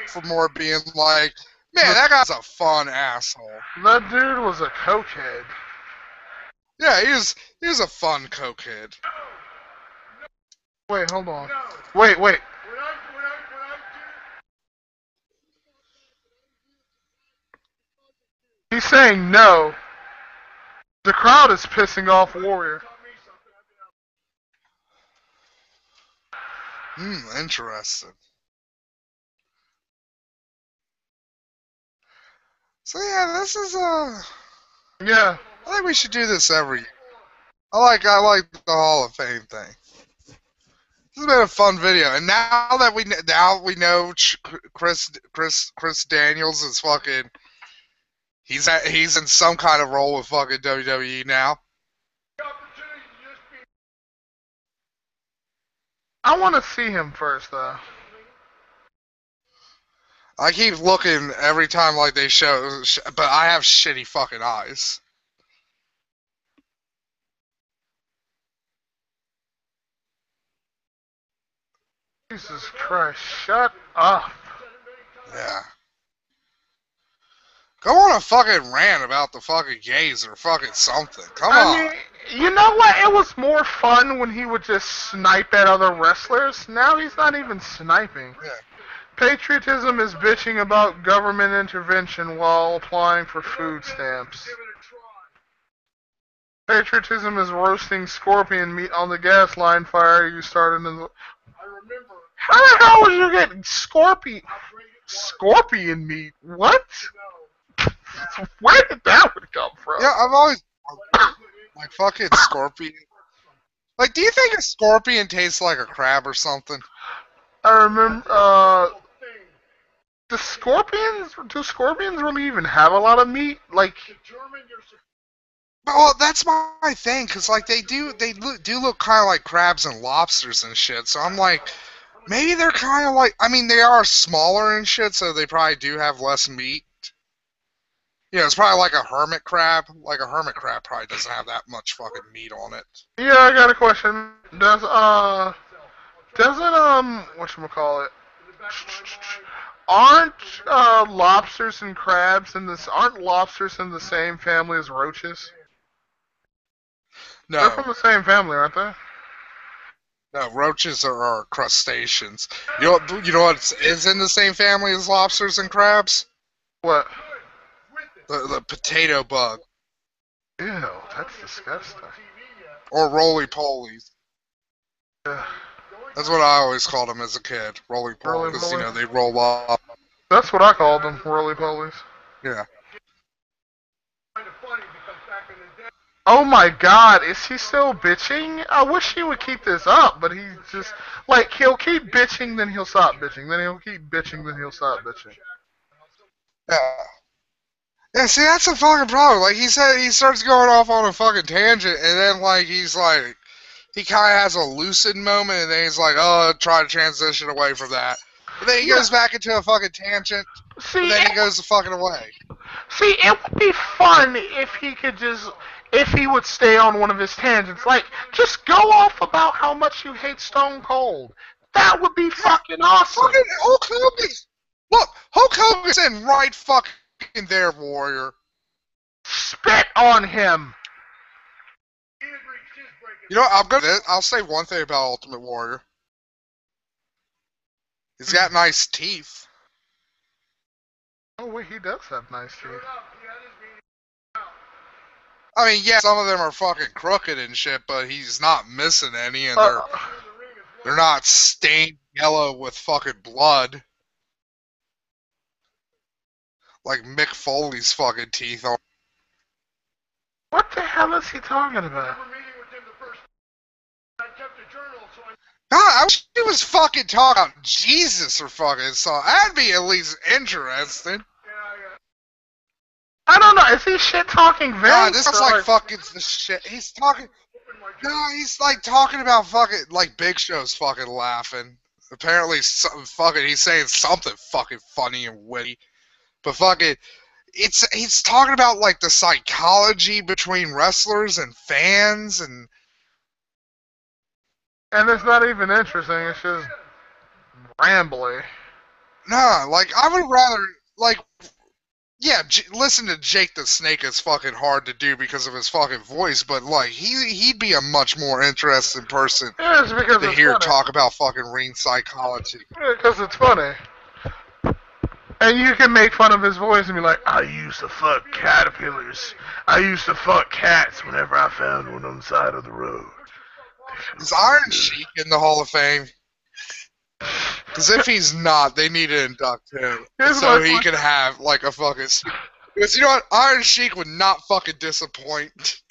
for more being like, man, that guy's a fun asshole. That dude was a cokehead. Yeah, he was a fun cokehead. Wait, hold on. Wait. He's saying no. The crowd is pissing off Warrior. Interesting. So yeah, this is Yeah. I think we should do this every year. I like the Hall of Fame thing. This has been a fun video, and now we know Chris Daniels is fucking. He's in some kind of role with fucking WWE now. I want to see him first, though. I keep looking every time like they show, but I have shitty fucking eyes. Jesus Christ, shut up. Yeah. Go on a fucking rant about the fucking gays or fucking something. Come on. I mean, you know what? It was more fun when he would just snipe at other wrestlers. Now he's not even sniping. Yeah. Patriotism is bitching about government intervention while applying for food stamps. Patriotism is roasting scorpion meat on the gas line fire you started in the... How the hell was you getting scorpion meat? What? Where did that one come from? Yeah, I've always like fucking scorpion. Like, do you think a scorpion tastes like a crab or something? I remember, do scorpions really even have a lot of meat? Like, well, that's my thing, cause like they do look kind of like crabs and lobsters and shit. So I'm like, maybe they're kind of like, I mean, they are smaller and shit, so they probably do have less meat. Yeah, it's probably like a hermit crab. Like a hermit crab probably doesn't have that much fucking meat on it. Yeah, I got a question. Doesn't whatchamacallit? Aren't lobsters and crabs aren't lobsters in the same family as roaches? No. They're from the same family, aren't they? No, roaches are crustaceans. You know what is in the same family as lobsters and crabs? What? The potato bug. Ew, that's disgusting. Or roly-polies. Yeah. That's what I always called them as a kid. Roly-polies. Because, you know, they roll up. That's what I called them, roly-polies. Yeah. Oh my god, is he still bitching? I wish he would keep this up, but he's just, like, he'll keep bitching, then he'll stop bitching, then he'll keep bitching, then he'll stop bitching. Yeah. Yeah, see, that's a fucking problem. Like, he said, he starts going off on a fucking tangent, and then, like, he's like, he kind of has a lucid moment, and then he's like, oh, try to transition away from that. And then he goes back into a fucking tangent, and then he goes the fucking away. See, it would be fun if he could just, if he would stay on one of his tangents. Like, just go off about how much you hate Stone Cold. That would be fucking awesome. Fucking Hulk Hogan. Look, Hulk Hogan's in right fucking there, Warrior. Spit on him. You know, I'll say one thing about Ultimate Warrior. He's got nice teeth. Oh, wait, he does have nice teeth. I mean, yeah, some of them are fucking crooked and shit, but he's not missing any, and they're not stained yellow with fucking blood. Like Mick Foley's fucking teeth are. What the hell is he talking about? God, I wish he was fucking talking about Jesus or fucking something. That'd be at least interesting. I don't know. Is he shit talking Vince? Nah, this is like fucking the shit. He's talking. No, he's like talking about fucking like Big Show's fucking laughing. Apparently, he's saying something fucking funny and witty. But fucking, he's talking about like the psychology between wrestlers and fans and. And it's not even interesting. It's just rambly. Nah, like I would rather like. Yeah, listen to Jake the Snake is fucking hard to do because of his fucking voice, but like he'd be a much more interesting person to hear talk about fucking ring psychology. Yeah, because it's funny. And you can make fun of his voice and be like, I used to fuck caterpillars. I used to fuck cats whenever I found one on the side of the road. Is Iron Sheik in the Hall of Fame? Because if he's not, they need to induct him so he can have like a fucking. Because you know what, Iron Sheik would not fucking disappoint.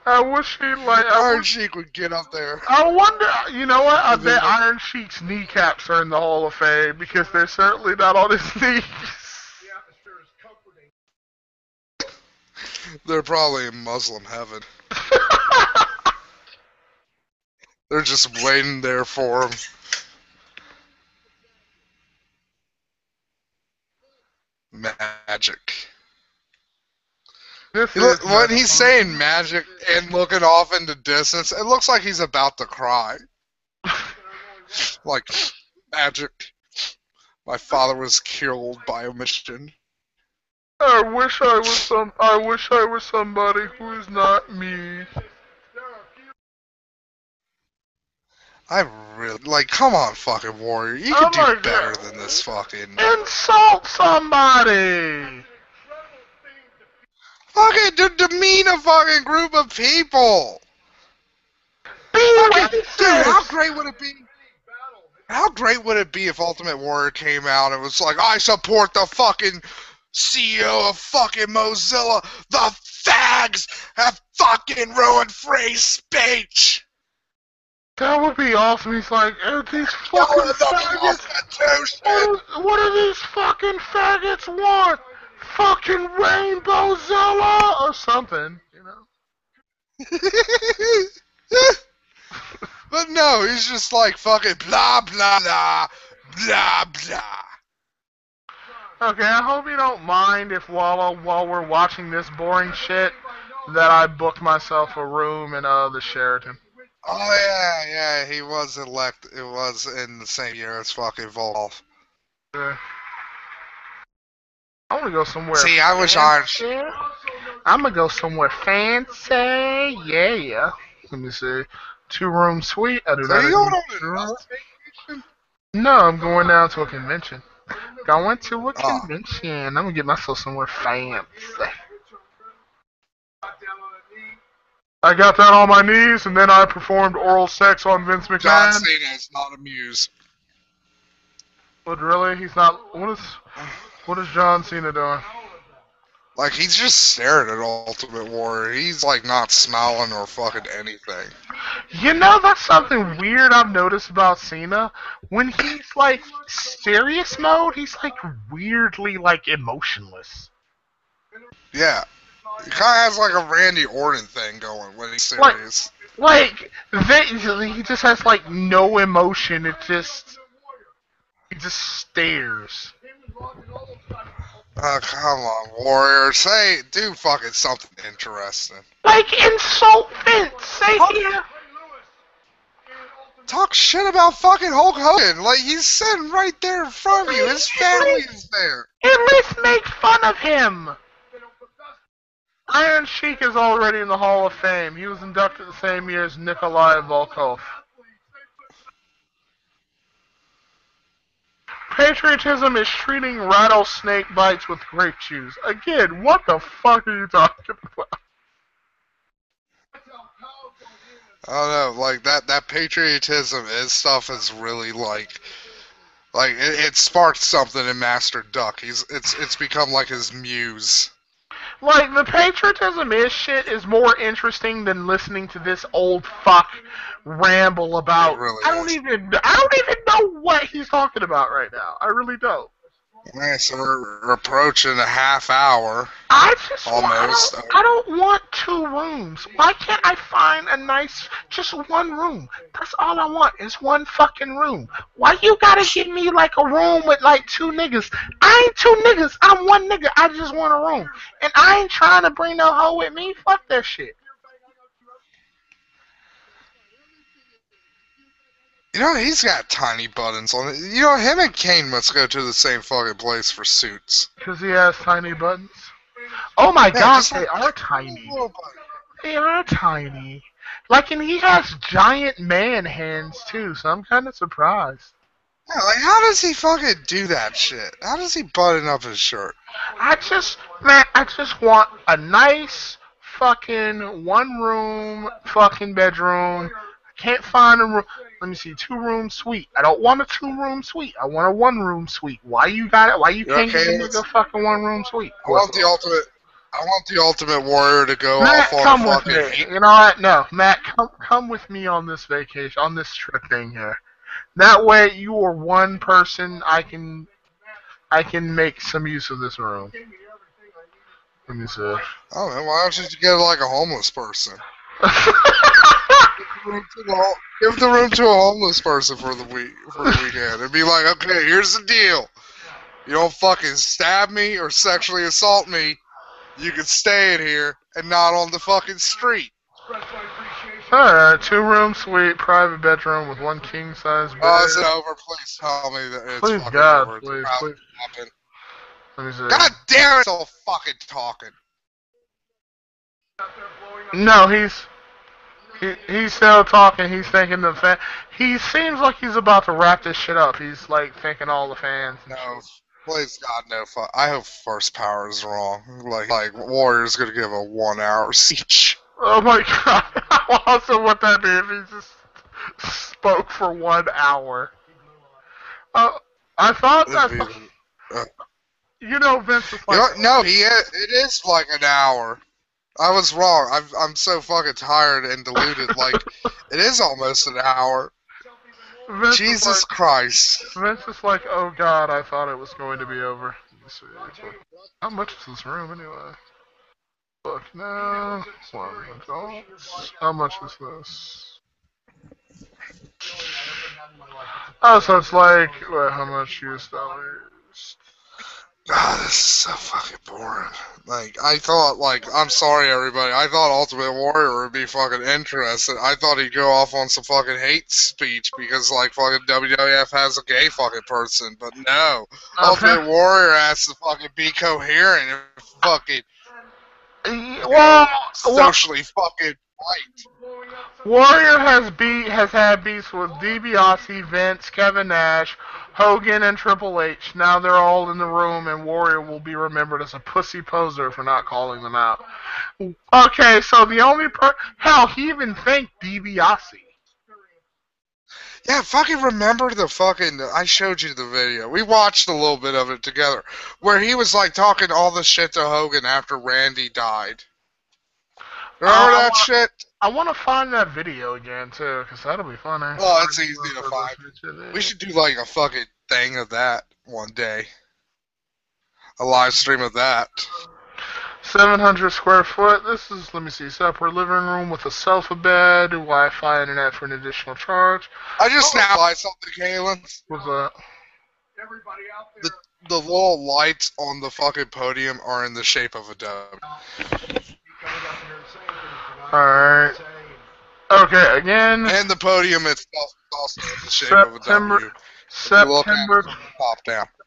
I wish he like Iron Sheik would get up there. I wonder. You know what? I bet Iron Sheik's kneecaps are in the Hall of Fame because they're certainly not on his knees. They're probably in Muslim heaven. They're just waiting there for him. Magic. When he's saying magic and looking off into distance, it looks like he's about to cry. Like, magic. My father was killed by a mission. I wish I was somebody who is not me. I really, like, come on, fucking Warrior. You can do better than this fucking. Insult somebody! Fucking demean a fucking group of people! Fucking, dude, how great would it be? How great would it be if Ultimate Warrior came out and was like, I support the fucking CEO of fucking Mozilla. The fags have fucking ruined free speech! That would be awesome. He's like, these fucking faggots. What do these fucking faggots want? Fucking Rainbowzilla or something, you know? But no, he's just like fucking blah blah blah blah blah. Okay, I hope you don't mind if while we're watching this boring shit that I book myself a room in the Sheraton. Oh yeah, he was elected. It was in the same year as fucking Volk. Yeah. I want to go somewhere. See, I wish I'm gonna go somewhere fancy. Yeah. Let me see. 2-room suite. I do not. Are you going on a vacation? No, I'm going down to a convention. Going to a convention. I'm gonna get myself somewhere fancy. I got that on my knees, and then I performed oral sex on Vince McMahon. John Cena is not amused. But really, he's not. What is John Cena doing? Like, he's just staring at Ultimate Warrior. He's, like, not smiling or fucking anything. You know, that's something weird I've noticed about Cena. When he's, like, serious mode, he's, like, weirdly, like, emotionless. Yeah. He kind of has, like, a Randy Orton thing going when he's serious. He just has, like, no emotion. He just stares. Oh, come on, Warrior. Do fucking something interesting. Like, insult Vince. Say here. Talk shit about fucking Hulk Hogan. Like, he's sitting right there in front of you. His family is there. At least make fun of him. Iron Sheik is already in the Hall of Fame. He was inducted the same year as Nikolai Volkov. Patriotism is treating rattlesnake bites with grape juice. Again, what the fuck are you talking about? I don't know, like, that patriotism stuff is really, like it sparked something in Master Duck. It's become, like, his muse. Like, the patriotism shit is more interesting than listening to this old fuck ramble about. Really I don't even know what he's talking about right now. I really don't. Yeah, so we're approaching a half hour. I don't want 2 rooms. Why can't I find just one room? That's all I want is one fucking room. Why you gotta give me like a room with like 2 niggas? I ain't 2 niggas. I'm 1 nigga. I just want a room. And I ain't trying to bring no hoe with me. Fuck that shit. You know, he's got tiny buttons on it. You know, him and Kane must go to the same fucking place for suits. Because he has tiny buttons? Oh my gosh, they are tiny. They are tiny. Like, and he has giant man hands, too, so I'm kind of surprised. Yeah, like, how does he fucking do that shit? How does he button up his shirt? I just want a nice fucking 1-room fucking bedroom. I can't find a room. Let me see, 2-room suite. I don't want a 2-room suite. I want a 1-room suite. Why you got it? Why you can't give me a fucking 1-room suite? I want the Ultimate Warrior to go off on come a with fucking... me. You know what? No, Matt, come with me on this vacation, on this trip thing here. That way, you are one person I can make some use of this room. Let me see. Oh man, why don't you get like a homeless person? Give the room to a homeless person for the weekend. And be like, okay, here's the deal. You don't fucking stab me or sexually assault me. You can stay in here and not on the fucking street. Alright, 2-room suite, private bedroom with 1 king-size bed. Oh, is it over? Please tell me that it's please, fucking God, over. Please. Let me see. God damn it, so fucking talking. No, he's still talking. He's thinking the fan. He seems like he's about to wrap this shit up. He's like thinking all the fans. No, please God, no. I hope First Power is wrong. Like Warrior's gonna give a 1-hour speech. Oh my God! I also want that to be if he just spoke for 1 hour. I thought that. You know, Vince was like. No, it is like an hour. I was wrong. I'm so fucking tired and deluded. Like, it is almost an hour. Vince Jesus Christ. Vince is like, oh God, I thought it was going to be over. Let me see. How much is this room anyway? Look, no. How much is this? Oh, so it's like, how much US dollars? God, this is so fucking boring. Like, I thought, I'm sorry everybody, I thought Ultimate Warrior would be fucking interested. I thought he'd go off on some fucking hate speech because, fucking WWF has a gay fucking person, but no. Ultimate Warrior has to fucking be coherent and fucking socially fucking white. Warrior has had beefs with Debiasi, Vince, Kevin Nash, Hogan and Triple H. Now they're all in the room, and Warrior will be remembered as a pussy poser for not calling them out. Okay, so the only hell, he even thanked Debiasi. Yeah, fucking remember the fucking... I showed you the video. We watched a little bit of it together. Where he was, like, talking all the shit to Hogan after Randy died. Remember that shit? I want to find that video again, too, because that'll be funny. Oh, it's easy to find. We should do, like, a fucking thing of that one day. A live stream of that. 700 square foot. This is, let me see, separate living room with a sofa bed, Wi-Fi, internet for an additional charge. I just now realized something, Kalen. What's that? The little lights on the fucking podium are in the shape of a dome. Alright. Okay, again. And the podium itself is also in the shape of a W.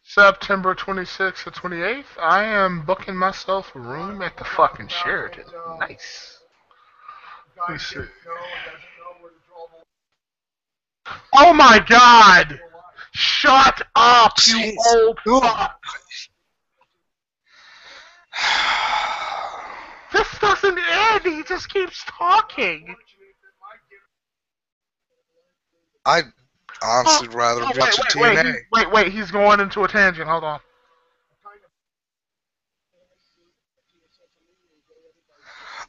September 26th to 28th, I am booking myself a room at the fucking Sheraton. Nice. Let's see. Oh my god! Shut up, you old fuck! This doesn't end, he just keeps talking! I'd honestly rather watch a TNA. Wait, he's going into a tangent, hold on.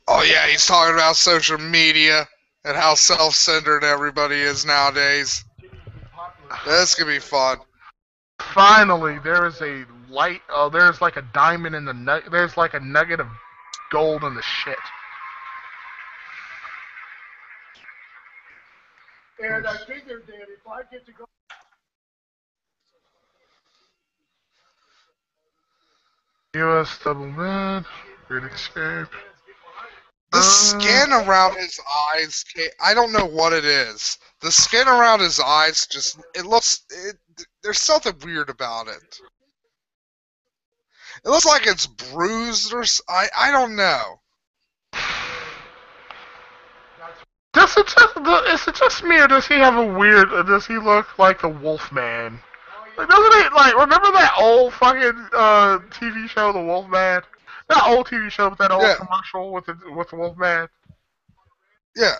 Oh yeah, he's talking about social media and how self-centered everybody is nowadays. This could be fun. Finally, there is a light, there's like a diamond in the there's like a nugget of gold in the shit. And I figured that if I get to go... U.S. double bed, great escape. The skin around his eyes, I don't know what it is. The skin around his eyes just, there's something weird about it. It looks like it's bruised or, I don't know. Is it just me, or does he have a weird, does he look like the Wolfman? Like, doesn't he, like, remember that old fucking, TV show, The Wolfman? That old TV show with that old commercial with the Wolfman? Yeah.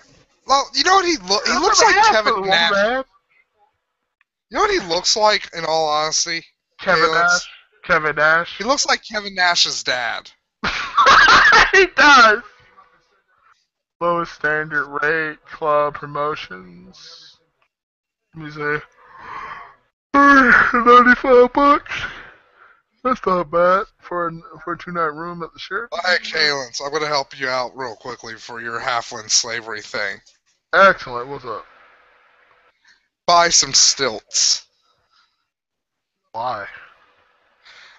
Well, you know what he looks like Kevin Nash. You know what he looks like, in all honesty? Kevin Nash? He looks like Kevin Nash's dad. He does! Lowest standard rate, club promotions. Let me say, $95. That's not bad for a 2-night room at the Sheraton. Alright, Kalen, so I'm gonna help you out real quickly for your halfling slavery thing. Excellent. What's up? Buy some stilts. Why?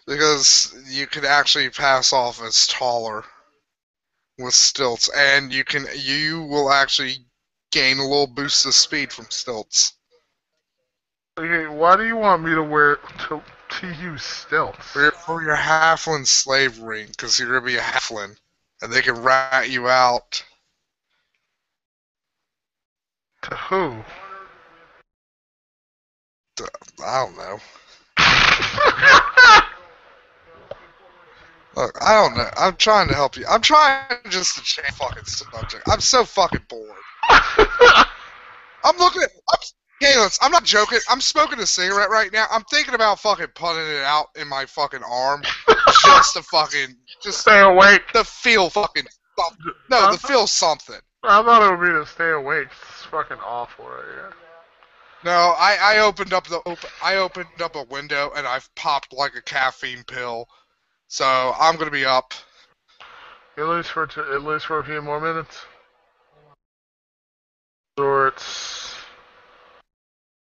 Because you could actually pass off as taller with stilts, and you will actually gain a little boost of speed from stilts. Okay, why do you want me to use stilts? For your halfling slavery, because you're gonna be a halfling, and they can rat you out. To who? I don't know. Look, I don't know. I'm trying to help you. I'm trying just to change fucking subject. I'm so fucking bored. I'm looking at... Caleb, I'm not joking. I'm smoking a cigarette right now. I'm thinking about fucking putting it out in my fucking arm. Just to fucking... Just stay awake. To feel fucking... No, to feel something. I thought it would be to stay awake. It's fucking awful right here. No, I opened up a window and I've popped like a caffeine pill. So I'm gonna be up. At least for a few more minutes. Shorts.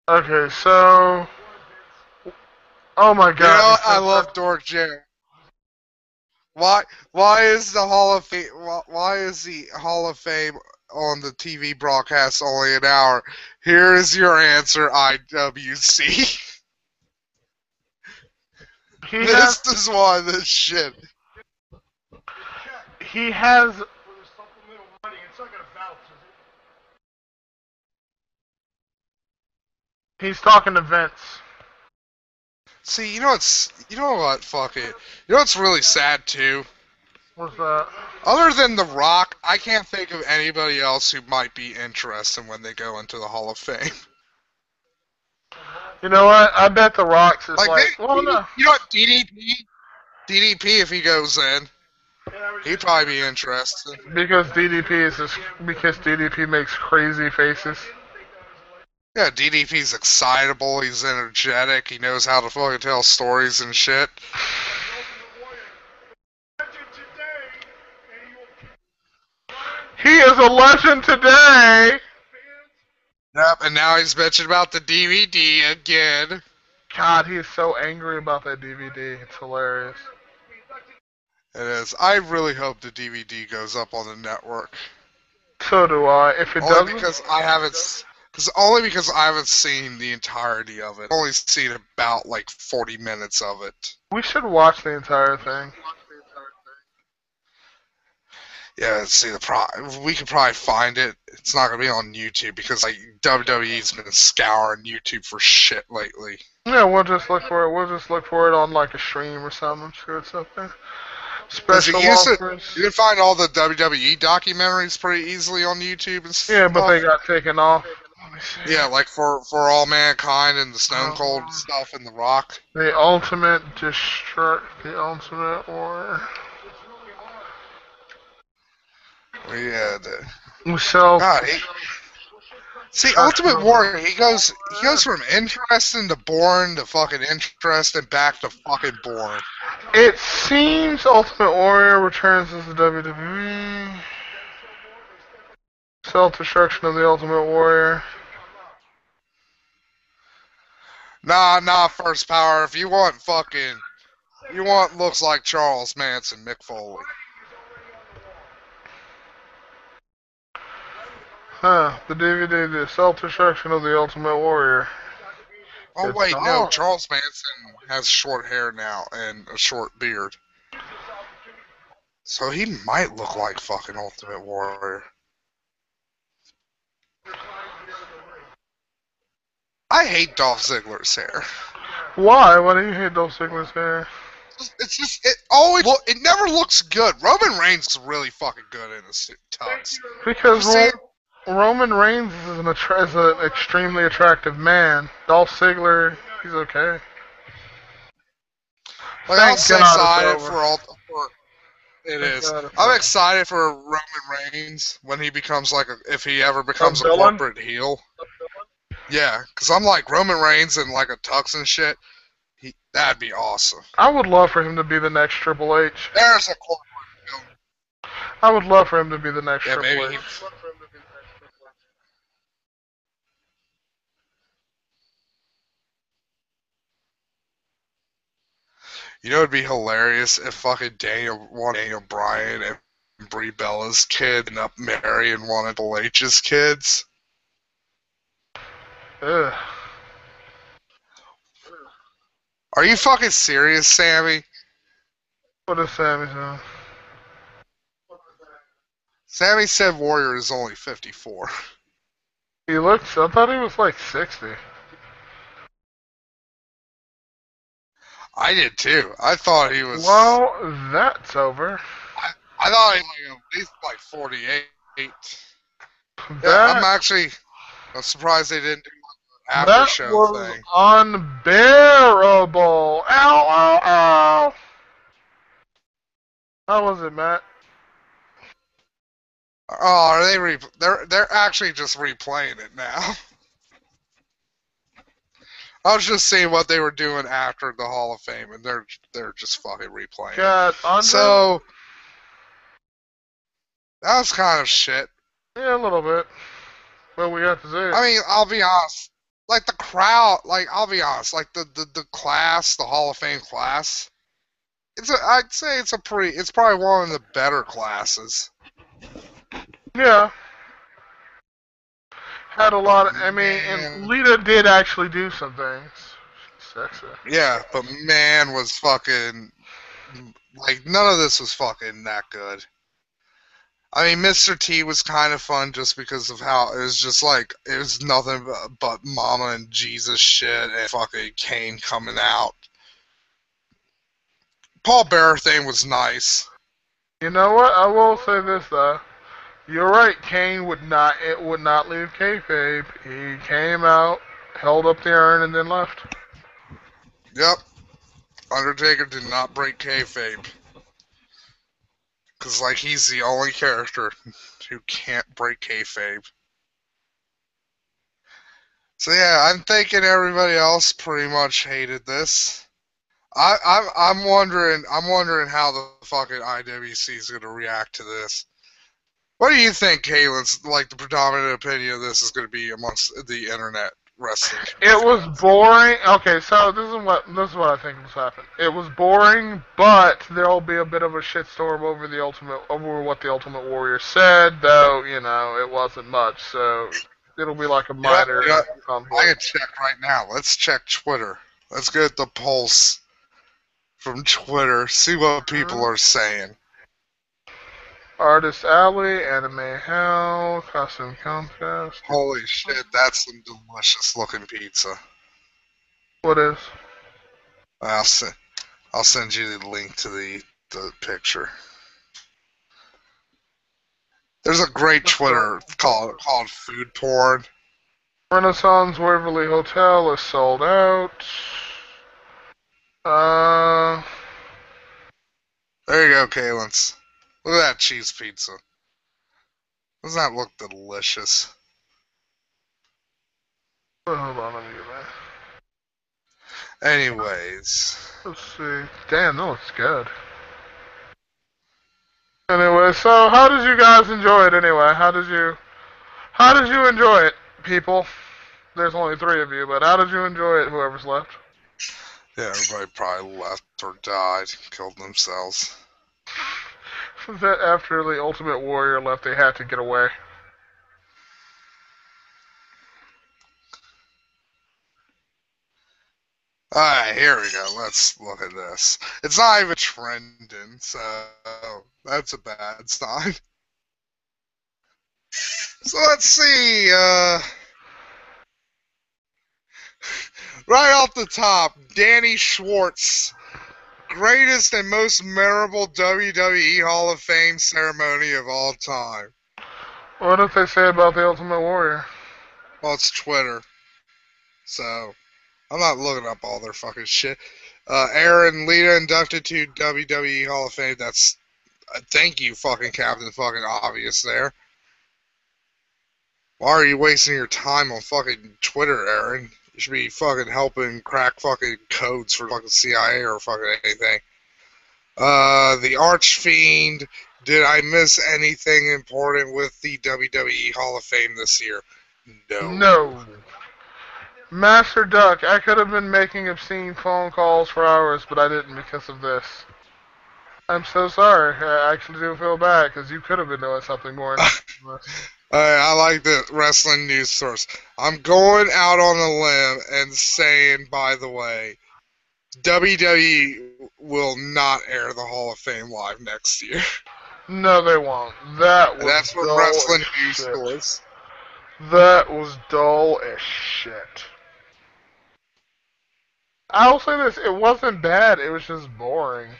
Okay, so. Oh my god! You know what? I love Dork Jam. Why is the Hall of Fame? Why is the Hall of Fame on the TV broadcast only an hour? Here is your answer, IWC. This is why this shit. He has. He's talking to Vince. See, you know what? Fuck it. You know what's really sad too? What's that? Other than The Rock, I can't think of anybody else who might be interesting when they go into the Hall of Fame. You know what? I bet The Rock's is like well, no. You know what? DDP, if he goes in, he'd probably be interesting. Because DDP makes crazy faces. Yeah, DDP's excitable, he's energetic, he knows how to fucking tell stories and shit. He is a legend today! Yep, and now he's bitching about the DVD again. God, he is so angry about that DVD. It's hilarious. It is. I really hope the DVD goes up on the network. So do I. If it doesn't... Only because I haven't seen the entirety of it. I've only seen about, like, 40 minutes of it. We should watch the entire thing. Yeah, see, we could probably find it. It's not going to be on YouTube because, like, WWE's been scouring YouTube for shit lately. Yeah, we'll just look for it. We'll just look for it on, like, a stream or something. I'm sure it's up there. Special offers. You can find all the WWE documentaries pretty easily on YouTube and stuff. Yeah, but they got taken off. Yeah, like for All Mankind and the Stone Cold stuff and The Rock. The Ultimate Warrior. Yeah. Ultimate Warrior, he goes from interesting to boring to fucking interesting back to fucking boring. It seems Ultimate Warrior returns as the WWE. Self-destruction of the Ultimate Warrior. Nah, First Power. If you want looks like Charles Manson, Mick Foley. Huh, the DVD, The Self-Destruction of the Ultimate Warrior. Oh, wait, no, Charles Manson has short hair now and a short beard. So he might look like fucking Ultimate Warrior. I hate Dolph Ziggler's hair. Why? Why do you hate Dolph Ziggler's hair? It never looks good. Roman Reigns is really fucking good in his tux. Because Roman Reigns is an extremely attractive man. Dolph Ziggler, he's okay. Like, I'm excited I'm excited for Roman Reigns when he becomes if he ever becomes a corporate heel. Yeah, because I'm like Roman Reigns in like a tux and shit. That'd be awesome. I would love for him to be the next Triple H. There's a corporate heel. I would love for him to be the next Triple H. You know, it'd be hilarious if fucking Daniel Bryan and Brie Bella's kid ended up marrying one of Triple H's kids. Ugh. Are you fucking serious, Sammy? What is Sammy saying? Sammy said Warrior is only 54. I thought he was like 60. I did too. I thought he was... Well, that's over. I thought he was at least like 48. Yeah, I'm surprised they didn't do an after show thing. That was unbearable. Ow, ow, ow. How was it, Matt? Oh, are they they're actually just replaying it now. I was just seeing what they were doing after the Hall of Fame, and they're just fucking replaying it. So that was kind of shit. Yeah, a little bit. But we got to see it. I mean, I'll be honest. Like the crowd, I'll be honest. Like the class, the Hall of Fame class. I'd say it's probably one of the better classes. Yeah. Had a lot of, and Lita did actually do some things. Sexy. Yeah, but man was fucking, none of this was fucking that good. I mean, Mr. T was kind of fun just because of how it was just it was nothing but Mama and Jesus shit and fucking Kane coming out. Paul Bearer thing was nice. You know what? I will say this though. You're right. Kane would not leave kayfabe. He came out, held up the urn, and then left. Yep. Undertaker did not break kayfabe. Because, like, he's the only character who can't break kayfabe. So, yeah, I'm thinking everybody else pretty much hated this. I'm wondering how the fucking IWC is going to react to this. What do you think, Caitlin's, like, the predominant opinion of this is going to be amongst the internet wrestling community? It was boring. Okay, so this is what I think was happening. It was boring, but there'll be a bit of a shitstorm over what the Ultimate Warrior said, though, you know, it wasn't much, so it'll be like a minor conflict. I can check right now. Let's check Twitter. Let's get the pulse from Twitter, see what people are saying. Artist Alley, Anime Hell, Costume Contest. Holy shit, that's some delicious looking pizza. What is? I'll send you the link to the picture. There's a great Twitter called Food Porn. Renaissance Waverly Hotel is sold out. There you go, Kaylins. Look at that cheese pizza. Doesn't that look delicious? Hold on, let me get that. Anyways. Let's see. Damn, that looks good. Anyway, so how did you guys enjoy it anyway? How did you enjoy it, people? There's only 3 of you, but how did you enjoy it, whoever's left? Yeah, everybody probably left or died, killed themselves. That after the Ultimate Warrior left, they had to get away. Alright, here we go. Let's look at this. It's not even trending, so that's a bad sign. So let's see. Right off the top, Danny Schwartz. Greatest and most memorable WWE Hall of Fame ceremony of all time. What did they say about the Ultimate Warrior? Well, it's Twitter. So, I'm not looking up all their fucking shit. Aaron Lita inducted to WWE Hall of Fame. That's... thank you, fucking Captain fucking Obvious there. Why are you wasting your time on fucking Twitter, Aaron? You should be fucking helping crack fucking codes for fucking CIA or fucking anything. The Archfiend. Did I miss anything important with the WWE Hall of Fame this year? No. No. Master Duck, I could have been making obscene phone calls for hours, but I didn't because of this. I'm so sorry. I actually do feel bad, because you could have been doing something more interesting than this. I like the wrestling news source. I'm going out on a limb and saying, by the way, WWE will not air the Hall of Fame live next year. No, they won't. That's what wrestling news source. That was dull as shit. I'll say this, it wasn't bad, it was just boring.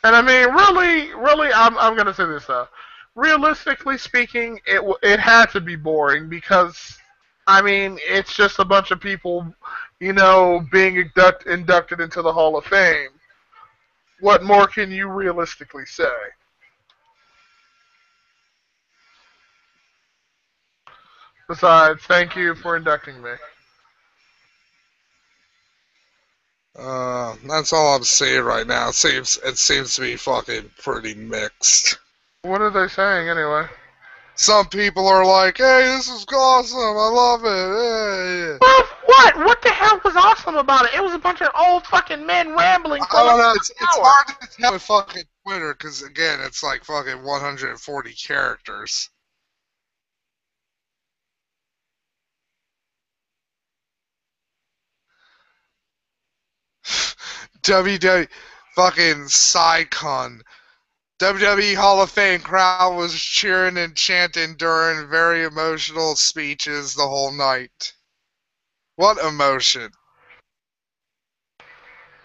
And I mean, really, I'm gonna say this though. Realistically speaking, it had to be boring because, I mean, it's just a bunch of people, you know, being inducted into the Hall of Fame. What more can you realistically say? Besides, thank you for inducting me. That's all I'm seeing right now. It seems to be fucking pretty mixed. What are they saying anyway? Some people are like, hey, this is awesome, I love it. Hey. Well, what? What the hell was awesome about it? It was a bunch of old fucking men rambling for I don't know, it's hard to tell with fucking Twitter, because again, it's like fucking 140 characters. WWE fucking Psycon. WWE Hall of Fame crowd was cheering and chanting during very emotional speeches the whole night. What emotion?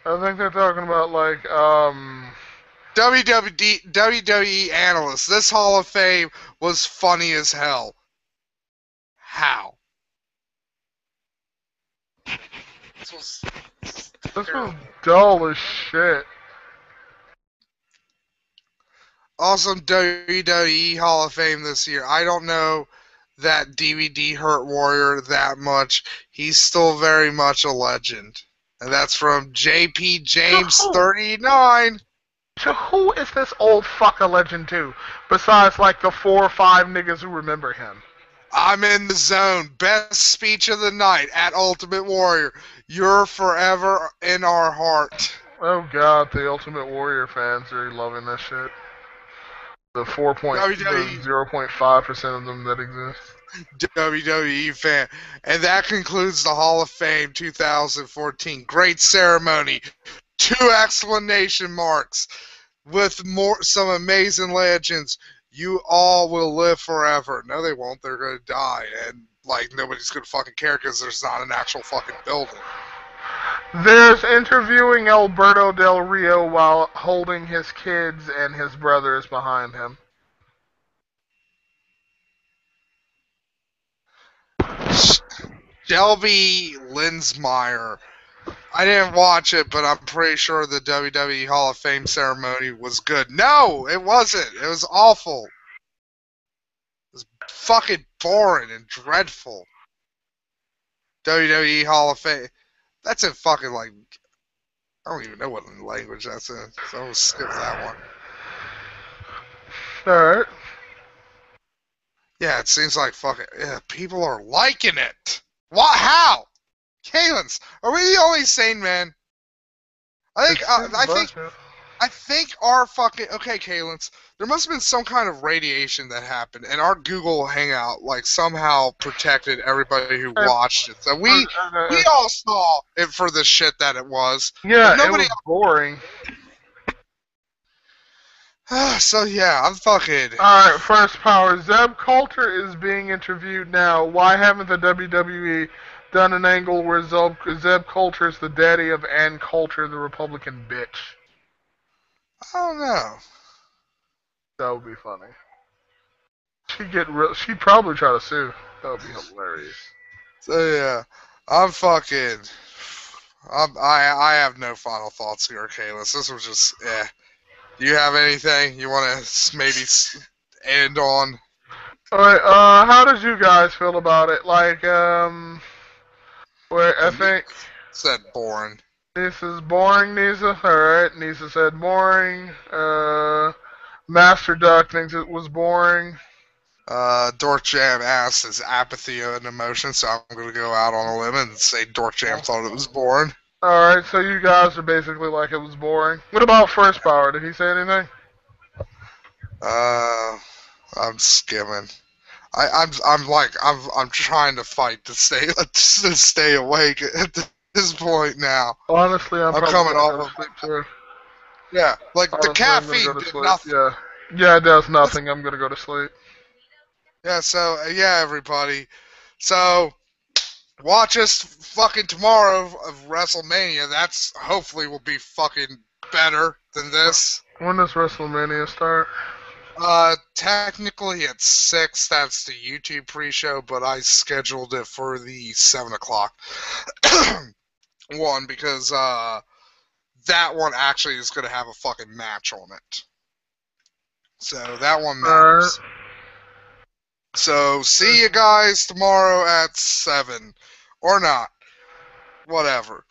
I think they're talking about like WWE analysts. This Hall of Fame was funny as hell. How? This was dull as shit. Awesome WWE Hall of Fame this year. I don't know that DVD hurt Warrior that much. He's still very much a legend. And that's from JP James 39. So who is this old fuck a legend to? Besides like the 4 or 5 niggas who remember him. I'm in the zone. Best speech of the night at Ultimate Warrior. You're forever in our heart. Oh god, the Ultimate Warrior fans are loving this shit. The 0.5% of them that exist. WWE fan. And that concludes the Hall of Fame 2014. Great ceremony. 2 exclamation marks. With some amazing legends. You all will live forever. No, they won't. They're going to die. And, like, nobody's going to fucking care because there's not an actual fucking building. There's interviewing Alberto Del Rio while holding his kids and his brothers behind him. Shelby Linsmeyer. I didn't watch it, but I'm pretty sure the WWE Hall of Fame ceremony was good. No, it wasn't. It was awful. It was fucking boring and dreadful. WWE Hall of Fame. That's in fucking, like, I don't even know what language that's in, so I'll skip that one. Alright. Yeah, it seems like fucking, people are liking it. What? How? Kalins, are we the only sane man? I think our fucking, okay, Kalins, there must have been some kind of radiation that happened, and our Google Hangout, like, somehow protected everybody who watched it. So we all saw it for the shit that it was. Yeah, it was boring. So yeah, I'm fucking... Alright, first power. Zeb Coulter is being interviewed now. Why haven't the WWE done an angle where Zeb Coulter is the daddy of Ann Coulter, the Republican bitch? I don't know. That would be funny. She'd probably try to sue. That would be hilarious. So yeah, I have no final thoughts here, Kalis. This was just, Do you have anything you want to maybe end on? Alright, how did you guys feel about it? Like, I think... Said boring. Nisa's boring, Nisa. Alright, Nisa said boring. Master Duck thinks it was boring. Dork Jam asked is apathy an emotion, so I'm going to go out on a limb and say Dork Jam thought it was boring. Alright, so you guys are basically like it was boring. What about First Power? Did he say anything? I'm skimming. I'm trying to fight to stay awake at this point now. Honestly, I'm coming off of sleep too. Yeah, like honestly, the caffeine did nothing. Yeah, it does nothing. I'm gonna go to sleep. Yeah, so yeah, everybody. So watch us fucking tomorrow of WrestleMania. That's hopefully will be fucking better than this. When does WrestleMania start? Technically at 6. That's the YouTube pre-show, but I scheduled it for the 7 o'clock one because that one actually is going to have a fucking match on it. So that one matters. So see you guys tomorrow at 7. Or not. Whatever.